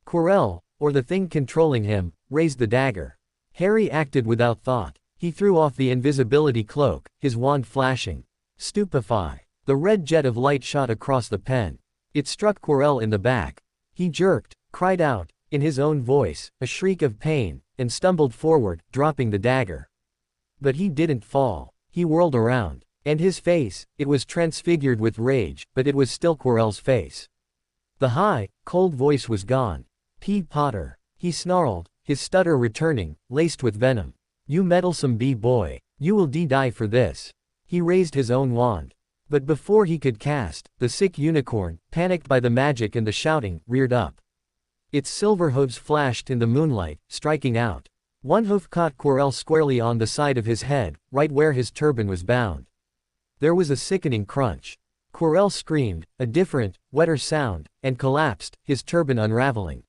Quirrell, or the thing controlling him, raised the dagger. Harry acted without thought. He threw off the invisibility cloak, his wand flashing. Stupefy. The red jet of light shot across the pen. It struck Quirrell in the back. He jerked, cried out, in his own voice, a shriek of pain, and stumbled forward, dropping the dagger. But he didn't fall. He whirled around. And his face, it was transfigured with rage, but it was still Quirrell's face. The high, cold voice was gone. "P. Potter," he snarled, his stutter returning, laced with venom. "You meddlesome boy. You will die for this." He raised his own wand. But before he could cast, the sick unicorn, panicked by the magic and the shouting, reared up. Its silver hooves flashed in the moonlight, striking out. One hoof caught Quirrell squarely on the side of his head, right where his turban was bound. There was a sickening crunch. Quirrell screamed, a different, wetter sound, and collapsed, his turban unraveling.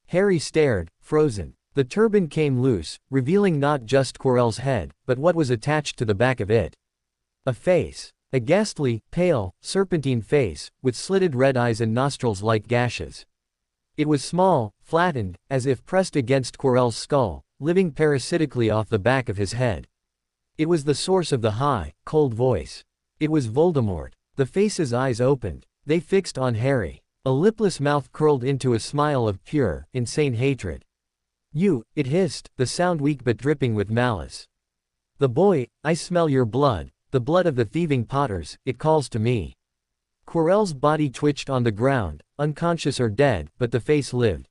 Harry stared, frozen. The turban came loose, revealing not just Quirrell's head, but what was attached to the back of it. A face. A ghastly, pale, serpentine face, with slitted red eyes and nostrils like gashes. It was small, flattened, as if pressed against Quirrell's skull, living parasitically off the back of his head. It was the source of the high, cold voice. It was Voldemort. The face's eyes opened. They fixed on Harry. A lipless mouth curled into a smile of pure, insane hatred. "You," it hissed, the sound weak but dripping with malice. "The boy, I smell your blood, the blood of the thieving Potters, it calls to me." Quirrell's body twitched on the ground, unconscious or dead, but the face lived.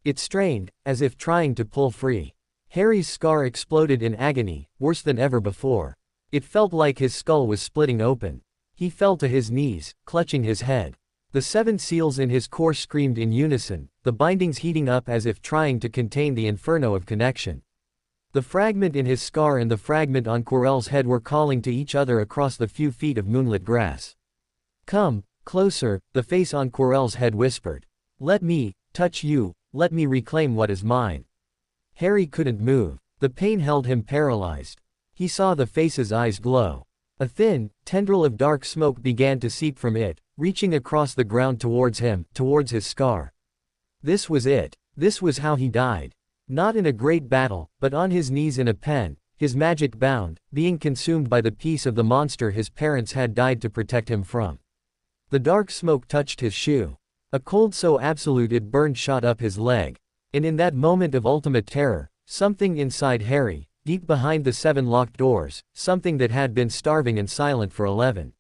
It strained, as if trying to pull free. Harry's scar exploded in agony, worse than ever before. It felt like his skull was splitting open. He fell to his knees, clutching his head. The 7 seals in his core screamed in unison, the bindings heating up as if trying to contain the inferno of connection. The fragment in his scar and the fragment on Quirrell's head were calling to each other across the few feet of moonlit grass. "Come, closer," the face on Quirrell's head whispered. "Let me touch you, let me reclaim what is mine." Harry couldn't move. The pain held him paralyzed. He saw the face's eyes glow. A thin tendril of dark smoke began to seep from it, reaching across the ground towards him, towards his scar. This was it. This was how he died. Not in a great battle, but on his knees in a pen, his magic bound, being consumed by the piece of the monster his parents had died to protect him from. The dark smoke touched his shoe. A cold so absolute it burned shot up his leg. And in that moment of ultimate terror, something inside Harry, deep behind the 7 locked doors, something that had been starving and silent for 11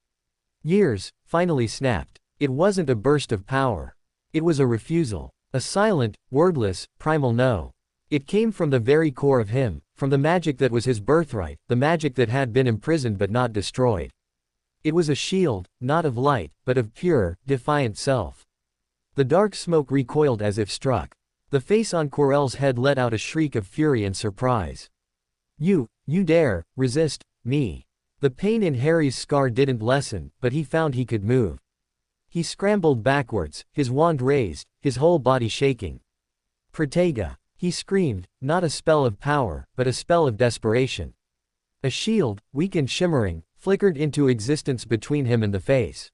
years, finally snapped. It wasn't a burst of power. It was a refusal. A silent, wordless, primal no. It came from the very core of him, from the magic that was his birthright, the magic that had been imprisoned but not destroyed. It was a shield, not of light, but of pure, defiant self. The dark smoke recoiled as if struck. The face on Quirrell's head let out a shriek of fury and surprise. You dare, resist, me." The pain in Harry's scar didn't lessen, but he found he could move. He scrambled backwards, his wand raised, his whole body shaking. "Protega," he screamed, not a spell of power, but a spell of desperation. A shield, weak and shimmering, flickered into existence between him and the face.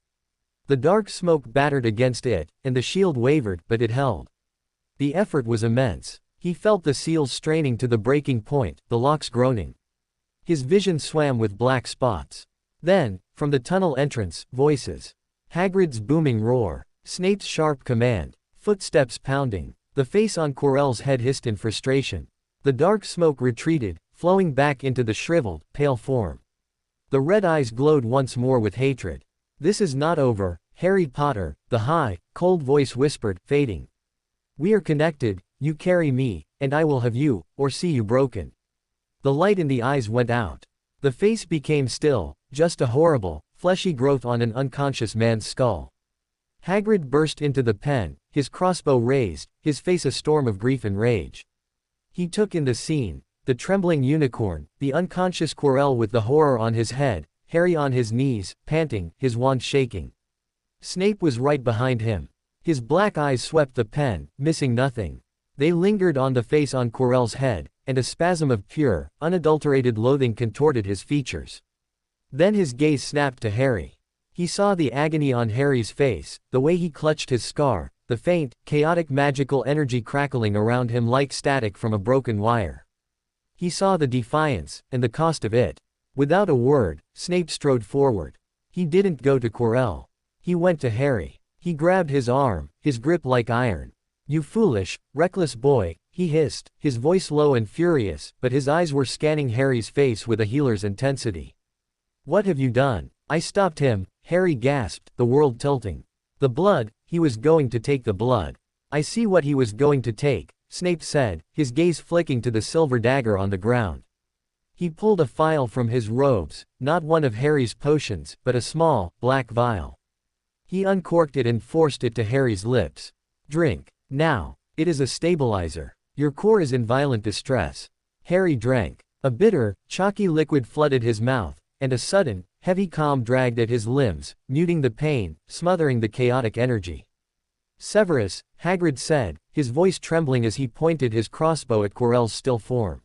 The dark smoke battered against it, and the shield wavered, but it held. The effort was immense. He felt the seals straining to the breaking point, the locks groaning. His vision swam with black spots. Then, from the tunnel entrance, voices. Hagrid's booming roar. Snape's sharp command. Footsteps pounding. The face on Quirrell's head hissed in frustration. The dark smoke retreated, flowing back into the shriveled, pale form. The red eyes glowed once more with hatred. "This is not over, Harry Potter," the high, cold voice whispered, fading. "We are connected, you carry me, and I will have you, or see you broken." The light in the eyes went out. The face became still, just a horrible, fleshy growth on an unconscious man's skull. Hagrid burst into the pen, his crossbow raised, his face a storm of grief and rage. He took in the scene, the trembling unicorn, the unconscious Quirrell with the horror on his head, Harry on his knees, panting, his wand shaking. Snape was right behind him. His black eyes swept the pen, missing nothing. They lingered on the face on Quirrell's head, and a spasm of pure, unadulterated loathing contorted his features. Then his gaze snapped to Harry. He saw the agony on Harry's face, the way he clutched his scar, the faint, chaotic magical energy crackling around him like static from a broken wire. He saw the defiance, and the cost of it. Without a word, Snape strode forward. He didn't go to Quirrell. He went to Harry. He grabbed his arm, his grip like iron. "You foolish, reckless boy," he hissed, his voice low and furious, but his eyes were scanning Harry's face with a healer's intensity. "What have you done?" "I stopped him," Harry gasped, the world tilting. "The blood, he was going to take the blood." "I see what he was going to take," Snape said, his gaze flicking to the silver dagger on the ground. He pulled a phial from his robes, not one of Harry's potions, but a small, black vial. He uncorked it and forced it to Harry's lips. "Drink. Now. It is a stabilizer. Your core is in violent distress." Harry drank. A bitter, chalky liquid flooded his mouth, and a sudden, heavy calm dragged at his limbs, muting the pain, smothering the chaotic energy. "Severus," Hagrid said, his voice trembling as he pointed his crossbow at Quirrell's still form.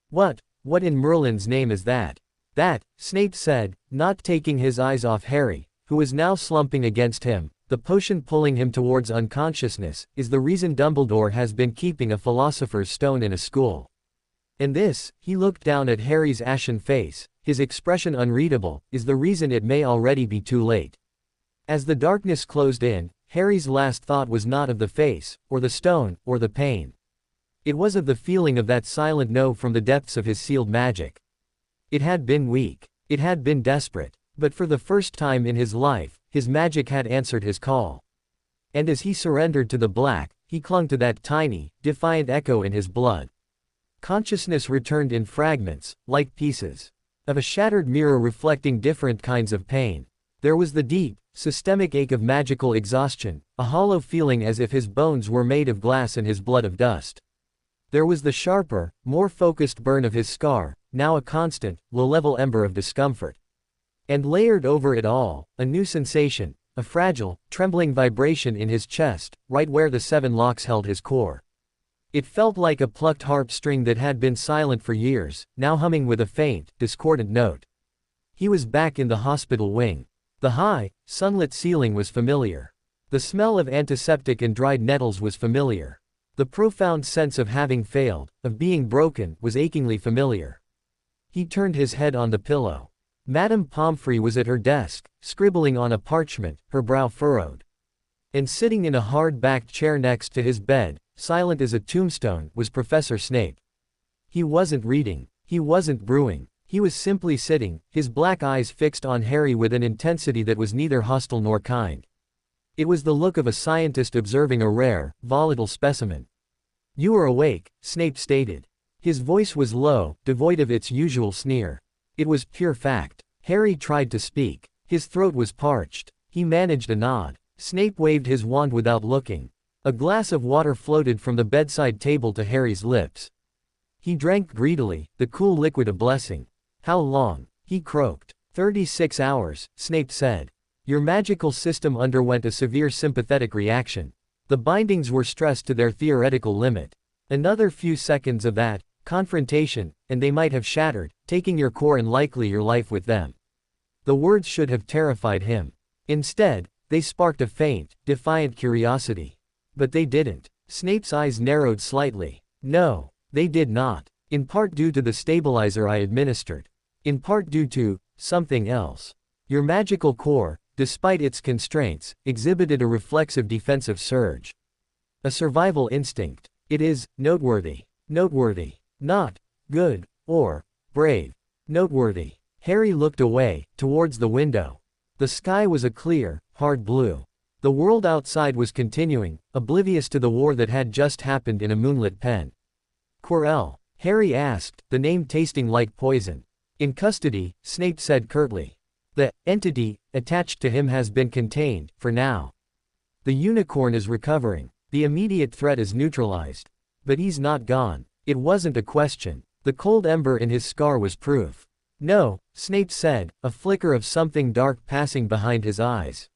What in Merlin's name is that?" "That," Snape said, not taking his eyes off Harry, who was now slumping against him, "the potion pulling him towards unconsciousness, is the reason Dumbledore has been keeping a philosopher's stone in a school. And this," he looked down at Harry's ashen face, his expression unreadable, "is the reason it may already be too late." As the darkness closed in, Harry's last thought was not of the face, or the stone, or the pain. It was of the feeling of that silent no from the depths of his sealed magic. It had been weak. It had been desperate. But for the first time in his life, his magic had answered his call. And as he surrendered to the black, he clung to that tiny, defiant echo in his blood. Consciousness returned in fragments, like pieces of a shattered mirror reflecting different kinds of pain. There was the deep, systemic ache of magical exhaustion, a hollow feeling as if his bones were made of glass and his blood of dust. There was the sharper, more focused burn of his scar, now a constant, low-level ember of discomfort. And layered over it all, a new sensation, a fragile, trembling vibration in his chest, right where the 7 locks held his core. It felt like a plucked harp string that had been silent for years, now humming with a faint, discordant note. He was back in the hospital wing. The high, sunlit ceiling was familiar. The smell of antiseptic and dried nettles was familiar. The profound sense of having failed, of being broken, was achingly familiar. He turned his head on the pillow. Madame Pomfrey was at her desk, scribbling on a parchment, her brow furrowed. And sitting in a hard-backed chair next to his bed, silent as a tombstone, was Professor Snape. He wasn't reading. He wasn't brewing. He was simply sitting, his black eyes fixed on Harry with an intensity that was neither hostile nor kind. It was the look of a scientist observing a rare, volatile specimen. "You are awake," Snape stated. His voice was low, devoid of its usual sneer. It was pure fact. Harry tried to speak. His throat was parched. He managed a nod. Snape waved his wand without looking. A glass of water floated from the bedside table to Harry's lips. He drank greedily, the cool liquid a blessing. "How long?" he croaked. 36 hours, Snape said. "Your magical system underwent a severe sympathetic reaction. The bindings were stressed to their theoretical limit. Another few seconds of that confrontation, and they might have shattered, taking your core and likely your life with them." The words should have terrified him. Instead, they sparked a faint, defiant curiosity. But they didn't. Snape's eyes narrowed slightly. "No, they did not. In part due to the stabilizer I administered. In part due to something else. Your magical core, despite its constraints, exhibited a reflexive defensive surge. A survival instinct. It is noteworthy. Noteworthy. Not good or brave. Noteworthy. Harry looked away, towards the window. The sky was a clear, hard blue. The world outside was continuing, oblivious to the war that had just happened in a moonlit pen. Quirrell? Harry asked, the name tasting like poison. In custody, Snape said curtly. The entity attached to him has been contained, for now. The unicorn is recovering. The immediate threat is neutralized. But he's not gone. It wasn't a question. The cold ember in his scar was proof. No, Snape said, a flicker of something dark passing behind his eyes.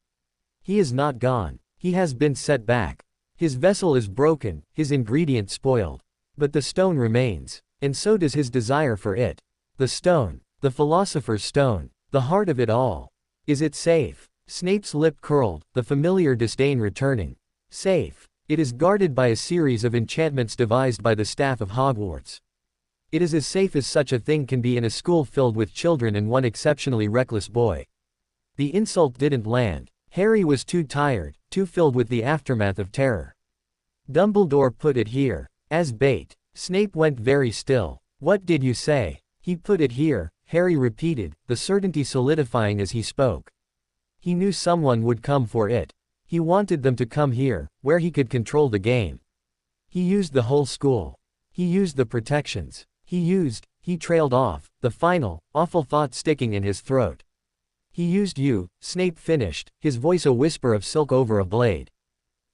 He is not gone. He has been set back. His vessel is broken, his ingredient spoiled. But the stone remains, and so does his desire for it. The stone, the philosopher's stone, the heart of it all. Is it safe? Snape's lip curled, the familiar disdain returning. Safe. It is guarded by a series of enchantments devised by the staff of Hogwarts. It is as safe as such a thing can be in a school filled with children and one exceptionally reckless boy. The insult didn't land. Harry was too tired, too filled with the aftermath of terror. Dumbledore put it here. As bait. Snape went very still. What did you say? He put it here, Harry repeated, the certainty solidifying as he spoke. He knew someone would come for it. He wanted them to come here, where he could control the game. He used the whole school. He used the protections. He trailed off, the final, awful thought sticking in his throat. He used you, Snape finished, his voice a whisper of silk over a blade.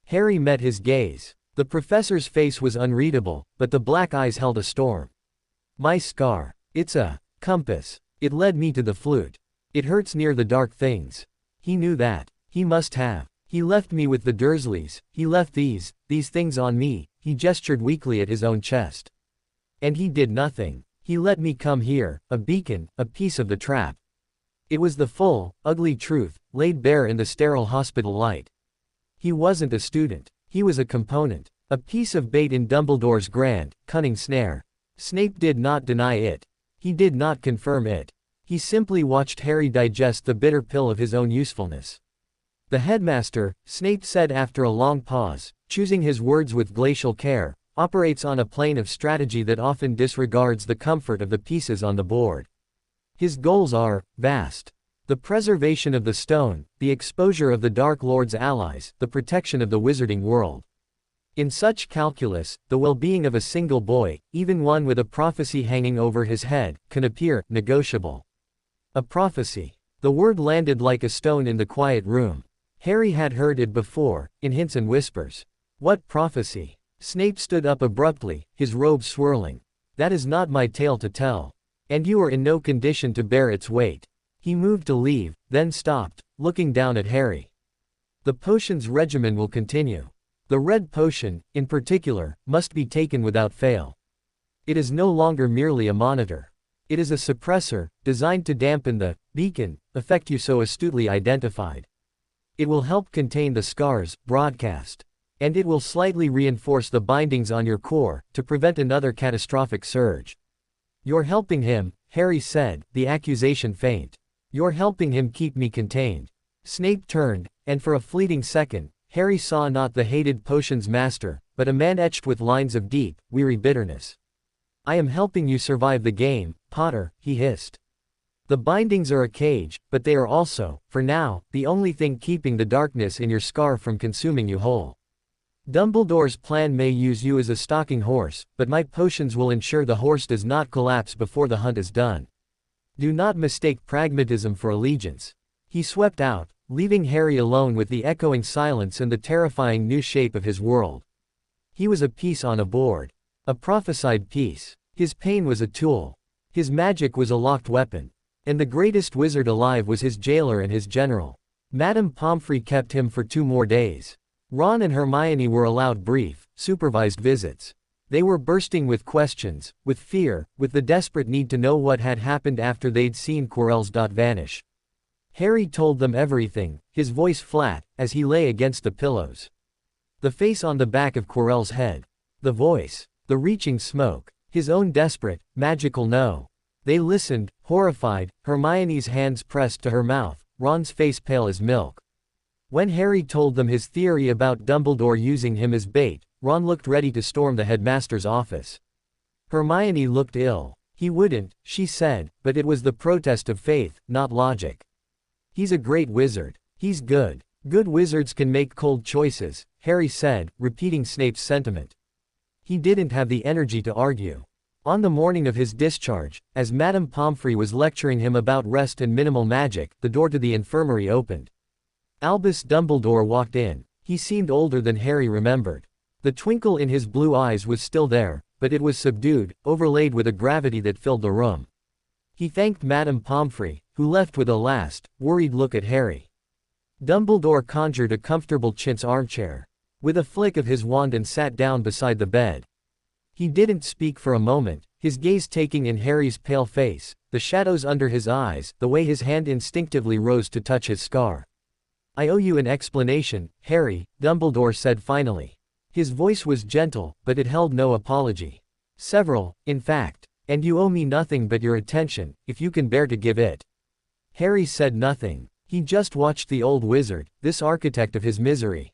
Harry met his gaze. The professor's face was unreadable, but the black eyes held a storm. My scar. It's a compass. It led me to the flute. It hurts near the dark things. He knew that. He must have. He left me with the Dursleys. He left these things on me. He gestured weakly at his own chest. And he did nothing. He let me come here, a beacon, a piece of the trap. It was the full, ugly truth, laid bare in the sterile hospital light. He wasn't a student. He was a component. A piece of bait in Dumbledore's grand, cunning snare. Snape did not deny it. He did not confirm it. He simply watched Harry digest the bitter pill of his own usefulness. The headmaster, Snape said after a long pause, choosing his words with glacial care, operates on a plane of strategy that often disregards the comfort of the pieces on the board. His goals are vast. The preservation of the stone, the exposure of the Dark Lord's allies, the protection of the wizarding world. In such calculus, the well-being of a single boy, even one with a prophecy hanging over his head, can appear negotiable. A prophecy. The word landed like a stone in the quiet room. Harry had heard it before, in hints and whispers. What prophecy? Snape stood up abruptly, his robe swirling. That is not my tale to tell. And you are in no condition to bear its weight. He moved to leave, then stopped, looking down at Harry. The potions regimen will continue. The red potion, in particular, must be taken without fail. It is no longer merely a monitor. It is a suppressor, designed to dampen the beacon effect you so astutely identified. It will help contain the scars broadcast. And it will slightly reinforce the bindings on your core, to prevent another catastrophic surge. You're helping him, Harry said, the accusation faint. You're helping him keep me contained. Snape turned, and for a fleeting second, Harry saw not the hated potion's master, but a man etched with lines of deep, weary bitterness. I am helping you survive the game, Potter, he hissed. The bindings are a cage, but they are also, for now, the only thing keeping the darkness in your scar from consuming you whole. Dumbledore's plan may use you as a stalking horse, but my potions will ensure the horse does not collapse before the hunt is done. Do not mistake pragmatism for allegiance. He swept out, leaving Harry alone with the echoing silence and the terrifying new shape of his world. He was a piece on a board. A prophesied piece. His pain was a tool. His magic was a locked weapon. And the greatest wizard alive was his jailer and his general. Madame Pomfrey kept him for 2 more days. Ron and Hermione were allowed brief, supervised visits. They were bursting with questions, with fear, with the desperate need to know what had happened after they'd seen Quirrell's dot vanish. Harry told them everything, his voice flat, as he lay against the pillows. The face on the back of Quirrell's head. The voice. The reaching smoke. His own desperate, magical no. They listened, horrified, Hermione's hands pressed to her mouth, Ron's face pale as milk. When Harry told them his theory about Dumbledore using him as bait, Ron looked ready to storm the headmaster's office. Hermione looked ill. He wouldn't, she said, but it was the protest of faith, not logic. He's a great wizard. He's good. Good wizards can make cold choices, Harry said, repeating Snape's sentiment. He didn't have the energy to argue. On the morning of his discharge, as Madame Pomfrey was lecturing him about rest and minimal magic, the door to the infirmary opened. Albus Dumbledore walked in. He seemed older than Harry remembered. The twinkle in his blue eyes was still there, but it was subdued, overlaid with a gravity that filled the room. He thanked Madame Pomfrey, who left with a last, worried look at Harry. Dumbledore conjured a comfortable chintz armchair, with a flick of his wand, and sat down beside the bed. He didn't speak for a moment, his gaze taking in Harry's pale face, the shadows under his eyes, the way his hand instinctively rose to touch his scar. "I owe you an explanation, Harry," Dumbledore said finally. His voice was gentle, but it held no apology. "Several, in fact. And you owe me nothing but your attention, if you can bear to give it." Harry said nothing. He just watched the old wizard, this architect of his misery.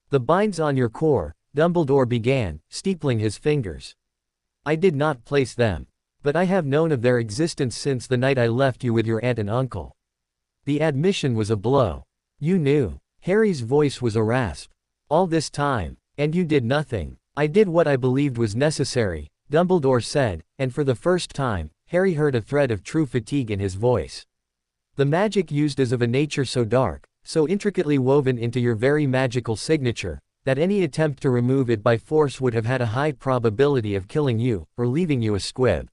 "The binds on your core," Dumbledore began, steepling his fingers. "I did not place them. But I have known of their existence since the night I left you with your aunt and uncle." The admission was a blow. "You knew." Harry's voice was a rasp. "All this time. And you did nothing." "I did what I believed was necessary," Dumbledore said, and for the first time, Harry heard a thread of true fatigue in his voice. "The magic used is of a nature so dark, so intricately woven into your very magical signature, that any attempt to remove it by force would have had a high probability of killing you, or leaving you a squib.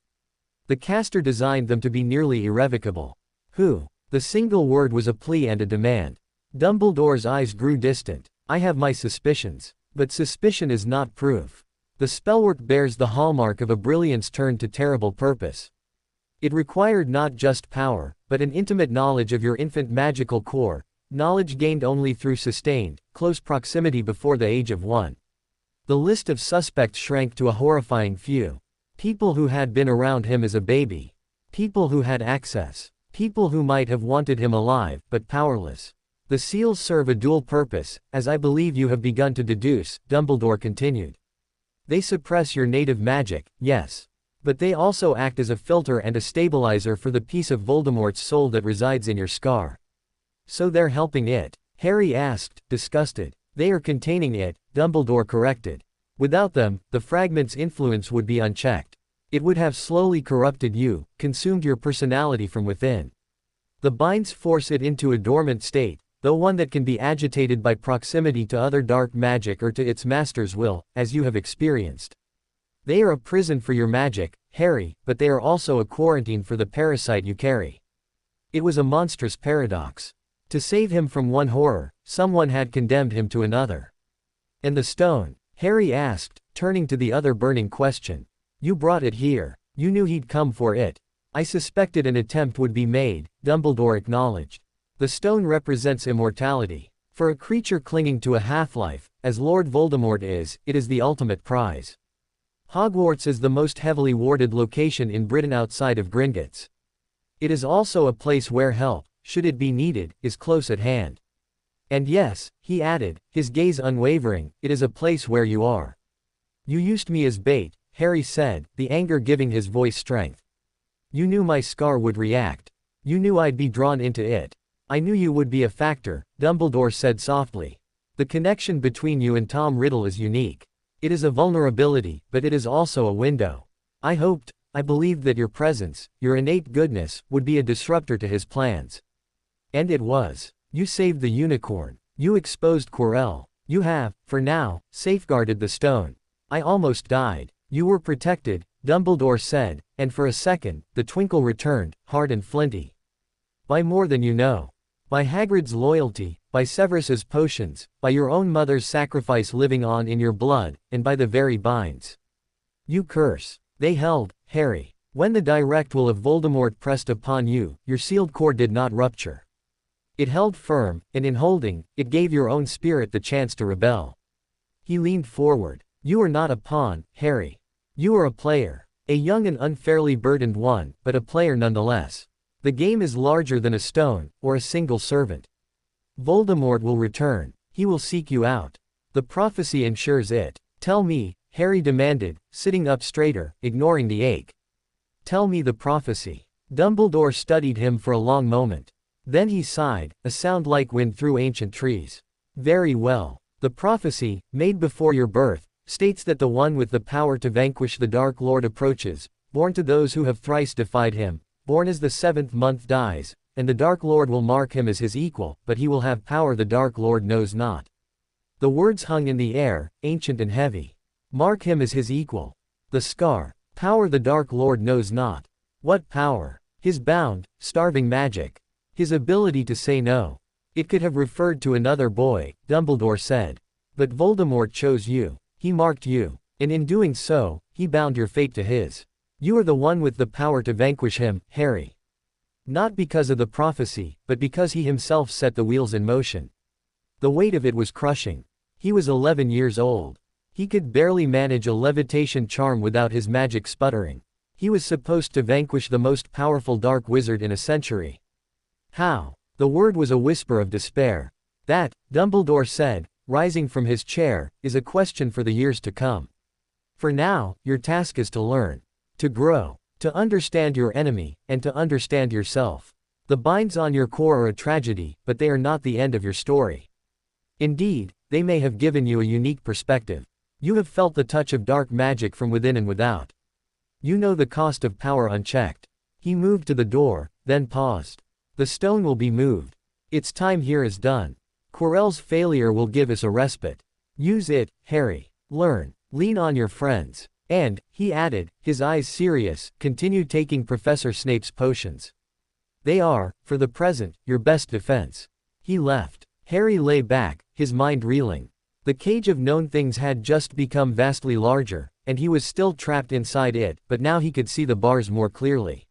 The caster designed them to be nearly irrevocable." "Who?" The single word was a plea and a demand. Dumbledore's eyes grew distant. "I have my suspicions. But suspicion is not proof. The spellwork bears the hallmark of a brilliance turned to terrible purpose. It required not just power, but an intimate knowledge of your infant magical core, knowledge gained only through sustained, close proximity before the age of 1. The list of suspects shrank to a horrifying few. People who had been around him as a baby. People who had access. People who might have wanted him alive, but powerless. The seals serve a dual purpose, as I believe you have begun to deduce, Dumbledore continued. They suppress your native magic, yes. But they also act as a filter and a stabilizer for the piece of Voldemort's soul that resides in your scar. So they're helping it? Harry asked, disgusted. They are containing it, Dumbledore corrected. Without them, the fragment's influence would be unchecked. It would have slowly corrupted you, consumed your personality from within. The binds force it into a dormant state, though one that can be agitated by proximity to other dark magic or to its master's will, as you have experienced. They are a prison for your magic, Harry, but they are also a quarantine for the parasite you carry. It was a monstrous paradox. To save him from one horror, someone had condemned him to another. And the stone? Harry asked, turning to the other burning question. You brought it here. You knew he'd come for it. I suspected an attempt would be made, Dumbledore acknowledged. The stone represents immortality. For a creature clinging to a half-life, as Lord Voldemort is, it is the ultimate prize. Hogwarts is the most heavily warded location in Britain outside of Gringotts. It is also a place where help, should it be needed, is close at hand. And yes, he added, his gaze unwavering, it is a place where you are. You used me as bait, Harry said, the anger giving his voice strength. You knew my scar would react. You knew I'd be drawn into it. I knew you would be a factor, Dumbledore said softly. The connection between you and Tom Riddle is unique. It is a vulnerability, but it is also a window. I hoped, I believed that your presence, your innate goodness, would be a disruptor to his plans. And it was. You saved the unicorn. You exposed Quirrell. You have, for now, safeguarded the stone. I almost died. You were protected, Dumbledore said, and for a second, the twinkle returned, hard and flinty. By more than you know. By Hagrid's loyalty, by Severus's potions, by your own mother's sacrifice living on in your blood, and by the very binds. You curse. They held, Harry. When the direct will of Voldemort pressed upon you, your sealed core did not rupture. It held firm, and in holding, it gave your own spirit the chance to rebel. He leaned forward. You are not a pawn, Harry. You are a player. A young and unfairly burdened one, but a player nonetheless. The game is larger than a stone, or a single servant. Voldemort will return. He will seek you out. The prophecy ensures it. Tell me, Harry demanded, sitting up straighter, ignoring the ache. Tell me the prophecy. Dumbledore studied him for a long moment. Then he sighed, a sound like wind through ancient trees. Very well. The prophecy, made before your birth, states that the one with the power to vanquish the Dark Lord approaches, born to those who have thrice defied him, born as the 7th month dies, and the Dark Lord will mark him as his equal, but he will have power the Dark Lord knows not. The words hung in the air, ancient and heavy. Mark him as his equal. The scar. Power the Dark Lord knows not. What power? His bound, starving magic. His ability to say no. It could have referred to another boy, Dumbledore said. But Voldemort chose you. He marked you. And in doing so, he bound your fate to his. You are the one with the power to vanquish him, Harry. Not because of the prophecy, but because he himself set the wheels in motion. The weight of it was crushing. He was 11 years old. He could barely manage a levitation charm without his magic sputtering. He was supposed to vanquish the most powerful dark wizard in a century. How? The word was a whisper of despair. That, Dumbledore said, rising from his chair, is a question for the years to come. For now, your task is to learn. To grow. To understand your enemy, and to understand yourself. The binds on your core are a tragedy, but they are not the end of your story. Indeed, they may have given you a unique perspective. You have felt the touch of dark magic from within and without. You know the cost of power unchecked. He moved to the door, then paused. The stone will be moved. Its time here is done. Quirrell's failure will give us a respite. Use it, Harry. Learn. Lean on your friends. And, he added, his eyes serious, continue taking Professor Snape's potions. They are, for the present, your best defense. He left. Harry lay back, his mind reeling. The cage of known things had just become vastly larger, and he was still trapped inside it, but now he could see the bars more clearly.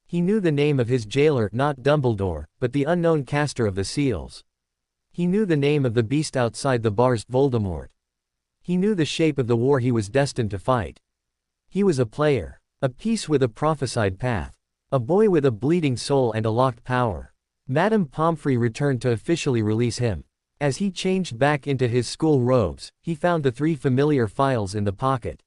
He knew the name of his jailer, not Dumbledore, but the unknown caster of the seals. He knew the name of the beast outside the bars, Voldemort. He knew the shape of the war he was destined to fight. He was a player. A piece with a prophesied path. A boy with a bleeding soul and a locked power. Madame Pomfrey returned to officially release him. As he changed back into his school robes, he found the 3 familiar files in the pocket.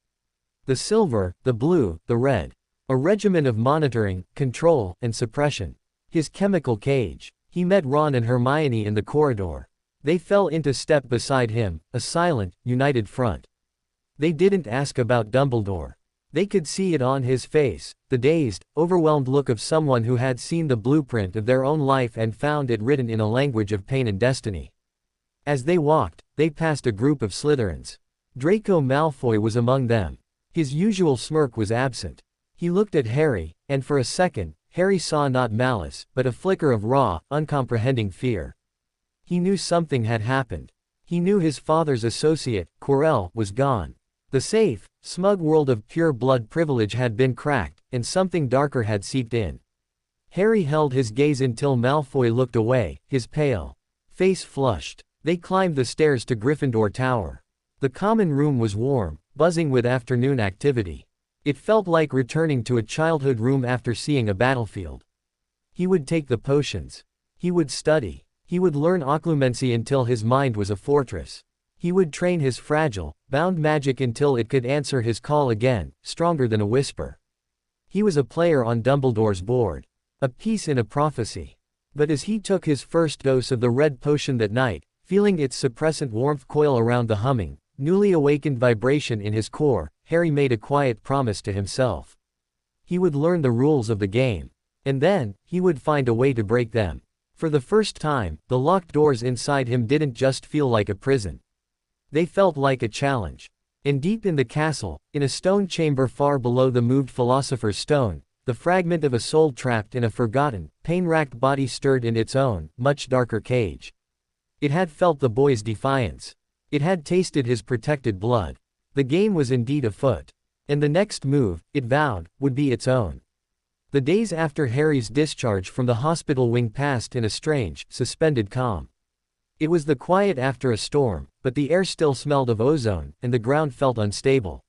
The silver, the blue, the red. A regimen of monitoring, control, and suppression. His chemical cage. He met Ron and Hermione in the corridor. They fell into step beside him, a silent, united front. They didn't ask about Dumbledore. They could see it on his face, the dazed, overwhelmed look of someone who had seen the blueprint of their own life and found it written in a language of pain and destiny. As they walked, they passed a group of Slytherins. Draco Malfoy was among them. His usual smirk was absent. He looked at Harry, and for a second, Harry saw not malice, but a flicker of raw, uncomprehending fear. He knew something had happened. He knew his father's associate, Quirrell, was gone. The safe, smug world of pure blood privilege had been cracked, and something darker had seeped in. Harry held his gaze until Malfoy looked away, his pale face flushed. They climbed the stairs to Gryffindor Tower. The common room was warm, buzzing with afternoon activity. It felt like returning to a childhood room after seeing a battlefield. He would take the potions. He would study. He would learn occlumency until his mind was a fortress. He would train his fragile, bound magic until it could answer his call again, stronger than a whisper. He was a player on Dumbledore's board. A piece in a prophecy. But as he took his first dose of the red potion that night, feeling its suppressant warmth coil around the humming, newly awakened vibration in his core, Harry made a quiet promise to himself. He would learn the rules of the game. And then, he would find a way to break them. For the first time, the locked doors inside him didn't just feel like a prison. They felt like a challenge. And deep in the castle, in a stone chamber far below the moved Philosopher's Stone, the fragment of a soul trapped in a forgotten, pain-racked body stirred in its own, much darker cage. It had felt the boy's defiance. It had tasted his protected blood. The game was indeed afoot. And the next move, it vowed, would be its own. The days after Harry's discharge from the hospital wing passed in a strange, suspended calm. It was the quiet after a storm, but the air still smelled of ozone, and the ground felt unstable.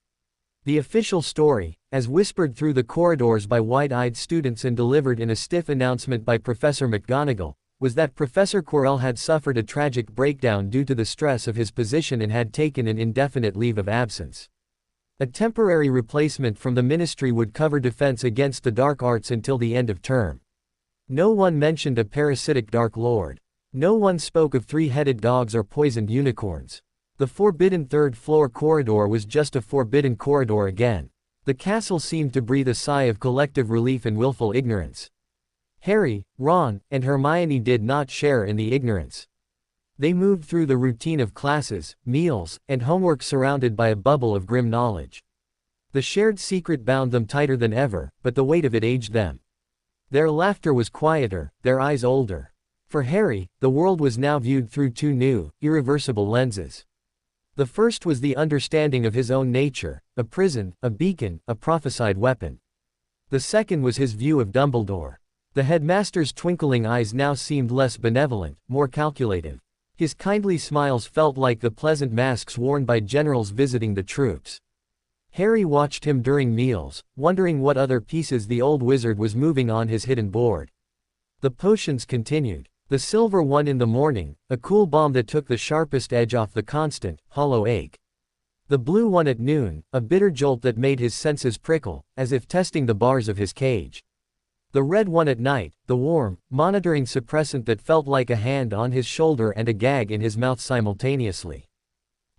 The official story, as whispered through the corridors by wide-eyed students and delivered in a stiff announcement by Professor McGonagall, was that Professor Quirrell had suffered a tragic breakdown due to the stress of his position and had taken an indefinite leave of absence. A temporary replacement from the ministry would cover defense against the dark arts until the end of term. No one mentioned a parasitic Dark Lord. No one spoke of three-headed dogs or poisoned unicorns. The forbidden third-floor corridor was just a forbidden corridor again. The castle seemed to breathe a sigh of collective relief and willful ignorance. Harry, Ron, and Hermione did not share in the ignorance. They moved through the routine of classes, meals, and homework surrounded by a bubble of grim knowledge. The shared secret bound them tighter than ever, but the weight of it aged them. Their laughter was quieter, their eyes older. For Harry, the world was now viewed through two new, irreversible lenses. The first was the understanding of his own nature, a prison, a beacon, a prophesied weapon. The second was his view of Dumbledore. The headmaster's twinkling eyes now seemed less benevolent, more calculative. His kindly smiles felt like the pleasant masks worn by generals visiting the troops. Harry watched him during meals, wondering what other pieces the old wizard was moving on his hidden board. The potions continued. The silver one in the morning, a cool balm that took the sharpest edge off the constant, hollow ache. The blue one at noon, a bitter jolt that made his senses prickle, as if testing the bars of his cage. The red one at night, the warm, monitoring suppressant that felt like a hand on his shoulder and a gag in his mouth simultaneously.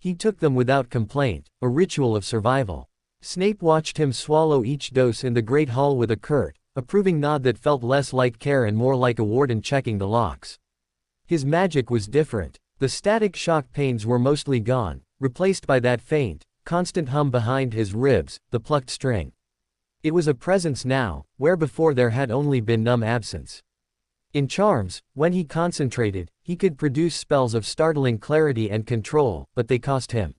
He took them without complaint, a ritual of survival. Snape watched him swallow each dose in the great hall with a curt, approving nod that felt less like care and more like a warden checking the locks. His magic was different. The static shock pains were mostly gone, replaced by that faint, constant hum behind his ribs, the plucked string. It was a presence now, where before there had only been numb absence. In charms, when he concentrated, he could produce spells of startling clarity and control, but they cost him.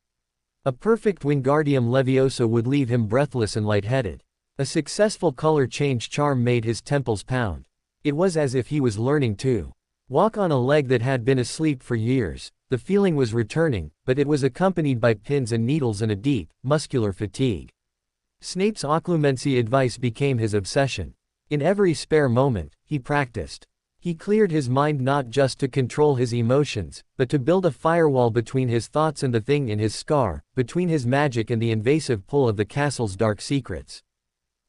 A perfect Wingardium Leviosa would leave him breathless and lightheaded. A successful color change charm made his temples pound. It was as if he was learning to walk on a leg that had been asleep for years. The feeling was returning, but it was accompanied by pins and needles and a deep, muscular fatigue. Snape's occlumency advice became his obsession. In every spare moment, he practiced. He cleared his mind not just to control his emotions, but to build a firewall between his thoughts and the thing in his scar, between his magic and the invasive pull of the castle's dark secrets.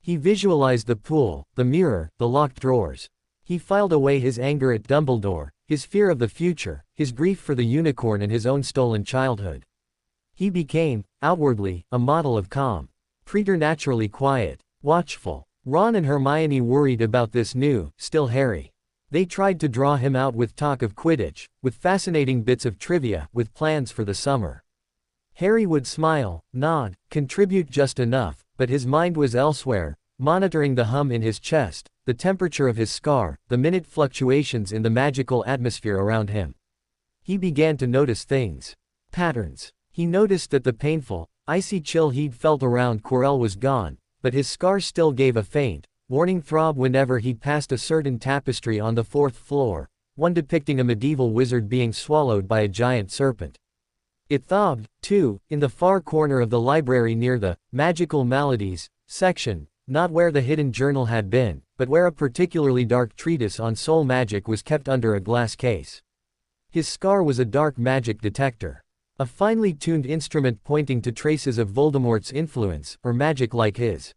He visualized the pool, the mirror, the locked drawers. He filed away his anger at Dumbledore, his fear of the future, his grief for the unicorn and his own stolen childhood. He became, outwardly, a model of calm. Preternaturally quiet, watchful. Ron and Hermione worried about this new, still Harry. They tried to draw him out with talk of Quidditch, with fascinating bits of trivia, with plans for the summer. Harry would smile, nod, contribute just enough, but his mind was elsewhere, monitoring the hum in his chest, the temperature of his scar, the minute fluctuations in the magical atmosphere around him. He began to notice things. Patterns. He noticed that the painful, icy chill he'd felt around Quirrell was gone, but his scar still gave a faint, warning throb whenever he passed a certain tapestry on the 4th floor, one depicting a medieval wizard being swallowed by a giant serpent. It throbbed, too, in the far corner of the library near the magical maladies section, not where the hidden journal had been, but where a particularly dark treatise on soul magic was kept under a glass case. His scar was a dark magic detector. A finely tuned instrument pointing to traces of Voldemort's influence, or magic like his.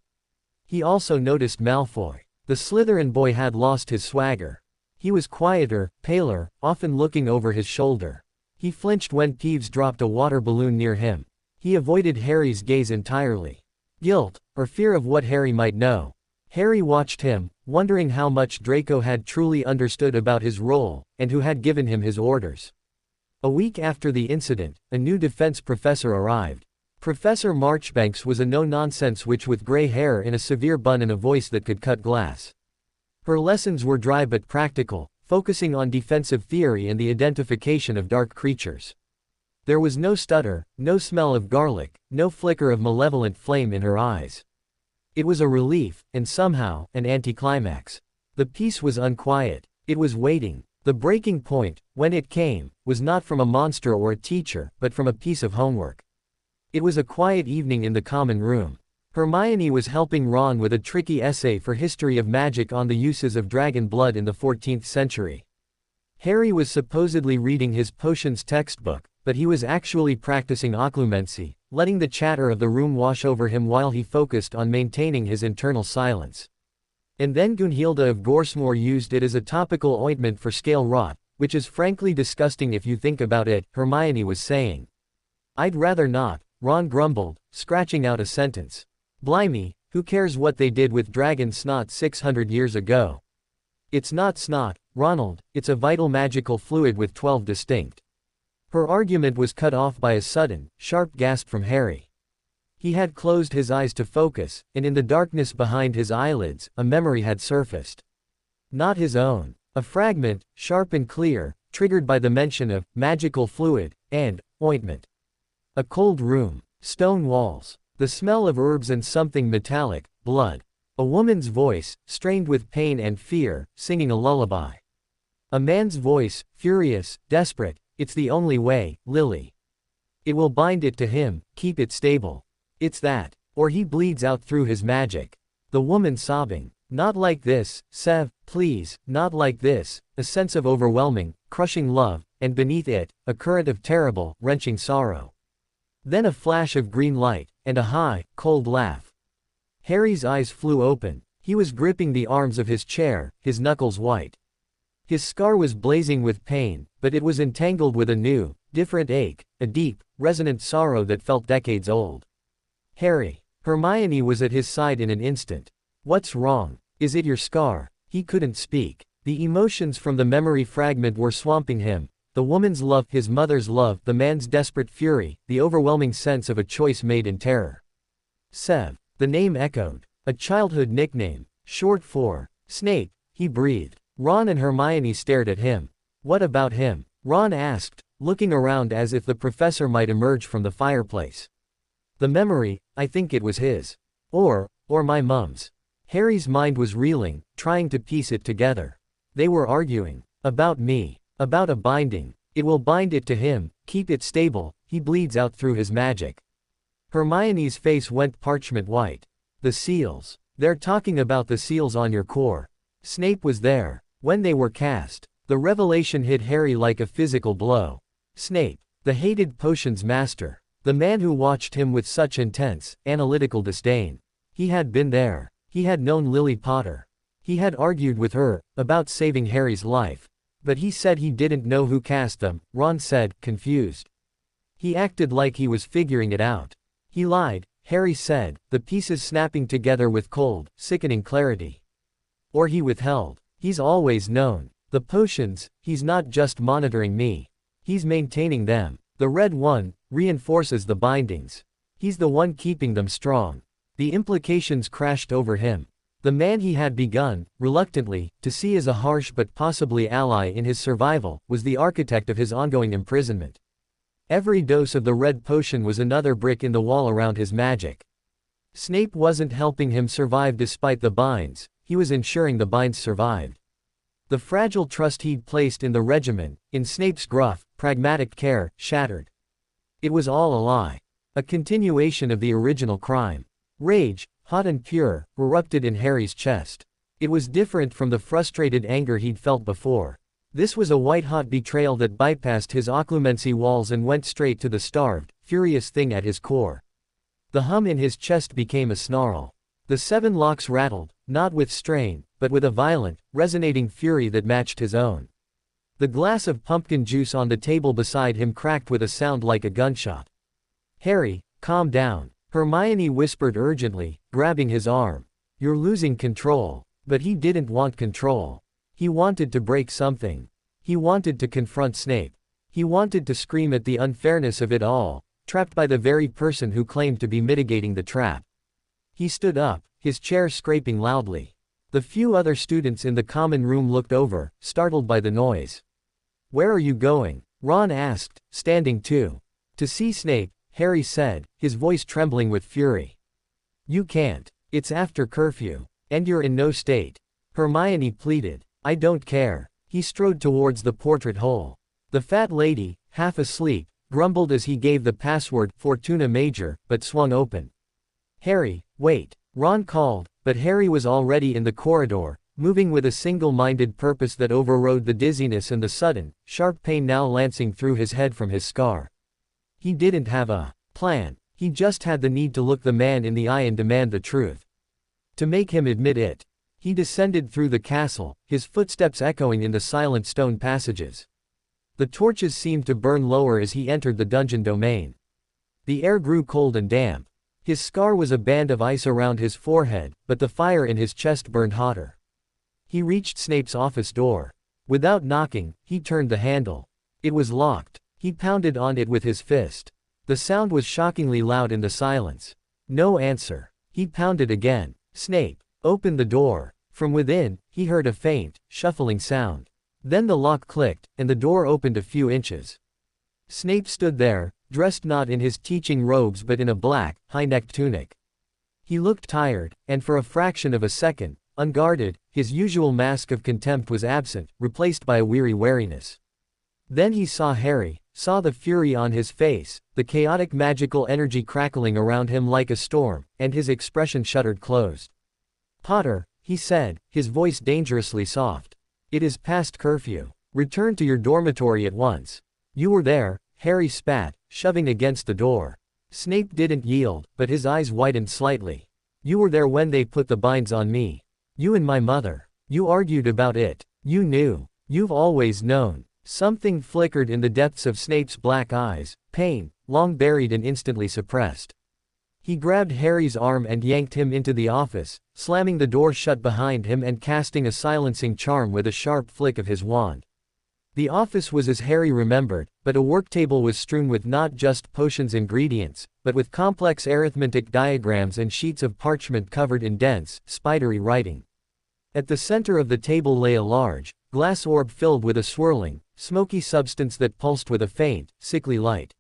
He also noticed Malfoy. The Slytherin boy had lost his swagger. He was quieter, paler, often looking over his shoulder. He flinched when Peeves dropped a water balloon near him. He avoided Harry's gaze entirely. Guilt, or fear of what Harry might know. Harry watched him, wondering how much Draco had truly understood about his role, and who had given him his orders. A week after the incident, a new defense professor arrived. Professor Marchbanks was a no-nonsense witch with gray hair in a severe bun and a voice that could cut glass. Her lessons were dry but practical, focusing on defensive theory and the identification of dark creatures. There was no stutter, no smell of garlic, no flicker of malevolent flame in her eyes. It was a relief, and somehow, an anticlimax. The peace was unquiet. It was waiting. The breaking point, when it came, was not from a monster or a teacher, but from a piece of homework. It was a quiet evening in the common room. Hermione was helping Ron with a tricky essay for history of magic on the uses of dragon blood in the 14th century. Harry was supposedly reading his potions textbook, but he was actually practicing occlumency, letting the chatter of the room wash over him while he focused on maintaining his internal silence. And then Gunhilda of Gorsmore used it as a topical ointment for scale rot, which is frankly disgusting if you think about it, Hermione was saying. I'd rather not, Ron grumbled, scratching out a sentence. Blimey, who cares what they did with dragon snot 600 years ago? It's not snot, Ronald, it's a vital magical fluid with 12 distinct. Her argument was cut off by a sudden, sharp gasp from Harry. He had closed his eyes to focus, and in the darkness behind his eyelids, a memory had surfaced. Not his own. A fragment, sharp and clear, triggered by the mention of magical fluid and ointment. A cold room, stone walls, the smell of herbs and something metallic, blood. A woman's voice, strained with pain and fear, singing a lullaby. A man's voice, furious, desperate, it's the only way, Lily. It will bind it to him, keep it stable. It's that, or he bleeds out through his magic. The woman sobbing. Not like this, Sev, please, not like this, a sense of overwhelming, crushing love, and beneath it, a current of terrible, wrenching sorrow. Then a flash of green light, and a high, cold laugh. Harry's eyes flew open. He was gripping the arms of his chair, his knuckles white. His scar was blazing with pain, but it was entangled with a new, different ache, a deep, resonant sorrow that felt decades old. Harry. Hermione was at his side in an instant. What's wrong? Is it your scar? He couldn't speak. The emotions from the memory fragment were swamping him. The woman's love, his mother's love, the man's desperate fury, the overwhelming sense of a choice made in terror. Sev. The name echoed. A childhood nickname. Short for Snape, he breathed. Ron and Hermione stared at him. What about him? Ron asked, looking around as if the professor might emerge from the fireplace. The memory, I think it was his. Or my mum's. Harry's mind was reeling, trying to piece it together. They were arguing. About me. About a binding. It will bind it to him, keep it stable, he bleeds out through his magic. Hermione's face went parchment white. The seals. They're talking about the seals on your core. Snape was there. When they were cast. The revelation hit Harry like a physical blow. Snape. The hated potions master. The man who watched him with such intense, analytical disdain. He had been there. He had known Lily Potter. He had argued with her, about saving Harry's life. But he said he didn't know who cast them, Ron said, confused. He acted like he was figuring it out. He lied, Harry said, the pieces snapping together with cold, sickening clarity. Or he withheld. He's always known. The potions, he's not just monitoring me. He's maintaining them. The red one, reinforces the bindings. He's the one keeping them strong. The implications crashed over him. The man he had begun, reluctantly, to see as a harsh but possibly ally in his survival, was the architect of his ongoing imprisonment. Every dose of the red potion was another brick in the wall around his magic. Snape wasn't helping him survive despite the binds, he was ensuring the binds survived. The fragile trust he'd placed in the regiment, in Snape's gruff, pragmatic care, shattered. It was all a lie. A continuation of the original crime. Rage, hot and pure, erupted in Harry's chest. It was different from the frustrated anger he'd felt before. This was a white-hot betrayal that bypassed his occlumency walls and went straight to the starved, furious thing at his core. The hum in his chest became a snarl. The 7 locks rattled, not with strain, but with a violent, resonating fury that matched his own. The glass of pumpkin juice on the table beside him cracked with a sound like a gunshot. Harry, calm down. Hermione whispered urgently, grabbing his arm. You're losing control. But he didn't want control. He wanted to break something. He wanted to confront Snape. He wanted to scream at the unfairness of it all, trapped by the very person who claimed to be mitigating the trap. He stood up, his chair scraping loudly. The few other students in the common room looked over, startled by the noise. Where are you going? Ron asked, standing too. To see Snape, Harry said, his voice trembling with fury. You can't. It's after curfew. And you're in no state. Hermione pleaded. I don't care. He strode towards the portrait hole. The fat lady, half asleep, grumbled as he gave the password, Fortuna Major, but swung open. Harry, wait. Ron called, but Harry was already in the corridor, moving with a single-minded purpose that overrode the dizziness and the sudden, sharp pain now lancing through his head from his scar. He didn't have a plan. He just had the need to look the man in the eye and demand the truth. To make him admit it. He descended through the castle, his footsteps echoing in the silent stone passages. The torches seemed to burn lower as he entered the dungeon domain. The air grew cold and damp. His scar was a band of ice around his forehead, but the fire in his chest burned hotter. He reached Snape's office door. Without knocking, he turned the handle. It was locked. He pounded on it with his fist. The sound was shockingly loud in the silence. No answer. He pounded again. Snape, open the door. From within, he heard a faint, shuffling sound. Then the lock clicked, and the door opened a few inches. Snape stood there, dressed not in his teaching robes but in a black, high-necked tunic. He looked tired, and for a fraction of a second, unguarded, his usual mask of contempt was absent, replaced by a weary wariness. Then he saw Harry, saw the fury on his face, the chaotic magical energy crackling around him like a storm, and his expression shuttered closed. "Potter," he said, his voice dangerously soft. "It is past curfew. Return to your dormitory at once." "You were there," Harry spat, shoving against the door. Snape didn't yield, but his eyes widened slightly. "You were there when they put the binds on me. You and my mother. You argued about it. You knew. You've always known." Something flickered in the depths of Snape's black eyes, pain, long buried and instantly suppressed. He grabbed Harry's arm and yanked him into the office, slamming the door shut behind him and casting a silencing charm with a sharp flick of his wand. The office was as Harry remembered, but a work table was strewn with not just potions ingredients, but with complex arithmetic diagrams and sheets of parchment covered in dense, spidery writing. At the center of the table lay a large, glass orb filled with a swirling, smoky substance that pulsed with a faint, sickly light.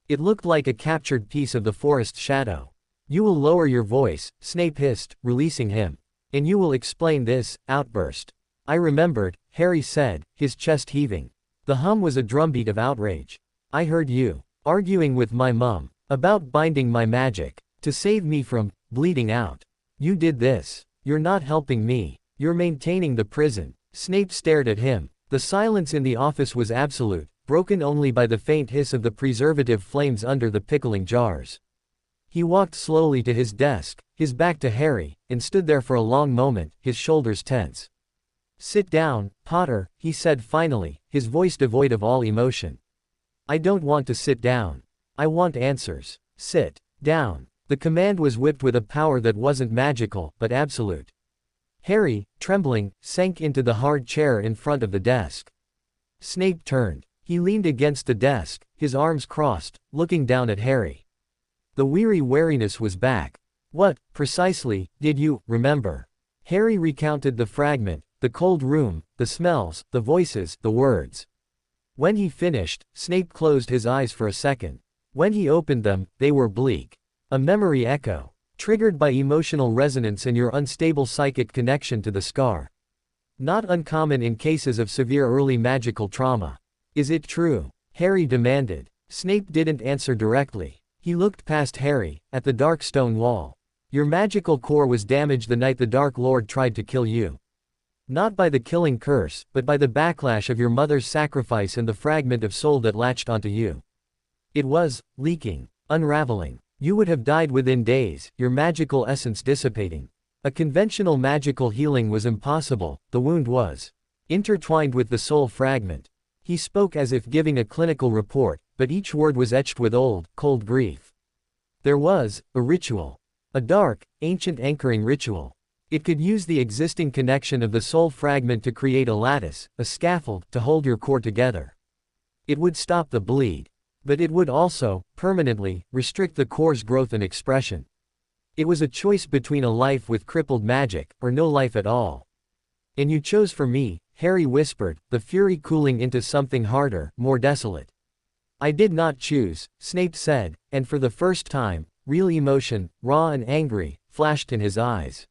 It looked like a captured piece of the forest shadow. "You will lower your voice," Snape hissed, releasing him. "And you will explain this outburst." "I remembered," Harry said, his chest heaving. The hum was a drumbeat of outrage. "I heard you arguing with my mum about binding my magic to save me from bleeding out. You did this. You're not helping me. You're maintaining the prison." Snape stared at him. The silence in the office was absolute, broken only by the faint hiss of the preservative flames under the pickling jars. He walked slowly to his desk, his back to Harry, and stood there for a long moment, his shoulders tense. "Sit down, Potter," he said finally, his voice devoid of all emotion. "I don't want to sit down. I want answers. Sit down." The command was whipped with a power that wasn't magical, but absolute. Harry, trembling, sank into the hard chair in front of the desk. Snape turned. He leaned against the desk, his arms crossed, looking down at Harry. The weary wariness was back. "What, precisely, did you remember?" Harry recounted the fragment, the cold room, the smells, the voices, the words. When he finished, Snape closed his eyes for a second. When he opened them, they were bleak. A memory echo. Triggered by emotional resonance and your unstable psychic connection to the scar. Not uncommon in cases of severe early magical trauma. "Is it true?" Harry demanded. Snape didn't answer directly. He looked past Harry, at the dark stone wall. "Your magical core was damaged the night the Dark Lord tried to kill you. Not by the killing curse, but by the backlash of your mother's sacrifice and the fragment of soul that latched onto you. It was leaking, unraveling. You would have died within days, your magical essence dissipating. A conventional magical healing was impossible, the wound was intertwined with the soul fragment." He spoke as if giving a clinical report, but each word was etched with old, cold grief. There was a ritual. A dark, ancient anchoring ritual. It could use the existing connection of the soul fragment to create a lattice, a scaffold, to hold your core together. It would stop the bleed. But it would also, permanently, restrict the core's growth and expression. It was a choice between a life with crippled magic, or no life at all. "And you chose for me," Harry whispered, the fury cooling into something harder, more desolate. "I did not choose," Snape said, and for the first time, real emotion, raw and angry, flashed in his eyes.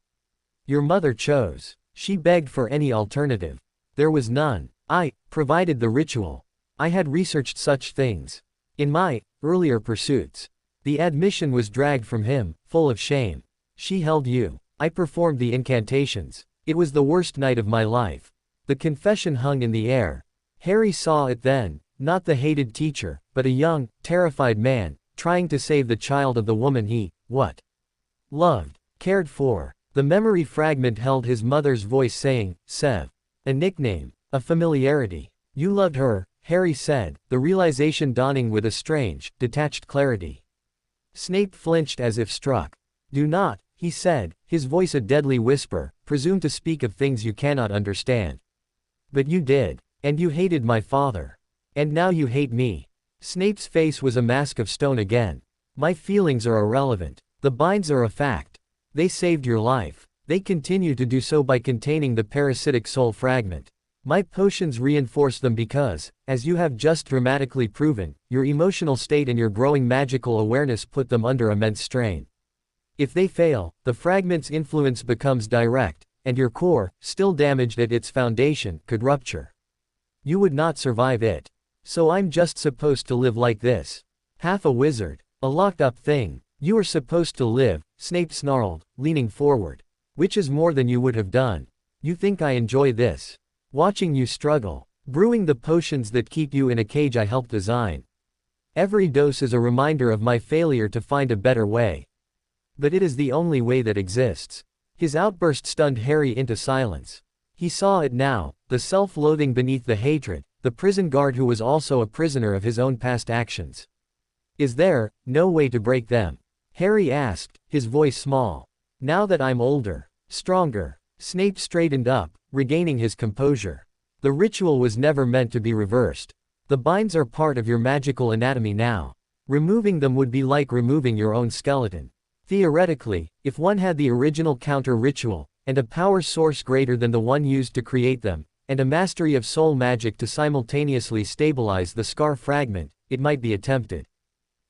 "Your mother chose. She begged for any alternative. There was none. I provided the ritual. I had researched such things. In my earlier pursuits." The admission was dragged from him, full of shame. "She held you. I performed the incantations. It was the worst night of my life. The confession hung in the air. Harry saw it then, not the hated teacher, but a young, terrified man, trying to save the child of the woman he, loved, cared for. The memory fragment held his mother's voice saying, Sev. A nickname, a familiarity. You loved her, Harry said, the realization dawning with a strange, detached clarity. Snape flinched as if struck. Do not, he said, his voice a deadly whisper, presume to speak of things you cannot understand. But you did. And you hated my father. And now you hate me. Snape's face was a mask of stone again. My feelings are irrelevant. The binds are a fact. They saved your life. They continue to do so by containing the parasitic soul fragment. My potions reinforce them because, as you have just dramatically proven, your emotional state and your growing magical awareness put them under immense strain. If they fail, the fragment's influence becomes direct, and your core, still damaged at its foundation, could rupture. You would not survive it. So I'm just supposed to live like this. Half a wizard. A locked-up thing. You are supposed to live, Snape snarled, leaning forward. Which is more than you would have done. You think I enjoy this? Watching you struggle. Brewing the potions that keep you in a cage I helped design. Every dose is a reminder of my failure to find a better way. But it is the only way that exists. His outburst stunned Harry into silence. He saw it now, the self-loathing beneath the hatred, the prison guard who was also a prisoner of his own past actions. Is there no way to break them? Harry asked, his voice small. Now that I'm older, stronger. Snape straightened up, regaining his composure. The ritual was never meant to be reversed. The binds are part of your magical anatomy now. Removing them would be like removing your own skeleton. Theoretically, if one had the original counter ritual, and a power source greater than the one used to create them, and a mastery of soul magic to simultaneously stabilize the scar fragment, it might be attempted.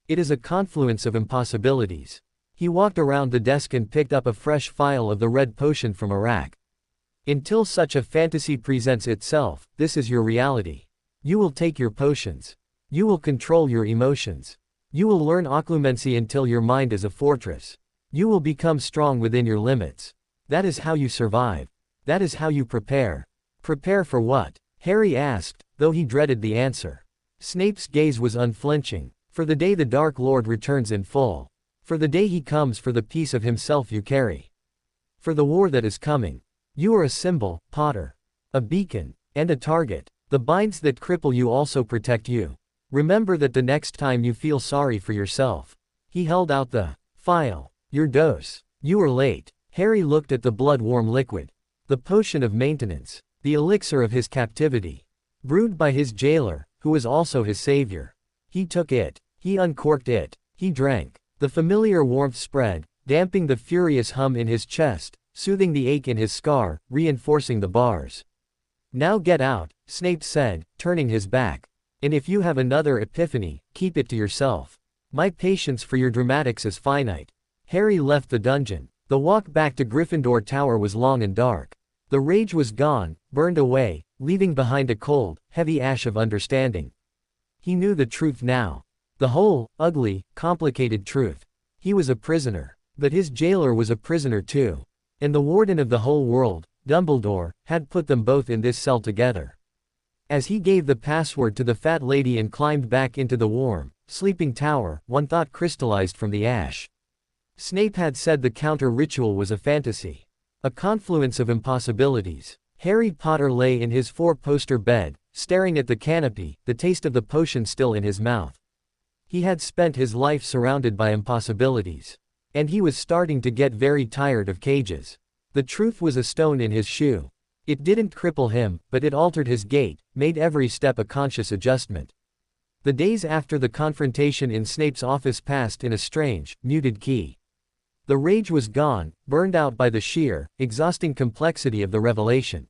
It is a confluence of impossibilities. He walked around the desk and picked up a fresh phial of the red potion from a rack. Until such a fantasy presents itself, this is your reality. You will take your potions. You will control your emotions. You will learn occlumency until your mind is a fortress. You will become strong within your limits. That is how you survive. That is how you prepare. Prepare for what? Harry asked, though he dreaded the answer. Snape's gaze was unflinching. For the day the Dark Lord returns in full. For the day he comes for the piece of himself you carry. For the war that is coming. You are a symbol, Potter. A beacon. And a target. The binds that cripple you also protect you. Remember that the next time you feel sorry for yourself. He held out the phial. Your dose. You are late. Harry looked at the blood-warm liquid. The potion of maintenance. The elixir of his captivity. Brewed by his jailer, who was also his savior. He took it. He uncorked it. He drank. The familiar warmth spread, damping the furious hum in his chest, soothing the ache in his scar, reinforcing the bars. Now get out, Snape said, turning his back. And if you have another epiphany, keep it to yourself. My patience for your dramatics is finite. Harry left the dungeon. The walk back to Gryffindor Tower was long and dark. The rage was gone, burned away, leaving behind a cold, heavy ash of understanding. He knew the truth now. The whole, ugly, complicated truth. He was a prisoner. But his jailer was a prisoner too. And the warden of the whole world, Dumbledore, had put them both in this cell together. As he gave the password to the fat lady and climbed back into the warm, sleeping tower, one thought crystallized from the ash. Snape had said the counter ritual was a fantasy. A confluence of impossibilities. Harry Potter lay in his four-poster bed, staring at the canopy, the taste of the potion still in his mouth. He had spent his life surrounded by impossibilities. And he was starting to get very tired of cages. The truth was a stone in his shoe. It didn't cripple him, but it altered his gait, made every step a conscious adjustment. The days after the confrontation in Snape's office passed in a strange, muted key. The rage was gone, burned out by the sheer, exhausting complexity of the revelation.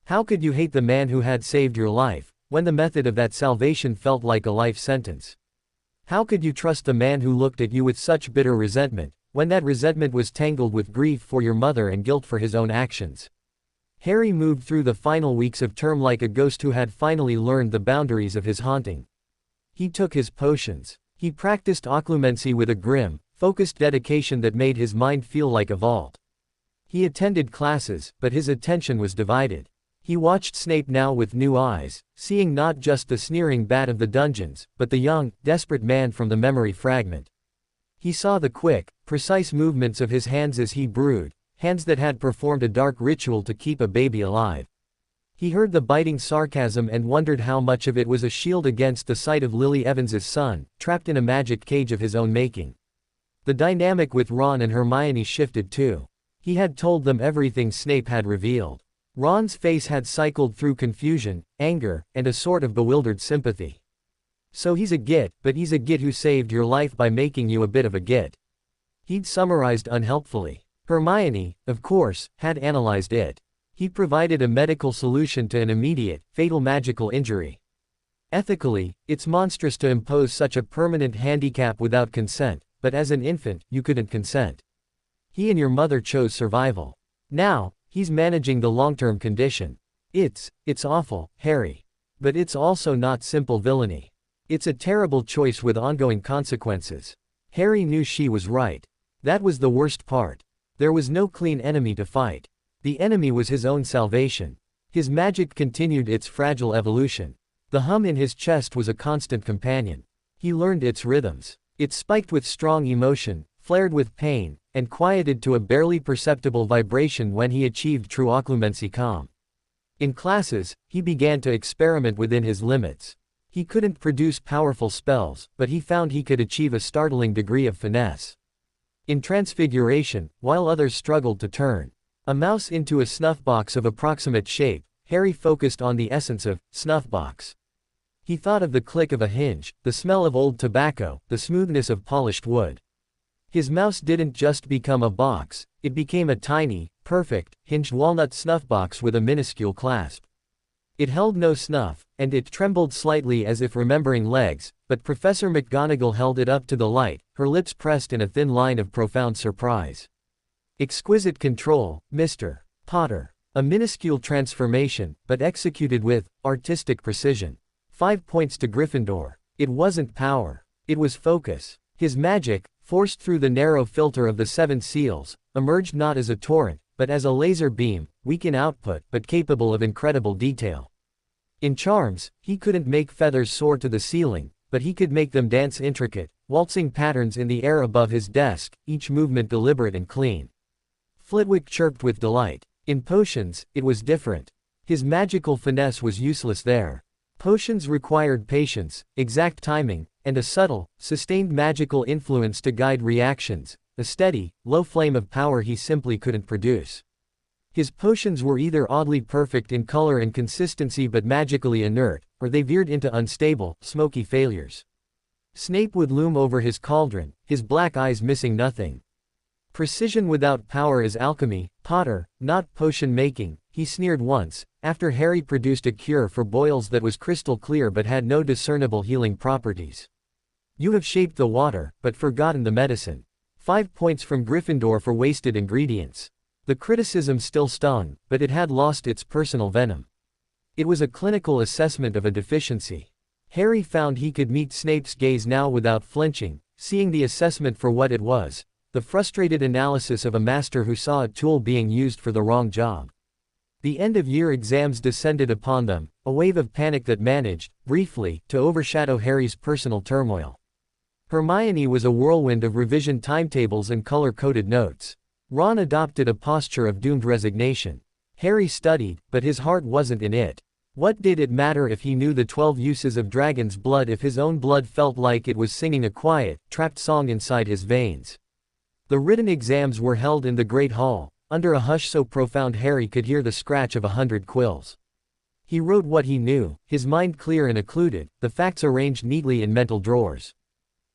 How could you hate the man who had saved your life, when the method of that salvation felt like a life sentence? How could you trust the man who looked at you with such bitter resentment, when that resentment was tangled with grief for your mother and guilt for his own actions? Harry moved through the final weeks of term like a ghost who had finally learned the boundaries of his haunting. He took his potions. He practiced occlumency with a grim, focused dedication that made his mind feel like a vault. He attended classes, but his attention was divided. He watched Snape now with new eyes, seeing not just the sneering bat of the dungeons, but the young, desperate man from the memory fragment. He saw the quick, precise movements of his hands as he brewed, hands that had performed a dark ritual to keep a baby alive. He heard the biting sarcasm and wondered how much of it was a shield against the sight of Lily Evans's son, trapped in a magic cage of his own making. The dynamic with Ron and Hermione shifted too. He had told them everything Snape had revealed. Ron's face had cycled through confusion, anger, and a sort of bewildered sympathy. So he's a git, but he's a git who saved your life by making you a bit of a git. He'd summarized unhelpfully. Hermione, of course, had analyzed it. He provided a medical solution to an immediate, fatal magical injury. Ethically, it's monstrous to impose such a permanent handicap without consent, but as an infant, you couldn't consent. He and your mother chose survival. Now, he's managing the long-term condition. It's awful, Harry. But it's also not simple villainy. It's a terrible choice with ongoing consequences. Harry knew she was right. That was the worst part. There was no clean enemy to fight. The enemy was his own salvation. His magic continued its fragile evolution. The hum in his chest was a constant companion. He learned its rhythms. It spiked with strong emotion, flared with pain, and quieted to a barely perceptible vibration when he achieved true occlumency calm. In classes, he began to experiment within his limits. He couldn't produce powerful spells, but he found he could achieve a startling degree of finesse. In transfiguration, while others struggled to turn a mouse into a snuffbox of approximate shape, Harry focused on the essence of snuffbox. He thought of the click of a hinge, the smell of old tobacco, the smoothness of polished wood. His mouse didn't just become a box, it became a tiny, perfect, hinged walnut snuffbox with a minuscule clasp. It held no snuff, and it trembled slightly as if remembering legs, but Professor McGonagall held it up to the light, her lips pressed in a thin line of profound surprise. Exquisite control, Mr. Potter. A minuscule transformation, but executed with artistic precision. 5 points to Gryffindor. It wasn't power. It was focus. His magic, forced through the narrow filter of the 7 seals, emerged not as a torrent, but as a laser beam, weak in output but capable of incredible detail. In charms, he couldn't make feathers soar to the ceiling, but he could make them dance intricate, waltzing patterns in the air above his desk, each movement deliberate and clean. Flitwick chirped with delight. In potions, it was different. His magical finesse was useless there. Potions required patience, exact timing, and a subtle, sustained magical influence to guide reactions, a steady, low flame of power he simply couldn't produce. His potions were either oddly perfect in color and consistency but magically inert, or they veered into unstable, smoky failures. Snape would loom over his cauldron, his black eyes missing nothing. Precision without power is alchemy, Potter, not potion making, he sneered once, after Harry produced a cure for boils that was crystal clear but had no discernible healing properties. You have shaped the water, but forgotten the medicine. 5 points from Gryffindor for wasted ingredients. The criticism still stung, but it had lost its personal venom. It was a clinical assessment of a deficiency. Harry found he could meet Snape's gaze now without flinching, seeing the assessment for what it was. The frustrated analysis of a master who saw a tool being used for the wrong job. The end-of-year exams descended upon them, a wave of panic that managed, briefly, to overshadow Harry's personal turmoil. Hermione was a whirlwind of revision timetables and color-coded notes. Ron adopted a posture of doomed resignation. Harry studied, but his heart wasn't in it. What did it matter if he knew the 12 uses of dragon's blood if his own blood felt like it was singing a quiet, trapped song inside his veins? The written exams were held in the Great Hall, under a hush so profound Harry could hear the scratch of 100 quills. He wrote what he knew, his mind clear and occluded, the facts arranged neatly in mental drawers.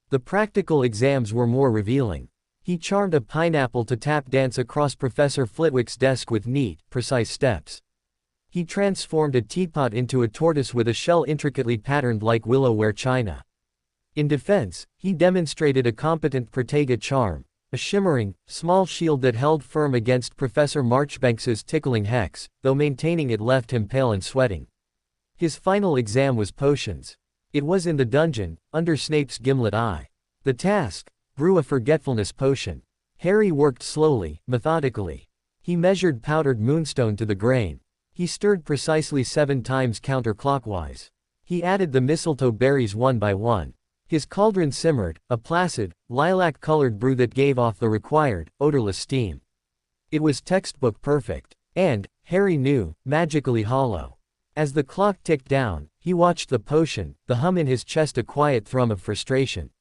The practical exams were more revealing. He charmed a pineapple to tap dance across Professor Flitwick's desk with neat, precise steps. He transformed a teapot into a tortoise with a shell intricately patterned like willow-ware china. In defense, he demonstrated a competent Protega charm, a shimmering, small shield that held firm against Professor Marchbanks's tickling hex, though maintaining it left him pale and sweating. His final exam was potions. It was in the dungeon, under Snape's gimlet eye. The task: brew a forgetfulness potion. Harry worked slowly, methodically. He measured powdered moonstone to the grain. He stirred precisely 7 times counterclockwise. He added the mistletoe berries one by one. His cauldron simmered, a placid, lilac-colored brew that gave off the required, odorless steam. It was textbook perfect. And, Harry knew, magically hollow. As the clock ticked down, he watched the potion, the hum in his chest a quiet thrum of frustration.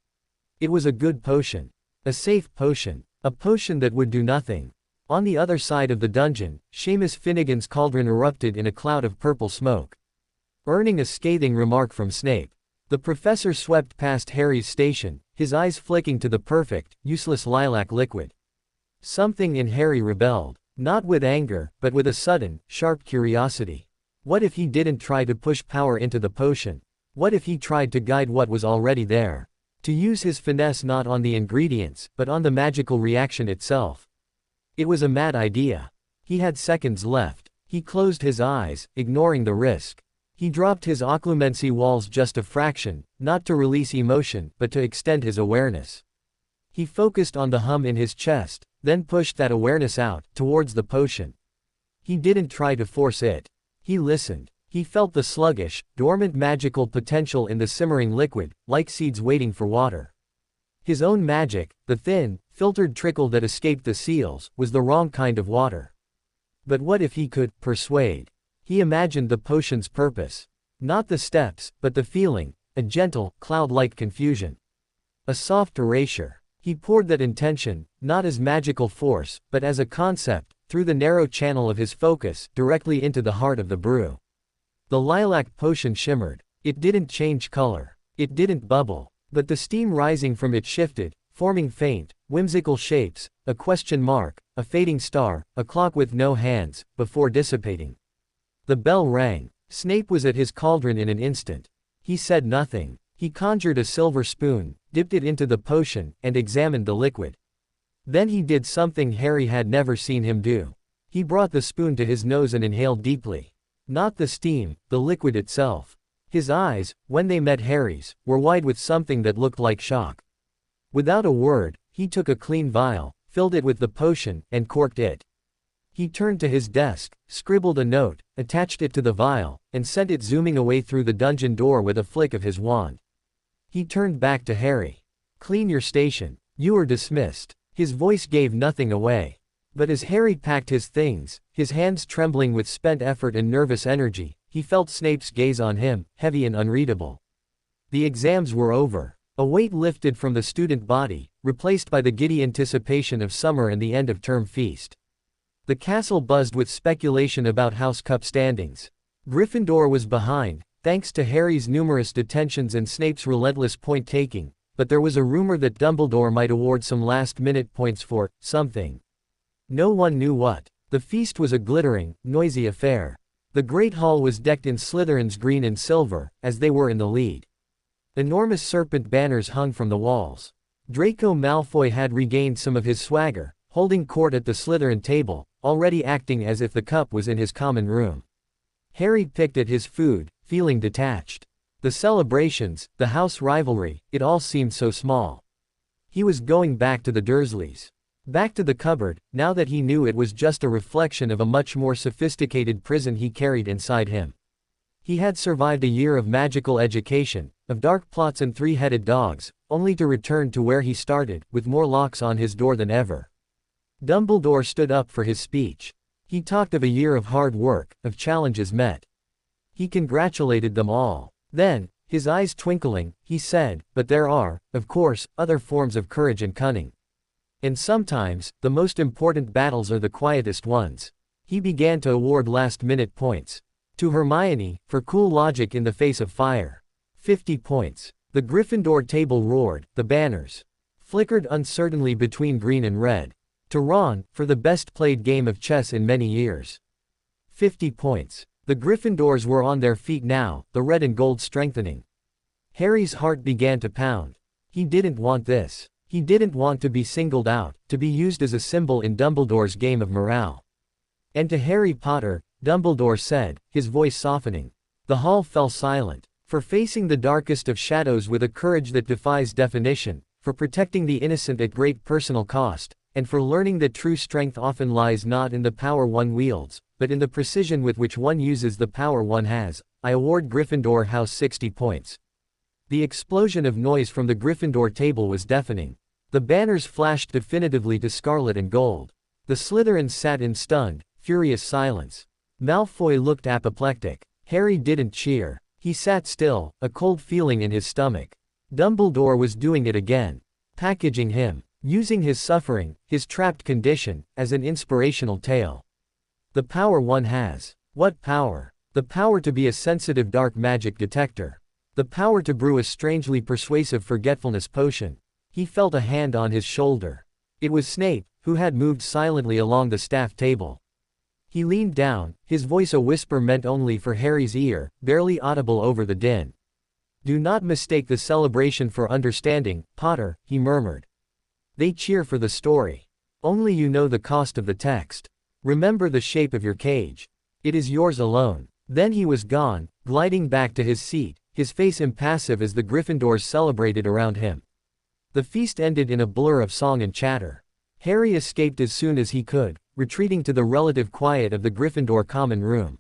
It was a good potion. A safe potion. A potion that would do nothing. On the other side of the dungeon, Seamus Finnegan's cauldron erupted in a cloud of purple smoke. Earning a scathing remark from Snape. The professor swept past Harry's station, his eyes flicking to the perfect, useless lilac liquid. Something in Harry rebelled. Not with anger, but with a sudden, sharp curiosity. What if he didn't try to push power into the potion? What if he tried to guide what was already there? To use his finesse not on the ingredients, but on the magical reaction itself. It was a mad idea. He had seconds left. He closed his eyes, ignoring the risk. He dropped his occlumency walls just a fraction, not to release emotion, but to extend his awareness. He focused on the hum in his chest, then pushed that awareness out, towards the potion. He didn't try to force it. He listened. He felt the sluggish, dormant magical potential in the simmering liquid, like seeds waiting for water. His own magic, the thin, filtered trickle that escaped the seals, was the wrong kind of water. But what if he could persuade? He imagined the potion's purpose. Not the steps, but the feeling, a gentle, cloud-like confusion. A soft erasure. He poured that intention, not as magical force, but as a concept, through the narrow channel of his focus, directly into the heart of the brew. The lilac potion shimmered. It didn't change color. It didn't bubble. But the steam rising from it shifted, forming faint, whimsical shapes, a question mark, a fading star, a clock with no hands, before dissipating. The bell rang. Snape was at his cauldron in an instant. He said nothing. He conjured a silver spoon, dipped it into the potion, and examined the liquid. Then he did something Harry had never seen him do. He brought the spoon to his nose and inhaled deeply. Not the steam, the liquid itself. His eyes, when they met Harry's, were wide with something that looked like shock. Without a word, he took a clean vial, filled it with the potion, and corked it. He turned to his desk, scribbled a note, attached it to the vial, and sent it zooming away through the dungeon door with a flick of his wand. He turned back to Harry. "Clean your station. You are dismissed." His voice gave nothing away. But as Harry packed his things, his hands trembling with spent effort and nervous energy, he felt Snape's gaze on him, heavy and unreadable. The exams were over. A weight lifted from the student body, replaced by the giddy anticipation of summer and the end-of-term feast. The castle buzzed with speculation about House Cup standings. Gryffindor was behind, thanks to Harry's numerous detentions and Snape's relentless point-taking, but there was a rumor that Dumbledore might award some last-minute points for something. No one knew what. The feast was a glittering, noisy affair. The Great Hall was decked in Slytherins green and silver, as they were in the lead. Enormous serpent banners hung from the walls. Draco Malfoy had regained some of his swagger, holding court at the Slytherin table, already acting as if the cup was in his common room. Harry picked at his food, feeling detached. The celebrations, the house rivalry, it all seemed so small. He was going back to the Dursleys. Back to the cupboard, now that he knew it was just a reflection of a much more sophisticated prison he carried inside him. He had survived a year of magical education, of dark plots and three-headed dogs, only to return to where he started, with more locks on his door than ever. Dumbledore stood up for his speech. He talked of a year of hard work, of challenges met. He congratulated them all. Then, his eyes twinkling, he said, "But there are, of course, other forms of courage and cunning. And sometimes, the most important battles are the quietest ones." He began to award last-minute points. To Hermione, for cool logic in the face of fire. 50 points. The Gryffindor table roared, the banners flickered uncertainly between green and red. To Ron, for the best-played game of chess in many years. 50 points. The Gryffindors were on their feet now, the red and gold strengthening. Harry's heart began to pound. He didn't want this. He didn't want to be singled out, to be used as a symbol in Dumbledore's game of morale. "And to Harry Potter," Dumbledore said, his voice softening. The hall fell silent. For facing the darkest of shadows with a courage that defies definition, for protecting the innocent at great personal cost, and for learning that true strength often lies not in the power one wields, but in the precision with which one uses the power one has, I award Gryffindor House 60 points. The explosion of noise from the Gryffindor table was deafening. The banners flashed definitively to scarlet and gold. The Slytherins sat in stunned, furious silence. Malfoy looked apoplectic. Harry didn't cheer. He sat still, a cold feeling in his stomach. Dumbledore was doing it again. Packaging him, using his suffering, his trapped condition, as an inspirational tale. The power one has. What power? The power to be a sensitive dark magic detector. The power to brew a strangely persuasive forgetfulness potion. He felt a hand on his shoulder. It was Snape, who had moved silently along the staff table. He leaned down, his voice a whisper meant only for Harry's ear, barely audible over the din. "Do not mistake the celebration for understanding, Potter," he murmured. "They cheer for the story. Only you know the cost of the text. Remember the shape of your cage. It is yours alone." Then he was gone, gliding back to his seat, his face impassive as the Gryffindors celebrated around him. The feast ended in a blur of song and chatter. Harry escaped as soon as he could, retreating to the relative quiet of the Gryffindor common room.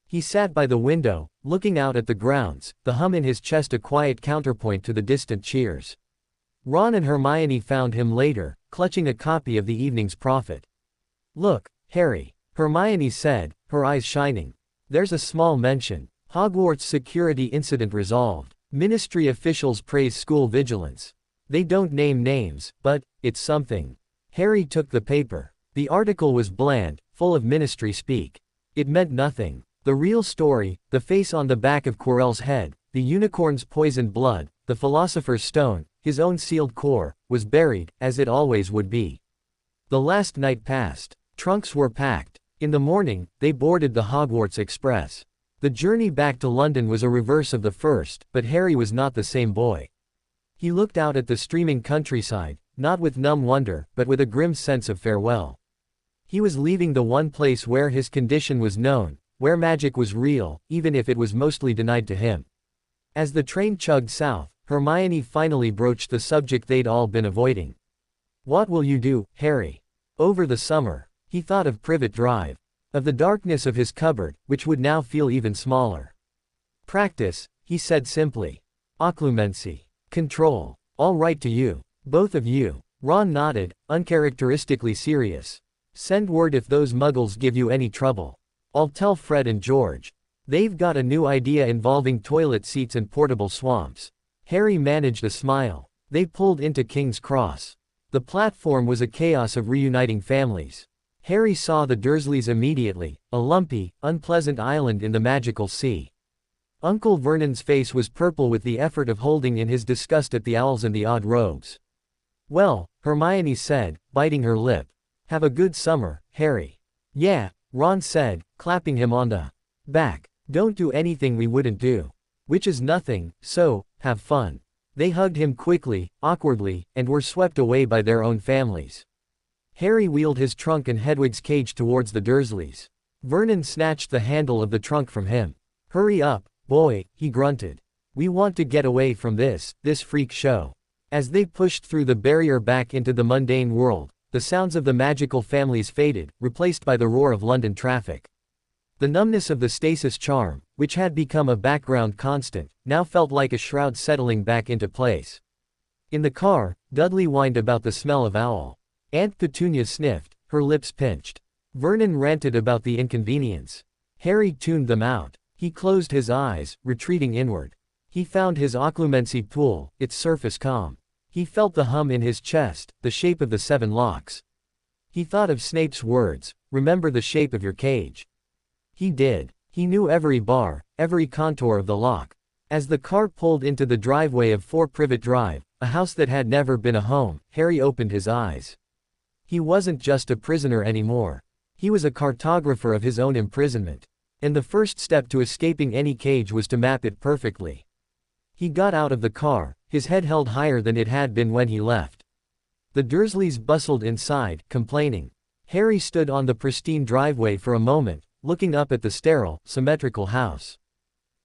He sat by the window, looking out at the grounds, the hum in his chest a quiet counterpoint to the distant cheers. Ron and Hermione found him later, clutching a copy of the evening's Prophet. "Look, Harry," Hermione said, her eyes shining. "There's a small mention. Hogwarts security incident resolved. Ministry officials praise school vigilance. They don't name names, but it's something." Harry took the paper. The article was bland, full of ministry speak. It meant nothing. The real story, the face on the back of Quirrell's head, the unicorn's poisoned blood, the philosopher's stone, his own sealed core, was buried, as it always would be. The last night passed. Trunks were packed. In the morning, they boarded the Hogwarts Express. The journey back to London was a reverse of the first, but Harry was not the same boy. He looked out at the streaming countryside, not with numb wonder, but with a grim sense of farewell. He was leaving the one place where his condition was known, where magic was real, even if it was mostly denied to him. As the train chugged south, Hermione finally broached the subject they'd all been avoiding. "What will you do, Harry? Over the summer?" He thought of Privet Drive. Of the darkness of his cupboard, which would now feel even smaller. "Practice," he said simply. "Occlumency. Control. All right to you. Both of you." Ron nodded, uncharacteristically serious. "Send word if those muggles give you any trouble. I'll tell Fred and George. They've got a new idea involving toilet seats and portable swamps." Harry managed a smile. They pulled into King's Cross. The platform was a chaos of reuniting families. Harry saw the Dursleys immediately, a lumpy, unpleasant island in the magical sea. Uncle Vernon's face was purple with the effort of holding in his disgust at the owls and the odd robes. "Well," Hermione said, biting her lip. "Have a good summer, Harry." "Yeah," Ron said, clapping him on the back. "Don't do anything we wouldn't do. Which is nothing, so, have fun." They hugged him quickly, awkwardly, and were swept away by their own families. Harry wheeled his trunk and Hedwig's cage towards the Dursleys. Vernon snatched the handle of the trunk from him. "Hurry up, boy," he grunted. "We want to get away from this freak show." As they pushed through the barrier back into the mundane world, the sounds of the magical families faded, replaced by the roar of London traffic. The numbness of the stasis charm, which had become a background constant, now felt like a shroud settling back into place. In the car, Dudley whined about the smell of owl. Aunt Petunia sniffed, her lips pinched. Vernon ranted about the inconvenience. Harry tuned them out. He closed his eyes, retreating inward. He found his occlumency pool, its surface calm. He felt the hum in his chest, the shape of the 7 locks. He thought of Snape's words, "Remember the shape of your cage." He did. He knew every bar, every contour of the lock. As the car pulled into the driveway of 4 Privet Drive, a house that had never been a home, Harry opened his eyes. He wasn't just a prisoner anymore. He was a cartographer of his own imprisonment. And the first step to escaping any cage was to map it perfectly. He got out of the car, his head held higher than it had been when he left. The Dursleys bustled inside, complaining. Harry stood on the pristine driveway for a moment, looking up at the sterile, symmetrical house.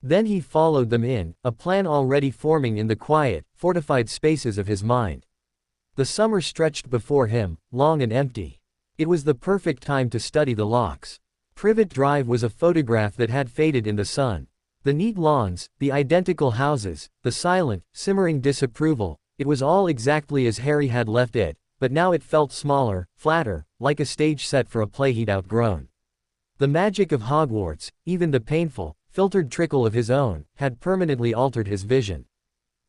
Then he followed them in, a plan already forming in the quiet, fortified spaces of his mind. The summer stretched before him, long and empty. It was the perfect time to study the locks. Privet Drive was a photograph that had faded in the sun. The neat lawns, the identical houses, the silent, simmering disapproval, it was all exactly as Harry had left it, but now it felt smaller, flatter, like a stage set for a play he'd outgrown. The magic of Hogwarts, even the painful, filtered trickle of his own, had permanently altered his vision.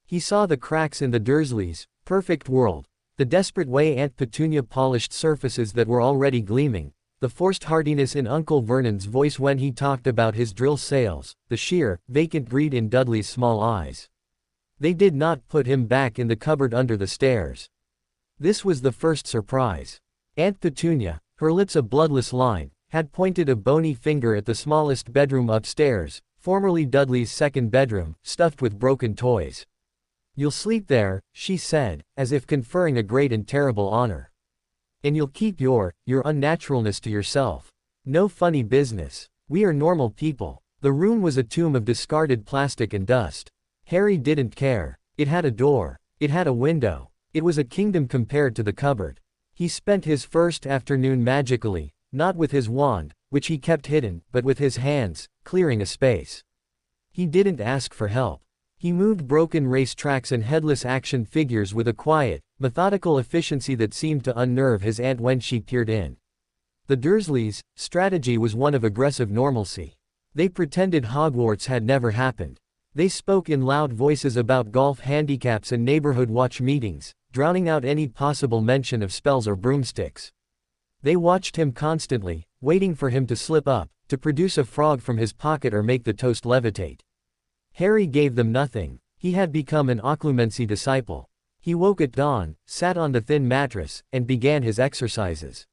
He saw the cracks in the Dursleys' perfect world, the desperate way Aunt Petunia polished surfaces that were already gleaming, the forced heartiness in Uncle Vernon's voice when he talked about his drill sales, the sheer, vacant greed in Dudley's small eyes. They did not put him back in the cupboard under the stairs. This was the first surprise. Aunt Petunia, her lips a bloodless line, had pointed a bony finger at the smallest bedroom upstairs, formerly Dudley's second bedroom, stuffed with broken toys. "You'll sleep there," she said, as if conferring a great and terrible honor. "And you'll keep your unnaturalness to yourself. No funny business. We are normal people." The room was a tomb of discarded plastic and dust. Harry didn't care. It had a door. It had a window. It was a kingdom compared to the cupboard. He spent his first afternoon magically, not with his wand, which he kept hidden, but with his hands, clearing a space. He didn't ask for help. He moved broken race tracks and headless action figures with a quiet, methodical efficiency that seemed to unnerve his aunt when she peered in. The Dursleys' strategy was one of aggressive normalcy. They pretended Hogwarts had never happened. They spoke in loud voices about golf handicaps and neighborhood watch meetings, drowning out any possible mention of spells or broomsticks. They watched him constantly, waiting for him to slip up, to produce a frog from his pocket or make the toast levitate. Harry gave them nothing. He had become an occlumency disciple. He woke at dawn, sat on the thin mattress, and began his exercises.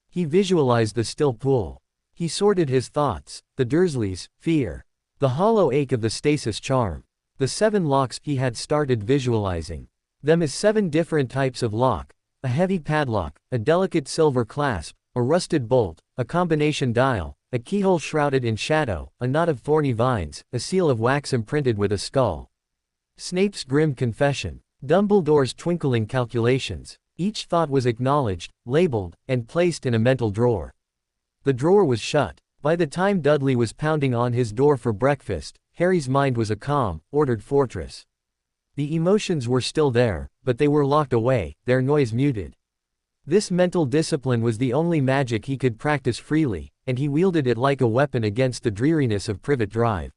He visualized the still pool. He sorted his thoughts, the Dursleys, fear. The hollow ache of the stasis charm. The 7 locks he had started visualizing. Them as 7 different types of lock. A heavy padlock, a delicate silver clasp, a rusted bolt, a combination dial, a keyhole shrouded in shadow, a knot of thorny vines, a seal of wax imprinted with a skull. Snape's grim confession. Dumbledore's twinkling calculations. Each thought was acknowledged, labeled, and placed in a mental drawer. The drawer was shut. By the time Dudley was pounding on his door for breakfast, Harry's mind was a calm, ordered fortress. The emotions were still there, but they were locked away, their noise muted. This mental discipline was the only magic he could practice freely, and he wielded it like a weapon against the dreariness of Privet Drive.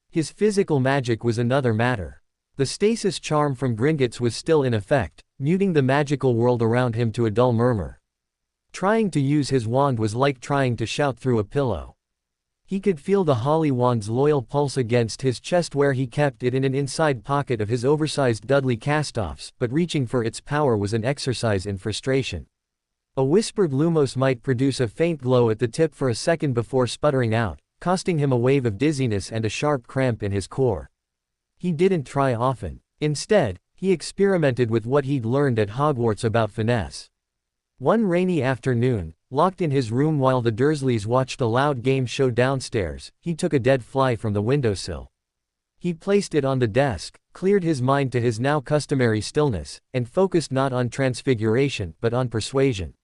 His physical magic was another matter. The stasis charm from Gringotts was still in effect, muting the magical world around him to a dull murmur. Trying to use his wand was like trying to shout through a pillow. He could feel the holly wand's loyal pulse against his chest where he kept it in an inside pocket of his oversized Dudley castoffs, but reaching for its power was an exercise in frustration. A whispered lumos might produce a faint glow at the tip for a second before sputtering out, costing him a wave of dizziness and a sharp cramp in his core. He didn't try often. Instead, he experimented with what he'd learned at Hogwarts about finesse. One rainy afternoon, locked in his room while the Dursleys watched a loud game show downstairs, he took a dead fly from the windowsill. He placed it on the desk, cleared his mind to his now customary stillness, and focused not on transfiguration but on persuasion.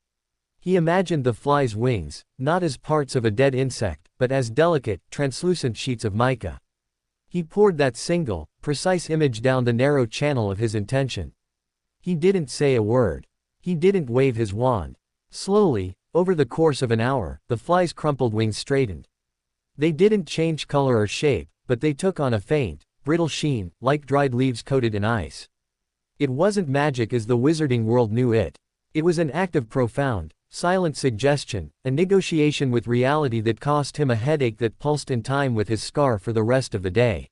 He imagined the fly's wings, not as parts of a dead insect, but as delicate, translucent sheets of mica. He poured that single, precise image down the narrow channel of his intention. He didn't say a word. He didn't wave his wand. Slowly, over the course of an hour, the fly's crumpled wings straightened. They didn't change color or shape, but they took on a faint, brittle sheen, like dried leaves coated in ice. It wasn't magic as the wizarding world knew it. It was an act of profound, silent suggestion, a negotiation with reality that cost him a headache that pulsed in time with his scar for the rest of the day.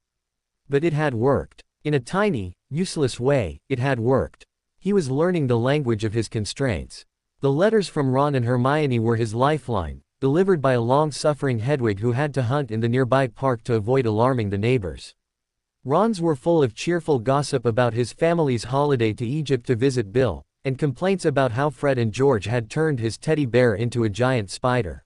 But it had worked. In a tiny, useless way, it had worked. He was learning the language of his constraints. The letters from Ron and Hermione were his lifeline, delivered by a long-suffering Hedwig who had to hunt in the nearby park to avoid alarming the neighbors. Ron's were full of cheerful gossip about his family's holiday to Egypt to visit Bill, and complaints about how Fred and George had turned his teddy bear into a giant spider.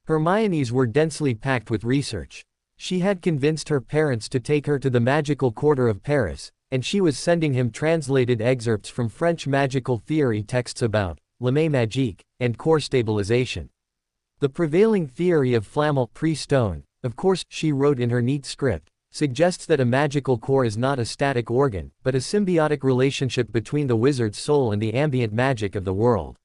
Hermione's were densely packed with research. She had convinced her parents to take her to the magical quarter of Paris, and she was sending him translated excerpts from French magical theory texts about le magique and core stabilization. The prevailing theory of flammel pre-stone, of course, she wrote in her neat script, suggests that a magical core is not a static organ, but a symbiotic relationship between the wizard's soul and the ambient magic of the world.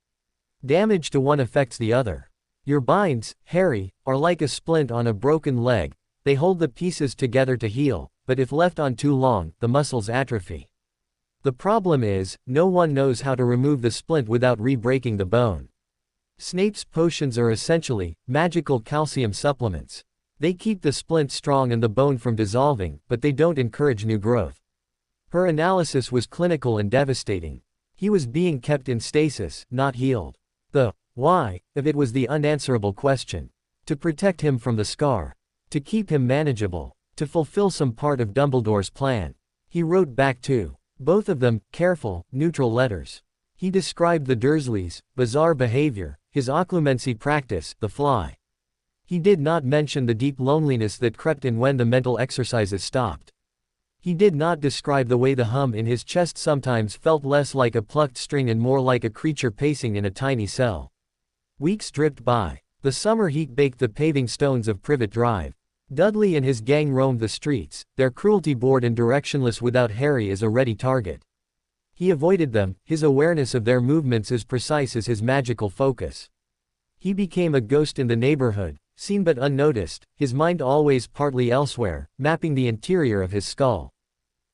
Damage to one affects the other. Your binds, Harry, are like a splint on a broken leg. They hold the pieces together to heal, but if left on too long, the muscles atrophy. The problem is, no one knows how to remove the splint without re-breaking the bone. Snape's potions are essentially magical calcium supplements. They keep the splint strong and the bone from dissolving, but they don't encourage new growth. Her analysis was clinical and devastating. He was being kept in stasis, not healed. The why of it was the unanswerable question. To protect him from the scar. To keep him manageable. To fulfill some part of Dumbledore's plan. He wrote back too. Both of them, careful, neutral letters. He described the Dursleys' bizarre behavior, his occlumency practice, the fly. He did not mention the deep loneliness that crept in when the mental exercises stopped. He did not describe the way the hum in his chest sometimes felt less like a plucked string and more like a creature pacing in a tiny cell. Weeks dripped by. The summer heat baked the paving stones of Privet Drive. Dudley and his gang roamed the streets, their cruelty bored and directionless without Harry as a ready target. He avoided them, his awareness of their movements as precise as his magical focus. He became a ghost in the neighborhood, seen but unnoticed, his mind always partly elsewhere, mapping the interior of his skull.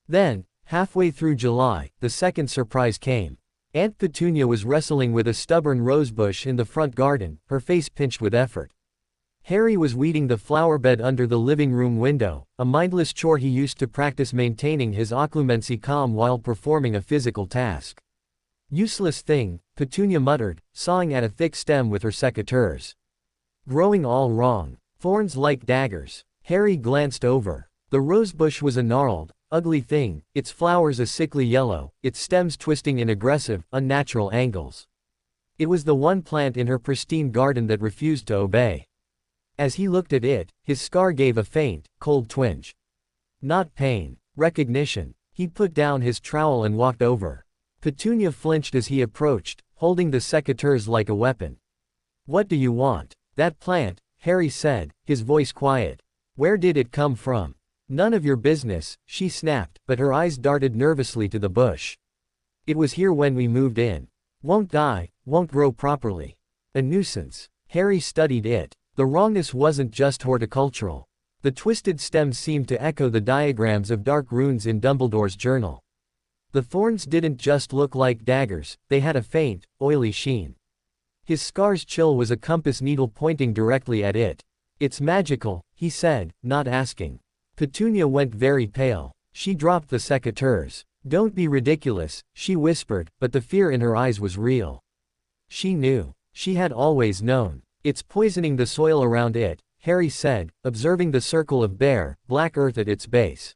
Then, halfway through July, the second surprise came. Aunt Petunia was wrestling with a stubborn rosebush in the front garden, her face pinched with effort. Harry was weeding the flower bed under the living room window, a mindless chore he used to practice maintaining his occlumency calm while performing a physical task. Useless thing, Petunia muttered, sawing at a thick stem with her secateurs. Growing all wrong. Thorns like daggers. Harry glanced over. The rosebush was a gnarled, ugly thing, its flowers a sickly yellow, its stems twisting in aggressive, unnatural angles. It was the one plant in her pristine garden that refused to obey. As he looked at it, his scar gave a faint, cold twinge. Not pain. Recognition. He put down his trowel and walked over. Petunia flinched as he approached, holding the secateurs like a weapon. What do you want? That plant, Harry said, his voice quiet. Where did it come from? None of your business, she snapped, but her eyes darted nervously to the bush. It was here when we moved in. Won't die, won't grow properly. A nuisance. Harry studied it. The wrongness wasn't just horticultural. The twisted stems seemed to echo the diagrams of dark runes in Dumbledore's journal. The thorns didn't just look like daggers, they had a faint, oily sheen. His scar's chill was a compass needle pointing directly at it. It's magical, he said, not asking. Petunia went very pale. She dropped the secateurs. Don't be ridiculous, she whispered, but the fear in her eyes was real. She knew. She had always known. It's poisoning the soil around it, Harry said, observing the circle of bare, black earth at its base.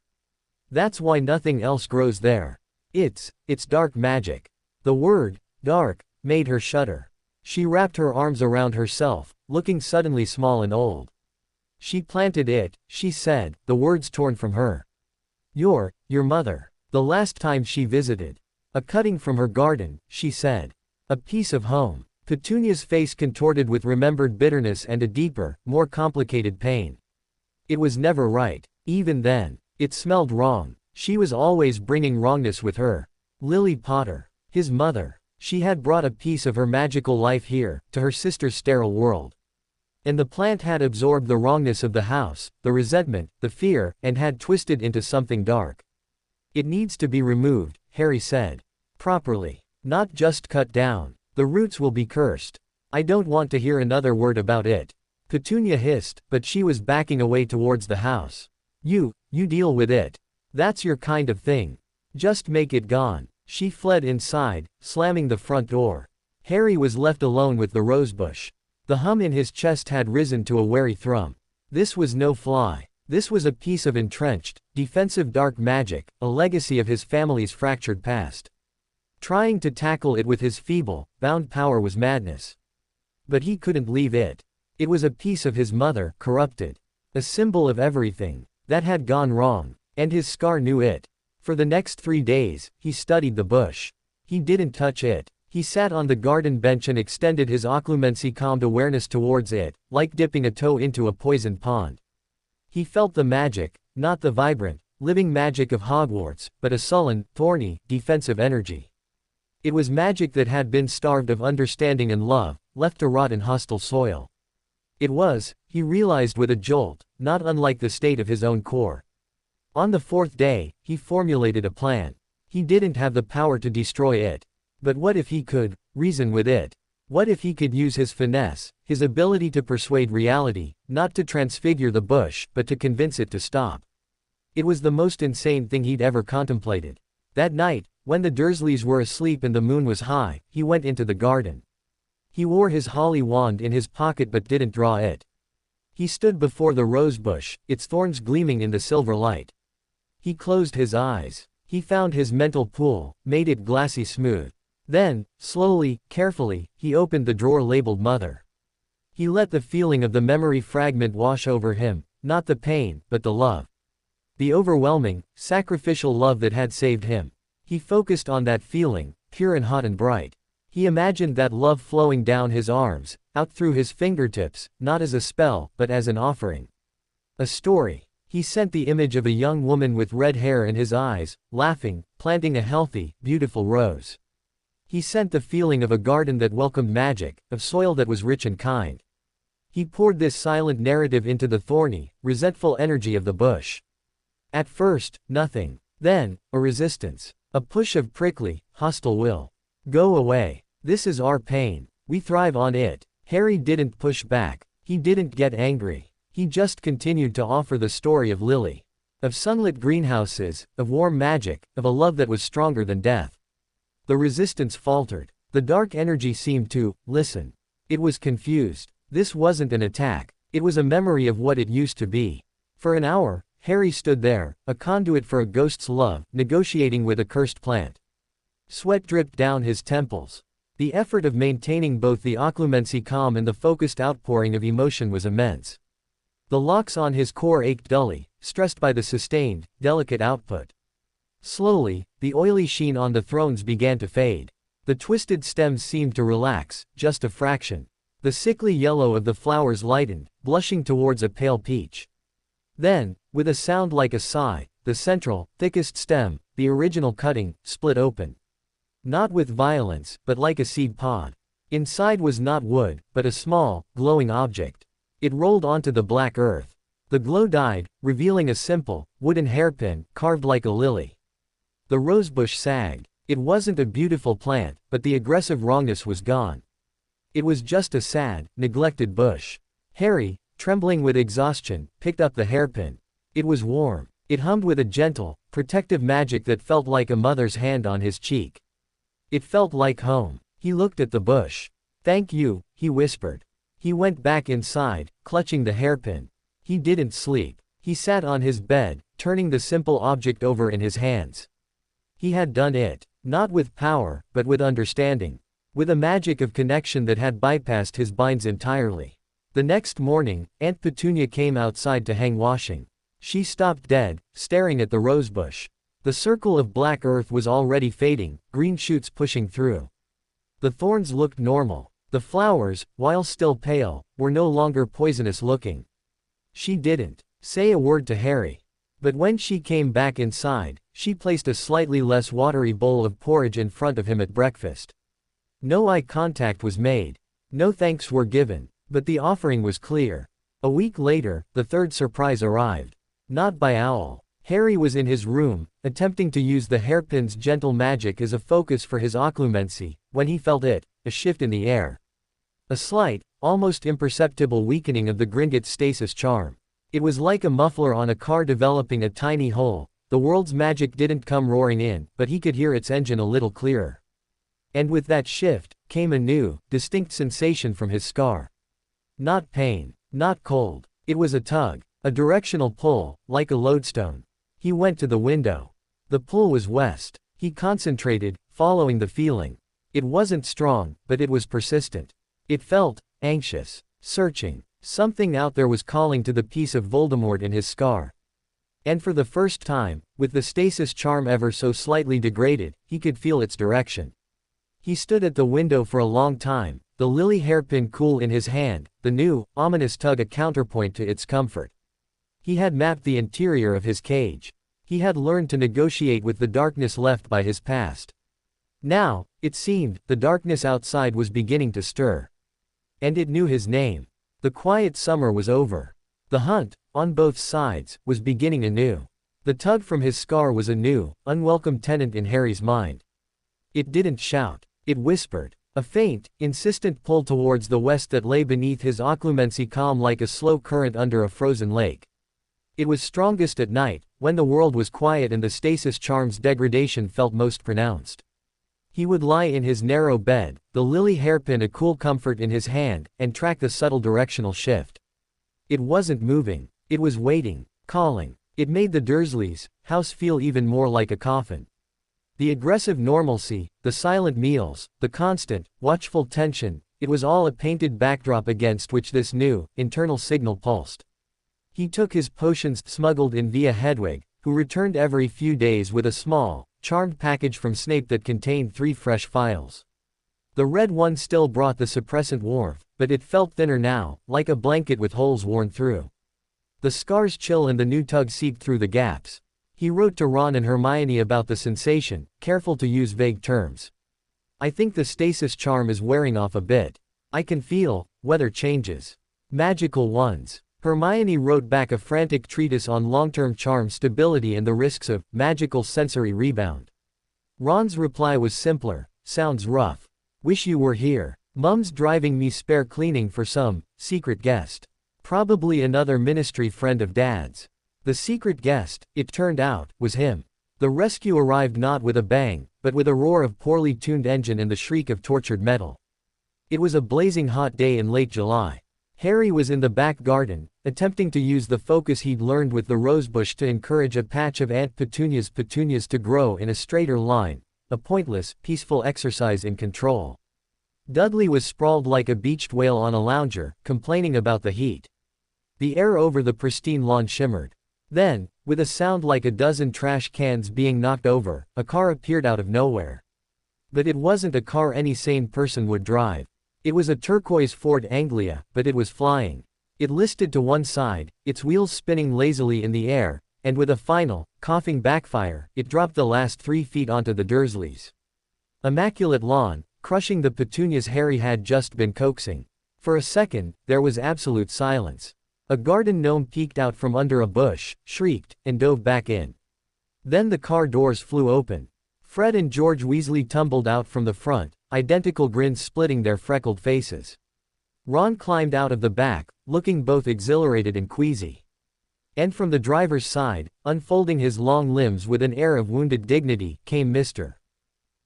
That's why nothing else grows there. It's dark magic. The word, dark, made her shudder. She wrapped her arms around herself, looking suddenly small and old. She planted it, she said, the words torn from her. Your mother. The last time she visited. A cutting from her garden, she said. A piece of home. Petunia's face contorted with remembered bitterness and a deeper, more complicated pain. It was never right. Even then. It smelled wrong. She was always bringing wrongness with her. Lily Potter. His mother. She had brought a piece of her magical life here, to her sister's sterile world. And the plant had absorbed the wrongness of the house, the resentment, the fear, and had twisted into something dark. It needs to be removed, Harry said. Properly. Not just cut down. The roots will be cursed. I don't want to hear another word about it. Petunia hissed, but she was backing away towards the house. You deal with it. That's your kind of thing. Just make it gone. She fled inside, slamming the front door. Harry was left alone with the rosebush. The hum in his chest had risen to a wary thrum. This was no fly. This was a piece of entrenched, defensive dark magic, a legacy of his family's fractured past. Trying to tackle it with his feeble, bound power was madness. But he couldn't leave it. It was a piece of his mother, corrupted. A symbol of everything that had gone wrong. And his scar knew it. For the next 3 days, he studied the bush. He didn't touch it. He sat on the garden bench and extended his occlumency calmed awareness towards it, like dipping a toe into a poisoned pond. He felt the magic, not the vibrant, living magic of Hogwarts, but a sullen, thorny, defensive energy. It was magic that had been starved of understanding and love, left to rot in hostile soil. It was, he realized with a jolt, not unlike the state of his own core. On the 4th day, he formulated a plan. He didn't have the power to destroy it. But what if he could reason with it? What if he could use his finesse, his ability to persuade reality, not to transfigure the bush, but to convince it to stop? It was the most insane thing he'd ever contemplated. That night, when the Dursleys were asleep and the moon was high, he went into the garden. He wore his holly wand in his pocket but didn't draw it. He stood before the rose bush, its thorns gleaming in the silver light. He closed his eyes. He found his mental pool, made it glassy smooth. Then, slowly, carefully, he opened the drawer labeled Mother. He let the feeling of the memory fragment wash over him, not the pain, but the love. The overwhelming, sacrificial love that had saved him. He focused on that feeling, pure and hot and bright. He imagined that love flowing down his arms, out through his fingertips, not as a spell, but as an offering. A story. He sent the image of a young woman with red hair in his eyes, laughing, planting a healthy, beautiful rose. He sent the feeling of a garden that welcomed magic, of soil that was rich and kind. He poured this silent narrative into the thorny, resentful energy of the bush. At first, nothing. Then, a resistance. A push of prickly, hostile will. Go away. This is our pain. We thrive on it. Harry didn't push back. He didn't get angry. He just continued to offer the story of Lily. Of sunlit greenhouses, of warm magic, of a love that was stronger than death. The resistance faltered. The dark energy seemed to listen. It was confused. This wasn't an attack. It was a memory of what it used to be. For an hour, Harry stood there, a conduit for a ghost's love, negotiating with a cursed plant. Sweat dripped down his temples. The effort of maintaining both the occlumency calm and the focused outpouring of emotion was immense. The locks on his core ached dully, stressed by the sustained, delicate output. Slowly, the oily sheen on the thrones began to fade. The twisted stems seemed to relax, just a fraction. The sickly yellow of the flowers lightened, blushing towards a pale peach. Then, with a sound like a sigh, the central, thickest stem, the original cutting, split open. Not with violence, but like a seed pod. Inside was not wood, but a small, glowing object. It rolled onto the black earth. The glow died, revealing a simple, wooden hairpin, carved like a lily. The rosebush sagged. It wasn't a beautiful plant, but the aggressive wrongness was gone. It was just a sad, neglected bush. Harry, trembling with exhaustion, picked up the hairpin. It was warm. It hummed with a gentle, protective magic that felt like a mother's hand on his cheek. It felt like home. He looked at the bush. "Thank you," he whispered. He went back inside, clutching the hairpin. He didn't sleep. He sat on his bed, turning the simple object over in his hands. He had done it, not with power, but with understanding. With a magic of connection that had bypassed his binds entirely. The next morning, Aunt Petunia came outside to hang washing. She stopped dead, staring at the rosebush. The circle of black earth was already fading, green shoots pushing through. The thorns looked normal. The flowers, while still pale, were no longer poisonous looking. She didn't say a word to Harry. But when she came back inside, she placed a slightly less watery bowl of porridge in front of him at breakfast. No eye contact was made. No thanks were given. But the offering was clear. A week later, the third surprise arrived. Not by owl. Harry was in his room, attempting to use the hairpin's gentle magic as a focus for his occlumency, when he felt it, a shift in the air. A slight, almost imperceptible weakening of the Gringotts stasis charm. It was like a muffler on a car developing a tiny hole. The world's magic didn't come roaring in, but he could hear its engine a little clearer. And with that shift, came a new, distinct sensation from his scar. Not pain. Not cold. It was a tug. A directional pull, like a lodestone. He went to the window. The pull was west. He concentrated, following the feeling. It wasn't strong, but it was persistent. It felt anxious, searching. Something out there was calling to the piece of Voldemort in his scar. And for the first time, with the stasis charm ever so slightly degraded, he could feel its direction. He stood at the window for a long time, the lily hairpin cool in his hand, the new, ominous tug a counterpoint to its comfort. He had mapped the interior of his cage. He had learned to negotiate with the darkness left by his past. Now, it seemed, the darkness outside was beginning to stir. And it knew his name. The quiet summer was over. The hunt, on both sides, was beginning anew. The tug from his scar was a new, unwelcome tenant in Harry's mind. It didn't shout. It whispered. A faint, insistent pull towards the west that lay beneath his occlumency calm like a slow current under a frozen lake. It was strongest at night, when the world was quiet and the stasis charm's degradation felt most pronounced. He would lie in his narrow bed, the lily hairpin a cool comfort in his hand, and track the subtle directional shift. It wasn't moving. It was waiting, calling. It made the Dursleys' house feel even more like a coffin. The aggressive normalcy, the silent meals, the constant, watchful tension, it was all a painted backdrop against which this new, internal signal pulsed. He took his potions smuggled in via Hedwig, who returned every few days with a small, charmed package from Snape that contained 3 fresh phials. The red one still brought the suppressant warmth, but it felt thinner now, like a blanket with holes worn through. The scar's chill and the new tug seeped through the gaps. He wrote to Ron and Hermione about the sensation, careful to use vague terms. I think the stasis charm is wearing off a bit. I can feel weather changes. Magical ones. Hermione wrote back a frantic treatise on long-term charm stability and the risks of magical sensory rebound. Ron's reply was simpler. Sounds rough. Wish you were here. Mum's driving me spare cleaning for some secret guest. Probably another ministry friend of Dad's. The secret guest, it turned out, was him. The rescue arrived not with a bang, but with a roar of poorly tuned engine and the shriek of tortured metal. It was a blazing hot day in late July. Harry was in the back garden, attempting to use the focus he'd learned with the rosebush to encourage a patch of Aunt petunias to grow in a straighter line, a pointless, peaceful exercise in control. Dudley was sprawled like a beached whale on a lounger, complaining about the heat. The air over the pristine lawn shimmered. Then, with a sound like a dozen trash cans being knocked over, a car appeared out of nowhere. But it wasn't a car any sane person would drive. It was a turquoise Ford Anglia, but it was flying. It listed to one side, its wheels spinning lazily in the air, and with a final, coughing backfire, it dropped the last 3 feet onto the Dursleys' immaculate lawn, crushing the petunias Harry had just been coaxing. For a second, there was absolute silence. A garden gnome peeked out from under a bush, shrieked, and dove back in. Then the car doors flew open. Fred and George Weasley tumbled out from the front, identical grins splitting their freckled faces. Ron climbed out of the back, looking both exhilarated and queasy. And from the driver's side, unfolding his long limbs with an air of wounded dignity, came Mr.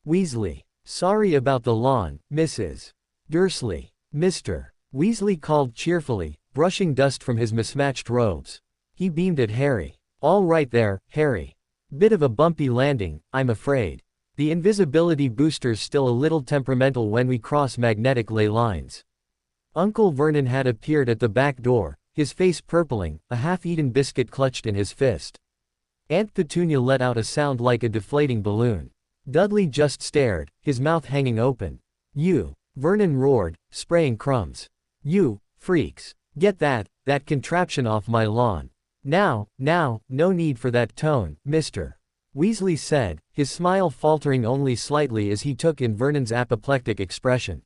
Weasley. Sorry about the lawn, Mrs. Dursley. Mr. Weasley called cheerfully, brushing dust from his mismatched robes. He beamed at Harry. All right there, Harry. Bit of a bumpy landing, I'm afraid. The invisibility booster's still a little temperamental when we cross magnetic ley lines. Uncle Vernon had appeared at the back door, his face purpling, a half-eaten biscuit clutched in his fist. Aunt Petunia let out a sound like a deflating balloon. Dudley just stared, his mouth hanging open. You, Vernon roared, spraying crumbs. You, freaks. Get that contraption off my lawn. Now, no need for that tone, Mr. Weasley said, his smile faltering only slightly as he took in Vernon's apoplectic expression.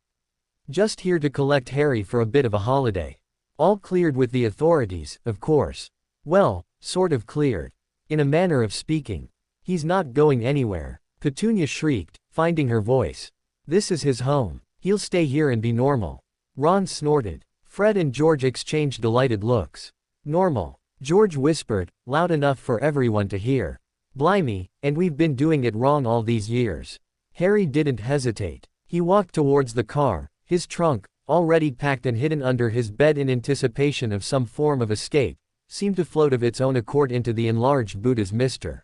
Just here to collect Harry for a bit of a holiday. All cleared with the authorities, of course. Well, sort of cleared. In a manner of speaking. He's not going anywhere. Petunia shrieked, finding her voice. This is his home. He'll stay here and be normal. Ron snorted. Fred and George exchanged delighted looks. Normal. George whispered, loud enough for everyone to hear. Blimey, and we've been doing it wrong all these years. Harry didn't hesitate. He walked towards the car, his trunk, already packed and hidden under his bed in anticipation of some form of escape, seemed to float of its own accord into the enlarged boot as Mr.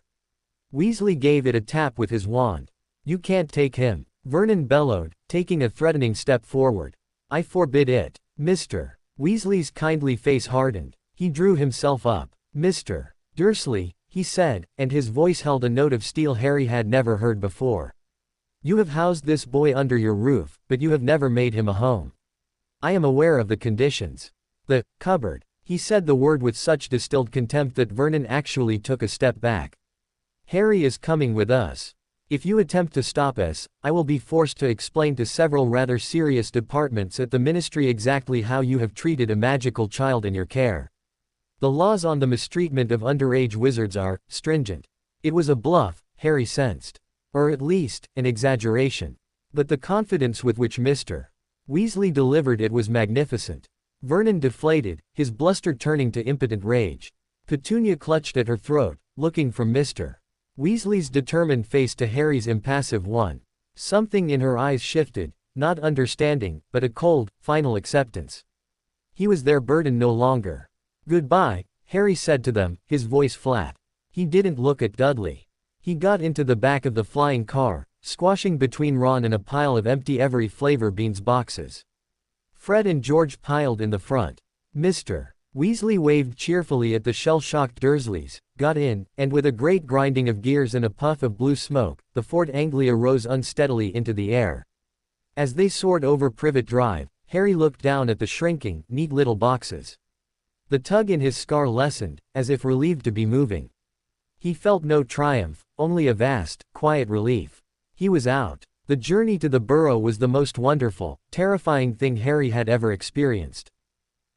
Weasley gave it a tap with his wand. You can't take him, Vernon bellowed, taking a threatening step forward. I forbid it. Mr. Weasley's kindly face hardened. He drew himself up. Mr. Dursley, he said, and his voice held a note of steel Harry had never heard before. You have housed this boy under your roof, but you have never made him a home. I am aware of the conditions. The cupboard. He said the word with such distilled contempt that Vernon actually took a step back. Harry is coming with us. If you attempt to stop us, I will be forced to explain to several rather serious departments at the ministry exactly how you have treated a magical child in your care. The laws on the mistreatment of underage wizards are stringent. It was a bluff, Harry sensed. Or at least, an exaggeration. But the confidence with which Mr. Weasley delivered it was magnificent. Vernon deflated, his bluster turning to impotent rage. Petunia clutched at her throat, looking from Mr. Weasley's determined face to Harry's impassive one. Something in her eyes shifted, not understanding, but a cold, final acceptance. He was their burden no longer. Goodbye, Harry said to them, his voice flat. He didn't look at Dudley. He got into the back of the flying car, squashing between Ron and a pile of empty every flavor beans boxes. Fred and George piled in the front. Mr. Weasley waved cheerfully at the shell-shocked Dursleys, got in, and with a great grinding of gears and a puff of blue smoke, the Fort Anglia rose unsteadily into the air. As they soared over Privet Drive, Harry looked down at the shrinking, neat little boxes. The tug in his scar lessened, as if relieved to be moving. He felt no triumph, only a vast, quiet relief. He was out. The journey to the burrow was the most wonderful, terrifying thing Harry had ever experienced.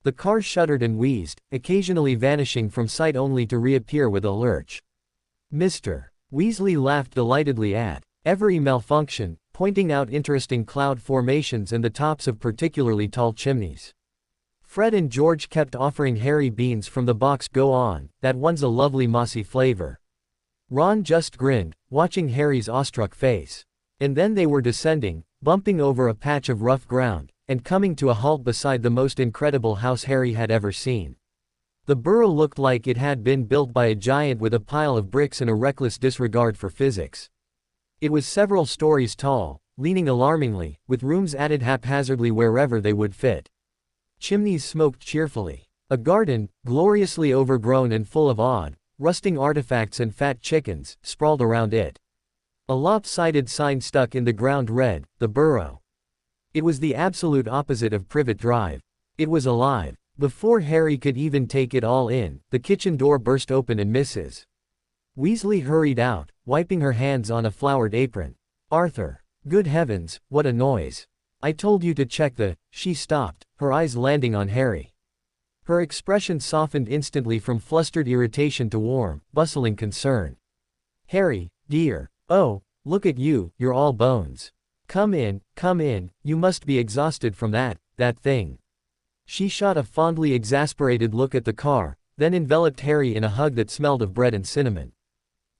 The car shuddered and wheezed, occasionally vanishing from sight only to reappear with a lurch. Mr. Weasley laughed delightedly at every malfunction, pointing out interesting cloud formations and the tops of particularly tall chimneys. Fred and George kept offering Harry beans from the box. Go on, that one's a lovely mossy flavor. Ron just grinned, watching Harry's awestruck face. And then they were descending, bumping over a patch of rough ground, and coming to a halt beside the most incredible house Harry had ever seen. The burrow looked like it had been built by a giant with a pile of bricks and a reckless disregard for physics. It was several stories tall, leaning alarmingly, with rooms added haphazardly wherever they would fit. Chimneys smoked cheerfully. A garden, gloriously overgrown and full of odd, rusting artifacts and fat chickens, sprawled around it. A lopsided sign stuck in the ground read, "The Burrow." It was the absolute opposite of Privet Drive. It was alive. Before Harry could even take it all in, the kitchen door burst open and Mrs. Weasley hurried out, wiping her hands on a flowered apron. Arthur. Good heavens, what a noise. I told you to check the. She stopped, her eyes landing on Harry. Her expression softened instantly from flustered irritation to warm, bustling concern. Harry, dear. Oh, look at you, you're all bones. Come in, you must be exhausted from that thing. She shot a fondly exasperated look at the car, then enveloped Harry in a hug that smelled of bread and cinnamon.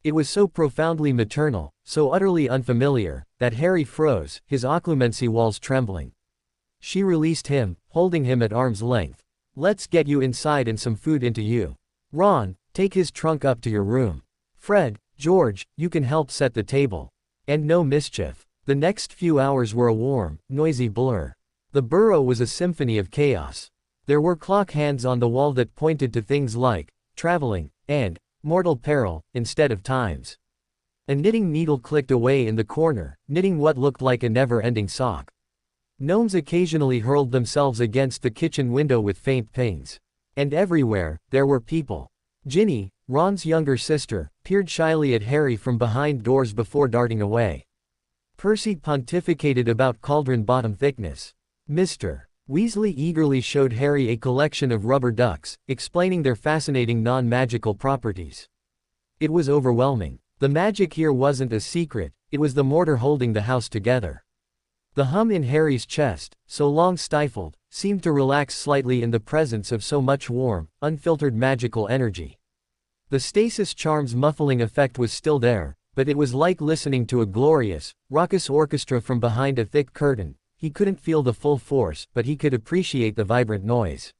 It was so profoundly maternal, so utterly unfamiliar, that Harry froze, his occlumency walls trembling. She released him, holding him at arm's length. Let's get you inside and some food into you. Ron, take his trunk up to your room. Fred, George, you can help set the table. And no mischief. The next few hours were a warm, noisy blur. The burrow was a symphony of chaos. There were clock hands on the wall that pointed to things like traveling and mortal peril instead of times. A knitting needle clicked away in the corner, knitting what looked like a never-ending sock. Gnomes occasionally hurled themselves against the kitchen window with faint pings. And everywhere, there were people. Ginny, Ron's younger sister, peered shyly at Harry from behind doors before darting away. Percy pontificated about cauldron bottom thickness. Mr. Weasley eagerly showed Harry a collection of rubber ducks, explaining their fascinating non-magical properties. It was overwhelming. The magic here wasn't a secret, it was the mortar holding the house together. The hum in Harry's chest, so long stifled, seemed to relax slightly in the presence of so much warm, unfiltered magical energy. The stasis charm's muffling effect was still there, but it was like listening to a glorious, raucous orchestra from behind a thick curtain. He couldn't feel the full force, but he could appreciate the vibrant noise.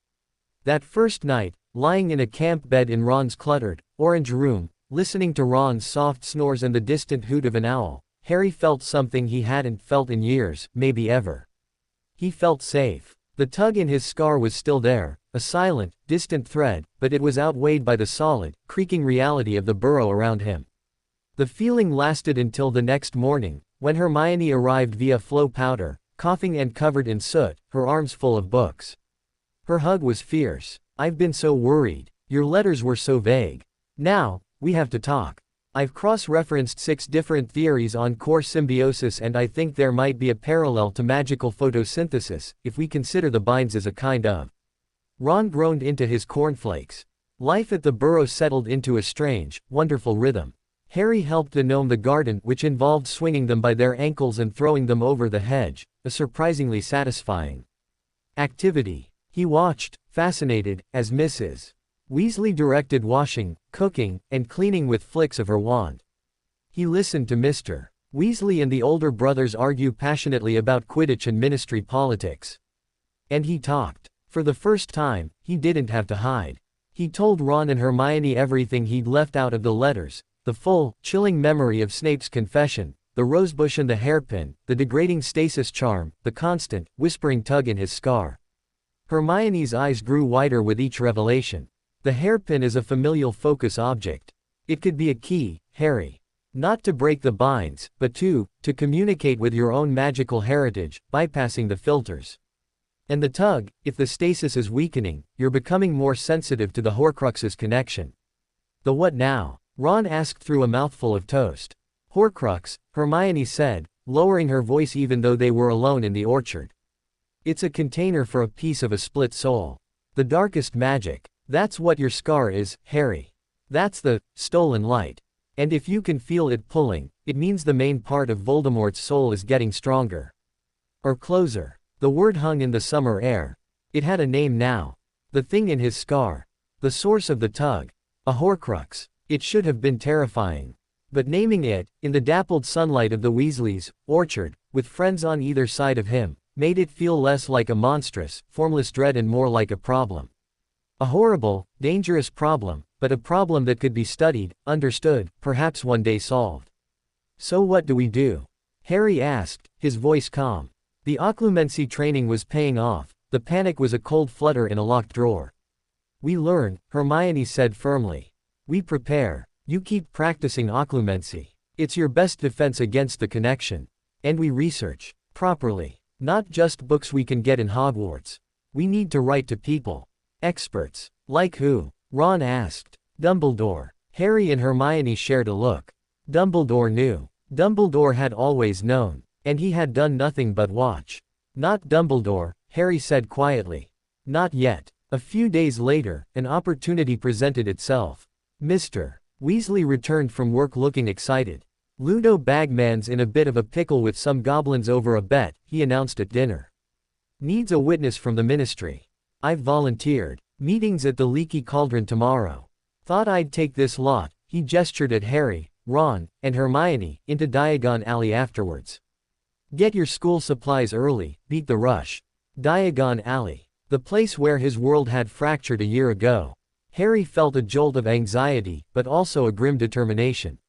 That first night, lying in a camp bed in Ron's cluttered, orange room, listening to Ron's soft snores and the distant hoot of an owl, Harry felt something he hadn't felt in years, maybe ever. He felt safe. The tug in his scar was still there, a silent, distant thread, but it was outweighed by the solid, creaking reality of the burrow around him. The feeling lasted until the next morning, when Hermione arrived via flow powder, coughing and covered in soot, her arms full of books. Her hug was fierce. "I've been so worried. Your letters were so vague. Now, we have to talk. I've cross-referenced 6 different theories on core symbiosis, and I think there might be a parallel to magical photosynthesis, if we consider the binds as a kind of." Ron groaned into his cornflakes. Life at the burrow settled into a strange, wonderful rhythm. Harry helped the gnome the garden, which involved swinging them by their ankles and throwing them over the hedge, a surprisingly satisfying activity. He watched, fascinated, as Mrs. Weasley directed washing, cooking, and cleaning with flicks of her wand. He listened to Mr. Weasley and the older brothers argue passionately about Quidditch and ministry politics. And he talked. For the first time, he didn't have to hide. He told Ron and Hermione everything he'd left out of the letters, the full, chilling memory of Snape's confession, the rosebush and the hairpin, the degrading stasis charm, the constant, whispering tug in his scar. Hermione's eyes grew wider with each revelation. The hairpin is a familial focus object. It could be a key, Harry. Not to break the binds, but to communicate with your own magical heritage, bypassing the filters. And the tug, if the stasis is weakening, you're becoming more sensitive to the Horcrux's connection. The what now? Ron asked through a mouthful of toast. Horcrux, Hermione said, lowering her voice even though they were alone in the orchard. It's a container for a piece of a split soul. The darkest magic. That's what your scar is, Harry. That's the stolen light. And if you can feel it pulling, it means the main part of Voldemort's soul is getting stronger. Or closer. The word hung in the summer air. It had a name now. The thing in his scar. The source of the tug. A Horcrux. It should have been terrifying. But naming it, in the dappled sunlight of the Weasleys' orchard, with friends on either side of him, made it feel less like a monstrous, formless dread and more like a problem. A horrible, dangerous problem, but a problem that could be studied, understood, perhaps one day solved. So what do we do? Harry asked, his voice calm. The occlumency training was paying off, the panic was a cold flutter in a locked drawer. We learn, Hermione said firmly. We prepare. You keep practicing occlumency. It's your best defense against the connection. And we research. Properly. Not just books we can get in Hogwarts. We need to write to people. Experts. Like who? Ron asked. Dumbledore. Harry and Hermione shared a look. Dumbledore knew. Dumbledore had always known. And he had done nothing but watch. Not Dumbledore, Harry said quietly. Not yet. A few days later, an opportunity presented itself. Mr. Weasley returned from work looking excited. Ludo Bagman's in a bit of a pickle with some goblins over a bet, he announced at dinner. Needs a witness from the ministry. I've volunteered. Meetings at the leaky cauldron tomorrow. Thought I'd take this lot, he gestured at Harry, Ron, and Hermione, into Diagon Alley afterwards. Get your school supplies early, beat the rush. Diagon Alley. The place where his world had fractured a year ago. Harry felt a jolt of anxiety, but also a grim determination.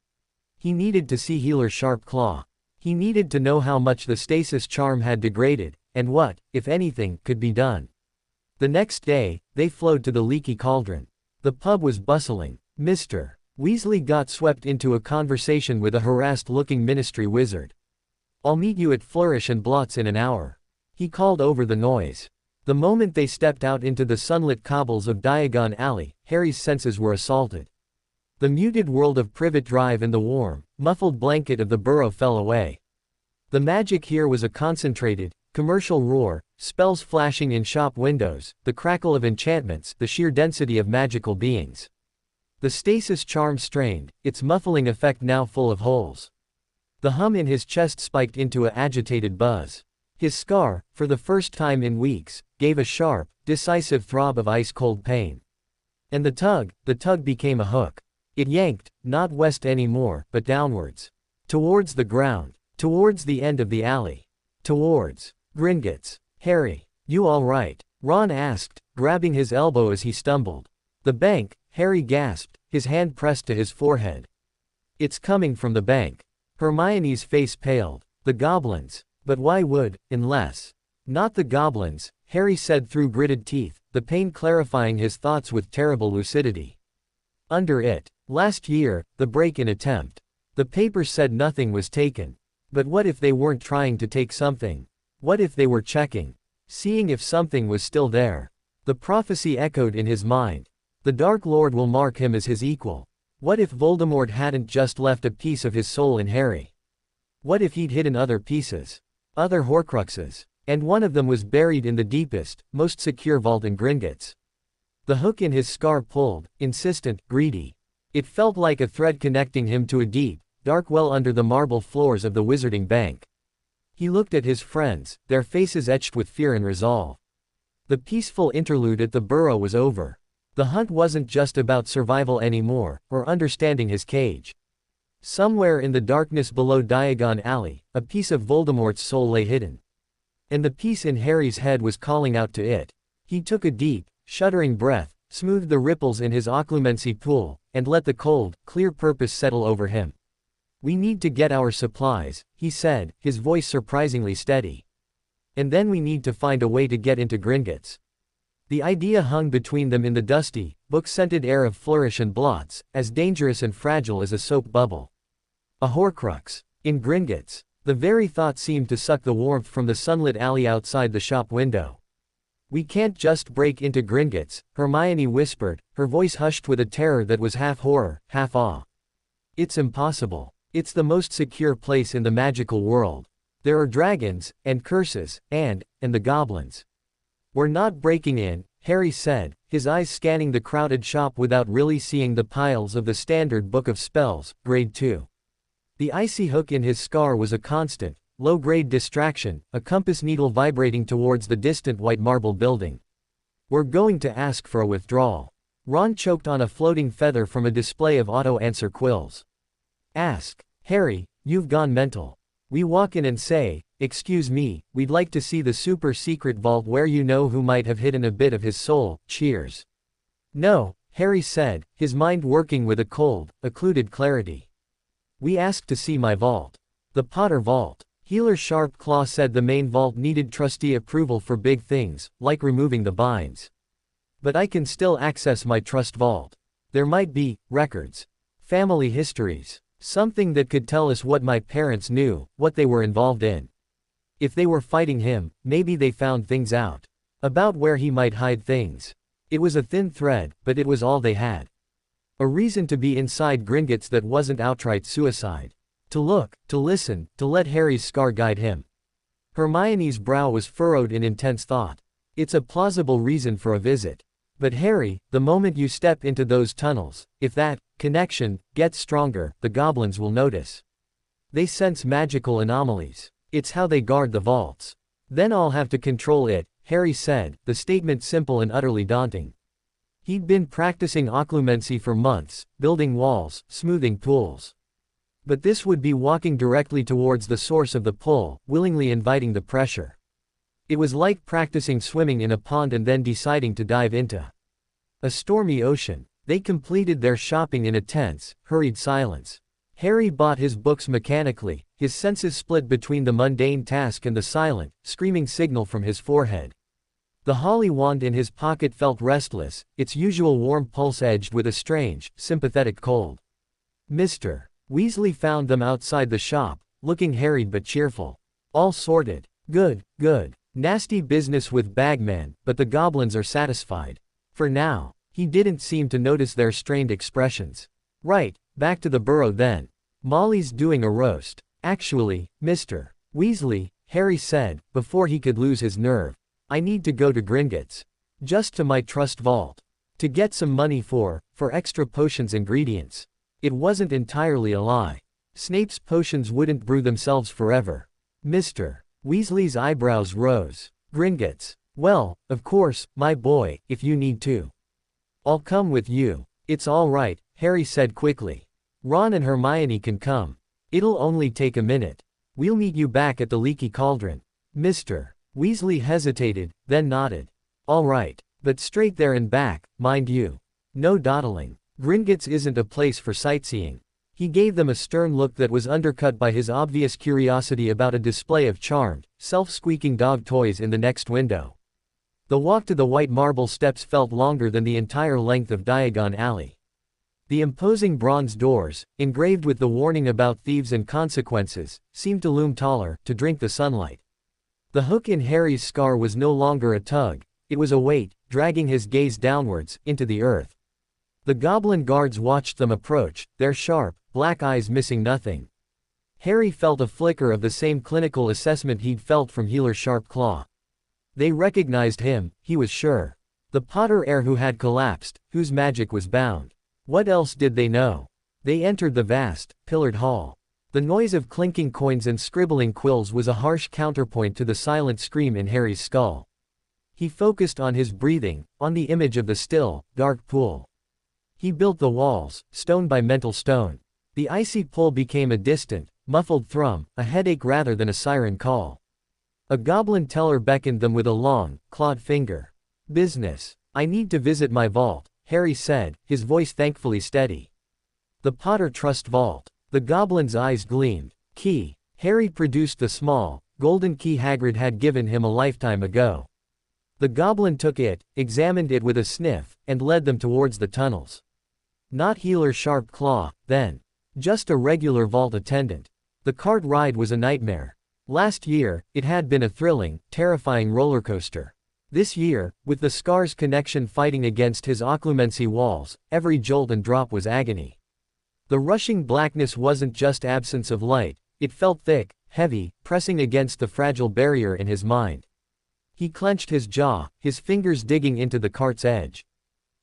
He needed to see Healer's sharp claw. He needed to know how much the stasis charm had degraded, and what, if anything, could be done. The next day, they flowed to the leaky cauldron. The pub was bustling. Mr. Weasley got swept into a conversation with a harassed-looking ministry wizard. I'll meet you at Flourish and Blots in an hour. He called over the noise. The moment they stepped out into the sunlit cobbles of Diagon Alley, Harry's senses were assaulted. The muted world of Privet Drive and the warm, muffled blanket of the burrow fell away. The magic here was a concentrated, commercial roar, spells flashing in shop windows, the crackle of enchantments, the sheer density of magical beings. The stasis charm strained, its muffling effect now full of holes. The hum in his chest spiked into an agitated buzz. His scar, for the first time in weeks, gave a sharp, decisive throb of ice-cold pain. And the tug became a hook. It yanked, not west anymore, but downwards. Towards the ground. Towards the end of the alley. Towards Gringotts. Harry, you all right? Ron asked, grabbing his elbow as he stumbled. The bank, Harry gasped, his hand pressed to his forehead. It's coming from the bank. Hermione's face paled. The goblins. But why would, unless? Not the goblins, Harry said through gritted teeth, the pain clarifying his thoughts with terrible lucidity. Under it. Last year, the break-in attempt. The papers said nothing was taken. But what if they weren't trying to take something? What if they were checking? Seeing if something was still there. The prophecy echoed in his mind. The Dark Lord will mark him as his equal. What if Voldemort hadn't just left a piece of his soul in Harry? What if he'd hidden other pieces? Other Horcruxes. And one of them was buried in the deepest, most secure vault in Gringotts. The hook in his scar pulled, insistent, greedy. It felt like a thread connecting him to a deep, dark well under the marble floors of the Wizarding Bank. He looked at his friends, their faces etched with fear and resolve. The peaceful interlude at the burrow was over. The hunt wasn't just about survival anymore, or understanding his cage. Somewhere in the darkness below Diagon Alley, a piece of Voldemort's soul lay hidden. And the piece in Harry's head was calling out to it. He took a deep, shuddering breath, smoothed the ripples in his occlumency pool, and let the cold, clear purpose settle over him. "We need to get our supplies," he said, his voice surprisingly steady. "And then we need to find a way to get into Gringotts." The idea hung between them in the dusty, book-scented air of flourish and blots, as dangerous and fragile as a soap bubble. A Horcrux. In Gringotts. The very thought seemed to suck the warmth from the sunlit alley outside the shop window. "We can't just break into Gringotts," Hermione whispered, her voice hushed with a terror that was half horror, half awe. "It's impossible. It's the most secure place in the magical world. There are dragons, and curses, and the goblins." "We're not breaking in," Harry said, his eyes scanning the crowded shop without really seeing the piles of the standard book of spells, grade 2. The icy hook in his scar was a constant, low-grade distraction, a compass needle vibrating towards the distant white marble building. "We're going to ask for a withdrawal." Ron choked on a floating feather from a display of auto-answer quills. "Ask. Harry, you've gone mental. We walk in and say, 'Excuse me, we'd like to see the super-secret vault where you know who might have hidden a bit of his soul, cheers.'" "No," Harry said, his mind working with a cold, occluded clarity. "We asked to see my vault. The Potter Vault." Healer Sharp Claw said the main vault needed trustee approval for big things, like removing the binds. "But I can still access my trust vault. There might be records. Family histories. Something that could tell us what my parents knew, what they were involved in. If they were fighting him, maybe they found things out. About where he might hide things." It was a thin thread, but it was all they had. A reason to be inside Gringotts that wasn't outright suicide. To look, to listen, to let Harry's scar guide him. Hermione's brow was furrowed in intense thought. It's a plausible reason for a visit. But Harry, the moment you step into those tunnels, if that connection gets stronger, the goblins will notice. They sense magical anomalies. It's how they guard the vaults. "Then I'll have to control it," Harry said, the statement simple and utterly daunting. He'd been practicing occlumency for months, building walls, smoothing pools. But this would be walking directly towards the source of the pull, willingly inviting the pressure. It was like practicing swimming in a pond and then deciding to dive into a stormy ocean. They completed their shopping in a tense, hurried silence. Harry bought his books mechanically, his senses split between the mundane task and the silent, screaming signal from his forehead. The holly wand in his pocket felt restless, its usual warm pulse edged with a strange, sympathetic cold. Mr. Weasley found them outside the shop, looking harried but cheerful. "All sorted. Good, good. Nasty business with Bagman, but the goblins are satisfied. For now." He didn't seem to notice their strained expressions. "Right, back to the burrow then. Molly's doing a roast." "Actually, Mr. Weasley," Harry said, before he could lose his nerve, "I need to go to Gringotts. Just to my trust vault. To get some money for extra potions ingredients." It wasn't entirely a lie. Snape's potions wouldn't brew themselves forever. Mr. Weasley's eyebrows rose. "Gringotts. Well, of course, my boy, if you need to. I'll come with you." "It's all right," Harry said quickly. "Ron and Hermione can come. It'll only take a minute. We'll meet you back at the leaky cauldron." Mr. Weasley hesitated, then nodded. "All right. But straight there and back, mind you. No dawdling. Gringotts isn't a place for sightseeing." He gave them a stern look that was undercut by his obvious curiosity about a display of charmed, self-squeaking dog toys in the next window. The walk to the white marble steps felt longer than the entire length of Diagon Alley. The imposing bronze doors, engraved with the warning about thieves and consequences, seemed to loom taller, to drink the sunlight. The hook in Harry's scar was no longer a tug, it was a weight, dragging his gaze downwards, into the earth. The goblin guards watched them approach, their sharp, black eyes missing nothing. Harry felt a flicker of the same clinical assessment he'd felt from Healer's sharp claw. They recognized him, he was sure. The Potter heir who had collapsed, whose magic was bound. What else did they know? They entered the vast, pillared hall. The noise of clinking coins and scribbling quills was a harsh counterpoint to the silent scream in Harry's skull. He focused on his breathing, on the image of the still, dark pool. He built the walls, stone by mental stone. The icy pull became a distant, muffled thrum, a headache rather than a siren call. A goblin teller beckoned them with a long, clawed finger. "Business. I need to visit my vault," Harry said, his voice thankfully steady. "The Potter Trust Vault." The goblin's eyes gleamed. "Key." Harry produced the small, golden key Hagrid had given him a lifetime ago. The goblin took it, examined it with a sniff, and led them towards the tunnels. Not Healer's sharp claw, then. Just a regular vault attendant. The cart ride was a nightmare. Last year, it had been a thrilling, terrifying roller coaster. This year, with the scar's connection fighting against his occlumency walls, every jolt and drop was agony. The rushing blackness wasn't just absence of light, it felt thick, heavy, pressing against the fragile barrier in his mind. He clenched his jaw, his fingers digging into the cart's edge.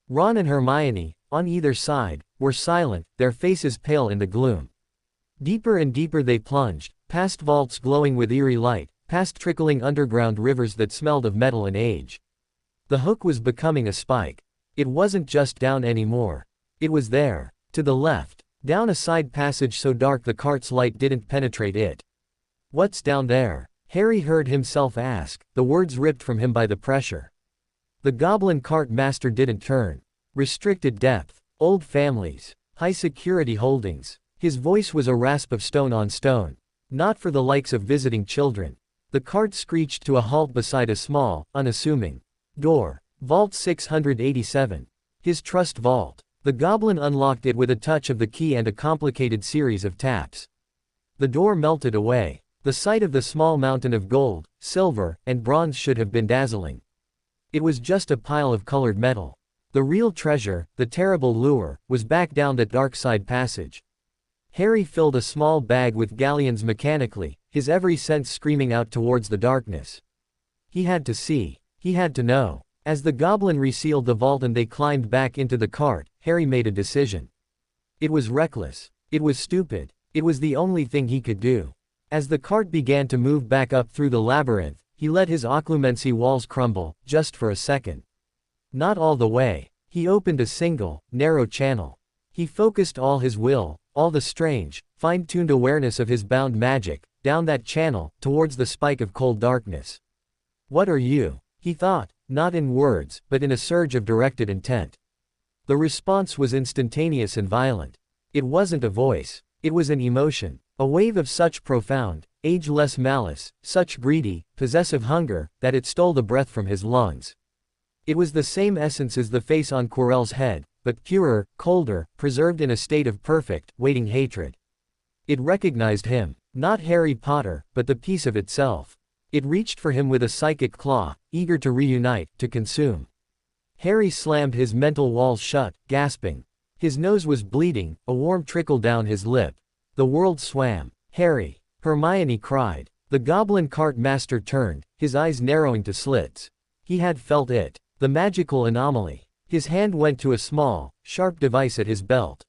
Ron and Hermione, on either side, were silent, their faces pale in the gloom. Deeper and deeper they plunged, past vaults glowing with eerie light, past trickling underground rivers that smelled of metal and age. The hook was becoming a spike. It wasn't just down anymore. It was there, to the left, down a side passage so dark the cart's light didn't penetrate it. "What's down there?" Harry heard himself ask, the words ripped from him by the pressure. The goblin cart master didn't turn. Restricted depth, old families, high security holdings. His voice was a rasp of stone on stone. Not for the likes of visiting children. The cart screeched to a halt beside a small, unassuming door. Vault 687. His trust vault. The goblin unlocked it with a touch of the key and a complicated series of taps. The door melted away. The sight of the small mountain of gold, silver, and bronze should have been dazzling. It was just a pile of colored metal. The real treasure, the terrible lure, was back down that dark side passage. Harry filled a small bag with galleons mechanically, his every sense screaming out towards the darkness. He had to see. He had to know. As the goblin resealed the vault and they climbed back into the cart, Harry made a decision. It was reckless. It was stupid. It was the only thing he could do. As the cart began to move back up through the labyrinth, he let his occlumency walls crumble, just for a second. Not all the way. He opened a single, narrow channel. He focused all his will, all the strange, fine-tuned awareness of his bound magic, down that channel, towards the spike of cold darkness. "What are you?" he thought, not in words, but in a surge of directed intent. The response was instantaneous and violent. It wasn't a voice. It was an emotion. A wave of such profound, ageless malice, such greedy, possessive hunger, that it stole the breath from his lungs. It was the same essence as the face on Quirrell's head, but purer, colder, preserved in a state of perfect, waiting hatred. It recognized him, not Harry Potter, but the piece of itself. It reached for him with a psychic claw, eager to reunite, to consume. Harry slammed his mental walls shut, gasping. His nose was bleeding, a warm trickle down his lip. The world swam. "Harry!" Hermione cried. The goblin cart master turned, his eyes narrowing to slits. He had felt it. The magical anomaly. His hand went to a small, sharp device at his belt.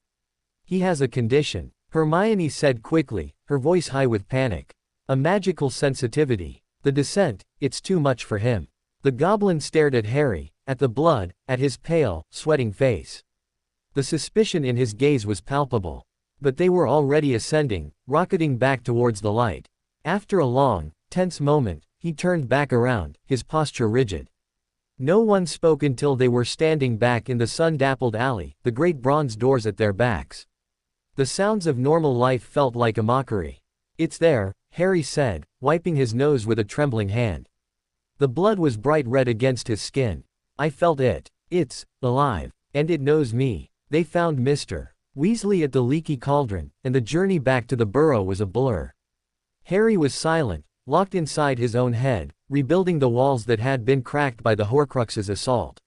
"He has a condition," Hermione said quickly, her voice high with panic. "A magical sensitivity. The descent, it's too much for him." The goblin stared at Harry, at the blood, at his pale, sweating face. The suspicion in his gaze was palpable. But they were already ascending, rocketing back towards the light. After a long, tense moment, he turned back around, his posture rigid. No one spoke until they were standing back in the sun-dappled alley, the great bronze doors at their backs. The sounds of normal life felt like a mockery. "It's there," Harry said, wiping his nose with a trembling hand. The blood was bright red against his skin. I felt it. It's alive. And it knows me. They found Mr. Weasley at the leaky cauldron, and the journey back to the burrow was a blur. Harry was silent, locked inside his own head, rebuilding the walls that had been cracked by the Horcrux's assault.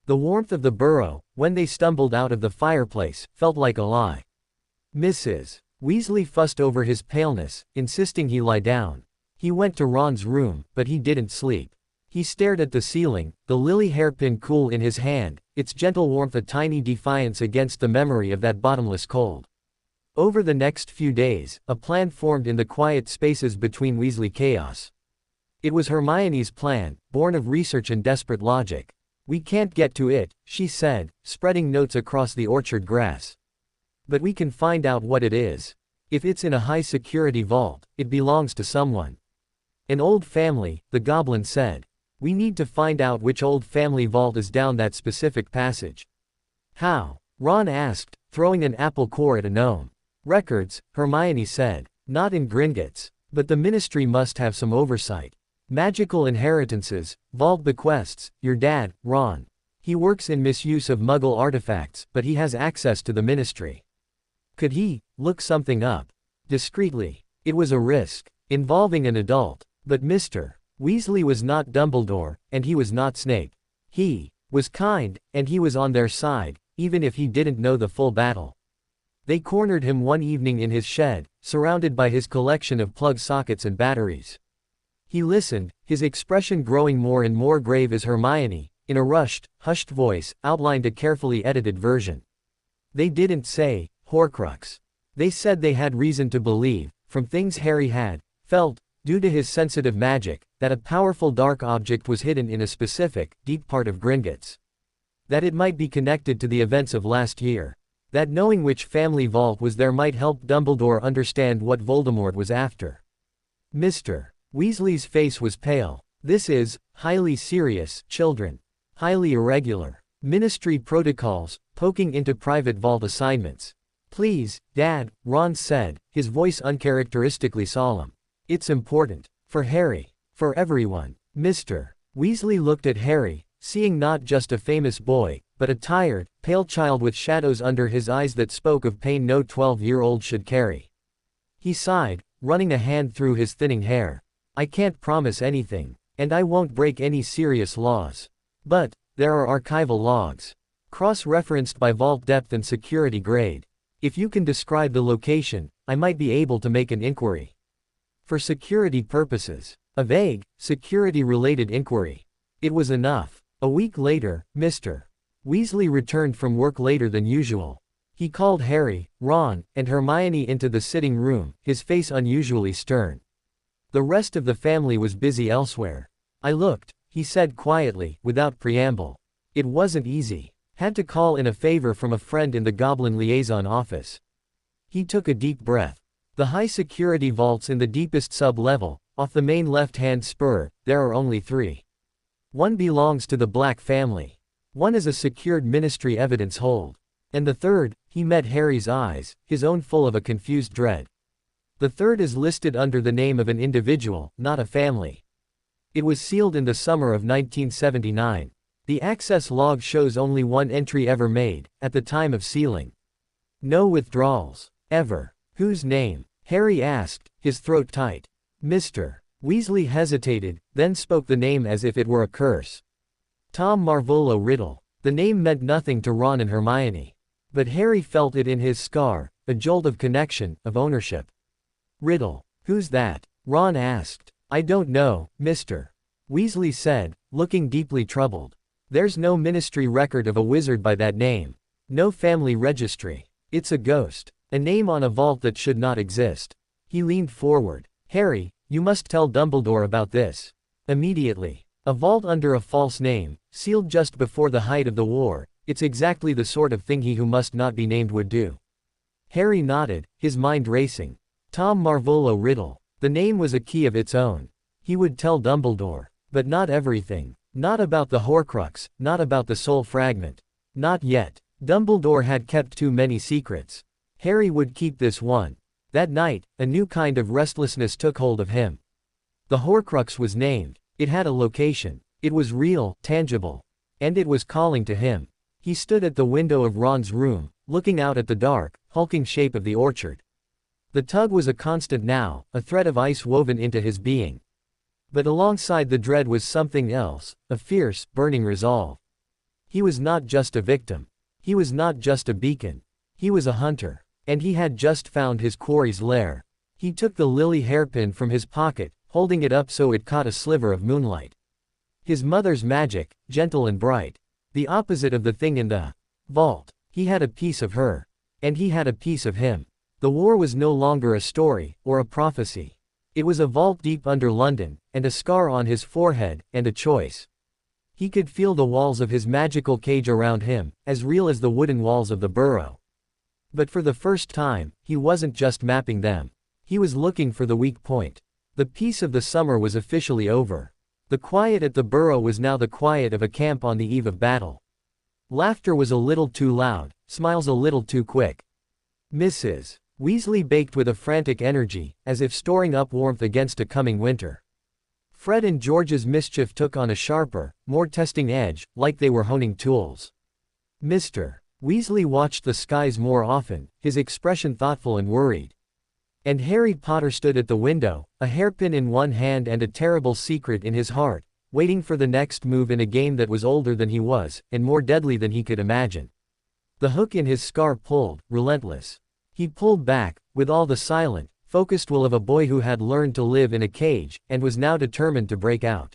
The warmth of the burrow, when they stumbled out of the fireplace, felt like a lie. Mrs. Weasley fussed over his paleness, insisting he lie down. He went to Ron's room, but he didn't sleep. He stared at the ceiling, the lily hairpin cool in his hand, its gentle warmth a tiny defiance against the memory of that bottomless cold. Over the next few days, a plan formed in the quiet spaces between Weasley chaos. It was Hermione's plan, born of research and desperate logic. "We can't get to it," she said, spreading notes across the orchard grass. "But we can find out what it is. If it's in a high-security vault, it belongs to someone. An old family," the goblin said. "We need to find out which old family vault is down that specific passage." "How?" Ron asked, throwing an apple core at a gnome. "Records," Hermione said. "Not in Gringotts. But the Ministry must have some oversight. Magical inheritances, vault bequests, your dad, Ron. He works in misuse of Muggle artifacts, but he has access to the Ministry. Could he look something up? Discreetly. It was a risk, involving an adult. But Mr. Weasley was not Dumbledore, and he was not Snape. He was kind, and he was on their side, even if he didn't know the full battle. They cornered him one evening in his shed, surrounded by his collection of plug sockets and batteries. He listened, his expression growing more and more grave as Hermione, in a rushed, hushed voice, outlined a carefully edited version. They didn't say, Horcrux. They said they had reason to believe, from things Harry had felt, due to his sensitive magic, that a powerful dark object was hidden in a specific, deep part of Gringotts. That it might be connected to the events of last year. That knowing which family vault was there might help Dumbledore understand what Voldemort was after. Mr. Weasley's face was pale. "This is highly serious, children. Highly irregular. Ministry protocols, poking into private vault assignments. Please, Dad," Ron said, his voice uncharacteristically solemn. "It's important. For Harry. For everyone." Mr. Weasley looked at Harry, seeing not just a famous boy, but a tired, pale child with shadows under his eyes that spoke of pain no 12-year-old should carry. He sighed, running a hand through his thinning hair. "I can't promise anything, and I won't break any serious laws. But there are archival logs. Cross-referenced by vault depth and security grade. If you can describe the location, I might be able to make an inquiry. For security purposes." A vague, security-related inquiry. It was enough. A week later, Mr. Weasley returned from work later than usual. He called Harry, Ron, and Hermione into the sitting room, his face unusually stern. The rest of the family was busy elsewhere. "I looked," he said quietly, without preamble. "It wasn't easy. Had to call in a favor from a friend in the Goblin Liaison office." He took a deep breath. "The high-security vaults in the deepest sub-level, off the main left-hand spur, there are only 3. One belongs to the Black family. One is a secured Ministry evidence hold. And the third," he met Harry's eyes, his own full of a confused dread. "The third is listed under the name of an individual, not a family. It was sealed in the summer of 1979. The access log shows only one entry ever made, at the time of sealing. No withdrawals. Ever." "Whose name?" Harry asked, his throat tight. Mr. Weasley hesitated, then spoke the name as if it were a curse. "Tom Marvolo Riddle." The name meant nothing to Ron and Hermione. But Harry felt it in his scar, a jolt of connection, of ownership. "Riddle. Who's that?" Ron asked. "I don't know, Mr. Weasley said, looking deeply troubled. "There's no Ministry record of a wizard by that name. No family registry. It's a ghost. A name on a vault that should not exist." He leaned forward. "Harry, you must tell Dumbledore about this. Immediately. A vault under a false name, sealed just before the height of the war, it's exactly the sort of thing he who must not be named would do." Harry nodded, his mind racing. Tom Marvolo Riddle. The name was a key of its own. He would tell Dumbledore. But not everything. Not about the Horcrux, not about the soul fragment. Not yet. Dumbledore had kept too many secrets. Harry would keep this one. That night, a new kind of restlessness took hold of him. The Horcrux was named. It had a location. It was real, tangible. And it was calling to him. He stood at the window of Ron's room, looking out at the dark, hulking shape of the orchard. The tug was a constant now, a thread of ice woven into his being. But alongside the dread was something else, a fierce, burning resolve. He was not just a victim. He was not just a beacon. He was a hunter. And he had just found his quarry's lair. He took the lily hairpin from his pocket, holding it up so it caught a sliver of moonlight. His mother's magic, gentle and bright. The opposite of the thing in the vault. He had a piece of her. And he had a piece of him. The war was no longer a story, or a prophecy. It was a vault deep under London, and a scar on his forehead, and a choice. He could feel the walls of his magical cage around him, as real as the wooden walls of the burrow. But for the first time, he wasn't just mapping them. He was looking for the weak point. The peace of the summer was officially over. The quiet at the burrow was now the quiet of a camp on the eve of battle. Laughter was a little too loud, smiles a little too quick. Mrs. Weasley baked with a frantic energy, as if storing up warmth against a coming winter. Fred and George's mischief took on a sharper, more testing edge, like they were honing tools. Mr. Weasley watched the skies more often, his expression thoughtful and worried. And Harry Potter stood at the window, a hairpin in one hand and a terrible secret in his heart, waiting for the next move in a game that was older than he was, and more deadly than he could imagine. The hook in his scar pulled, relentless. He pulled back, with all the silent, focused will of a boy who had learned to live in a cage, and was now determined to break out.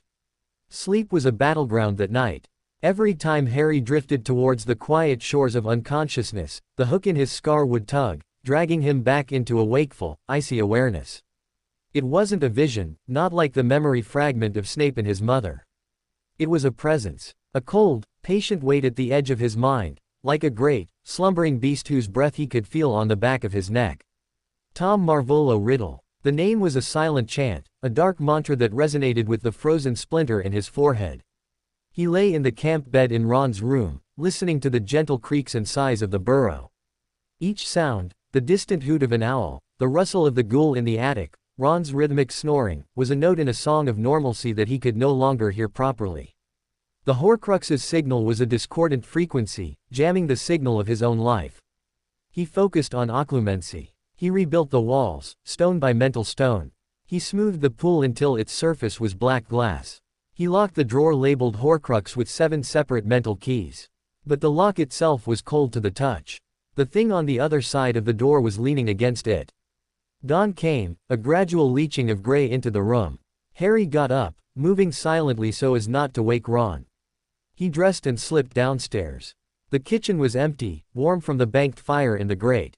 Sleep was a battleground that night. Every time Harry drifted towards the quiet shores of unconsciousness, the hook in his scar would tug, dragging him back into a wakeful, icy awareness. It wasn't a vision, not like the memory fragment of Snape and his mother. It was a presence, a cold, patient weight at the edge of his mind, like a great, slumbering beast whose breath he could feel on the back of his neck. Tom Marvolo Riddle. The name was a silent chant, a dark mantra that resonated with the frozen splinter in his forehead. He lay in the camp bed in Ron's room, listening to the gentle creaks and sighs of the burrow. Each sound, the distant hoot of an owl, the rustle of the ghoul in the attic, Ron's rhythmic snoring, was a note in a song of normalcy that he could no longer hear properly. The Horcrux's signal was a discordant frequency, jamming the signal of his own life. He focused on occlumency. He rebuilt the walls, stone by mental stone. He smoothed the pool until its surface was black glass. He locked the drawer labeled Horcrux with 7 separate mental keys. But the lock itself was cold to the touch. The thing on the other side of the door was leaning against it. Dawn came, a gradual leaching of gray into the room. Harry got up, moving silently so as not to wake Ron. He dressed and slipped downstairs. The kitchen was empty, warm from the banked fire in the grate.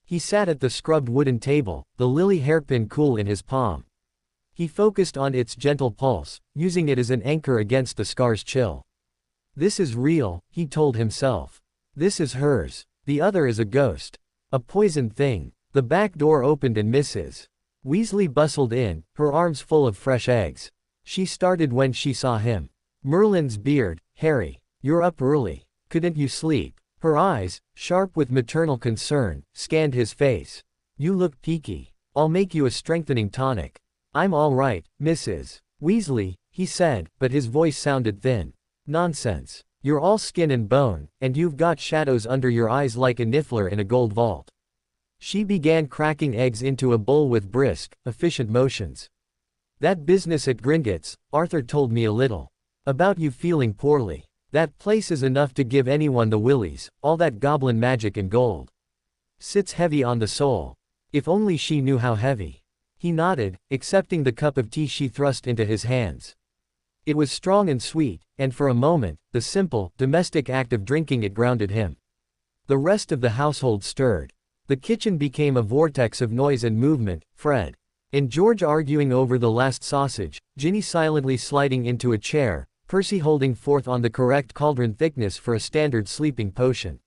He sat at the scrubbed wooden table, the lily hairpin cool in his palm. He focused on its gentle pulse, using it as an anchor against the scar's chill. This is real, he told himself. This is hers. The other is a ghost. A poisoned thing. The back door opened and Mrs. Weasley bustled in, her arms full of fresh eggs. She started when she saw him. Merlin's beard. Harry, you're up early. Couldn't you sleep? Her eyes, sharp with maternal concern, scanned his face. You look peaky. I'll make you a strengthening tonic. I'm all right, Mrs. Weasley, he said, but his voice sounded thin. Nonsense. You're all skin and bone, and you've got shadows under your eyes like a niffler in a gold vault. She began cracking eggs into a bowl with brisk, efficient motions. That business at Gringotts, Arthur told me a little. About you feeling poorly. That place is enough to give anyone the willies, all that goblin magic and gold. Sits heavy on the soul. If only she knew how heavy. He nodded, accepting the cup of tea she thrust into his hands. It was strong and sweet, and for a moment, the simple, domestic act of drinking it grounded him. The rest of the household stirred. The kitchen became a vortex of noise and movement, Fred and George arguing over the last sausage, Ginny silently sliding into a chair, Percy holding forth on the correct cauldron thickness for a standard sleeping potion.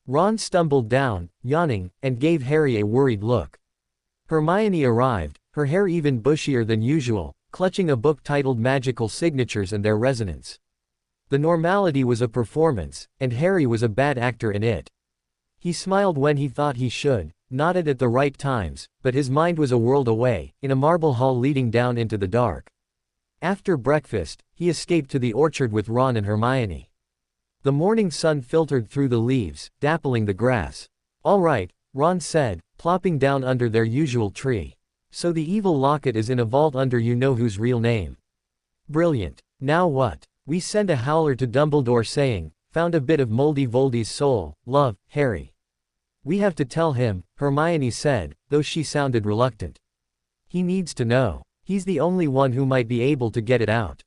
Ron stumbled down, yawning, and gave Harry a worried look. Hermione arrived, her hair even bushier than usual, clutching a book titled Magical Signatures and Their Resonance. The normality was a performance, and Harry was a bad actor in it. He smiled when he thought he should, nodded at the right times, but his mind was a world away, in a marble hall leading down into the dark. After breakfast, he escaped to the orchard with Ron and Hermione. The morning sun filtered through the leaves, dappling the grass. "All right," Ron said, plopping down under their usual tree. "So the evil locket is in a vault under you-know-whose real name." "Brilliant. Now what?" "We send a howler to Dumbledore saying, 'Found a bit of moldy Voldy's soul, love, Harry.' We have to tell him," Hermione said, though she sounded reluctant. "He needs to know. He's the only one who might be able to get it out."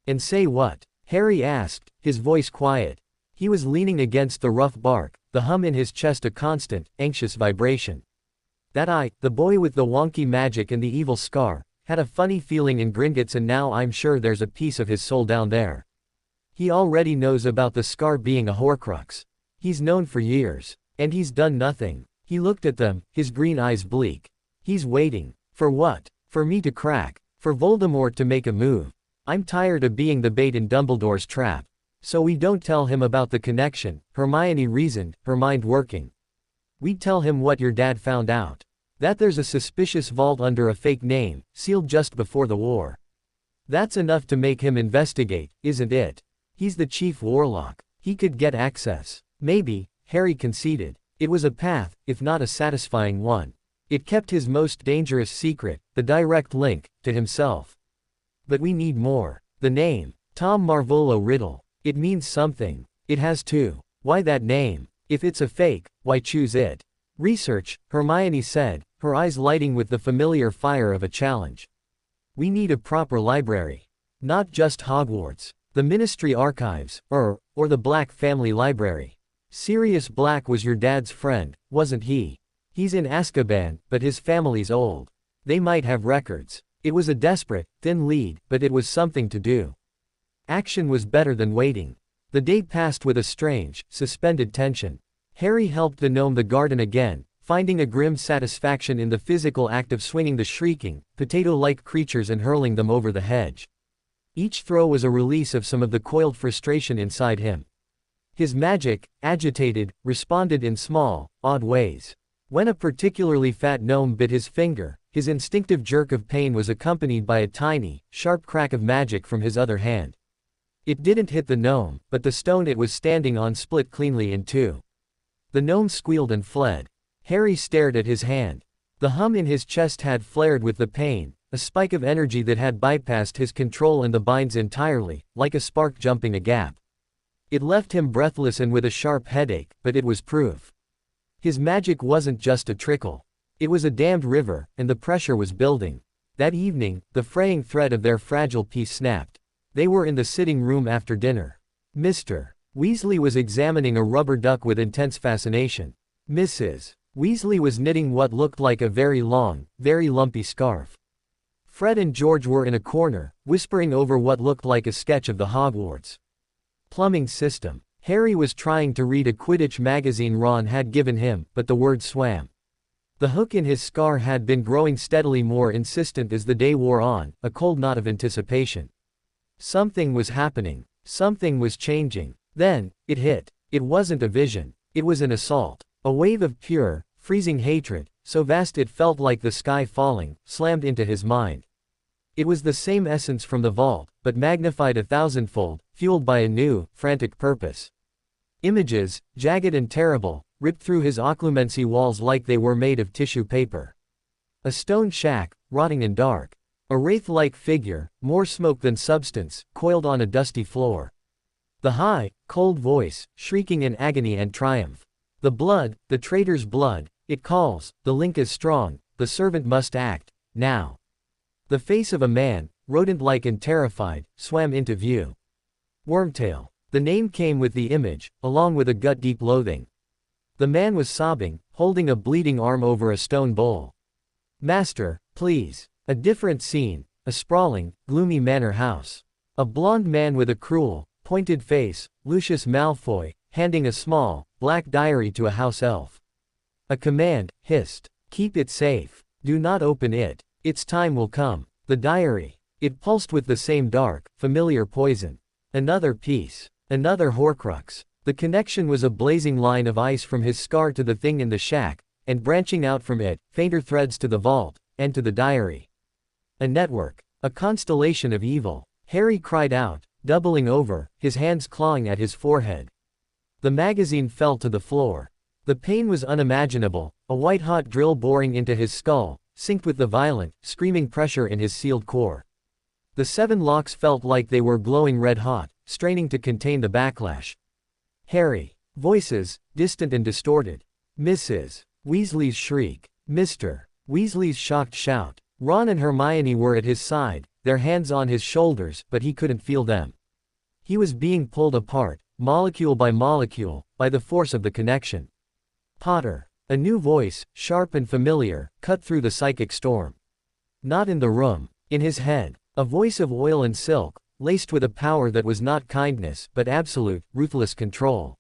"And say what?" Harry asked, his voice quiet. He was leaning against the rough bark, the hum in his chest a constant, anxious vibration. "That the boy with the wonky magic and the evil scar, had a funny feeling in Gringotts, and now I'm sure there's a piece of his soul down there. He already knows about the scar being a Horcrux. He's known for years. And he's done nothing." He looked at them, his green eyes bleak. "He's waiting. For what? For me to crack. For Voldemort to make a move. I'm tired of being the bait in Dumbledore's trap. So we don't tell him about the connection," Hermione reasoned, her mind working. "We tell him what your dad found out. That there's a suspicious vault under a fake name, sealed just before the war. That's enough to make him investigate, isn't it? He's the chief warlock. He could get access." "Maybe," Harry conceded. It was a path, if not a satisfying one. It kept his most dangerous secret, the direct link, to himself. "But we need more. The name. Tom Marvolo Riddle. It means something. It has to. Why that name? If it's a fake, why choose it?" "Research," Hermione said, her eyes lighting with the familiar fire of a challenge. "We need a proper library. Not just Hogwarts. The Ministry Archives, or the Black Family Library. Sirius Black was your dad's friend, wasn't he? He's in Azkaban, but his family's old. They might have records." It was a desperate, thin lead, but it was something to do. Action was better than waiting. The day passed with a strange, suspended tension. Harry helped the gnome the garden again, finding a grim satisfaction in the physical act of swinging the shrieking, potato-like creatures and hurling them over the hedge. Each throw was a release of some of the coiled frustration inside him. His magic, agitated, responded in small, odd ways. When a particularly fat gnome bit his finger, his instinctive jerk of pain was accompanied by a tiny, sharp crack of magic from his other hand. It didn't hit the gnome, but the stone it was standing on split cleanly in two. The gnome squealed and fled. Harry stared at his hand. The hum in his chest had flared with the pain, a spike of energy that had bypassed his control and the binds entirely, like a spark jumping a gap. It left him breathless and with a sharp headache, but it was proof. His magic wasn't just a trickle. It was a dammed river, and the pressure was building. That evening, the fraying thread of their fragile peace snapped. They were in the sitting room after dinner. Mr. Weasley was examining a rubber duck with intense fascination. Mrs. Weasley was knitting what looked like a very long, very lumpy scarf. Fred and George were in a corner, whispering over what looked like a sketch of the Hogwarts plumbing system. Harry was trying to read a Quidditch magazine Ron had given him, but the word swam. The hook in his scar had been growing steadily more insistent as the day wore on, a cold knot of anticipation. Something was happening. Something was changing. Then, it hit. It wasn't a vision. It was an assault. A wave of pure, freezing hatred, so vast it felt like the sky falling, slammed into his mind. It was the same essence from the vault, but magnified 1,000-fold, fueled by a new, frantic purpose. Images, jagged and terrible, ripped through his occlumency walls like they were made of tissue paper. A stone shack, rotting and dark. A wraith-like figure, more smoke than substance, coiled on a dusty floor. The high, cold voice, shrieking in agony and triumph. The blood, the traitor's blood, it calls, the link is strong, the servant must act, now. The face of a man, rodent-like and terrified, swam into view. Wormtail. The name came with the image, along with a gut-deep loathing. The man was sobbing, holding a bleeding arm over a stone bowl. "Master, please." A different scene, a sprawling, gloomy manor house. A blond man with a cruel, pointed face, Lucius Malfoy, handing a small, black diary to a house elf. A command, hissed. "Keep it safe. Do not open it. Its time will come." The diary. It pulsed with the same dark, familiar poison. Another piece. Another Horcrux. The connection was a blazing line of ice from his scar to the thing in the shack, and branching out from it, fainter threads to the vault, and to the diary. A network. A constellation of evil. Harry cried out, doubling over, his hands clawing at his forehead. The magazine fell to the floor. The pain was unimaginable, a white-hot drill boring into his skull, synced with the violent, screaming pressure in his sealed core. The 7 locks felt like they were glowing red-hot, straining to contain the backlash. Harry. Voices, distant and distorted. Mrs. Weasley's shriek. Mr. Weasley's shocked shout. Ron and Hermione were at his side, their hands on his shoulders, but he couldn't feel them. He was being pulled apart, molecule by molecule, by the force of the connection. Potter. A new voice, sharp and familiar, cut through the psychic storm. Not in the room. In his head. A voice of oil and silk, laced with a power that was not kindness but absolute, ruthless control.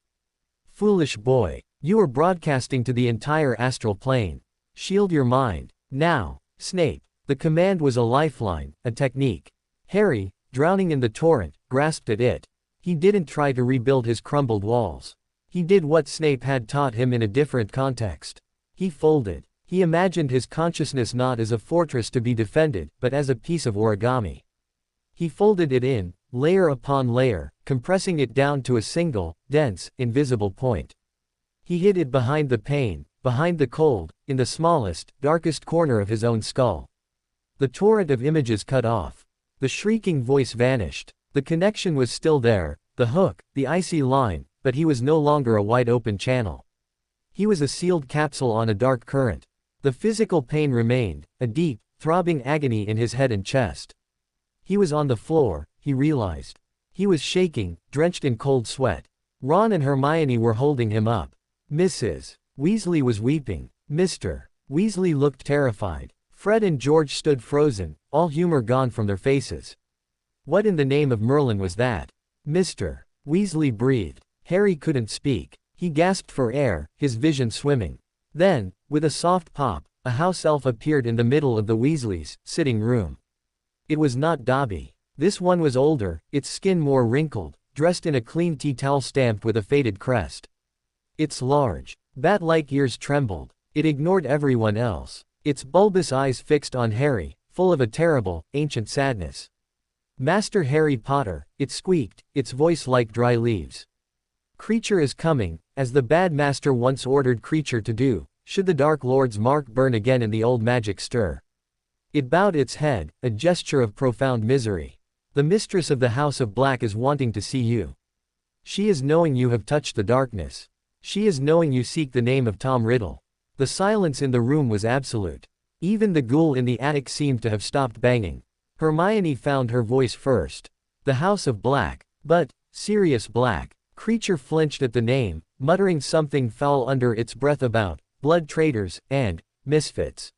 Foolish boy. You are broadcasting to the entire astral plane. Shield your mind. Now. Snape. The command was a lifeline, a technique. Harry, drowning in the torrent, grasped at it. He didn't try to rebuild his crumbled walls. He did what Snape had taught him in a different context. He folded. He imagined his consciousness not as a fortress to be defended, but as a piece of origami. He folded it in, layer upon layer, compressing it down to a single, dense, invisible point. He hid it behind the pain, behind the cold, in the smallest, darkest corner of his own skull. The torrent of images cut off. The shrieking voice vanished. The connection was still there, the hook, the icy line, but he was no longer a wide-open channel. He was a sealed capsule on a dark current. The physical pain remained, a deep, throbbing agony in his head and chest. He was on the floor, he realized. He was shaking, drenched in cold sweat. Ron and Hermione were holding him up. Mrs. Weasley was weeping. Mr. Weasley looked terrified. Fred and George stood frozen, all humor gone from their faces. What in the name of Merlin was that? Mr. Weasley breathed. Harry couldn't speak. He gasped for air, his vision swimming. Then, with a soft pop, a house elf appeared in the middle of the Weasleys' sitting room. It was not Dobby. This one was older, its skin more wrinkled, dressed in a clean tea towel stamped with a faded crest. Its large, bat-like ears trembled. It ignored everyone else. Its bulbous eyes fixed on Harry, full of a terrible, ancient sadness. Master Harry Potter, it squeaked, its voice like dry leaves. Creature is coming, as the bad master once ordered Creature to do, should the Dark Lord's mark burn again in the old magic stir. It bowed its head, a gesture of profound misery. The mistress of the House of Black is wanting to see you. She is knowing you have touched the darkness. She is knowing you seek the name of Tom Riddle. The silence in the room was absolute. Even the ghoul in the attic seemed to have stopped banging. Hermione found her voice first. The House of Black. But, Sirius Black. Creature flinched at the name, muttering something foul under its breath about blood traitors and misfits.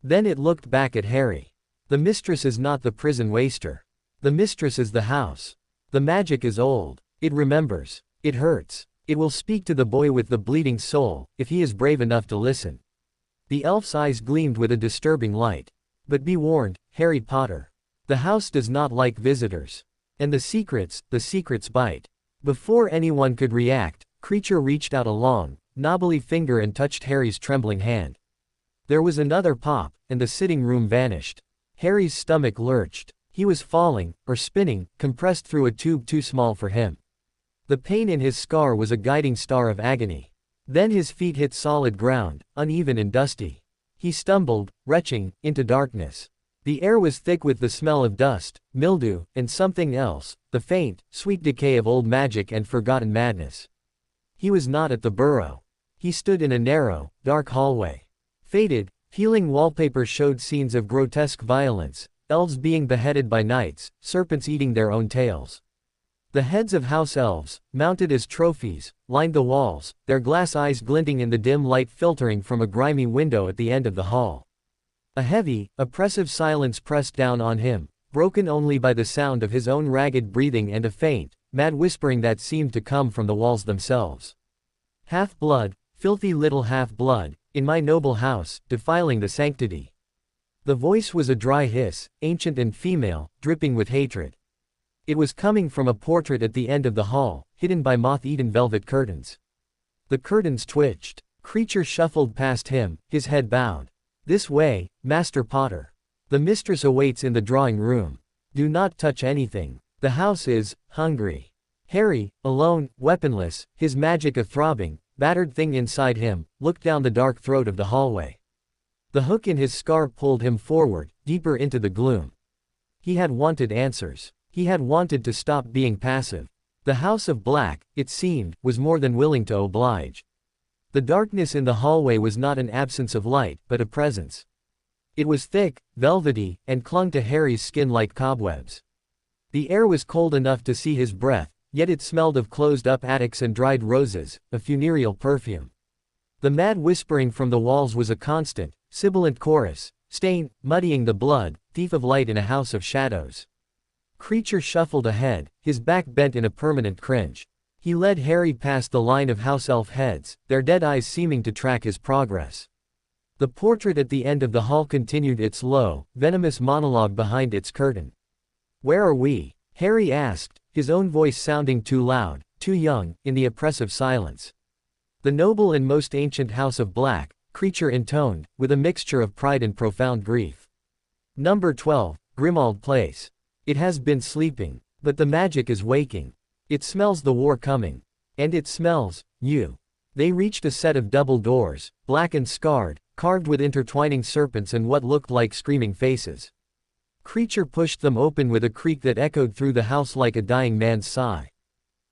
Then it looked back at Harry. The mistress is not the prison waster. The mistress is the house. The magic is old. It remembers. It hurts. It will speak to the boy with the bleeding soul, if he is brave enough to listen. The elf's eyes gleamed with a disturbing light. But be warned, Harry Potter. The house does not like visitors. And the secrets bite. Before anyone could react, Creature reached out a long, knobbly finger and touched Harry's trembling hand. There was another pop, and the sitting room vanished. Harry's stomach lurched. He was falling, or spinning, compressed through a tube too small for him. The pain in his scar was a guiding star of agony. Then his feet hit solid ground, uneven and dusty. He stumbled, retching, into darkness. The air was thick with the smell of dust, mildew, and something else, the faint, sweet decay of old magic and forgotten madness. He was not at the burrow. He stood in a narrow, dark hallway. Faded, peeling wallpaper showed scenes of grotesque violence, elves being beheaded by knights, serpents eating their own tails. The heads of house elves, mounted as trophies, lined the walls, their glass eyes glinting in the dim light filtering from a grimy window at the end of the hall. A heavy, oppressive silence pressed down on him, broken only by the sound of his own ragged breathing and a faint, mad whispering that seemed to come from the walls themselves. Half-blood, filthy little half-blood, in my noble house, defiling the sanctity. The voice was a dry hiss, ancient and female, dripping with hatred. It was coming from a portrait at the end of the hall, hidden by moth-eaten velvet curtains. The curtains twitched. Creature shuffled past him, his head bowed. This way, Master Potter. The mistress awaits in the drawing room. Do not touch anything. The house is hungry. Harry, alone, weaponless, his magic a throbbing, battered thing inside him, looked down the dark throat of the hallway. The hook in his scar pulled him forward, deeper into the gloom. He had wanted answers. He had wanted to stop being passive. The House of Black, it seemed, was more than willing to oblige. The darkness in the hallway was not an absence of light, but a presence. It was thick, velvety, and clung to Harry's skin like cobwebs. The air was cold enough to see his breath, yet it smelled of closed-up attics and dried roses, a funereal perfume. The mad whispering from the walls was a constant, sibilant chorus, stain, muddying the blood, thief of light in a house of shadows. Creature shuffled ahead, his back bent in a permanent cringe. He led Harry past the line of house elf heads, their dead eyes seeming to track his progress. The portrait at the end of the hall continued its low, venomous monologue behind its curtain. "Where are we?" Harry asked, his own voice sounding too loud, too young, in the oppressive silence. "The noble and most ancient House of Black," Creature intoned, with a mixture of pride and profound grief. "Number 12, Grimmauld Place. It has been sleeping, but the magic is waking. It smells the war coming. And it smells you." They reached a set of double doors, black and scarred, carved with intertwining serpents and what looked like screaming faces. Creature pushed them open with a creak that echoed through the house like a dying man's sigh.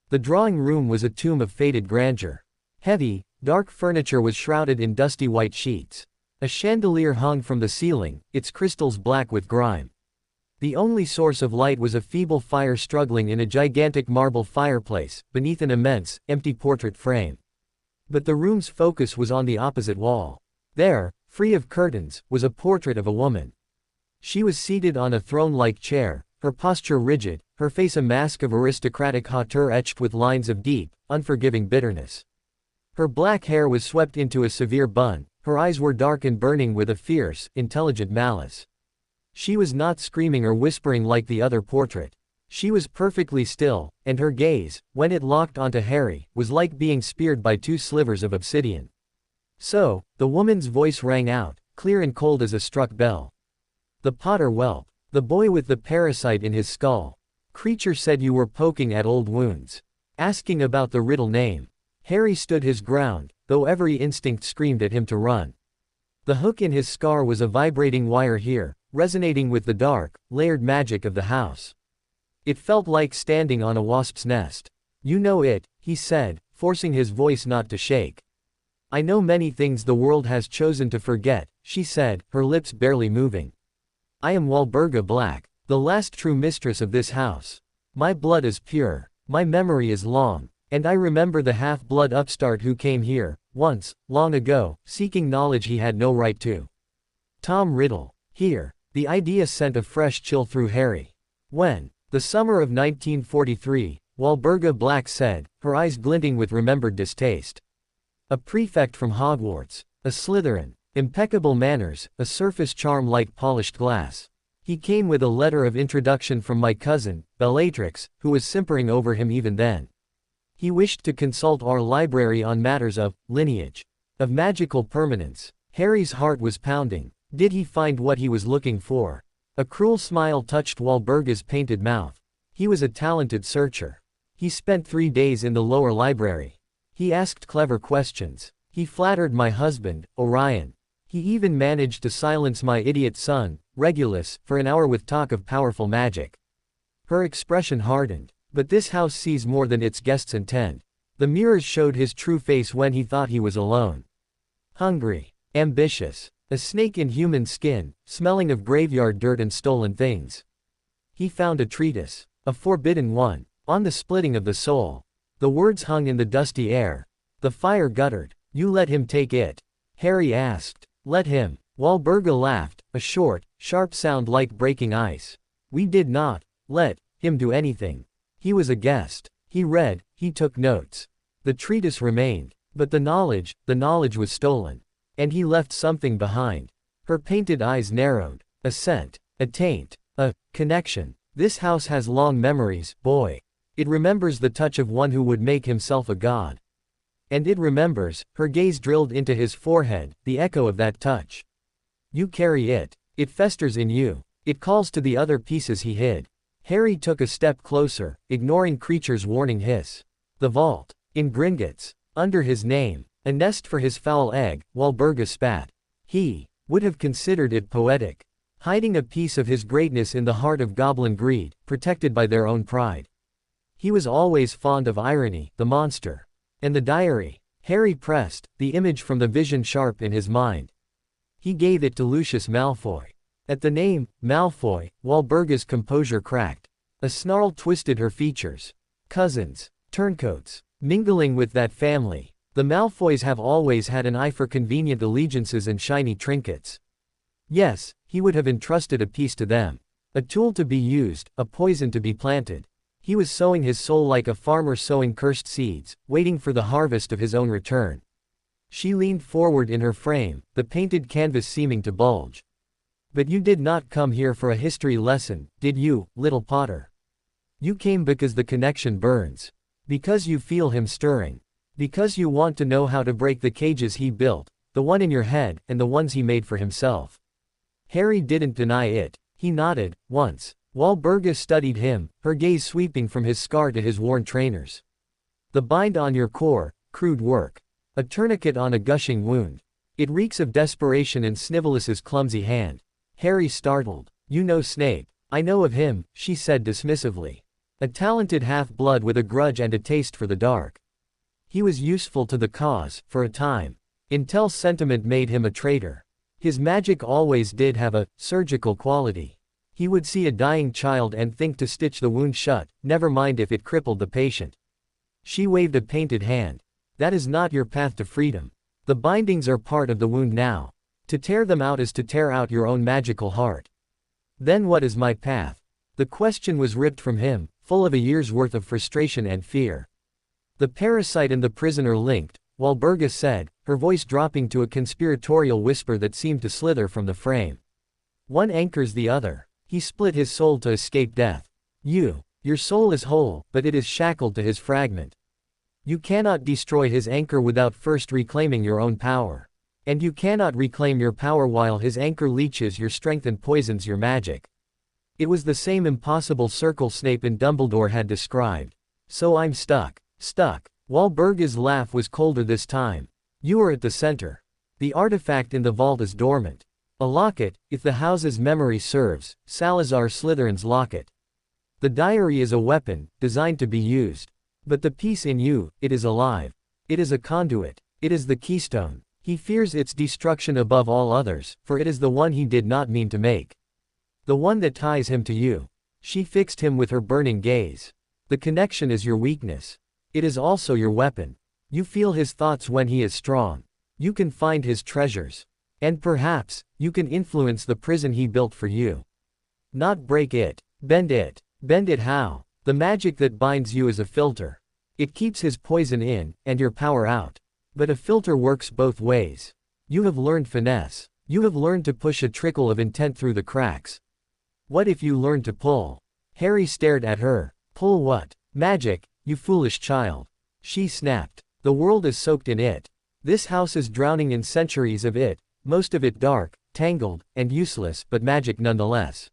The drawing room was a tomb of faded grandeur. Heavy, dark furniture was shrouded in dusty white sheets. A chandelier hung from the ceiling, its crystals black with grime. The only source of light was a feeble fire struggling in a gigantic marble fireplace, beneath an immense, empty portrait frame. But the room's focus was on the opposite wall. There, free of curtains, was a portrait of a woman. She was seated on a throne-like chair, her posture rigid, her face a mask of aristocratic hauteur etched with lines of deep, unforgiving bitterness. Her black hair was swept into a severe bun, her eyes were dark and burning with a fierce, intelligent malice. She was not screaming or whispering like the other portrait. She was perfectly still, and her gaze, when it locked onto Harry, was like being speared by two slivers of obsidian. "So," the woman's voice rang out, clear and cold as a struck bell. "The Potter whelp. The boy with the parasite in his skull. Creature said you were poking at old wounds. Asking about the riddle name." Harry stood his ground, though every instinct screamed at him to run. The hook in his scar was a vibrating wire here, resonating with the dark, layered magic of the house. It felt like standing on a wasp's nest. "You know it," he said, forcing his voice not to shake. "I know many things the world has chosen to forget," she said, her lips barely moving. "I am Walburga Black, the last true mistress of this house. My blood is pure, my memory is long, and I remember the half-blood upstart who came here, once, long ago, seeking knowledge he had no right to. Tom Riddle. Here." The idea sent a fresh chill through Harry. "When?" "The summer of 1943, Walburga Black said, her eyes glinting with remembered distaste. "A prefect from Hogwarts. A Slytherin. Impeccable manners, a surface charm like polished glass. He came with a letter of introduction from my cousin, Bellatrix, who was simpering over him even then. He wished to consult our library on matters of lineage, of magical permanence." Harry's heart was pounding. Did he find what he was looking for? A cruel smile touched Walburga's painted mouth. He was a talented searcher. He spent 3 days in the lower library. He asked clever questions. He flattered my husband, Orion. He even managed to silence my idiot son, Regulus, for an hour with talk of powerful magic. Her expression hardened. But this house sees more than its guests intend. The mirrors showed his true face when he thought he was alone. Hungry. Ambitious. A snake in human skin, smelling of graveyard dirt and stolen things. He found a treatise. A forbidden one. On the splitting of the soul. The words hung in the dusty air. The fire guttered. "You let him take it?" Harry asked. "Let him?" Walburga laughed, a short, sharp sound like breaking ice. "We did not let him do anything. He was a guest. He read, he took notes. The treatise remained. But the knowledge was stolen. And he left something behind." Her painted eyes narrowed. "A scent. A taint. A connection. This house has long memories, boy. It remembers the touch of one who would make himself a god. And it remembers," her gaze drilled into his forehead, "the echo of that touch. You carry it. It festers in you. It calls to the other pieces he hid. Harry took a step closer, ignoring Creature's warning hiss. The vault. In Gringotts. Under his name. A nest for his foul egg, Walburga spat. He would have considered it poetic. Hiding a piece of his greatness in the heart of goblin greed, protected by their own pride. He was always fond of irony, the monster. And the diary. Harry pressed, the image from the vision sharp in his mind. He gave it to Lucius Malfoy. At the name, Malfoy, Walburga's composure cracked. A snarl twisted her features. Cousins. Turncoats. Mingling with that family. The Malfoys have always had an eye for convenient allegiances and shiny trinkets. Yes, he would have entrusted a piece to them. A tool to be used, a poison to be planted. He was sowing his soul like a farmer sowing cursed seeds, waiting for the harvest of his own return. She leaned forward in her frame, the painted canvas seeming to bulge. But you did not come here for a history lesson, did you, little Potter? You came because the connection burns. Because you feel him stirring. Because you want to know how to break the cages he built, the one in your head, and the ones he made for himself. Harry didn't deny it. He nodded, once. Walburga studied him, her gaze sweeping from his scar to his worn trainers. The bind on your core, crude work. A tourniquet on a gushing wound. It reeks of desperation in Snivelus's clumsy hand. Harry startled. You know Snape. I know of him, she said dismissively. A talented half-blood with a grudge and a taste for the dark. He was useful to the cause, for a time. Until sentiment made him a traitor. His magic always did have a surgical quality. He would see a dying child and think to stitch the wound shut, never mind if it crippled the patient. She waved a painted hand. That is not your path to freedom. The bindings are part of the wound now. To tear them out is to tear out your own magical heart. Then what is my path? The question was ripped from him, full of a year's worth of frustration and fear. The parasite and the prisoner linked, Walburga said, her voice dropping to a conspiratorial whisper that seemed to slither from the frame. One anchors the other. He split his soul to escape death. Your soul is whole, but it is shackled to his fragment. You cannot destroy his anchor without first reclaiming your own power. And you cannot reclaim your power while his anchor leeches your strength and poisons your magic. It was the same impossible circle Snape and Dumbledore had described. So I'm stuck. Stuck. Walburga's laugh was colder this time. You are at the center. The artifact in the vault is dormant. A locket, if the house's memory serves, Salazar Slytherin's locket. The diary is a weapon, designed to be used. But the piece in you, it is alive. It is a conduit. It is the keystone. He fears its destruction above all others, for it is the one he did not mean to make. The one that ties him to you. She fixed him with her burning gaze. The connection is your weakness. It is also your weapon. You feel his thoughts when he is strong. You can find his treasures. And perhaps, you can influence the prison he built for you. Not break it. Bend it. Bend it how? The magic that binds you is a filter. It keeps his poison in, and your power out. But a filter works both ways. You have learned finesse. You have learned to push a trickle of intent through the cracks. What if you learn to pull? Harry stared at her. Pull what? Magic, you foolish child. She snapped. The world is soaked in it. This house is drowning in centuries of it, most of it dark, tangled, and useless, but magic nonetheless.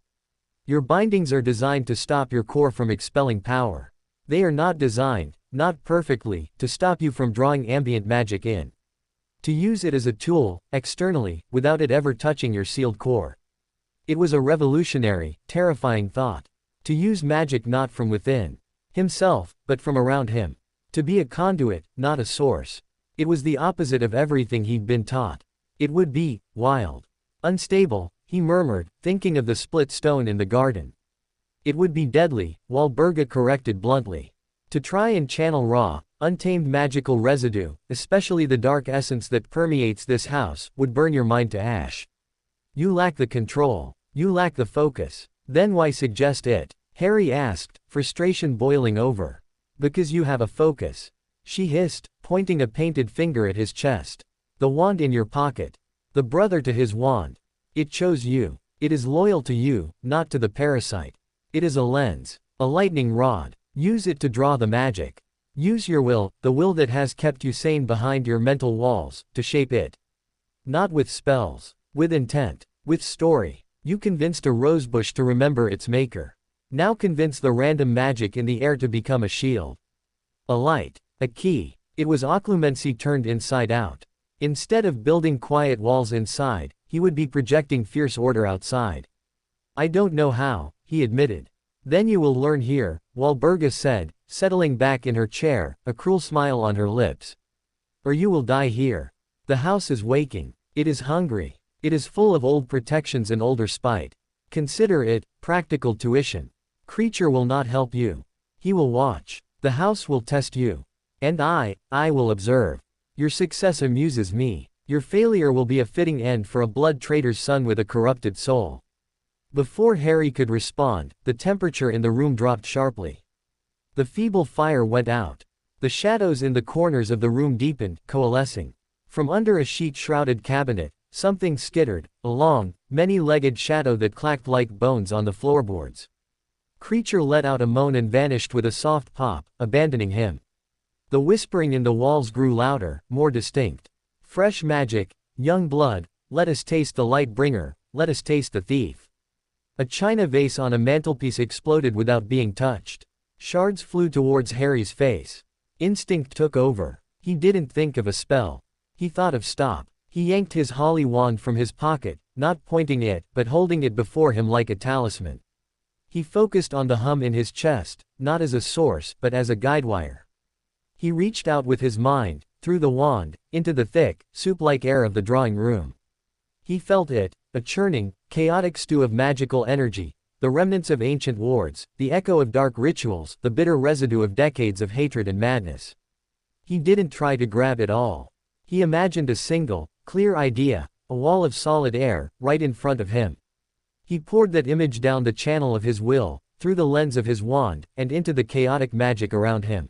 Your bindings are designed to stop your core from expelling power. They are not designed, not perfectly, to stop you from drawing ambient magic in. To use it as a tool, externally, without it ever touching your sealed core. It was a revolutionary, terrifying thought. To use magic not from within himself, but from around him. To be a conduit, not a source. It was the opposite of everything he'd been taught. It would be wild. Unstable, he murmured, thinking of the split stone in the garden. It would be deadly, Walburga corrected bluntly. To try and channel raw, untamed magical residue, especially the dark essence that permeates this house, would burn your mind to ash. You lack the control. You lack the focus. Then why suggest it? Harry asked, frustration boiling over. Because you have a focus. She hissed, pointing a painted finger at his chest. The wand in your pocket. The brother to his wand. It chose you. It is loyal to you, not to the parasite. It is a lens. A lightning rod. Use it to draw the magic. Use your will, the will that has kept you sane behind your mental walls, to shape it. Not with spells. With intent. With story. You convinced a rosebush to remember its maker. Now convince the random magic in the air to become a shield. A light. A key. It was occlumency turned inside out. Instead of building quiet walls inside, he would be projecting fierce order outside. I don't know how, he admitted. Then you will learn here, Walburga said, settling back in her chair, a cruel smile on her lips. Or you will die here. The house is waking. It is hungry. It is full of old protections and older spite. Consider it, practical tuition. Creature will not help you. He will watch. The house will test you. And I will observe. Your success amuses me. Your failure will be a fitting end for a blood trader's son with a corrupted soul. Before Harry could respond, the temperature in the room dropped sharply. The feeble fire went out. The shadows in the corners of the room deepened, coalescing. From under a sheet-shrouded cabinet, something skittered, a long, many-legged shadow that clacked like bones on the floorboards. Creature let out a moan and vanished with a soft pop, abandoning him. The whispering in the walls grew louder, more distinct. Fresh magic, young blood, let us taste the light bringer, let us taste the thief. A china vase on a mantelpiece exploded without being touched. Shards flew towards Harry's face. Instinct took over. He didn't think of a spell. He thought of stop. He yanked his holly wand from his pocket, not pointing it, but holding it before him like a talisman. He focused on the hum in his chest, not as a source, but as a guidewire. He reached out with his mind, through the wand, into the thick, soup-like air of the drawing room. He felt it, a churning, chaotic stew of magical energy, the remnants of ancient wards, the echo of dark rituals, the bitter residue of decades of hatred and madness. He didn't try to grab it all. He imagined a single, clear idea, a wall of solid air, right in front of him. He poured that image down the channel of his will, through the lens of his wand, and into the chaotic magic around him.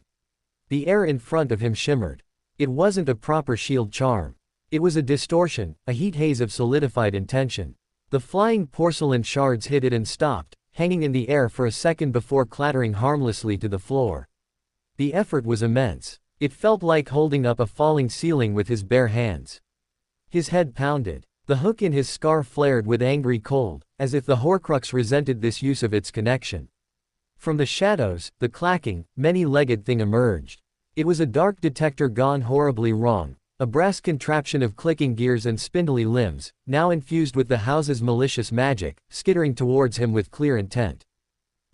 The air in front of him shimmered. It wasn't a proper shield charm. It was a distortion, a heat haze of solidified intention. The flying porcelain shards hit it and stopped, hanging in the air for a second before clattering harmlessly to the floor. The effort was immense. It felt like holding up a falling ceiling with his bare hands. His head pounded. The hook in his scar flared with angry cold, as if the Horcrux resented this use of its connection. From the shadows, the clacking, many-legged thing emerged. It was a dark detector gone horribly wrong, a brass contraption of clicking gears and spindly limbs, now infused with the house's malicious magic, skittering towards him with clear intent.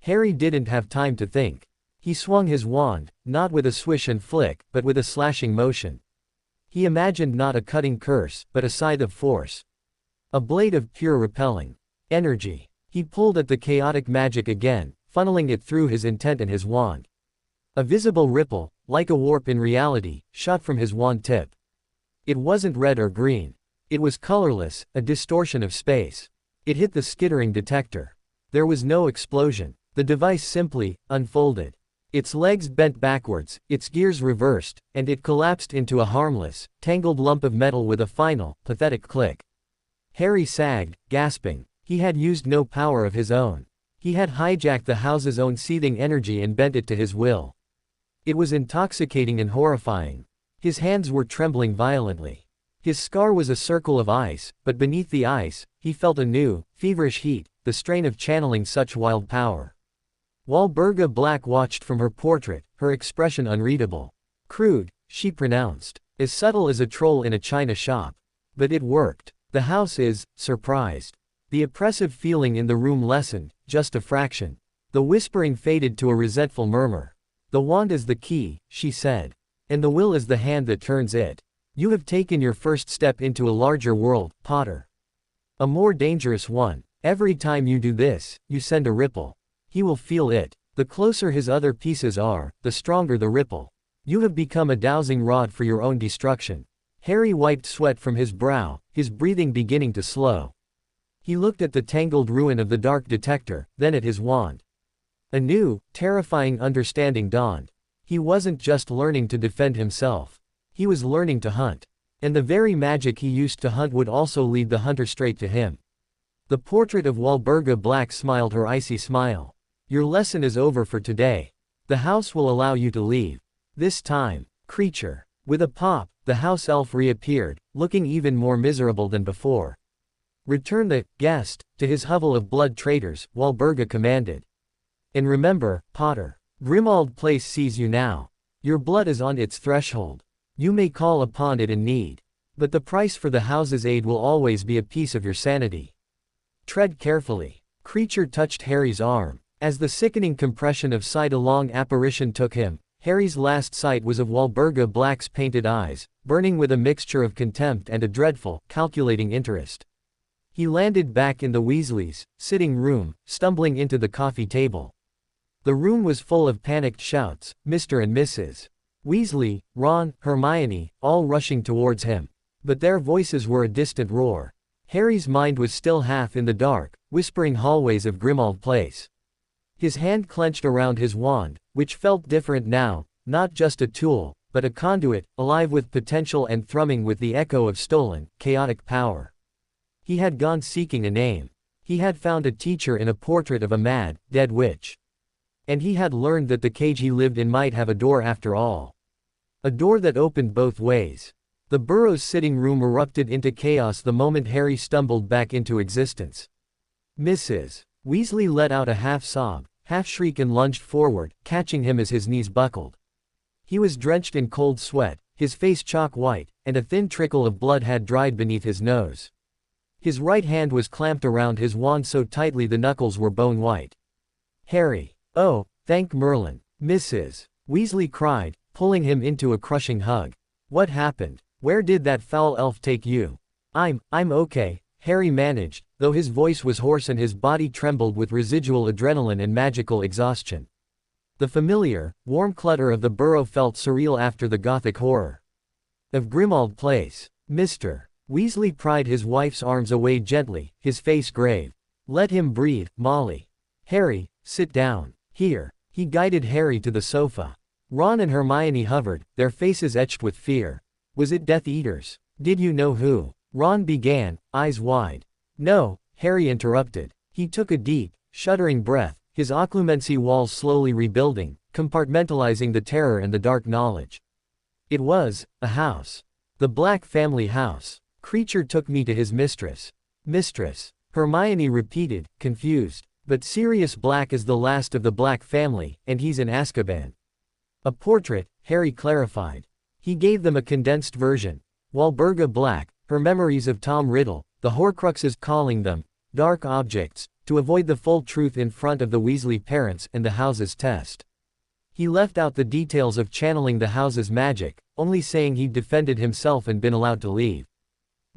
Harry didn't have time to think. He swung his wand, not with a swish and flick, but with a slashing motion. He imagined not a cutting curse, but a scythe of force. A blade of pure repelling energy. He pulled at the chaotic magic again, funneling it through his intent and his wand. A visible ripple, like a warp in reality, shot from his wand tip. It wasn't red or green. It was colorless, a distortion of space. It hit the skittering detector. There was no explosion. The device simply unfolded. Its legs bent backwards, its gears reversed, and it collapsed into a harmless, tangled lump of metal with a final, pathetic click. Harry sagged, gasping. He had used no power of his own. He had hijacked the house's own seething energy and bent it to his will. It was intoxicating and horrifying. His hands were trembling violently. His scar was a circle of ice, but beneath the ice, he felt a new, feverish heat, the strain of channeling such wild power. Walburga Black watched from her portrait, her expression unreadable. Crude, she pronounced. As subtle as a troll in a china shop. But it worked. The house is surprised. The oppressive feeling in the room lessened, just a fraction. The whispering faded to a resentful murmur. The wand is the key, she said. And the will is the hand that turns it. You have taken your first step into a larger world, Potter. A more dangerous one. Every time you do this, you send a ripple. He will feel it. The closer his other pieces are, the stronger the ripple. You have become a dowsing rod for your own destruction. Harry wiped sweat from his brow, his breathing beginning to slow. He looked at the tangled ruin of the dark detector, then at his wand. A new, terrifying understanding dawned. He wasn't just learning to defend himself. He was learning to hunt. And the very magic he used to hunt would also lead the hunter straight to him. The portrait of Walburga Black smiled her icy smile. Your lesson is over for today. The house will allow you to leave. This time, creature. With a pop, the house elf reappeared, looking even more miserable than before. Return the guest to his hovel of blood traitors, Walburga commanded. And remember, Potter, Grimmauld Place sees you now. Your blood is on its threshold. You may call upon it in need. But the price for the house's aid will always be a piece of your sanity. Tread carefully. Creature touched Harry's arm. As the sickening compression of sight-along apparition took him, Harry's last sight was of Walburga Black's painted eyes, burning with a mixture of contempt and a dreadful, calculating interest. He landed back in the Weasleys' sitting room, stumbling into the coffee table. The room was full of panicked shouts, Mr. and Mrs. Weasley, Ron, Hermione, all rushing towards him. But their voices were a distant roar. Harry's mind was still half in the dark, whispering hallways of Grimmauld Place. His hand clenched around his wand, which felt different now, not just a tool, but a conduit, alive with potential and thrumming with the echo of stolen, chaotic power. He had gone seeking a name. He had found a teacher in a portrait of a mad, dead witch. And he had learned that the cage he lived in might have a door after all. A door that opened both ways. The Burrows' sitting room erupted into chaos the moment Harry stumbled back into existence. Mrs. Weasley let out a half-sob, half-shriek and lunged forward, catching him as his knees buckled. He was drenched in cold sweat, his face chalk-white, and a thin trickle of blood had dried beneath his nose. His right hand was clamped around his wand so tightly the knuckles were bone-white. Harry! Oh, thank Merlin! Mrs. Weasley cried, pulling him into a crushing hug. What happened? Where did that foul elf take you? I'm okay, Harry managed, though his voice was hoarse and his body trembled with residual adrenaline and magical exhaustion. The familiar, warm clutter of the burrow felt surreal after the gothic horror of Grimmauld Place. Mr. Weasley pried his wife's arms away gently, his face grave. Let him breathe, Molly. Harry, sit down. Here. He guided Harry to the sofa. Ron and Hermione hovered, their faces etched with fear. Was it Death Eaters? Did you know who? Ron began, eyes wide. No, Harry interrupted. He took a deep, shuddering breath, his occlumency walls slowly rebuilding, compartmentalizing the terror and the dark knowledge. It was a house. The Black family house. Creature took me to his mistress. Mistress? Hermione repeated, confused. But Sirius Black is the last of the Black family, and he's in Azkaban. A portrait, Harry clarified. He gave them a condensed version. Walburga Black, her memories of Tom Riddle, the Horcruxes calling them dark objects, to avoid the full truth in front of the Weasley parents and the house's test. He left out the details of channeling the house's magic, only saying he'd defended himself and been allowed to leave.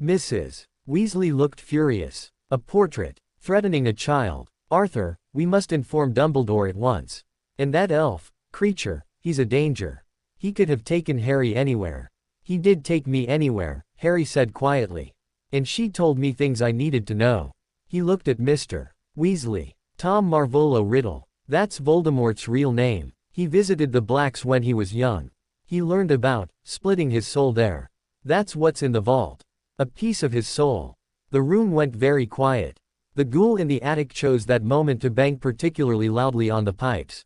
Mrs. Weasley looked furious. A portrait, threatening a child. Arthur, we must inform Dumbledore at once. And that elf, creature, he's a danger. He could have taken Harry anywhere. He did take me anywhere, Harry said quietly. And she told me things I needed to know. He looked at Mr. Weasley. Tom Marvolo Riddle. That's Voldemort's real name. He visited the Blacks when he was young. He learned about splitting his soul there. That's what's in the vault. A piece of his soul. The room went very quiet. The ghoul in the attic chose that moment to bang particularly loudly on the pipes.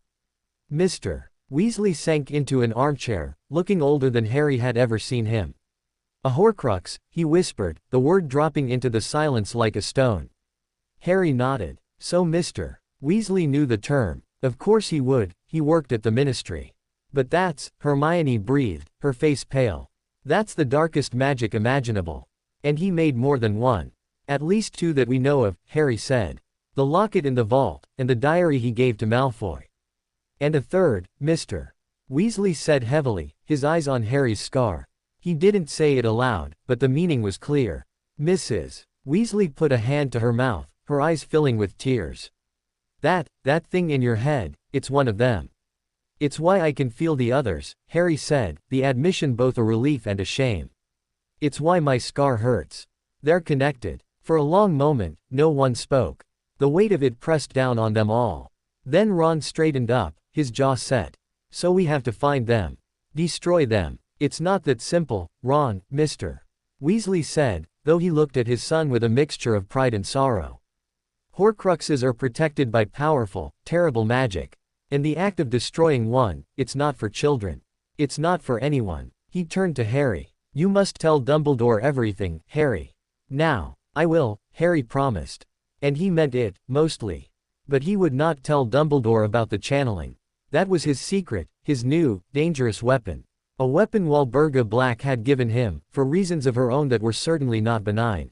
Mr. Weasley sank into an armchair, looking older than Harry had ever seen him. A Horcrux, he whispered, the word dropping into the silence like a stone. Harry nodded. So Mr. Weasley knew the term. Of course he would, he worked at the ministry. But that's, Hermione breathed, her face pale. That's the darkest magic imaginable. And he made more than one. At least two that we know of, Harry said. The locket in the vault, and the diary he gave to Malfoy. And a third, Mr. Weasley said heavily, his eyes on Harry's scar. He didn't say it aloud, but the meaning was clear. Mrs. Weasley put a hand to her mouth, her eyes filling with tears. That thing in your head, it's one of them. It's why I can feel the others, Harry said, the admission both a relief and a shame. It's why my scar hurts. They're connected. For a long moment, no one spoke. The weight of it pressed down on them all. Then Ron straightened up, his jaw set. So we have to find them. Destroy them. It's not that simple, Ron, Mr. Weasley said, though he looked at his son with a mixture of pride and sorrow. Horcruxes are protected by powerful, terrible magic. And the act of destroying one, it's not for children. It's not for anyone. He turned to Harry. You must tell Dumbledore everything, Harry. Now. I will, Harry promised. And he meant it, mostly. But he would not tell Dumbledore about the channeling. That was his secret, his new, dangerous weapon. A weapon Walburga Black had given him, for reasons of her own that were certainly not benign.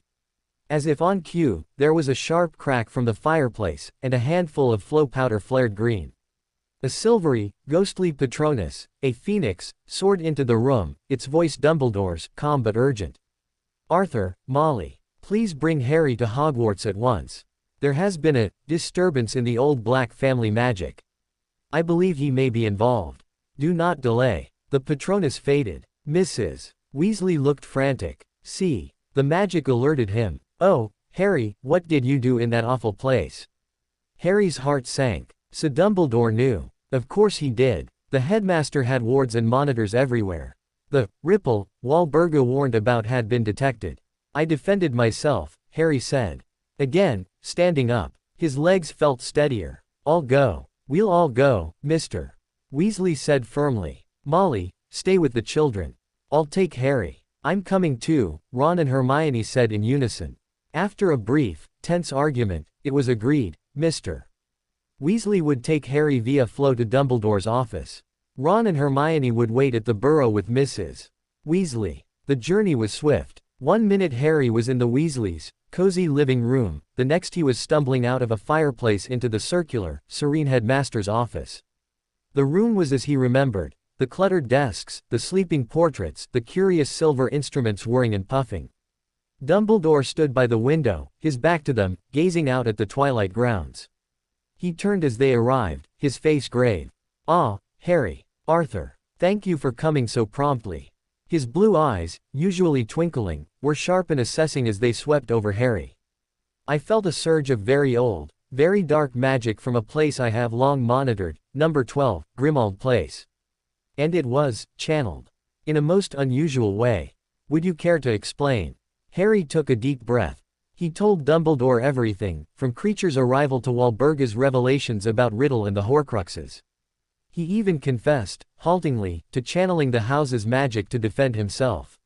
As if on cue, there was a sharp crack from the fireplace, and a handful of flow powder flared green. A silvery, ghostly Patronus, a phoenix, soared into the room, its voice Dumbledore's, calm but urgent. Arthur, Molly, please bring Harry to Hogwarts at once. There has been a disturbance in the old Black family magic. I believe he may be involved. Do not delay. The Patronus faded. Mrs. Weasley looked frantic. See, the magic alerted him. Oh, Harry, what did you do in that awful place? Harry's heart sank. So Dumbledore knew. Of course he did. The headmaster had wards and monitors everywhere. The ripple Walburga warned about had been detected. I defended myself, Harry said. Again, standing up. His legs felt steadier. I'll go. We'll all go, Mr. Weasley said firmly. Molly, stay with the children. I'll take Harry. I'm coming too, Ron and Hermione said in unison. After a brief, tense argument, it was agreed, Mr. Weasley would take Harry via flow to Dumbledore's office. Ron and Hermione would wait at the burrow with Mrs. Weasley. The journey was swift. 1 minute Harry was in the Weasleys' cozy living room, the next he was stumbling out of a fireplace into the circular, serene headmaster's office. The room was as he remembered. The cluttered desks, the sleeping portraits, the curious silver instruments whirring and puffing. Dumbledore stood by the window, his back to them, gazing out at the twilight grounds. He turned as they arrived, his face grave. Ah, Harry. Arthur. Thank you for coming so promptly. His blue eyes, usually twinkling, were sharp and assessing as they swept over Harry. I felt a surge of very old, very dark magic from a place I have long monitored, number 12, Grimmauld Place. And it was channeled. In a most unusual way. Would you care to explain? Harry took a deep breath. He told Dumbledore everything, from Creature's arrival to Walburga's revelations about Riddle and the Horcruxes. He even confessed, haltingly, to channeling the house's magic to defend himself.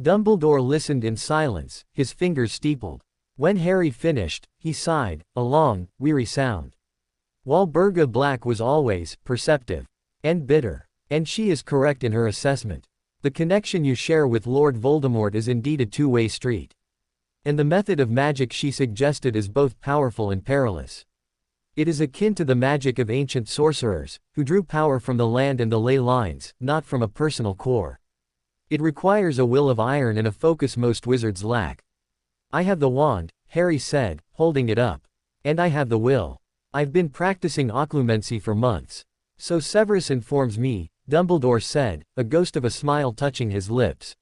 Dumbledore listened in silence, his fingers steepled. When Harry finished, he sighed, a long, weary sound. Walburga Black was always perceptive and bitter. And she is correct in her assessment. The connection you share with Lord Voldemort is indeed a two-way street. And the method of magic she suggested is both powerful and perilous. It is akin to the magic of ancient sorcerers, who drew power from the land and the ley lines, not from a personal core. It requires a will of iron and a focus most wizards lack. I have the wand, Harry said, holding it up. And I have the will. I've been practicing occlumency for months. So Severus informs me, Dumbledore said, a ghost of a smile touching his lips.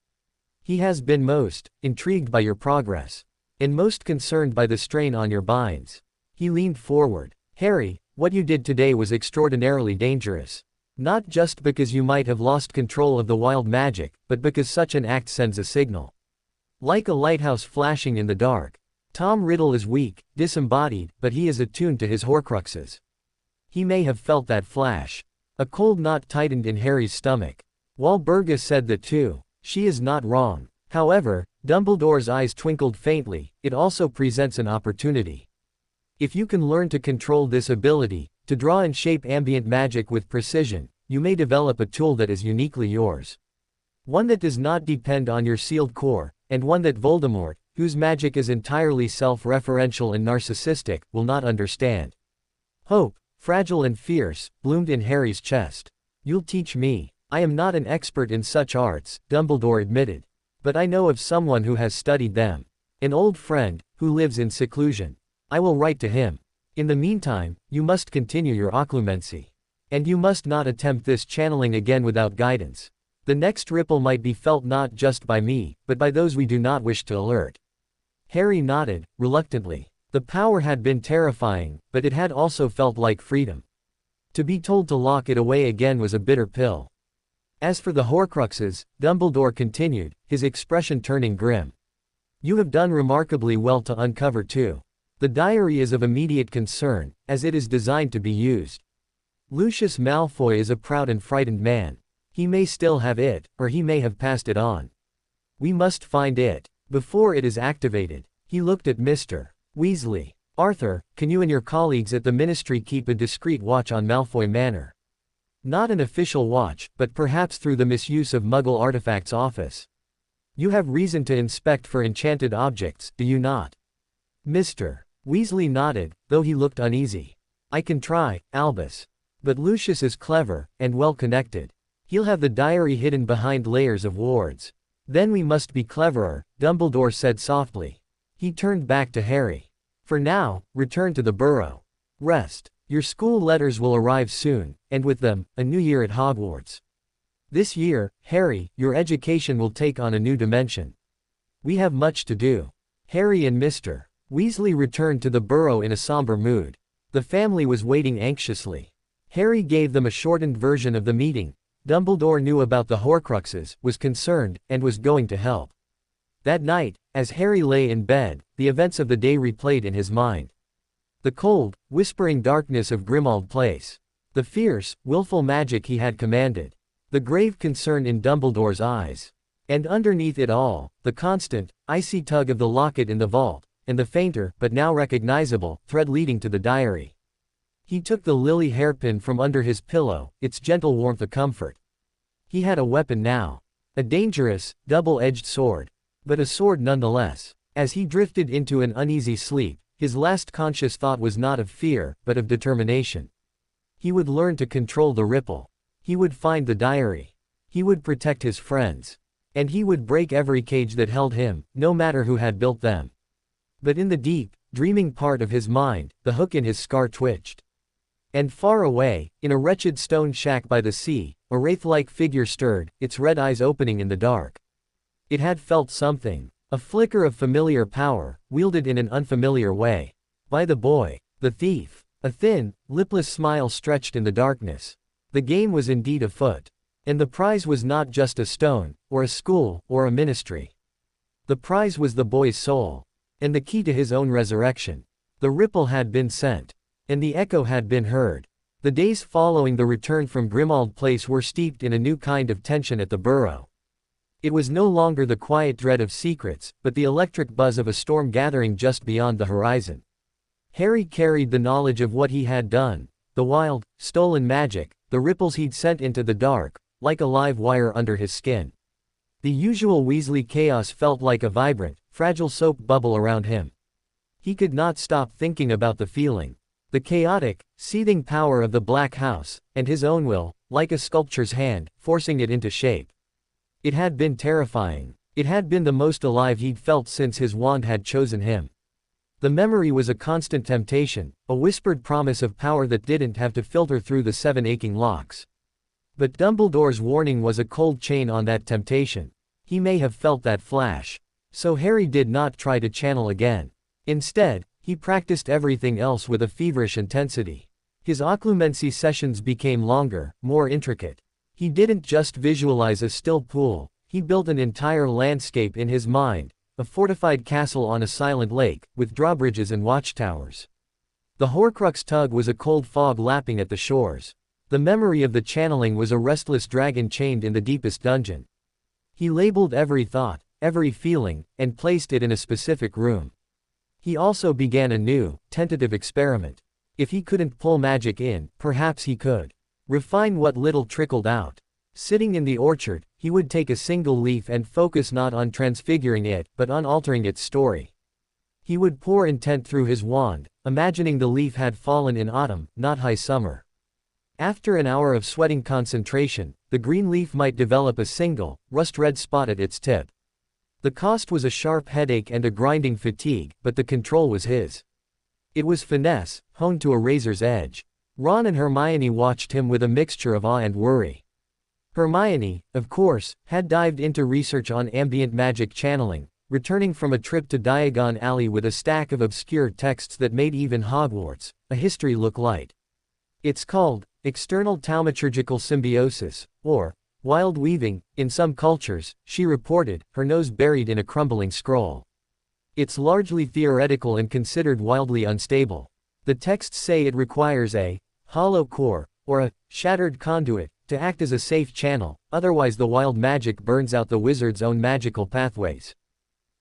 He has been most intrigued by your progress. And most concerned by the strain on your binds. He leaned forward. Harry, what you did today was extraordinarily dangerous. Not just because you might have lost control of the wild magic, but because such an act sends a signal. Like a lighthouse flashing in the dark. Tom Riddle is weak, disembodied, but he is attuned to his Horcruxes. He may have felt that flash. A cold knot tightened in Harry's stomach. Walburga said that too. She is not wrong. However, Dumbledore's eyes twinkled faintly, it also presents an opportunity. If you can learn to control this ability, to draw and shape ambient magic with precision, you may develop a tool that is uniquely yours. One that does not depend on your sealed core, and one that Voldemort, whose magic is entirely self-referential and narcissistic, will not understand. Hope, fragile and fierce, bloomed in Harry's chest. You'll teach me. I am not an expert in such arts, Dumbledore admitted. But I know of someone who has studied them. An old friend, who lives in seclusion. I will write to him. In the meantime, you must continue your occlumency. And you must not attempt this channeling again without guidance. The next ripple might be felt not just by me, but by those we do not wish to alert. Harry nodded, reluctantly. The power had been terrifying, but it had also felt like freedom. To be told to lock it away again was a bitter pill. As for the Horcruxes, Dumbledore continued, his expression turning grim. You have done remarkably well to uncover too. The diary is of immediate concern, as it is designed to be used. Lucius Malfoy is a proud and frightened man. He may still have it, or he may have passed it on. We must find it, before it is activated. He looked at Mr. Weasley. Arthur, can you and your colleagues at the Ministry keep a discreet watch on Malfoy Manor? Not an official watch, but perhaps through the misuse of Muggle Artifacts Office. You have reason to inspect for enchanted objects, do you not? Mr. Weasley nodded, though he looked uneasy. I can try, Albus. But Lucius is clever, and well connected. He'll have the diary hidden behind layers of wards. Then we must be cleverer, Dumbledore said softly. He turned back to Harry. For now, return to the burrow. Rest. Your school letters will arrive soon, and with them, a new year at Hogwarts. This year, Harry, your education will take on a new dimension. We have much to do. Harry and Mr. Weasley returned to the burrow in a somber mood. The family was waiting anxiously. Harry gave them a shortened version of the meeting. Dumbledore knew about the Horcruxes, was concerned, and was going to help. That night, as Harry lay in bed, the events of the day replayed in his mind. The cold, whispering darkness of Grimmauld Place. The fierce, willful magic he had commanded. The grave concern in Dumbledore's eyes. And underneath it all, the constant, icy tug of the locket in the vault, and the fainter, but now recognizable, thread leading to the diary. He took the lily hairpin from under his pillow, its gentle warmth a comfort. He had a weapon now. A dangerous, double-edged sword. But a sword nonetheless. As he drifted into an uneasy sleep, his last conscious thought was not of fear, but of determination. He would learn to control the ripple. He would find the diary. He would protect his friends. And he would break every cage that held him, no matter who had built them. But in the deep, dreaming part of his mind, the hook in his scar twitched. And far away, in a wretched stone shack by the sea, a wraith-like figure stirred, its red eyes opening in the dark. It had felt something. A flicker of familiar power, wielded in an unfamiliar way. By the boy. The thief. A thin, lipless smile stretched in the darkness. The game was indeed afoot. And the prize was not just a stone, or a school, or a ministry. The prize was the boy's soul. And the key to his own resurrection. The ripple had been sent. And the echo had been heard. The days following the return from Grimmauld Place were steeped in a new kind of tension at the burrow. It was no longer the quiet dread of secrets, but the electric buzz of a storm gathering just beyond the horizon. Harry carried the knowledge of what he had done, the wild, stolen magic, the ripples he'd sent into the dark, like a live wire under his skin. The usual Weasley chaos felt like a vibrant, fragile soap bubble around him. He could not stop thinking about the feeling. The chaotic, seething power of the Black House, and his own will, like a sculptor's hand, forcing it into shape. It had been terrifying. It had been the most alive he'd felt since his wand had chosen him. The memory was a constant temptation, a whispered promise of power that didn't have to filter through the 7 aching locks. But Dumbledore's warning was a cold chain on that temptation. He may have felt that flash. So Harry did not try to channel again. Instead, he practiced everything else with a feverish intensity. His occlumency sessions became longer, more intricate. He didn't just visualize a still pool, he built an entire landscape in his mind, a fortified castle on a silent lake, with drawbridges and watchtowers. The Horcrux tug was a cold fog lapping at the shores. The memory of the channeling was a restless dragon chained in the deepest dungeon. He labeled every thought, every feeling, and placed it in a specific room. He also began a new, tentative experiment. If he couldn't pull magic in, perhaps he could refine what little trickled out. Sitting in the orchard, he would take a single leaf and focus not on transfiguring it, but on altering its story. He would pour intent through his wand, imagining the leaf had fallen in autumn, not high summer. After an hour of sweating concentration, the green leaf might develop a single, rust-red spot at its tip. The cost was a sharp headache and a grinding fatigue, but the control was his. It was finesse, honed to a razor's edge. Ron and Hermione watched him with a mixture of awe and worry. Hermione, of course, had dived into research on ambient magic channeling, returning from a trip to Diagon Alley with a stack of obscure texts that made even Hogwarts, a history look light. It's called external thaumaturgical symbiosis, or wild weaving, in some cultures, she reported, her nose buried in a crumbling scroll. It's largely theoretical and considered wildly unstable. The texts say it requires a hollow core, or a shattered conduit, to act as a safe channel, otherwise the wild magic burns out the wizard's own magical pathways.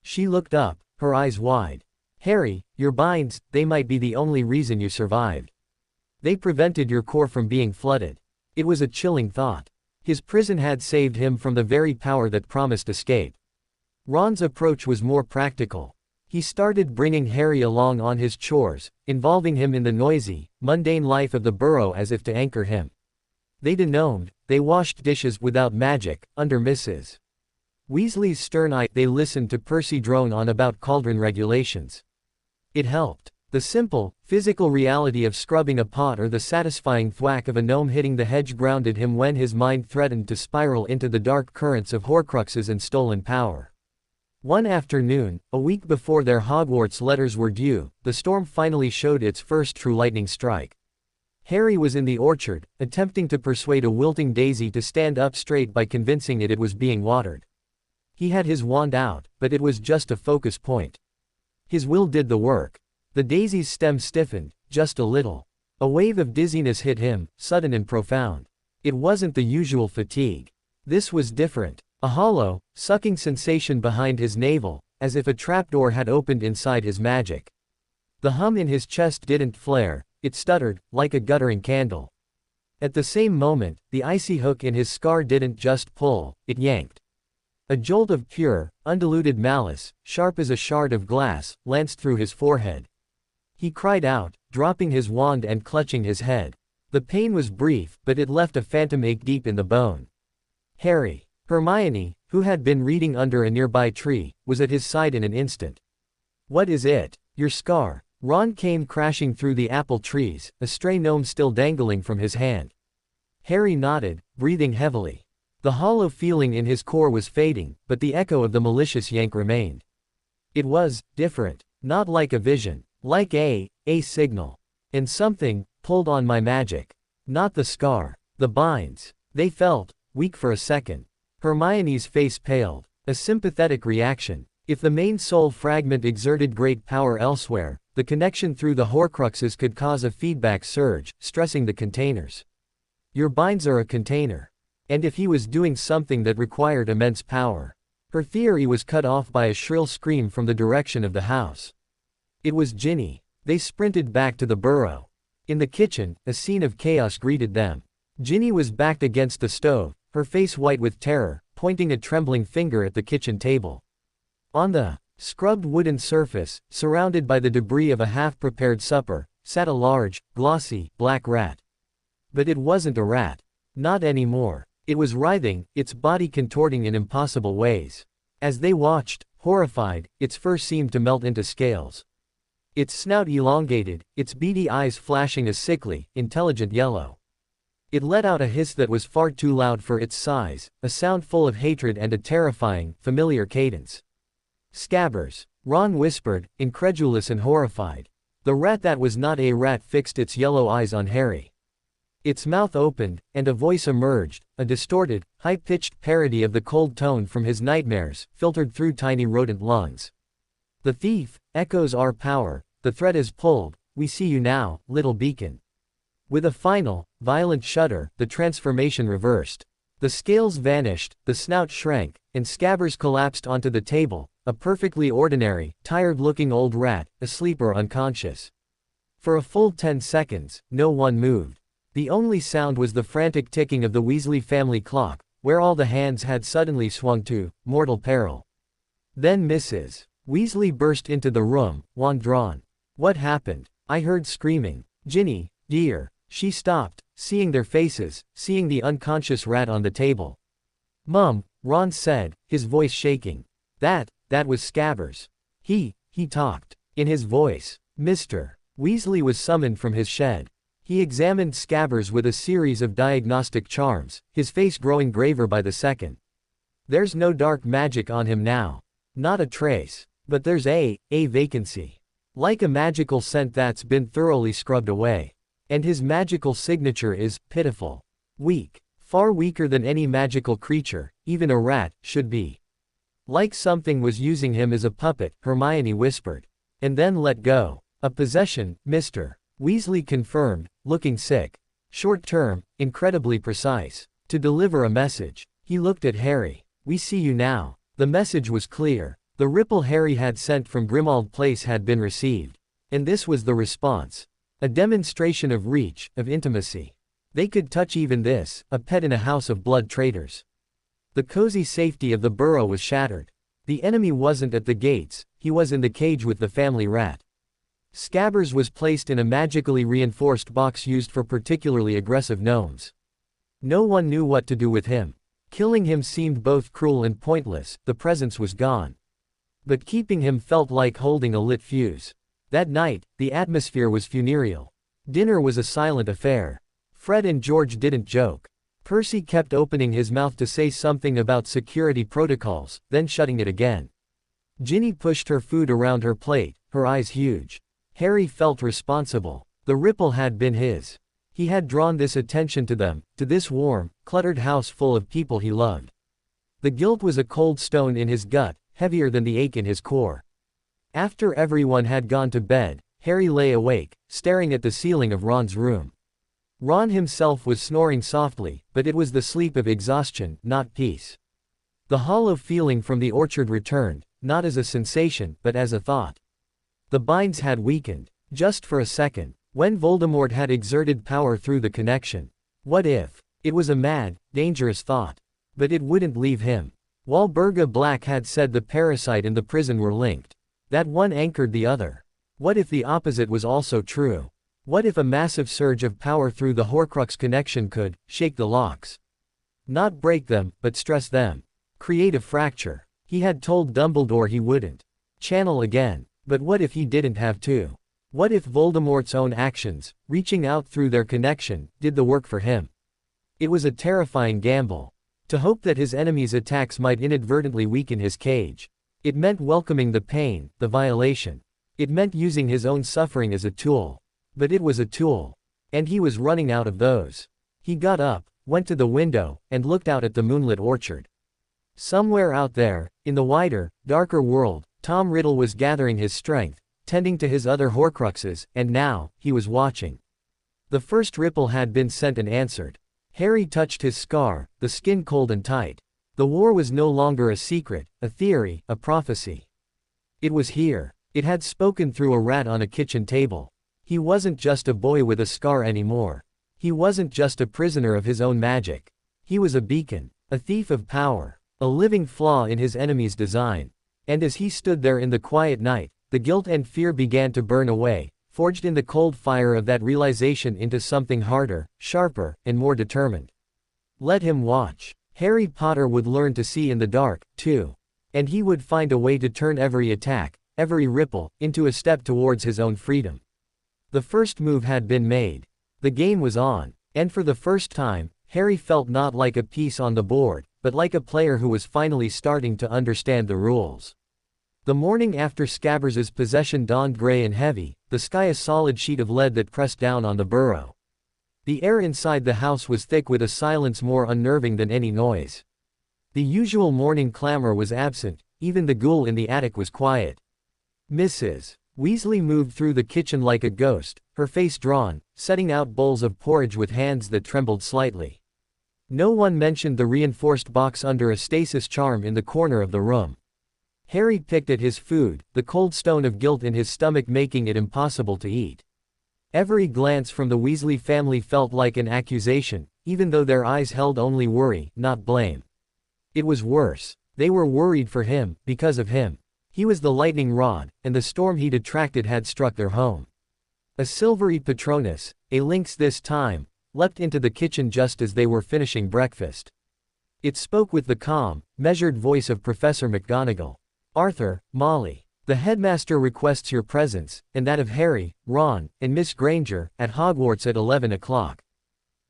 She looked up, her eyes wide. Harry, your binds, they might be the only reason you survived. They prevented your core from being flooded. It was a chilling thought. His prison had saved him from the very power that promised escape. Ron's approach was more practical. He started bringing Harry along on his chores, involving him in the noisy, mundane life of the burrow as if to anchor him. They denomed, they washed dishes without magic, under Mrs. Weasley's stern eye. They listened to Percy drone on about cauldron regulations. It helped. The simple, physical reality of scrubbing a pot or the satisfying thwack of a gnome hitting the hedge grounded him when his mind threatened to spiral into the dark currents of Horcruxes and stolen power. One afternoon, a week before their Hogwarts letters were due, the storm finally showed its first true lightning strike. Harry was in the orchard, attempting to persuade a wilting daisy to stand up straight by convincing it was being watered. He had his wand out, but it was just a focus point. His will did the work. The daisy's stem stiffened, just a little. A wave of dizziness hit him, sudden and profound. It wasn't the usual fatigue. This was different. A hollow, sucking sensation behind his navel, as if a trapdoor had opened inside his magic. The hum in his chest didn't flare, it stuttered, like a guttering candle. At the same moment, the icy hook in his scar didn't just pull, it yanked. A jolt of pure, undiluted malice, sharp as a shard of glass, lanced through his forehead. He cried out, dropping his wand and clutching his head. The pain was brief, but it left a phantom ache deep in the bone. Harry. Hermione, who had been reading under a nearby tree, was at his side in an instant. What is it? Your scar. Ron came crashing through the apple trees, a stray gnome still dangling from his hand. Harry nodded, breathing heavily. The hollow feeling in his core was fading, but the echo of the malicious yank remained. It was different, not like a vision, like a signal. And something pulled on my magic. Not the scar. The binds. They felt weak for a second. Hermione's face paled. A sympathetic reaction. If the main soul fragment exerted great power elsewhere, the connection through the Horcruxes could cause a feedback surge, stressing the containers. Your binds are a container. And if he was doing something that required immense power. Her theory was cut off by a shrill scream from the direction of the house. It was Ginny. They sprinted back to the burrow. In the kitchen, a scene of chaos greeted them. Ginny was backed against the stove, her face white with terror, pointing a trembling finger at the kitchen table. On the scrubbed wooden surface, surrounded by the debris of a half-prepared supper, sat a large, glossy, black rat. But it wasn't a rat. Not anymore. It was writhing, its body contorting in impossible ways. As they watched, horrified, its fur seemed to melt into scales. Its snout elongated, its beady eyes flashing a sickly, intelligent yellow. It let out a hiss that was far too loud for its size, a sound full of hatred and a terrifying, familiar cadence. Scabbers. Ron whispered, incredulous and horrified. The rat that was not a rat fixed its yellow eyes on Harry. Its mouth opened, and a voice emerged, a distorted, high-pitched parody of the cold tone from his nightmares, filtered through tiny rodent lungs. The thief echoes our power, the thread is pulled, we see you now, little beacon. With a final, violent shudder, the transformation reversed. The scales vanished, the snout shrank, and Scabbers collapsed onto the table, a perfectly ordinary, tired-looking old rat, asleep or unconscious. For a full 10 seconds, no one moved. The only sound was the frantic ticking of the Weasley family clock, where all the hands had suddenly swung to mortal peril. Then Mrs. Weasley burst into the room, wand drawn. What happened? I heard screaming. Ginny, dear. She stopped, seeing their faces, seeing the unconscious rat on the table. Mum, Ron said, his voice shaking. That was Scabbers. He talked. In his voice, Mr. Weasley was summoned from his shed. He examined Scabbers with a series of diagnostic charms, his face growing graver by the second. There's no dark magic on him now. Not a trace. But there's a vacancy. Like a magical scent that's been thoroughly scrubbed away. And his magical signature is pitiful. Weak. Far weaker than any magical creature, even a rat, should be. Like something was using him as a puppet, Hermione whispered. And then let go. A possession, Mr. Weasley confirmed, looking sick. Short term, incredibly precise. To deliver a message. He looked at Harry. We see you now. The message was clear. The ripple Harry had sent from Grimmauld Place had been received. And this was the response. A demonstration of reach, of intimacy. They could touch even this, a pet in a house of blood traitors. The cozy safety of the burrow was shattered. The enemy wasn't at the gates, he was in the cage with the family rat. Scabbers was placed in a magically reinforced box used for particularly aggressive gnomes. No one knew what to do with him. Killing him seemed both cruel and pointless, the presence was gone. But keeping him felt like holding a lit fuse. That night, the atmosphere was funereal. Dinner was a silent affair. Fred and George didn't joke. Percy kept opening his mouth to say something about security protocols, then shutting it again. Ginny pushed her food around her plate, her eyes huge. Harry felt responsible. The ripple had been his. He had drawn this attention to them, to this warm, cluttered house full of people he loved. The guilt was a cold stone in his gut, heavier than the ache in his core. After everyone had gone to bed, Harry lay awake, staring at the ceiling of Ron's room. Ron himself was snoring softly, but it was the sleep of exhaustion, not peace. The hollow feeling from the orchard returned, not as a sensation, but as a thought. The binds had weakened, just for a second, when Voldemort had exerted power through the connection. What if? It was a mad, dangerous thought. But it wouldn't leave him. Walburga Black had said the parasite and the prison were linked. That one anchored the other. What if the opposite was also true? What if a massive surge of power through the Horcrux connection could shake the locks? Not break them, but stress them. Create a fracture. He had told Dumbledore he wouldn't. Channel again. But what if he didn't have to? What if Voldemort's own actions, reaching out through their connection, did the work for him? It was a terrifying gamble. To hope that his enemy's attacks might inadvertently weaken his cage. It meant welcoming the pain, the violation. It meant using his own suffering as a tool. But it was a tool. And he was running out of those. He got up, went to the window, and looked out at the moonlit orchard. Somewhere out there, in the wider, darker world, Tom Riddle was gathering his strength, tending to his other Horcruxes, and now, he was watching. The first ripple had been sent and answered. Harry touched his scar, the skin cold and tight. The war was no longer a secret, a theory, a prophecy. It was here. It had spoken through a rat on a kitchen table. He wasn't just a boy with a scar anymore. He wasn't just a prisoner of his own magic. He was a beacon, a thief of power, a living flaw in his enemy's design. And as he stood there in the quiet night, the guilt and fear began to burn away, forged in the cold fire of that realization into something harder, sharper, and more determined. Let him watch. Harry Potter would learn to see in the dark, too. And he would find a way to turn every attack, every ripple, into a step towards his own freedom. The first move had been made. The game was on. And for the first time, Harry felt not like a piece on the board, but like a player who was finally starting to understand the rules. The morning after Scabbers' possession dawned gray and heavy, the sky a solid sheet of lead that pressed down on the burrow. The air inside the house was thick with a silence more unnerving than any noise. The usual morning clamor was absent, even the ghoul in the attic was quiet. Mrs. Weasley moved through the kitchen like a ghost, her face drawn, setting out bowls of porridge with hands that trembled slightly. No one mentioned the reinforced box under a stasis charm in the corner of the room. Harry picked at his food, the cold stone of guilt in his stomach making it impossible to eat. Every glance from the Weasley family felt like an accusation, even though their eyes held only worry, not blame. It was worse. They were worried for him, because of him. He was the lightning rod, and the storm he'd attracted had struck their home. A silvery Patronus, a lynx this time, leapt into the kitchen just as they were finishing breakfast. It spoke with the calm, measured voice of Professor McGonagall. Arthur, Molly. The headmaster requests your presence, and that of Harry, Ron, and Miss Granger, at Hogwarts at 11 o'clock.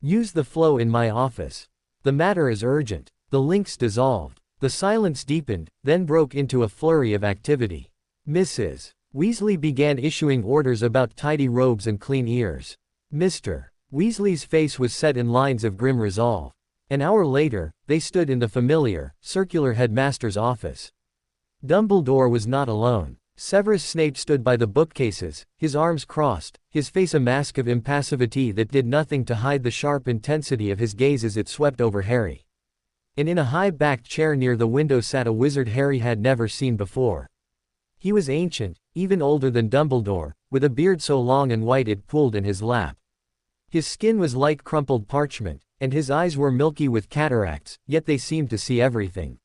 Use the flow in my office. The matter is urgent. The links dissolved. The silence deepened, then broke into a flurry of activity. Mrs. Weasley began issuing orders about tidy robes and clean ears. Mr. Weasley's face was set in lines of grim resolve. An hour later, they stood in the familiar, circular headmaster's office. Dumbledore was not alone. Severus Snape stood by the bookcases, his arms crossed, his face a mask of impassivity that did nothing to hide the sharp intensity of his gaze as it swept over Harry. and in a high-backed chair near the window sat a wizard Harry had never seen before. He was ancient, even older than Dumbledore, with a beard so long and white it pooled in his lap. His skin was like crumpled parchment, and his eyes were milky with cataracts, yet they seemed to see everything.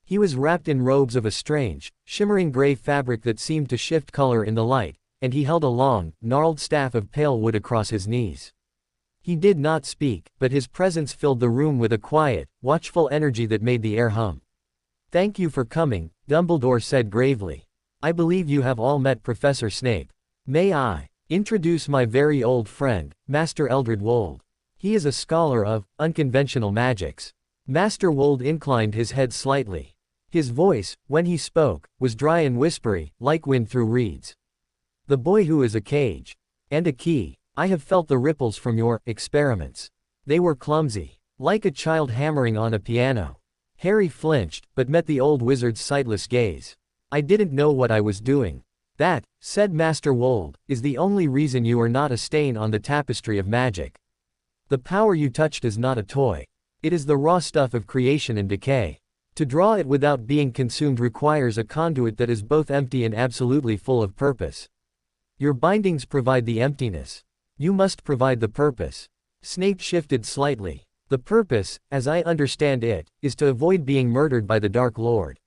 He was wrapped in robes of a strange, shimmering gray fabric that seemed to shift color in the light, and he held a long, gnarled staff of pale wood across his knees. He did not speak, but his presence filled the room with a quiet, watchful energy that made the air hum. "Thank you for coming," Dumbledore said gravely. "I believe you have all met Professor Snape. May I introduce my very old friend, Master Eldred Wold. He is a scholar of unconventional magics." Master Wold inclined his head slightly. His voice, when he spoke, was dry and whispery, like wind through reeds. "The boy who is a cage. And a key. I have felt the ripples from your experiments. They were clumsy. Like a child hammering on a piano." Harry flinched, but met the old wizard's sightless gaze. "I didn't know what I was doing." "That," said Master Wold, "is the only reason you are not a stain on the tapestry of magic. The power you touched is not a toy. It is the raw stuff of creation and decay. To draw it without being consumed requires a conduit that is both empty and absolutely full of purpose. Your bindings provide the emptiness. You must provide the purpose." Snape shifted slightly. "The purpose, as I understand it, is to avoid being murdered by the Dark Lord.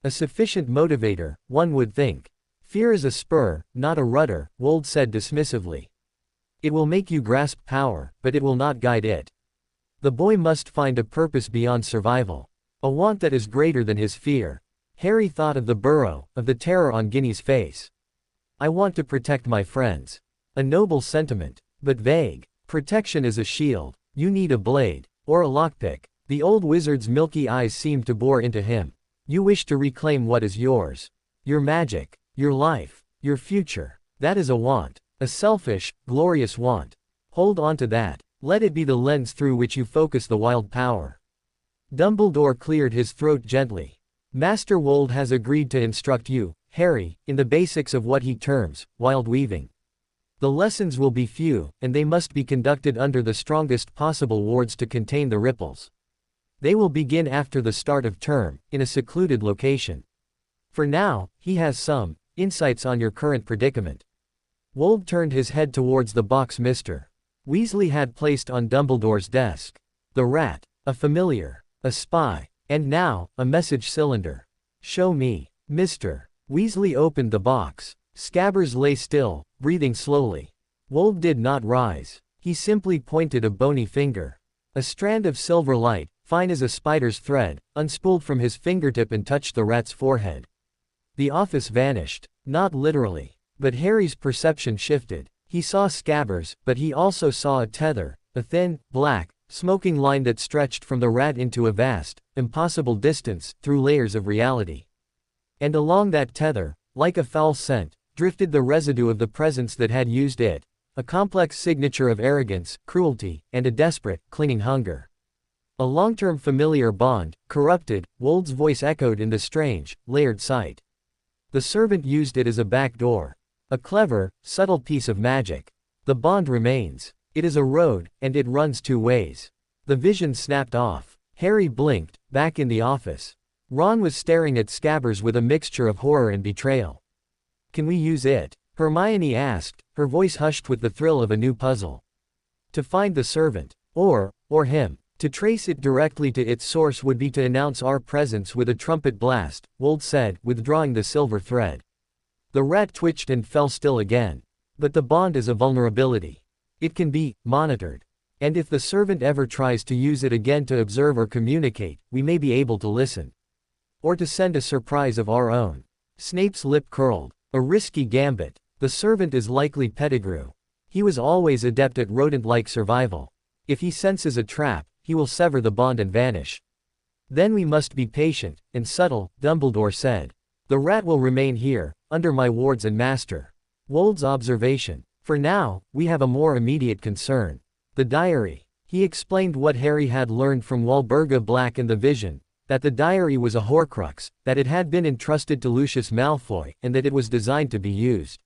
A sufficient motivator, one would think. Fear is a spur, not a rudder," Wold said dismissively. "It will make you grasp power, but it will not guide it. The boy must find a purpose beyond survival. A want that is greater than his fear." Harry thought of the burrow, of the terror on Ginny's face. "I want to protect my friends." A noble sentiment, but vague. Protection is a shield. You need a blade. Or a lockpick. The old wizard's milky eyes seemed to bore into him. "You wish to reclaim what is yours. Your magic. Your life. Your future. That is a want. A selfish, glorious want. Hold on to that. Let it be the lens through which you focus the wild power." Dumbledore cleared his throat gently. "Master Wold has agreed to instruct you, Harry, in the basics of what he terms wild weaving. The lessons will be few, and they must be conducted under the strongest possible wards to contain the ripples. They will begin after the start of term, in a secluded location. For now, he has some insights on your current predicament." Wold turned his head towards the box Mr. Weasley had placed on Dumbledore's desk. The rat, a familiar, a spy, and now, a message cylinder. "Show me." Mr. Weasley opened the box. Scabbers lay still, breathing slowly. Wold did not rise. He simply pointed a bony finger. A strand of silver light, fine as a spider's thread, unspooled from his fingertip and touched the rat's forehead. The office vanished. Not literally. But Harry's perception shifted. He saw Scabbers, but he also saw a tether, a thin, black, smoking line that stretched from the rat into a vast, impossible distance, through layers of reality. And along that tether, like a foul scent, drifted the residue of the presence that had used it, a complex signature of arrogance, cruelty, and a desperate, clinging hunger. A long-term familiar bond, corrupted, Wold's voice echoed in the strange, layered sight. The servant used it as a back door. A clever, subtle piece of magic. The bond remains. It is a road, and it runs two ways. The vision snapped off. Harry blinked, back in the office. Ron was staring at Scabbers with a mixture of horror and betrayal. "Can we use it?" Hermione asked, her voice hushed with the thrill of a new puzzle. "To find the servant. Or him. To trace it directly to its source would be to announce our presence with a trumpet blast," Wold said, withdrawing the silver thread. The rat twitched and fell still again. "But the bond is a vulnerability. It can be monitored. And if the servant ever tries to use it again to observe or communicate, we may be able to listen. Or to send a surprise of our own." Snape's lip curled. "A risky gambit. The servant is likely Pettigrew. He was always adept at rodent-like survival. If he senses a trap, he will sever the bond and vanish. Then we must be patient and subtle," Dumbledore said. "The rat will remain here, under my wards and Master Wold's observation. For now, we have a more immediate concern. The diary." He explained what Harry had learned from Walburga Black and the Vision, that the diary was a Horcrux, that it had been entrusted to Lucius Malfoy, and that it was designed to be used.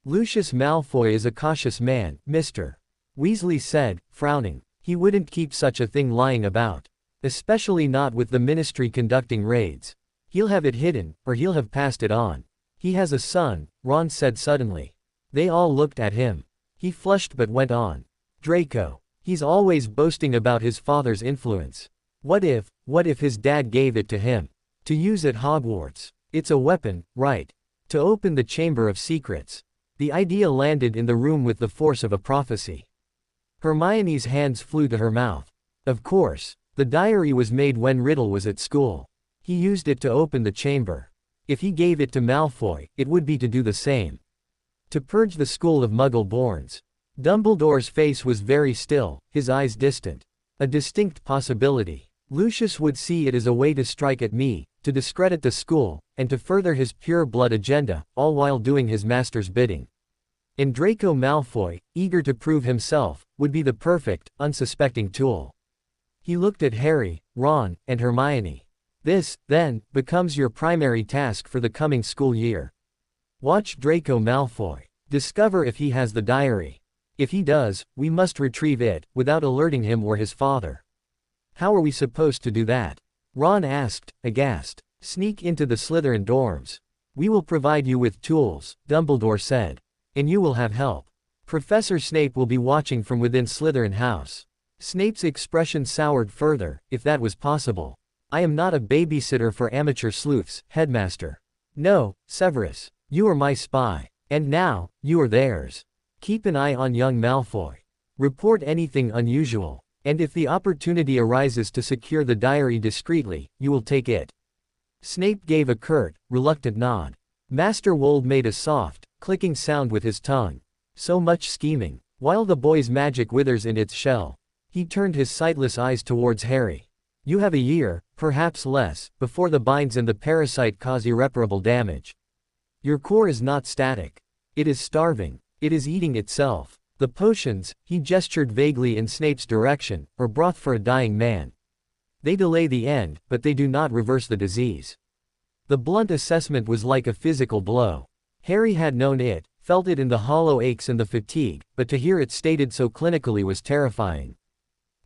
"Lucius Malfoy is a cautious man, Mr. Weasley said, frowning. He wouldn't keep such a thing lying about. especially not with the Ministry conducting raids. He'll have it hidden, or he'll have passed it on. He has a son, Ron said suddenly. They all looked at him. He flushed but went on. Draco. He's always boasting about his father's influence. What if his dad gave it to him? To use at Hogwarts. It's a weapon, right? To open the Chamber of Secrets. The idea landed in the room with the force of a prophecy. Hermione's hands flew to her mouth. Of course. The diary was made when Riddle was at school. He used it to open the chamber. If he gave it to Malfoy, it would be to do the same. To purge the school of Muggle-borns. Dumbledore's face was very still, his eyes distant. A distinct possibility. Lucius would see it as a way to strike at me, to discredit the school, and to further his pure blood agenda, all while doing his master's bidding. And Draco Malfoy, eager to prove himself, would be the perfect, unsuspecting tool. He looked at Harry, Ron, and Hermione. This, then, becomes your primary task for the coming school year. Watch Draco Malfoy. Discover if he has the diary. If he does, we must retrieve it, without alerting him or his father. How are we supposed to do that? Ron asked, aghast. Sneak into the Slytherin dorms. We will provide you with tools, Dumbledore said. And you will have help. Professor Snape will be watching from within Slytherin House. Snape's expression soured further, if that was possible. I am not a babysitter for amateur sleuths, headmaster. No, Severus. You are my spy. And now, you are theirs. Keep an eye on young Malfoy. Report anything unusual. And if the opportunity arises to secure the diary discreetly, you will take it. Snape gave a curt, reluctant nod. Master Wold made a soft, clicking sound with his tongue. So much scheming. While the boy's magic withers in its shell. He turned his sightless eyes towards Harry. You have a year, perhaps less, before the binds and the parasite cause irreparable damage. Your core is not static. It is starving. It is eating itself. The potions, he gestured vaguely in Snape's direction, are broth for a dying man. They delay the end, but they do not reverse the disease. The blunt assessment was like a physical blow. Harry had known it, felt it in the hollow aches and the fatigue, but to hear it stated so clinically was terrifying.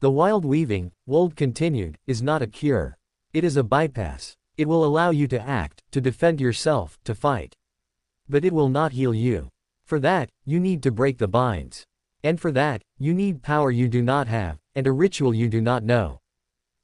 The wild weaving, Wold continued, is not a cure. It is a bypass. It will allow you to act, to defend yourself, to fight. But it will not heal you. For that, you need to break the binds. And for that, you need power you do not have, and a ritual you do not know.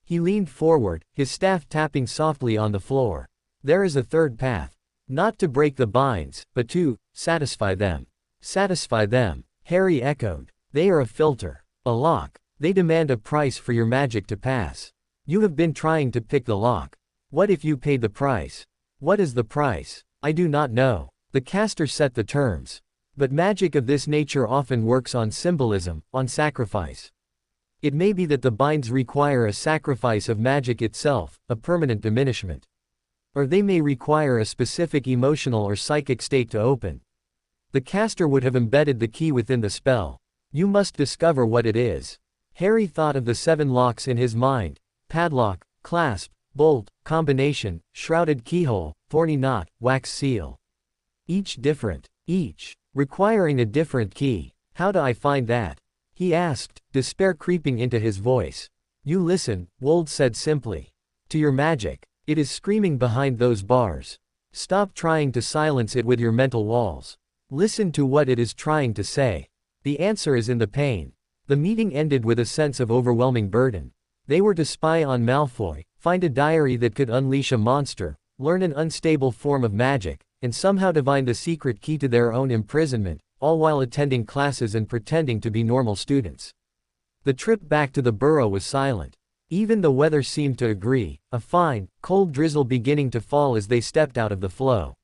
He leaned forward, his staff tapping softly on the floor. There is a third path. Not to break the binds, but to satisfy them. Satisfy them, Harry echoed. They are a filter, a lock. They demand a price for your magic to pass. You have been trying to pick the lock. What if you paid the price? What is the price? I do not know. The caster set the terms. But magic of this nature often works on symbolism, on sacrifice. It may be that the binds require a sacrifice of magic itself, a permanent diminishment. Or they may require a specific emotional or psychic state to open. The caster would have embedded the key within the spell. You must discover what it is. Harry thought of the 7 locks in his mind: padlock, clasp, bolt, combination, shrouded keyhole, thorny knot, wax seal. Each different. Each requiring a different key. How do I find that? He asked, despair creeping into his voice. You listen, Wold said simply. To your magic. It is screaming behind those bars. Stop trying to silence it with your mental walls. Listen to what it is trying to say. The answer is in the pain. The meeting ended with a sense of overwhelming burden. They were to spy on Malfoy, find a diary that could unleash a monster, learn an unstable form of magic, and somehow divine the secret key to their own imprisonment, all while attending classes and pretending to be normal students. The trip back to the burrow was silent. Even the weather seemed to agree, a fine, cold drizzle beginning to fall as they stepped out of the flow.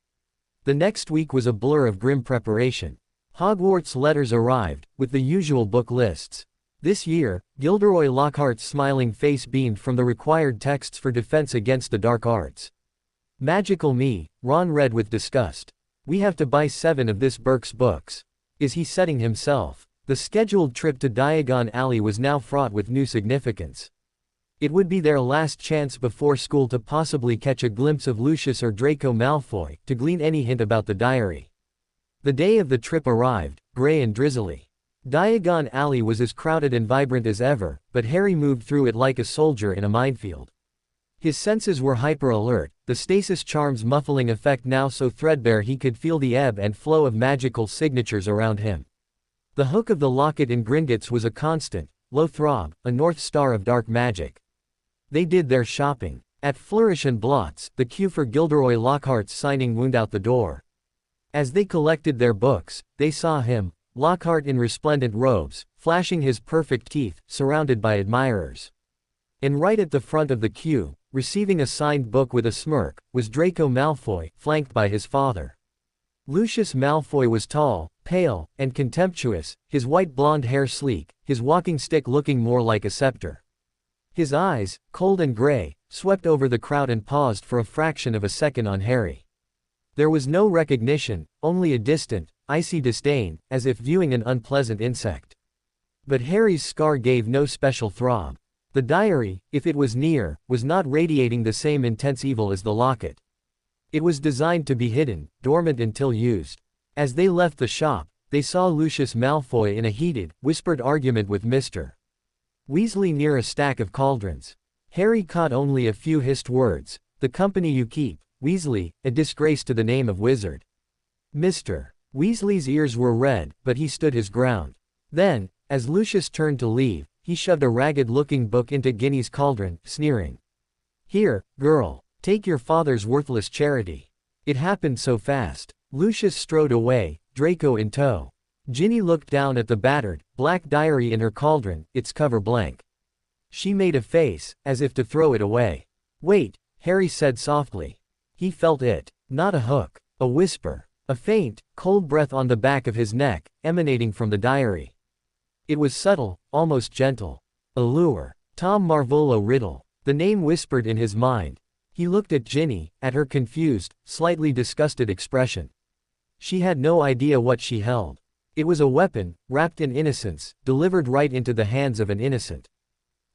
The next week was a blur of grim preparation. Hogwarts letters arrived, with the usual book lists. This year, Gilderoy Lockhart's smiling face beamed from the required texts for defense against the dark arts. Magical me, Ron read with disgust. We have to buy 7 of this Burke's books. Is he setting himself? The scheduled trip to Diagon Alley was now fraught with new significance. It would be their last chance before school to possibly catch a glimpse of Lucius or Draco Malfoy, to glean any hint about the diary. The day of the trip arrived, gray and drizzly. Diagon Alley was as crowded and vibrant as ever, but Harry moved through it like a soldier in a minefield. His senses were hyper-alert, the stasis charm's muffling effect now so threadbare he could feel the ebb and flow of magical signatures around him. The hook of the locket in Gringotts was a constant, low throb, a north star of dark magic. They did their shopping. At Flourish and Blots, the queue for Gilderoy Lockhart's signing wound out the door. As they collected their books, they saw him, Lockhart in resplendent robes, flashing his perfect teeth, surrounded by admirers. And right at the front of the queue, receiving a signed book with a smirk, was Draco Malfoy, flanked by his father. Lucius Malfoy was tall, pale, and contemptuous, his white blonde hair sleek, his walking stick looking more like a scepter. His eyes, cold and gray, swept over the crowd and paused for a fraction of a second on Harry. There was no recognition, only a distant, icy disdain, as if viewing an unpleasant insect. But Harry's scar gave no special throb. The diary, if it was near, was not radiating the same intense evil as the locket. It was designed to be hidden, dormant until used. As they left the shop, they saw Lucius Malfoy in a heated, whispered argument with Mr. Weasley near a stack of cauldrons. Harry caught only a few hissed words. "The company you keep, Weasley, a disgrace to the name of wizard." Mr. Weasley's ears were red, but he stood his ground. Then, as Lucius turned to leave, he shoved a ragged-looking book into Ginny's cauldron, sneering. "Here, girl. Take your father's worthless charity." It happened so fast. Lucius strode away, Draco in tow. Ginny looked down at the battered, black diary in her cauldron, its cover blank. She made a face, as if to throw it away. "Wait," Harry said softly. He felt it. Not a hook. A whisper. A faint, cold breath on the back of his neck, emanating from the diary. It was subtle, almost gentle. A lure. Tom Marvolo Riddle. The name whispered in his mind. He looked at Ginny, at her confused, slightly disgusted expression. She had no idea what she held. It was a weapon, wrapped in innocence, delivered right into the hands of an innocent.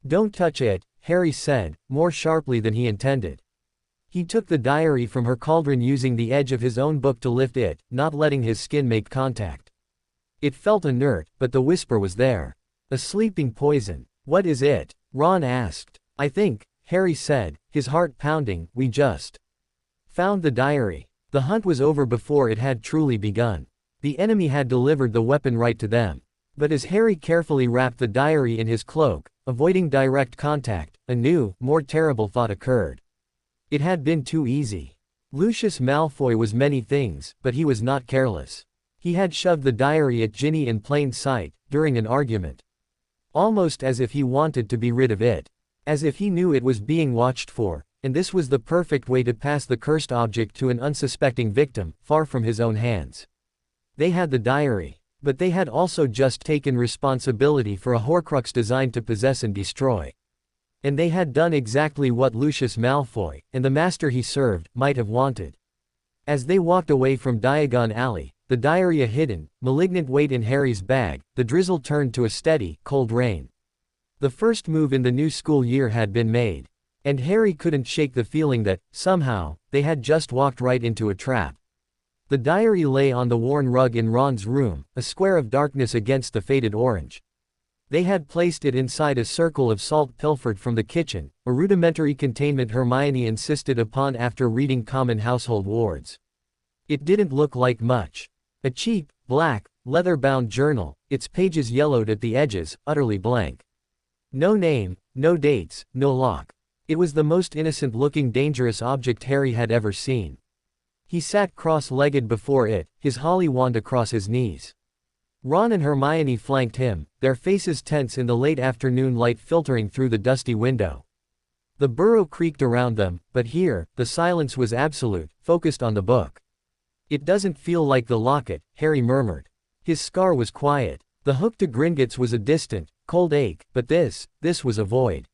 "Don't touch it," Harry said, more sharply than he intended. He took the diary from her cauldron using the edge of his own book to lift it, not letting his skin make contact. It felt inert, but the whisper was there. "A sleeping poison. What is it?" Ron asked. "I think," Harry said, his heart pounding, "we just found the diary." The hunt was over before it had truly begun. The enemy had delivered the weapon right to them. But as Harry carefully wrapped the diary in his cloak, avoiding direct contact, a new, more terrible thought occurred. It had been too easy. Lucius Malfoy was many things, but he was not careless. He had shoved the diary at Ginny in plain sight, during an argument. Almost as if he wanted to be rid of it. As if he knew it was being watched for, and this was the perfect way to pass the cursed object to an unsuspecting victim, far from his own hands. They had the diary. But they had also just taken responsibility for a Horcrux designed to possess and destroy. And they had done exactly what Lucius Malfoy, and the master he served, might have wanted. As they walked away from Diagon Alley, the diary a hidden, malignant weight in Harry's bag, the drizzle turned to a steady, cold rain. The first move in the new school year had been made. And Harry couldn't shake the feeling that, somehow, they had just walked right into a trap. The diary lay on the worn rug in Ron's room, a square of darkness against the faded orange. They had placed it inside a circle of salt pilfered from the kitchen, a rudimentary containment Hermione insisted upon after reading Common Household Wards. It didn't look like much. A cheap, black, leather-bound journal, its pages yellowed at the edges, utterly blank. No name, no dates, no lock. It was the most innocent-looking dangerous object Harry had ever seen. He sat cross-legged before it, his holly wand across his knees. Ron and Hermione flanked him, their faces tense in the late afternoon light filtering through the dusty window. The burrow creaked around them, but here, the silence was absolute, focused on the book. "It doesn't feel like the locket," Harry murmured. His scar was quiet. The hook to Gringotts was a distant, cold ache, but this was a void.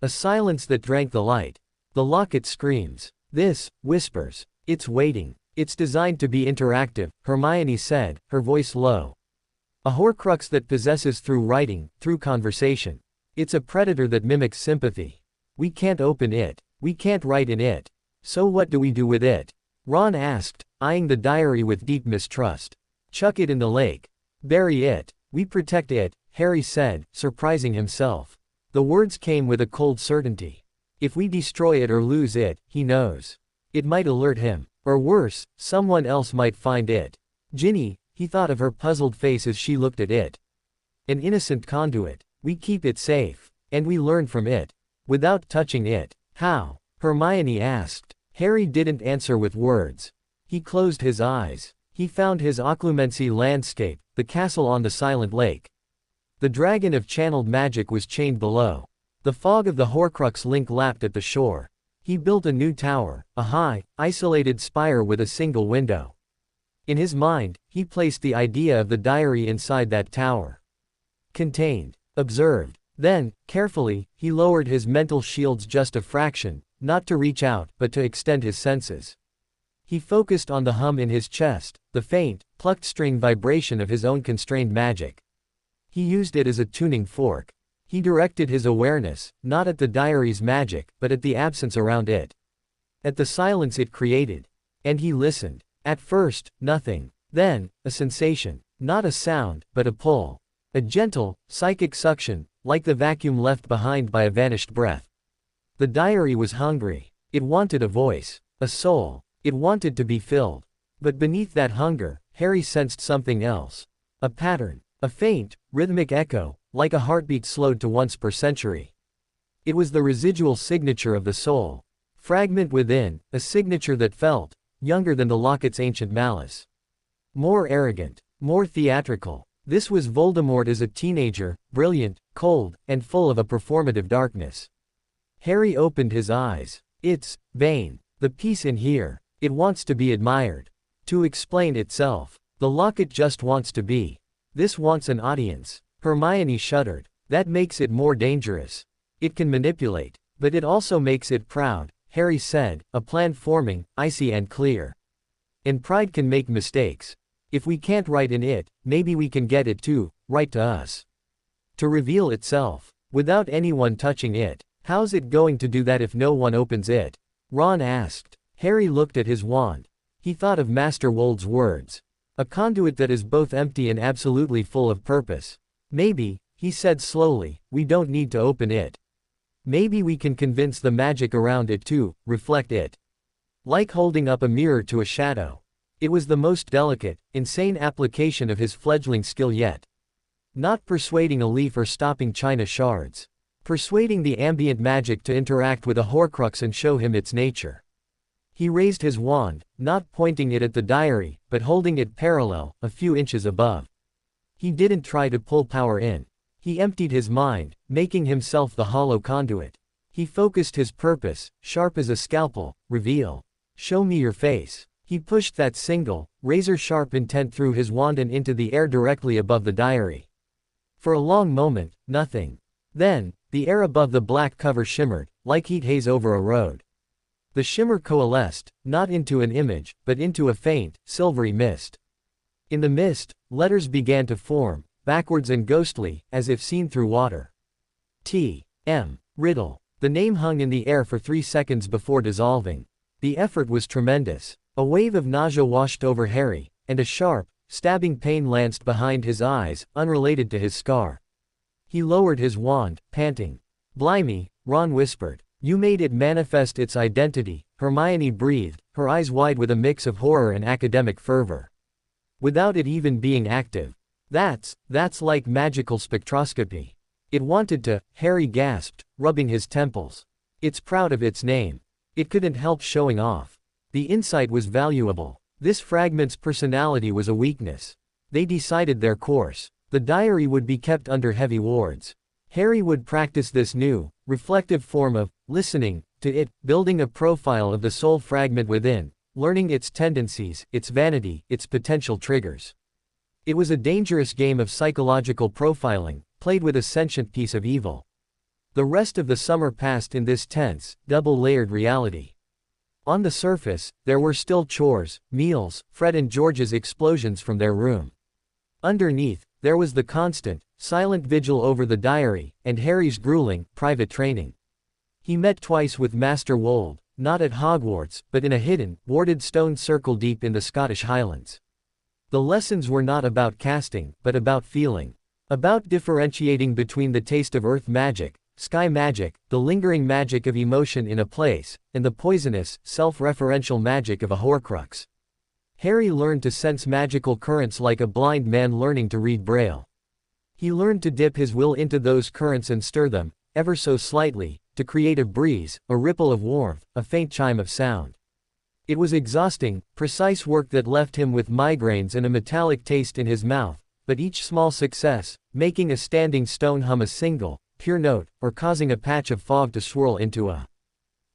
A silence that drank the light. The locket screams. This whispers. It's waiting. It's designed to be interactive, Hermione said, her voice low. A Horcrux that possesses through writing, through conversation. It's a predator that mimics sympathy. We can't open it. We can't write in it. So what do we do with it? Ron asked, eyeing the diary with deep mistrust. Chuck it in the lake. Bury it. We protect it, Harry said, surprising himself. The words came with a cold certainty. If we destroy it or lose it, he knows. It might alert him. Or worse, someone else might find it. Ginny, he thought of her puzzled face as she looked at it. An innocent conduit. We keep it safe. And we learn from it. Without touching it. How? Hermione asked. Harry didn't answer with words. He closed his eyes. He found his occlumency landscape, the castle on the silent lake. The dragon of channeled magic was chained below. The fog of the Horcrux link lapped at the shore. He built a new tower, a high, isolated spire with a single window. In his mind, he placed the idea of the diary inside that tower. Contained. Observed. Then, carefully, he lowered his mental shields just a fraction, not to reach out, but to extend his senses. He focused on the hum in his chest, the faint, plucked string vibration of his own constrained magic. He used it as a tuning fork. He directed his awareness, not at the diary's magic, but at the absence around it. At the silence it created. And he listened. At first, nothing. Then, a sensation. Not a sound, but a pull. A gentle, psychic suction, like the vacuum left behind by a vanished breath. The diary was hungry. It wanted a voice. A soul. It wanted to be filled. But beneath that hunger, Harry sensed something else. A pattern. A faint, rhythmic echo, like a heartbeat slowed to once per century. It was the residual signature of the soul. Fragment within, a signature that felt younger than the locket's ancient malice. More arrogant, more theatrical. This was Voldemort as a teenager, brilliant, cold, and full of a performative darkness. Harry opened his eyes. It's vain. The piece in here. It wants to be admired. To explain itself. The locket just wants to be. This wants an audience. Hermione shuddered. That makes it more dangerous. It can manipulate. But it also makes it proud, Harry said, a plan forming, icy and clear. And pride can make mistakes. If we can't write in it, maybe we can get it to write to us. To reveal itself. Without anyone touching it. How's it going to do that if no one opens it? Ron asked. Harry looked at his wand. He thought of Master Wold's words. A conduit that is both empty and absolutely full of purpose. Maybe, he said slowly, we don't need to open it. Maybe we can convince the magic around it to reflect it. Like holding up a mirror to a shadow. It was the most delicate, insane application of his fledgling skill yet. Not persuading a leaf or stopping china shards. Persuading the ambient magic to interact with a Horcrux and show him its nature. He raised his wand, not pointing it at the diary, but holding it parallel, a few inches above. He didn't try to pull power in. He emptied his mind, making himself the hollow conduit. He focused his purpose, sharp as a scalpel, reveal. Show me your face. He pushed that single, razor-sharp intent through his wand and into the air directly above the diary. For a long moment, nothing. Then, the air above the black cover shimmered, like heat haze over a road. The shimmer coalesced, not into an image, but into a faint, silvery mist. In the mist, letters began to form, backwards and ghostly, as if seen through water. T.M. Riddle. The name hung in the air for 3 seconds before dissolving. The effort was tremendous. A wave of nausea washed over Harry, and a sharp, stabbing pain lanced behind his eyes, unrelated to his scar. He lowered his wand, panting. Blimey, Ron whispered. You made it manifest its identity, Hermione breathed, her eyes wide with a mix of horror and academic fervor. Without it even being active. That's like magical spectroscopy. It wanted to, Harry gasped, rubbing his temples. It's proud of its name. It couldn't help showing off. The insight was valuable. This fragment's personality was a weakness. They decided their course. The diary would be kept under heavy wards. Harry would practice this new, reflective form of listening to it, building a profile of the soul fragment within, learning its tendencies, its vanity, its potential triggers. It was a dangerous game of psychological profiling, played with a sentient piece of evil. The rest of the summer passed in this tense, double-layered reality. On the surface, there were still chores, meals, Fred and George's explosions from their room. Underneath, there was the constant, silent vigil over the diary, and Harry's grueling, private training. He met twice with Master Wold, not at Hogwarts, but in a hidden, warded stone circle deep in the Scottish Highlands. The lessons were not about casting, but about feeling. About differentiating between the taste of earth magic, sky magic, the lingering magic of emotion in a place, and the poisonous, self-referential magic of a Horcrux. Harry learned to sense magical currents like a blind man learning to read Braille. He learned to dip his will into those currents and stir them, ever so slightly, to create a breeze, a ripple of warmth, a faint chime of sound. It was exhausting, precise work that left him with migraines and a metallic taste in his mouth, but each small success, making a standing stone hum a single, pure note, or causing a patch of fog to swirl into a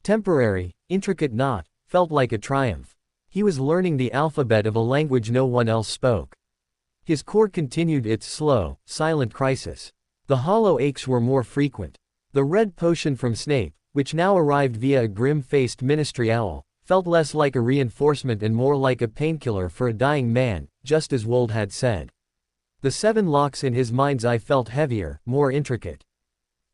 temporary, intricate knot, felt like a triumph. He was learning the alphabet of a language no one else spoke. His core continued its slow, silent crisis. The hollow aches were more frequent. The red potion from Snape, which now arrived via a grim-faced ministry owl, felt less like a reinforcement and more like a painkiller for a dying man, just as Wold had said. The 7 locks in his mind's eye felt heavier, more intricate.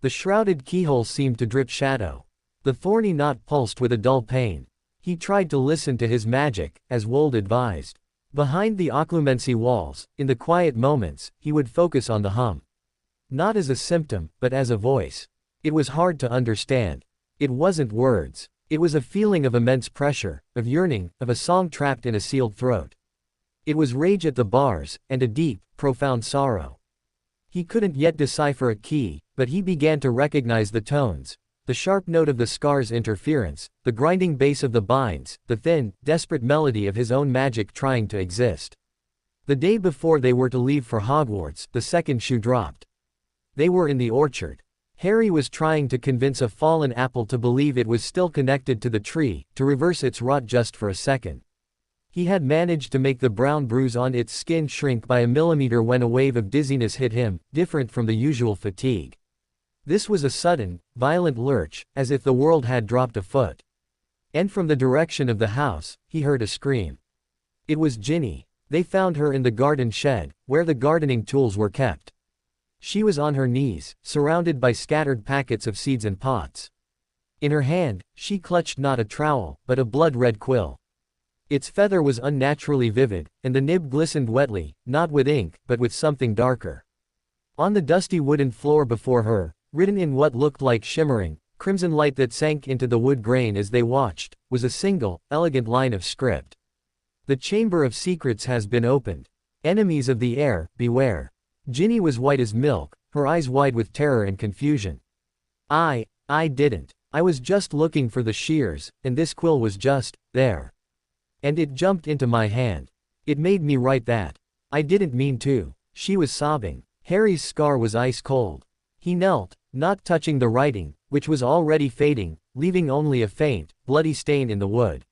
The shrouded keyhole seemed to drip shadow. The thorny knot pulsed with a dull pain. He tried to listen to his magic, as Wold advised. Behind the occlumency walls, in the quiet moments, he would focus on the hum. Not as a symptom, but as a voice. It was hard to understand. It wasn't words. It was a feeling of immense pressure, of yearning, of a song trapped in a sealed throat. It was rage at the bars, and a deep, profound sorrow. He couldn't yet decipher a key, but he began to recognize the tones, the sharp note of the scar's interference, the grinding bass of the binds, the thin, desperate melody of his own magic trying to exist. The day before they were to leave for Hogwarts, the second shoe dropped. They were in the orchard. Harry was trying to convince a fallen apple to believe it was still connected to the tree, to reverse its rot just for a second. He had managed to make the brown bruise on its skin shrink by a millimeter when a wave of dizziness hit him, different from the usual fatigue. This was a sudden, violent lurch, as if the world had dropped a foot. And from the direction of the house, he heard a scream. It was Ginny. They found her in the garden shed, where the gardening tools were kept. She was on her knees, surrounded by scattered packets of seeds and pots. In her hand, she clutched not a trowel, but a blood-red quill. Its feather was unnaturally vivid, and the nib glistened wetly, not with ink, but with something darker. On the dusty wooden floor before her, written in what looked like shimmering, crimson light that sank into the wood grain as they watched, was a single, elegant line of script. The Chamber of Secrets has been opened. Enemies of the air, beware. Ginny was white as milk, her eyes wide with terror and confusion. I didn't. I was just looking for the shears, and this quill was just there. And it jumped into my hand. It made me write that. I didn't mean to. She was sobbing. Harry's scar was ice cold. He knelt, not touching the writing, which was already fading, leaving only a faint, bloody stain in the wood.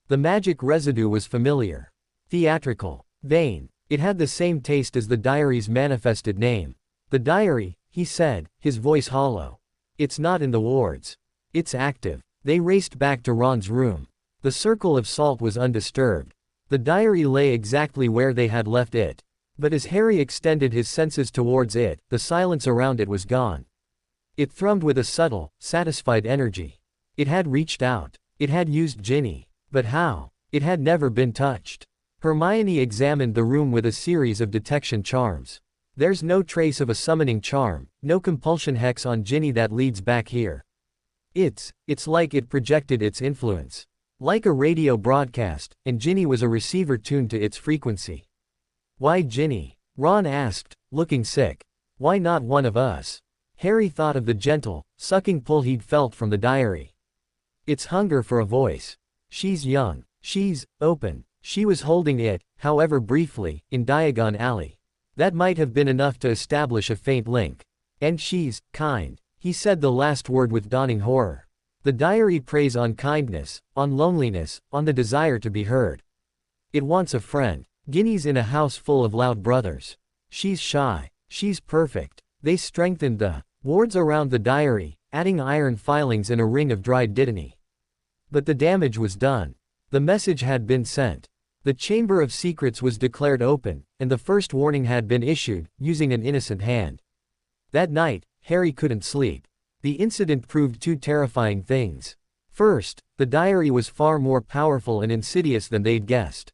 The magic residue was familiar. Theatrical. Vain. It had the same taste as the diary's manifested name. The diary, he said, his voice hollow. It's not in the wards. It's active. They raced back to Ron's room. The circle of salt was undisturbed. The diary lay exactly where they had left it. But as Harry extended his senses towards it, the silence around it was gone. It thrummed with a subtle, satisfied energy. It had reached out. It had used Ginny. But how? It had never been touched. Hermione examined the room with a series of detection charms. There's no trace of a summoning charm, no compulsion hex on Ginny that leads back here. It's like it projected its influence. Like a radio broadcast, and Ginny was a receiver tuned to its frequency. Why Ginny? Ron asked, looking sick. Why not one of us? Harry thought of the gentle, sucking pull he'd felt from the diary. It's hunger for a voice. She's young. She's open. She was holding it, however briefly, in Diagon Alley. That might have been enough to establish a faint link. And she's kind. He said the last word with dawning horror. The diary preys on kindness, on loneliness, on the desire to be heard. It wants a friend. Ginny's in a house full of loud brothers. She's shy. She's perfect. They strengthened the wards around the diary, adding iron filings and a ring of dried dittany. But the damage was done. The message had been sent. The Chamber of Secrets was declared open, and the first warning had been issued, using an innocent hand. That night, Harry couldn't sleep. The incident proved two terrifying things. First, the diary was far more powerful and insidious than they'd guessed.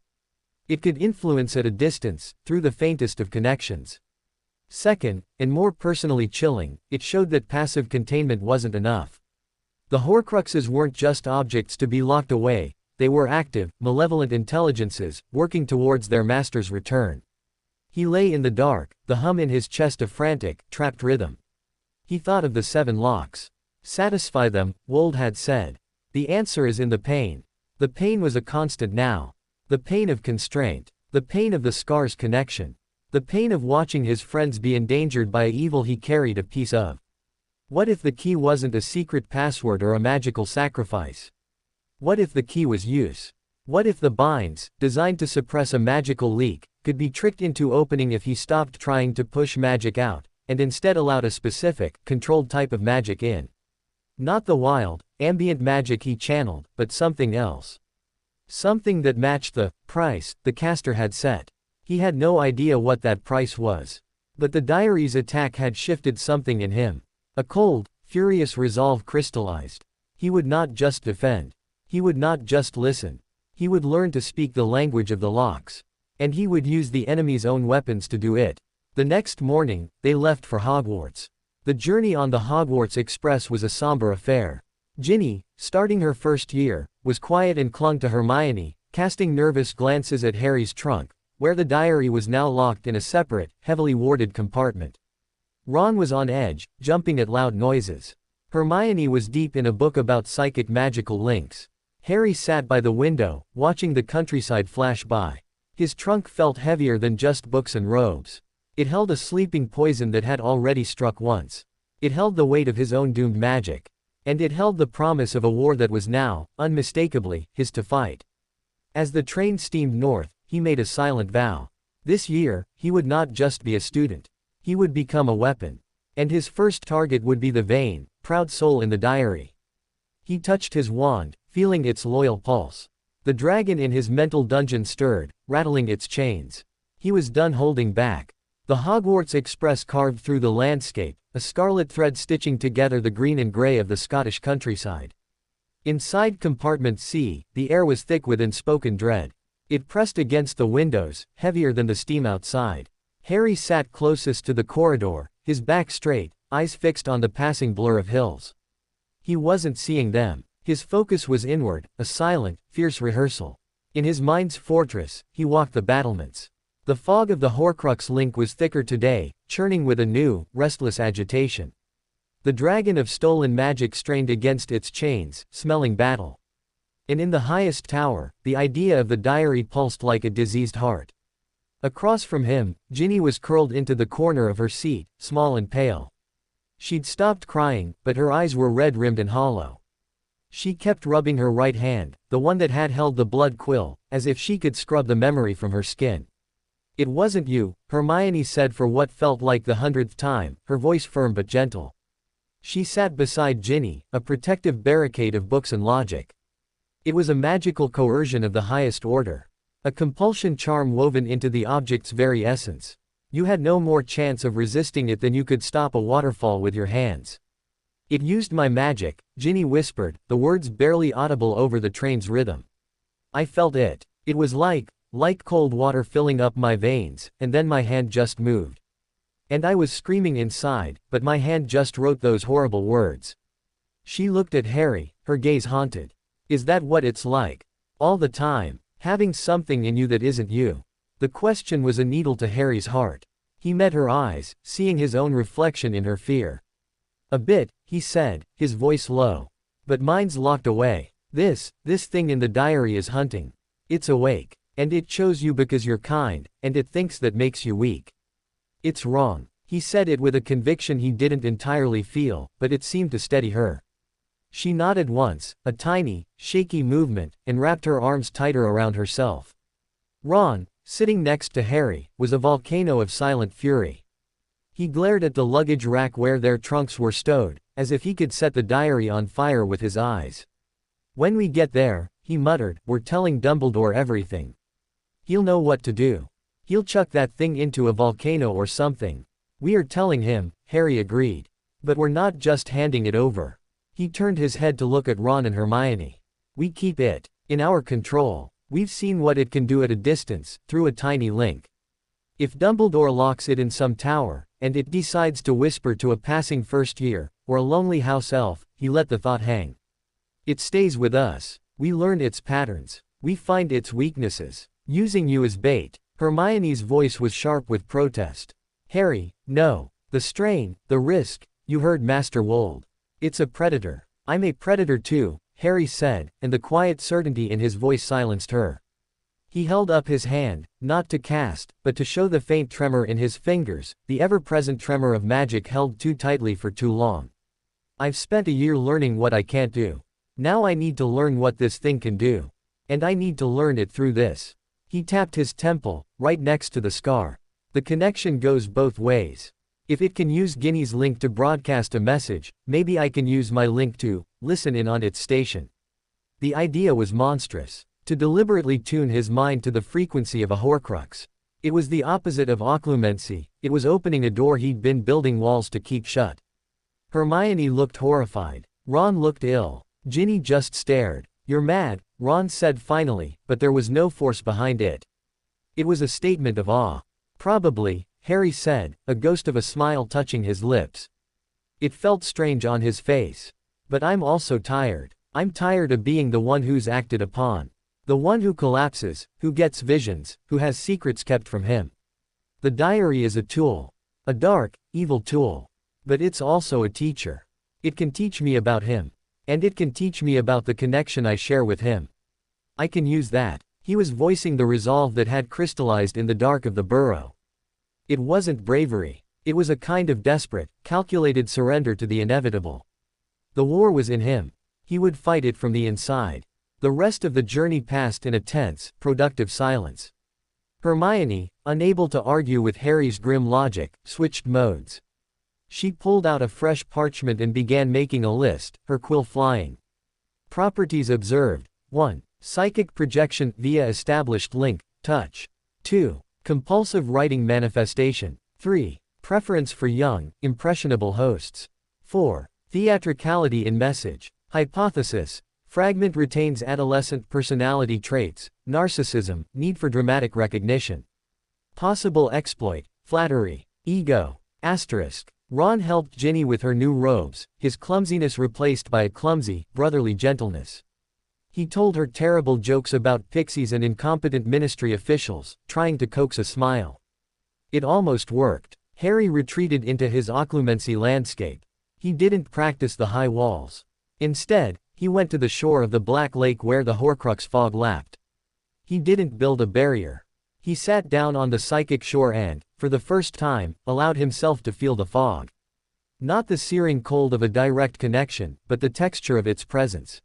It could influence at a distance, through the faintest of connections. Second, and more personally chilling, it showed that passive containment wasn't enough. The Horcruxes weren't just objects to be locked away, they were active, malevolent intelligences, working towards their master's return. He lay in the dark, the hum in his chest a frantic, trapped rhythm. He thought of the 7 locks. Satisfy them, Wold had said. The answer is in the pain. The pain was a constant now. The pain of constraint. The pain of the scar's connection. The pain of watching his friends be endangered by an evil he carried a piece of. What if the key wasn't a secret password or a magical sacrifice? What if the key was use? What if the binds, designed to suppress a magical leak, could be tricked into opening if he stopped trying to push magic out, and instead allowed a specific, controlled type of magic in? Not the wild, ambient magic he channeled, but something else. Something that matched the price the caster had set. He had no idea what that price was. But the diary's attack had shifted something in him. A cold, furious resolve crystallized. He would not just defend. He would not just listen. He would learn to speak the language of the locks. And he would use the enemy's own weapons to do it. The next morning, they left for Hogwarts. The journey on the Hogwarts Express was a somber affair. Ginny, starting her first year, was quiet and clung to Hermione, casting nervous glances at Harry's trunk, where the diary was now locked in a separate, heavily warded compartment. Ron was on edge, jumping at loud noises. Hermione was deep in a book about psychic magical links. Harry sat by the window, watching the countryside flash by. His trunk felt heavier than just books and robes. It held a sleeping poison that had already struck once. It held the weight of his own doomed magic. And it held the promise of a war that was now, unmistakably, his to fight. As the train steamed north, he made a silent vow. This year, he would not just be a student. He would become a weapon. And his first target would be the vain, proud soul in the diary. He touched his wand, feeling its loyal pulse. The dragon in his mental dungeon stirred, rattling its chains. He was done holding back. The Hogwarts Express carved through the landscape, a scarlet thread stitching together the green and grey of the Scottish countryside. Inside compartment C, the air was thick with unspoken dread. It pressed against the windows, heavier than the steam outside. Harry sat closest to the corridor, his back straight, eyes fixed on the passing blur of hills. He wasn't seeing them. His focus was inward, a silent, fierce rehearsal. In his mind's fortress, he walked the battlements. The fog of the Horcrux link was thicker today, churning with a new, restless agitation. The dragon of stolen magic strained against its chains, smelling battle. And in the highest tower, the idea of the diary pulsed like a diseased heart. Across from him, Ginny was curled into the corner of her seat, small and pale. She'd stopped crying, but her eyes were red-rimmed and hollow. She kept rubbing her right hand, the one that had held the blood quill, as if she could scrub the memory from her skin. "It wasn't you," Hermione said for what felt like the 100th time, her voice firm but gentle. She sat beside Ginny, a protective barricade of books and logic. It was a magical coercion of the highest order. A compulsion charm woven into the object's very essence. You had no more chance of resisting it than you could stop a waterfall with your hands. "It used my magic," Ginny whispered, the words barely audible over the train's rhythm. "I felt it. It was like cold water filling up my veins, and then my hand just moved. And I was screaming inside, but my hand just wrote those horrible words." She looked at Harry, her gaze haunted. "Is that what it's like? All the time? Having something in you that isn't you?" The question was a needle to Harry's heart. He met her eyes, seeing his own reflection in her fear. "A bit," he said, his voice low. "But mine's locked away. This thing in the diary is hunting. It's awake. And it chose you because you're kind, and it thinks that makes you weak. It's wrong." He said it with a conviction he didn't entirely feel, but it seemed to steady her. She nodded once, a tiny, shaky movement, and wrapped her arms tighter around herself. Ron, sitting next to Harry, was a volcano of silent fury. He glared at the luggage rack where their trunks were stowed, as if he could set the diary on fire with his eyes. "When we get there," he muttered, "we're telling Dumbledore everything. He'll know what to do. He'll chuck that thing into a volcano or something." "We are telling him," Harry agreed. "But we're not just handing it over." He turned his head to look at Ron and Hermione. "We keep it in our control. We've seen what it can do at a distance, through a tiny link. If Dumbledore locks it in some tower, and it decides to whisper to a passing first year, or a lonely house elf, he let the thought hang. It stays with us. We learn its patterns. We find its weaknesses. Using you as bait. Hermione's voice was sharp with protest. Harry, no. The strain, the risk, you heard Master Wold. It's a predator. I'm a predator too, Harry said, and the quiet certainty in his voice silenced her. He held up his hand, not to cast, but to show the faint tremor in his fingers, the ever-present tremor of magic held too tightly for too long. I've spent a year learning what I can't do. Now I need to learn what this thing can do. And I need to learn it through this. He tapped his temple, right next to the scar. The connection goes both ways. If it can use Ginny's link to broadcast a message, maybe I can use my link to listen in on its station. The idea was monstrous. To deliberately tune his mind to the frequency of a Horcrux. It was the opposite of occlumency, it was opening a door he'd been building walls to keep shut. Hermione looked horrified. Ron looked ill. Ginny just stared. You're mad, Ron said finally, but there was no force behind it. It was a statement of awe. Probably, Harry said, a ghost of a smile touching his lips. It felt strange on his face. But I'm also tired. I'm tired of being the one who's acted upon. The one who collapses, who gets visions, who has secrets kept from him. The diary is a tool. A dark, evil tool. But it's also a teacher. It can teach me about him. And it can teach me about the connection I share with him. I can use that. He was voicing the resolve that had crystallized in the dark of the burrow. It wasn't bravery. It was a kind of desperate, calculated surrender to the inevitable. The war was in him. He would fight it from the inside. The rest of the journey passed in a tense, productive silence. Hermione, unable to argue with Harry's grim logic, switched modes. She pulled out a fresh parchment and began making a list, her quill flying. Properties observed. 1. Psychic projection via established link, touch. 2. Compulsive writing manifestation. 3. Preference for young, impressionable hosts. 4. Theatricality in message. Hypothesis. Fragment retains adolescent personality traits, narcissism, need for dramatic recognition. Possible exploit, flattery, ego. Asterisk. Ron helped Ginny with her new robes, his clumsiness replaced by a clumsy, brotherly gentleness. He told her terrible jokes about pixies and incompetent ministry officials, trying to coax a smile. It almost worked. Harry retreated into his occlumency landscape. He didn't practice the high walls. Instead, he went to the shore of the Black Lake where the Horcrux fog lapped. He didn't build a barrier. He sat down on the psychic shore and, for the first time, allowed himself to feel the fog. Not the searing cold of a direct connection, but the texture of its presence.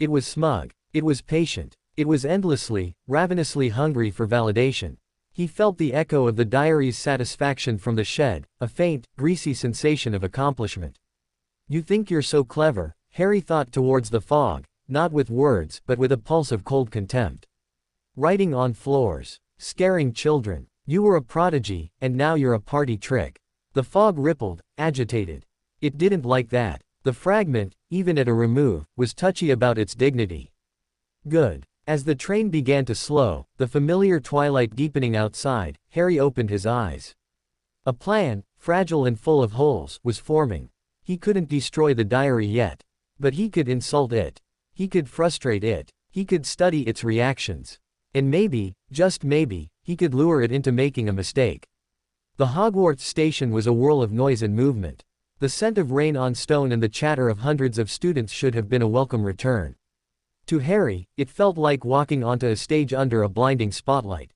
It was smug. It was patient. It was endlessly, ravenously hungry for validation. He felt the echo of the diary's satisfaction from the shed, a faint, greasy sensation of accomplishment. You think you're so clever, Harry thought towards the fog, not with words but with a pulse of cold contempt. Writing on floors. Scaring children. You were a prodigy, and now you're a party trick. The fog rippled, agitated. It didn't like that. The fragment, even at a remove, was touchy about its dignity. Good. As the train began to slow, the familiar twilight deepening outside, Harry opened his eyes. A plan, fragile and full of holes, was forming. He couldn't destroy the diary yet. But he could insult it. He could frustrate it. He could study its reactions. And maybe, just maybe, he could lure it into making a mistake. The Hogwarts station was a whirl of noise and movement. The scent of rain on stone and the chatter of hundreds of students should have been a welcome return. To Harry, it felt like walking onto a stage under a blinding spotlight.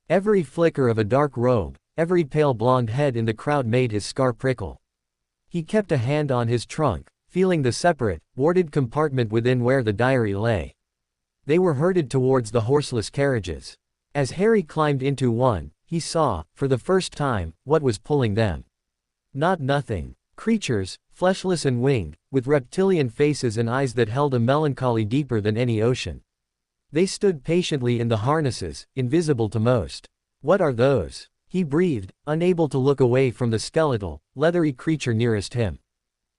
Every flicker of a dark robe, every pale blonde head in the crowd made his scar prickle. He kept a hand on his trunk, feeling the separate, warded compartment within where the diary lay. They were herded towards the horseless carriages. As Harry climbed into one, he saw, for the first time, what was pulling them. Not nothing. Creatures, fleshless and winged, with reptilian faces and eyes that held a melancholy deeper than any ocean. They stood patiently in the harnesses, invisible to most. What are those? He breathed, unable to look away from the skeletal, leathery creature nearest him.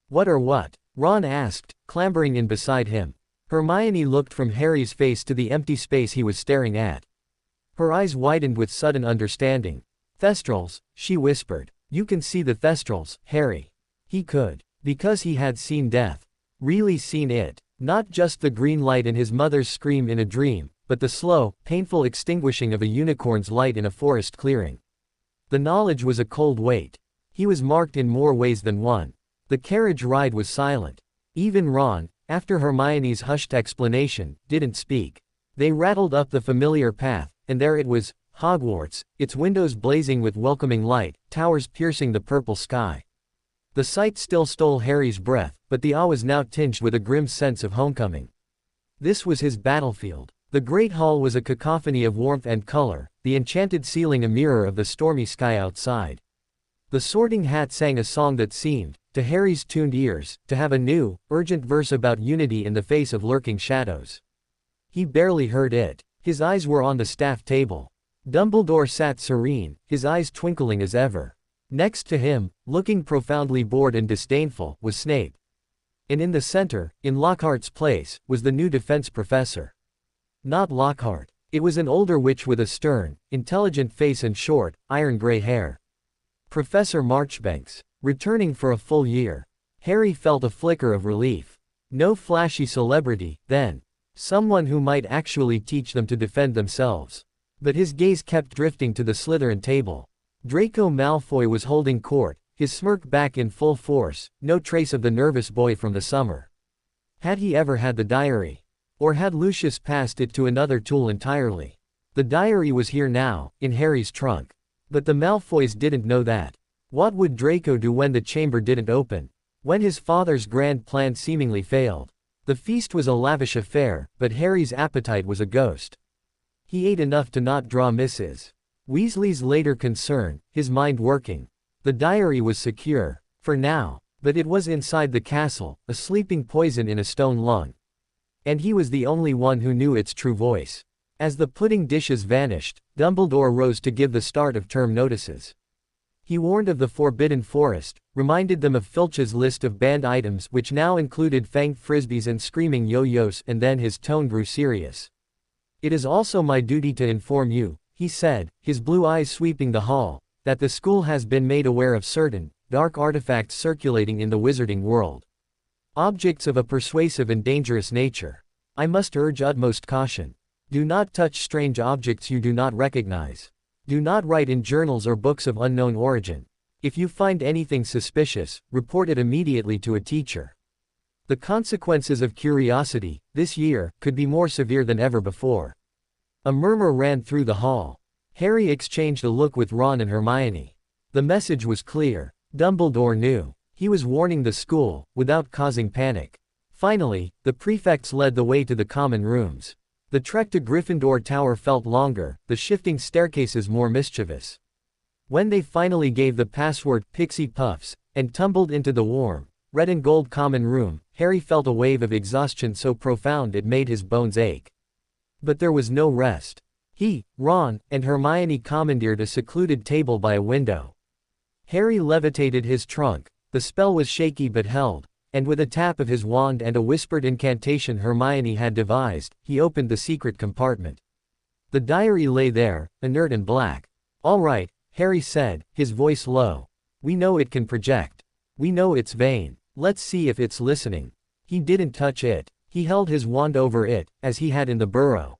What are what? Ron asked, clambering in beside him. Hermione looked from Harry's face to the empty space he was staring at. Her eyes widened with sudden understanding. Thestrals, she whispered. You can see the Thestrals, Harry. He could. Because he had seen death. Really seen it. Not just the green light and his mother's scream in a dream, but the slow, painful extinguishing of a unicorn's light in a forest clearing. The knowledge was a cold weight. He was marked in more ways than one. The carriage ride was silent. Even Ron, after Hermione's hushed explanation, didn't speak. They rattled up the familiar path, and there it was, Hogwarts, its windows blazing with welcoming light, towers piercing the purple sky. The sight still stole Harry's breath, but the awe was now tinged with a grim sense of homecoming. This was his battlefield. The great hall was a cacophony of warmth and color, the enchanted ceiling a mirror of the stormy sky outside. The Sorting Hat sang a song that seemed, to Harry's tuned ears, to have a new, urgent verse about unity in the face of lurking shadows. He barely heard it. His eyes were on the staff table. Dumbledore sat serene, his eyes twinkling as ever. Next to him, looking profoundly bored and disdainful, was Snape. And in the center, in Lockhart's place, was the new defense professor. Not Lockhart. It was an older witch with a stern, intelligent face and short, iron-gray hair. Professor Marchbanks. Returning for a full year. Harry felt a flicker of relief. No flashy celebrity, then. Someone who might actually teach them to defend themselves. But his gaze kept drifting to the Slytherin table. Draco Malfoy was holding court, his smirk back in full force, no trace of the nervous boy from the summer. Had he ever had the diary? Or had Lucius passed it to another tool entirely? The diary was here now, in Harry's trunk. But the Malfoys didn't know that. What would Draco do when the chamber didn't open? When his father's grand plan seemingly failed? The feast was a lavish affair, but Harry's appetite was a ghost. He ate enough to not draw Mrs. Weasley's later concern, his mind working. The diary was secure. For now. But it was inside the castle, a sleeping poison in a stone lung. And he was the only one who knew its true voice. As the pudding dishes vanished, Dumbledore rose to give the start of term notices. He warned of the Forbidden Forest, reminded them of Filch's list of banned items which now included fanged frisbees and screaming yo-yos, and then his tone grew serious. "It is also my duty to inform you," he said, his blue eyes sweeping the hall, "that the school has been made aware of certain, dark artifacts circulating in the wizarding world. Objects of a persuasive and dangerous nature. I must urge utmost caution. Do not touch strange objects you do not recognize. Do not write in journals or books of unknown origin. If you find anything suspicious, report it immediately to a teacher." The consequences of curiosity, this year, could be more severe than ever before. A murmur ran through the hall. Harry exchanged a look with Ron and Hermione. The message was clear. Dumbledore knew. He was warning the school, without causing panic. Finally, the prefects led the way to the common rooms. The trek to Gryffindor Tower felt longer, the shifting staircases more mischievous. When they finally gave the password "Pixie Puffs" and tumbled into the warm, red and gold common room, Harry felt a wave of exhaustion so profound it made his bones ache. But there was no rest. He, Ron, and Hermione commandeered a secluded table by a window. Harry levitated his trunk. The spell was shaky but held. And with a tap of his wand and a whispered incantation Hermione had devised, he opened the secret compartment. The diary lay there, inert and black. "All right," Harry said, his voice low. "We know it can project. We know it's vain. Let's see if it's listening." He didn't touch it. He held his wand over it, as he had in the burrow.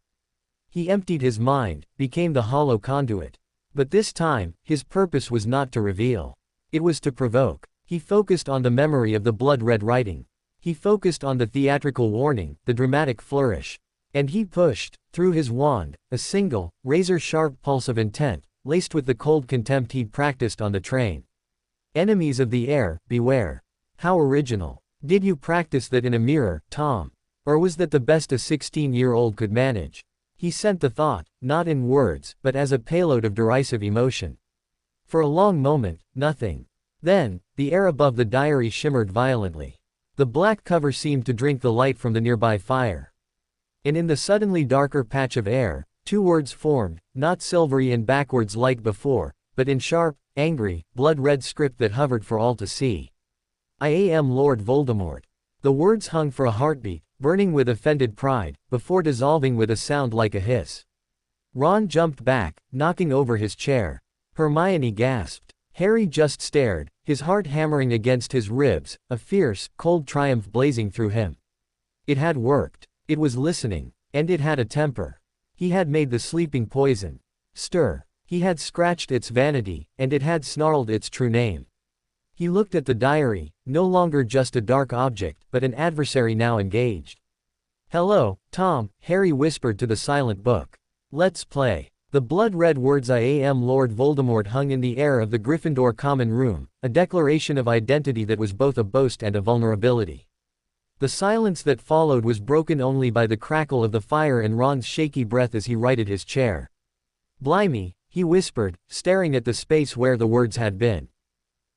He emptied his mind, became the hollow conduit. But this time, his purpose was not to reveal. It was to provoke. He focused on the memory of the blood-red writing. He focused on the theatrical warning, the dramatic flourish. And he pushed, through his wand, a single, razor-sharp pulse of intent, laced with the cold contempt he'd practiced on the train. "Enemies of the air, beware." How original. Did you practice that in a mirror, Tom? Or was that the best a 16-year-old could manage? He sent the thought, not in words, but as a payload of derisive emotion. For a long moment, nothing. Then, the air above the diary shimmered violently. The black cover seemed to drink the light from the nearby fire. And in the suddenly darker patch of air, two words formed, not silvery and backwards like before, but in sharp, angry, blood-red script that hovered for all to see. "I am Lord Voldemort." The words hung for a heartbeat, burning with offended pride, before dissolving with a sound like a hiss. Ron jumped back, knocking over his chair. Hermione gasped. Harry just stared, his heart hammering against his ribs, a fierce, cold triumph blazing through him. It had worked. It was listening. And it had a temper. He had made the sleeping poison stir. He had scratched its vanity, and it had snarled its true name. He looked at the diary, no longer just a dark object, but an adversary now engaged. "Hello, Tom," Harry whispered to the silent book. "Let's play." The blood-red words "I am Lord Voldemort" hung in the air of the Gryffindor common room, a declaration of identity that was both a boast and a vulnerability. The silence that followed was broken only by the crackle of the fire and Ron's shaky breath as he righted his chair. "Blimey," he whispered, staring at the space where the words had been.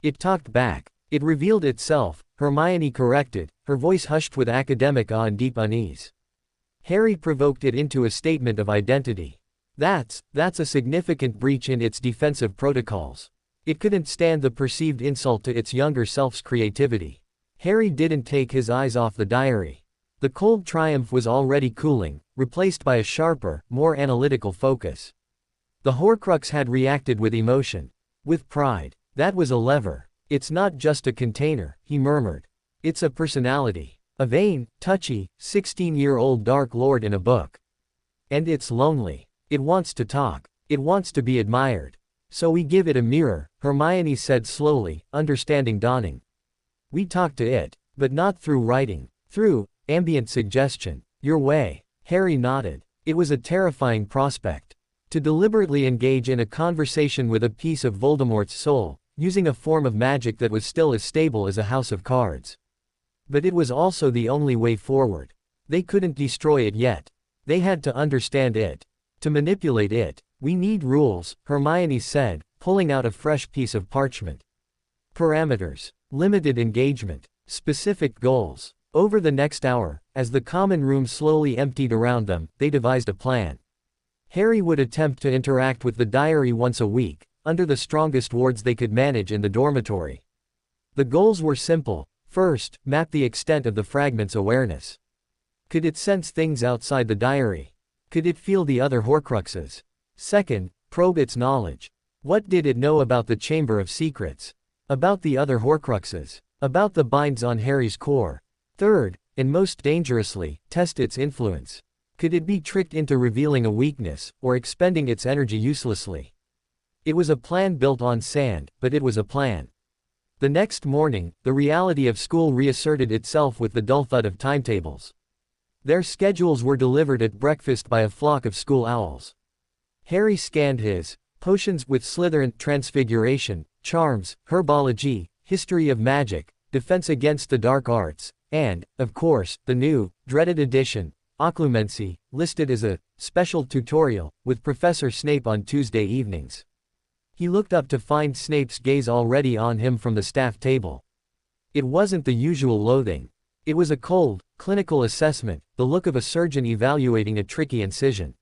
It talked back. It revealed itself, Hermione corrected, her voice hushed with academic awe and deep unease. Harry provoked it into a statement of identity. That's a significant breach in its defensive protocols. It couldn't stand the perceived insult to its younger self's creativity. Harry didn't take his eyes off the diary. The cold triumph was already cooling, replaced by a sharper, more analytical focus. The Horcrux had reacted with emotion. With pride. That was a lever. "It's not just a container," he murmured. "It's a personality. A vain, touchy, 16-year-old Dark Lord in a book. And it's lonely. It wants to talk. It wants to be admired. So we give it a mirror," Hermione said slowly, understanding dawning. "We talk to it. But not through writing. Through ambient suggestion. Your way." Harry nodded. It was a terrifying prospect. To deliberately engage in a conversation with a piece of Voldemort's soul, using a form of magic that was still as stable as a house of cards. But it was also the only way forward. They couldn't destroy it yet. They had to understand it. To manipulate it. "We need rules," Hermione said, pulling out a fresh piece of parchment. "Parameters. Limited engagement. Specific goals." Over the next hour, as the common room slowly emptied around them, they devised a plan. Harry would attempt to interact with the diary once a week, under the strongest wards they could manage in the dormitory. The goals were simple. First, map the extent of the fragment's awareness. Could it sense things outside the diary? Could it feel the other Horcruxes? Second, probe its knowledge. What did it know about the Chamber of Secrets? About the other Horcruxes? About the binds on Harry's core? Third, and most dangerously, test its influence. Could it be tricked into revealing a weakness, or expending its energy uselessly? It was a plan built on sand, but it was a plan. The next morning, the reality of school reasserted itself with the dull thud of timetables. Their schedules were delivered at breakfast by a flock of school owls. Harry scanned his potions with Slytherin transfiguration, charms, herbology, history of magic, defense against the dark arts, and, of course, the new, dreaded edition, Occlumency, listed as a special tutorial with Professor Snape on Tuesday evenings. He looked up to find Snape's gaze already on him from the staff table. It wasn't the usual loathing. It was a cold, clinical assessment, the look of a surgeon evaluating a tricky incision.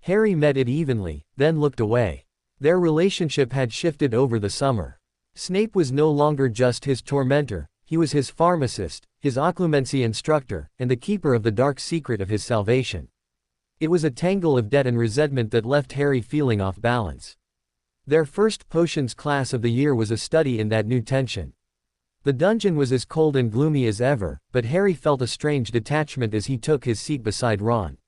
Harry met it evenly, then looked away. Their relationship had shifted over the summer. Snape was no longer just his tormentor, he was his pharmacist, his occlumency instructor, and the keeper of the dark secret of his salvation. It was a tangle of debt and resentment that left Harry feeling off balance. Their first potions class of the year was a study in that new tension. The dungeon was as cold and gloomy as ever, but Harry felt a strange detachment as he took his seat beside Ron.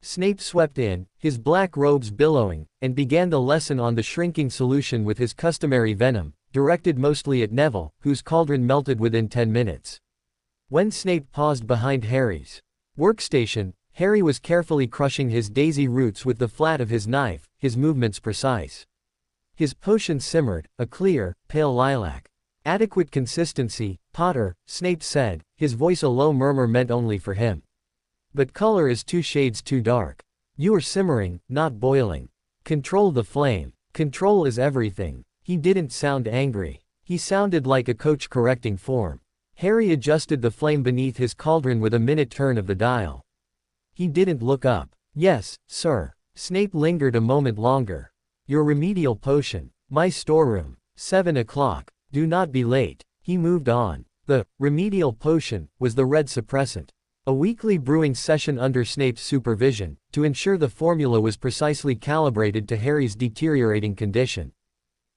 Snape swept in, his black robes billowing, and began the lesson on the shrinking solution with his customary venom, directed mostly at Neville, whose cauldron melted within 10 minutes. When Snape paused behind Harry's workstation, Harry was carefully crushing his daisy roots with the flat of his knife, his movements precise. His potion simmered, a clear, pale lilac. "Adequate consistency, Potter," Snape said, his voice a low murmur meant only for him. "But color is 2 shades too dark. You are simmering, not boiling. Control the flame. Control is everything." He didn't sound angry. He sounded like a coach correcting form. Harry adjusted the flame beneath his cauldron with a minute turn of the dial. He didn't look up. "Yes, sir." Snape lingered a moment longer. "Your remedial potion. My storeroom. 7 o'clock. Do not be late." He moved on. The remedial potion was the red suppressant. A weekly brewing session under Snape's supervision, to ensure the formula was precisely calibrated to Harry's deteriorating condition.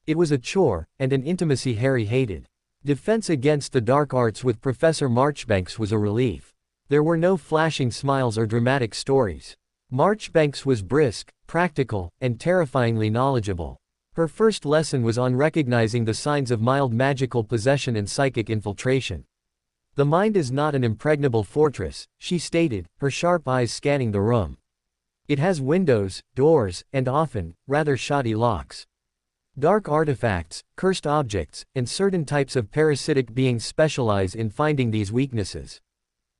It was a chore, and an intimacy Harry hated. Defense against the dark arts with Professor Marchbanks was a relief. There were no flashing smiles or dramatic stories. Marchbanks was brisk, practical, and terrifyingly knowledgeable. Her first lesson was on recognizing the signs of mild magical possession and psychic infiltration. The mind is not an impregnable fortress, she stated, her sharp eyes scanning the room. It has windows, doors, and often, rather shoddy locks. Dark artifacts, cursed objects, and certain types of parasitic beings specialize in finding these weaknesses.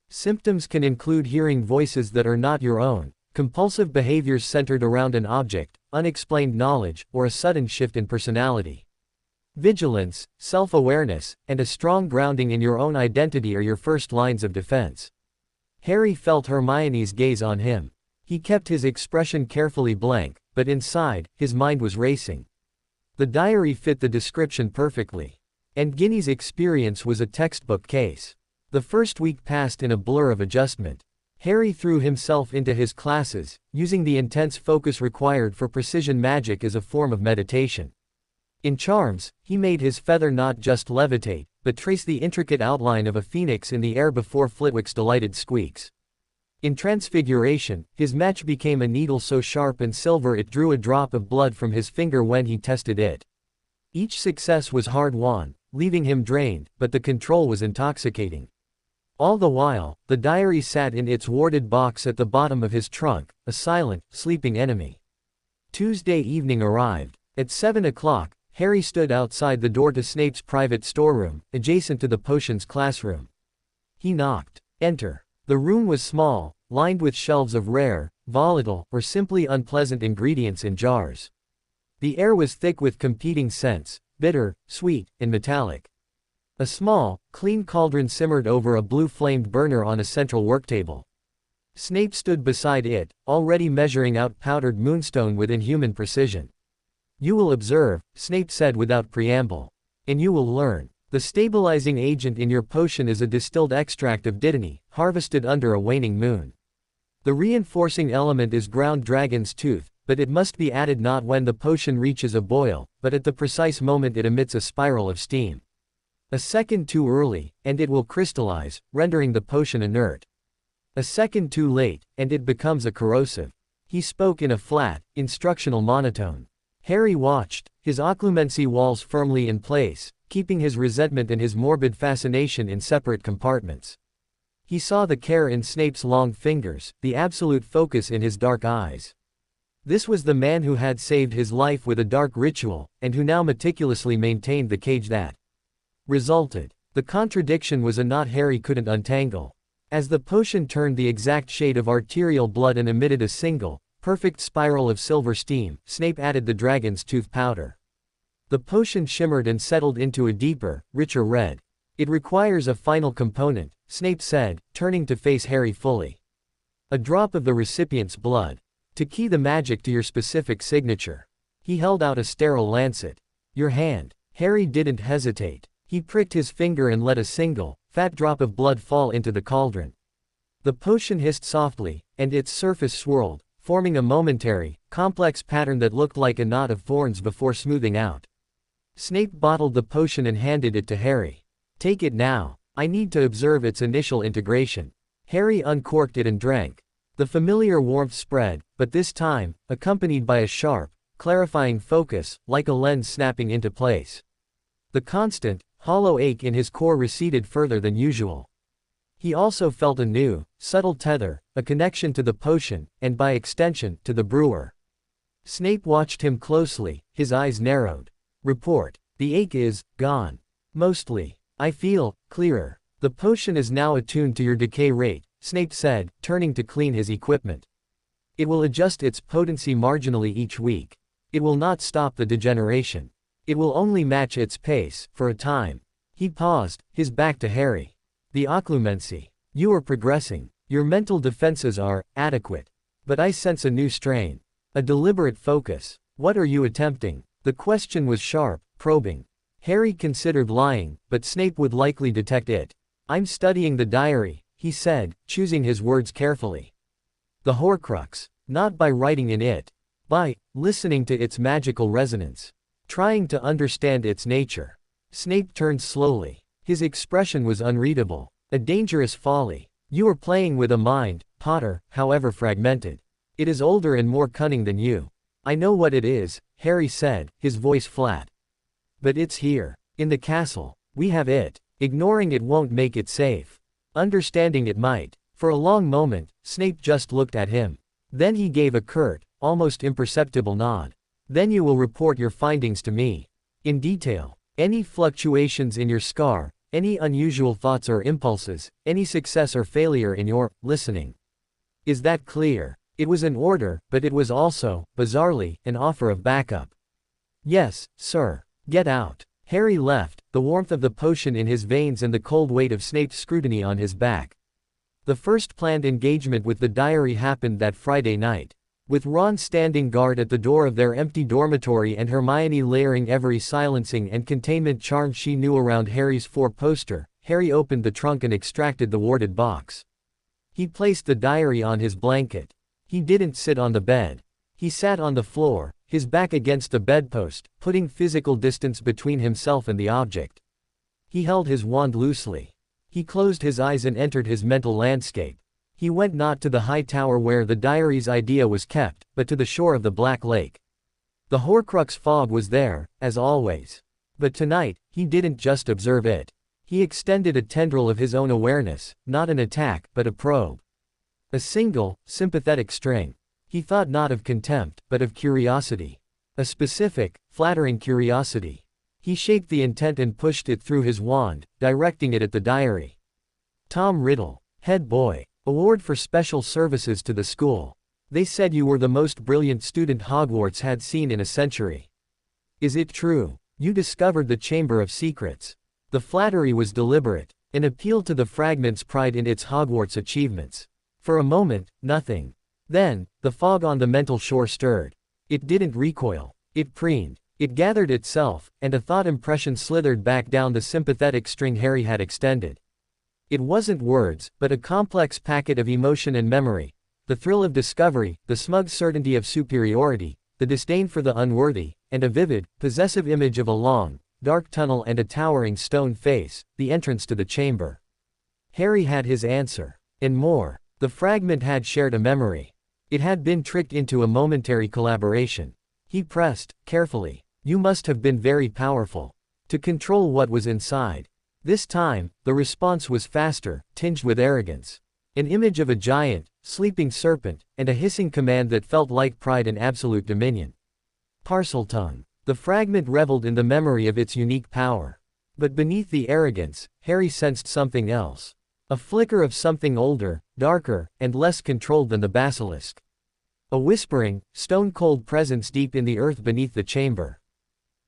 Symptoms can include hearing voices that are not your own, compulsive behaviors centered around an object, unexplained knowledge, or a sudden shift in personality. Vigilance, self-awareness, and a strong grounding in your own identity are your first lines of defense. Harry felt Hermione's gaze on him. He kept his expression carefully blank, but inside, his mind was racing. The diary fit the description perfectly. And Ginny's experience was a textbook case. The first week passed in a blur of adjustment. Harry threw himself into his classes, using the intense focus required for precision magic as a form of meditation. In charms, he made his feather not just levitate, but trace the intricate outline of a phoenix in the air before Flitwick's delighted squeaks. In transfiguration, his match became a needle so sharp and silver it drew a drop of blood from his finger when he tested it. Each success was hard-won, leaving him drained, but the control was intoxicating. All the while, the diary sat in its warded box at the bottom of his trunk, a silent, sleeping enemy. Tuesday evening arrived. At 7 o'clock, Harry stood outside the door to Snape's private storeroom, adjacent to the potions classroom. He knocked. Enter. The room was small, lined with shelves of rare, volatile, or simply unpleasant ingredients in jars. The air was thick with competing scents, bitter, sweet, and metallic. A small, clean cauldron simmered over a blue-flamed burner on a central worktable. Snape stood beside it, already measuring out powdered moonstone with inhuman precision. "You will observe," Snape said without preamble. "And you will learn. The stabilizing agent in your potion is a distilled extract of dittany, harvested under a waning moon. The reinforcing element is ground dragon's tooth, but it must be added not when the potion reaches a boil, but at the precise moment it emits a spiral of steam. A second too early, and it will crystallize, rendering the potion inert. A second too late, and it becomes a corrosive." He spoke in a flat, instructional monotone. Harry watched, his occlumency walls firmly in place, keeping his resentment and his morbid fascination in separate compartments. He saw the care in Snape's long fingers, the absolute focus in his dark eyes. This was the man who had saved his life with a dark ritual, and who now meticulously maintained the cage that resulted. The contradiction was a knot Harry couldn't untangle. As the potion turned the exact shade of arterial blood and emitted a single, perfect spiral of silver steam, Snape added the dragon's tooth powder. The potion shimmered and settled into a deeper, richer red. "It requires a final component," Snape said, turning to face Harry fully. "A drop of the recipient's blood. To key the magic to your specific signature." He held out a sterile lancet. "Your hand." Harry didn't hesitate. He pricked his finger and let a single, fat drop of blood fall into the cauldron. The potion hissed softly, and its surface swirled, forming a momentary, complex pattern that looked like a knot of thorns before smoothing out. Snape bottled the potion and handed it to Harry. "Take it now. I need to observe its initial integration." Harry uncorked it and drank. The familiar warmth spread, but this time, accompanied by a sharp, clarifying focus, like a lens snapping into place. The constant, hollow ache in his core receded further than usual. He also felt a new, subtle tether, a connection to the potion, and by extension, to the brewer. Snape watched him closely, his eyes narrowed. "Report. The ache is gone. Mostly. I feel clearer. The potion is now attuned to your decay rate," Snape said, turning to clean his equipment. "It will adjust its potency marginally each week. It will not stop the degeneration. It will only match its pace, for a time." He paused, his back to Harry. "The occlumency. You are progressing. Your mental defenses are adequate. But I sense a new strain. A deliberate focus. What are you attempting?" The question was sharp, probing. Harry considered lying, but Snape would likely detect it. "I'm studying the diary," he said, choosing his words carefully. "The Horcrux. Not by writing in it. By listening to its magical resonance." trying to understand its nature. Snape turned slowly. His expression was unreadable. A dangerous folly. You are playing with a mind, Potter, however fragmented. It is older and more cunning than you. I know what it is, Harry said, his voice flat. But it's here. In the castle. We have it. Ignoring it won't make it safe. Understanding it might. For a long moment, Snape just looked at him. Then he gave a curt, almost imperceptible nod. Then you will report your findings to me. In detail. Any fluctuations in your scar, any unusual thoughts or impulses, any success or failure in your listening. Is that clear? It was an order, but it was also, bizarrely, an offer of backup. Yes, sir. Get out. Harry left, the warmth of the potion in his veins and the cold weight of Snape's scrutiny on his back. The first planned engagement with the diary happened that Friday night. With Ron standing guard at the door of their empty dormitory and Hermione layering every silencing and containment charm she knew around Harry's four-poster, Harry opened the trunk and extracted the warded box. He placed the diary on his blanket. He didn't sit on the bed. He sat on the floor, his back against the bedpost, putting physical distance between himself and the object. He held his wand loosely. He closed his eyes and entered his mental landscape. He went not to the high tower where the diary's idea was kept, but to the shore of the Black Lake. The Horcrux fog was there, as always. But tonight, he didn't just observe it. He extended a tendril of his own awareness, not an attack, but a probe. A single, sympathetic string. He thought not of contempt, but of curiosity. A specific, flattering curiosity. He shaped the intent and pushed it through his wand, directing it at the diary. Tom Riddle, head boy. Award for special services to the school. They said you were the most brilliant student Hogwarts had seen in a century. Is it true? You discovered the Chamber of Secrets. The flattery was deliberate, an appeal to the fragment's pride in its Hogwarts achievements. For a moment, nothing. Then, the fog on the mental shore stirred. It didn't recoil. It preened. It gathered itself, and a thought impression slithered back down the sympathetic string Harry had extended. It wasn't words, but a complex packet of emotion and memory. The thrill of discovery, the smug certainty of superiority, the disdain for the unworthy, and a vivid, possessive image of a long, dark tunnel and a towering stone face, the entrance to the chamber. Harry had his answer. And more. The fragment had shared a memory. It had been tricked into a momentary collaboration. He pressed, carefully. You must have been very powerful. To control what was inside. This time, the response was faster, tinged with arrogance. An image of a giant, sleeping serpent, and a hissing command that felt like pride and absolute dominion. Parseltongue. The fragment reveled in the memory of its unique power. But beneath the arrogance, Harry sensed something else. A flicker of something older, darker, and less controlled than the basilisk. A whispering, stone-cold presence deep in the earth beneath the chamber.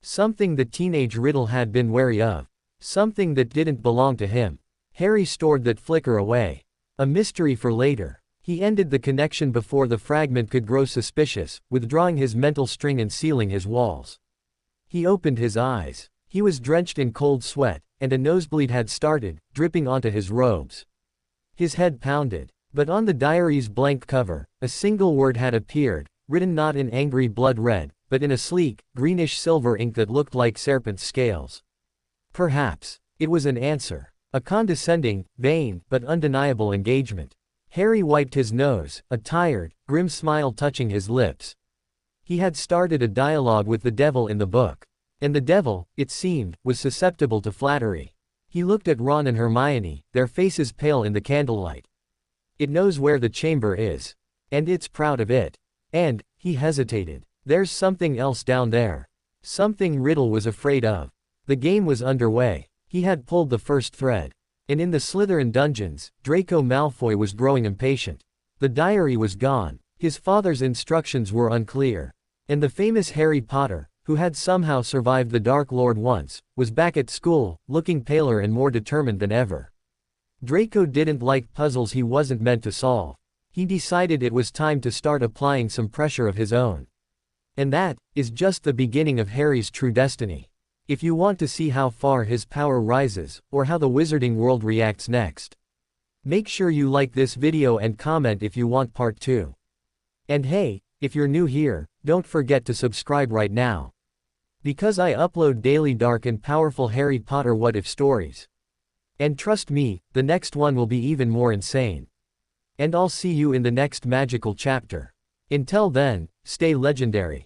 Something the teenage Riddle had been wary of. Something that didn't belong to him. Harry stored that flicker away. A mystery for later. He ended the connection before the fragment could grow suspicious, withdrawing his mental string and sealing his walls. He opened his eyes. He was drenched in cold sweat, and a nosebleed had started, dripping onto his robes. His head pounded. But on the diary's blank cover, a single word had appeared, written not in angry blood red, but in a sleek, greenish-silver ink that looked like serpent's scales. Perhaps. It was an answer. A condescending, vain, but undeniable engagement. Harry wiped his nose, a tired, grim smile touching his lips. He had started a dialogue with the devil in the book. And the devil, it seemed, was susceptible to flattery. He looked at Ron and Hermione, their faces pale in the candlelight. It knows where the chamber is. And it's proud of it. And, he hesitated. There's something else down there. Something Riddle was afraid of. The game was underway. He had pulled the first thread. And in the Slytherin dungeons, Draco Malfoy was growing impatient. The diary was gone. His father's instructions were unclear. And the famous Harry Potter, who had somehow survived the Dark Lord once, was back at school, looking paler and more determined than ever. Draco didn't like puzzles he wasn't meant to solve. He decided it was time to start applying some pressure of his own. And that is just the beginning of Harry's true destiny. If you want to see how far his power rises, or how the wizarding world reacts next, make sure you like this video and comment if you want part 2. And hey, if you're new here, don't forget to subscribe right now. Because I upload daily dark and powerful Harry Potter what if stories. And trust me, the next one will be even more insane. And I'll see you in the next magical chapter. Until then, stay legendary.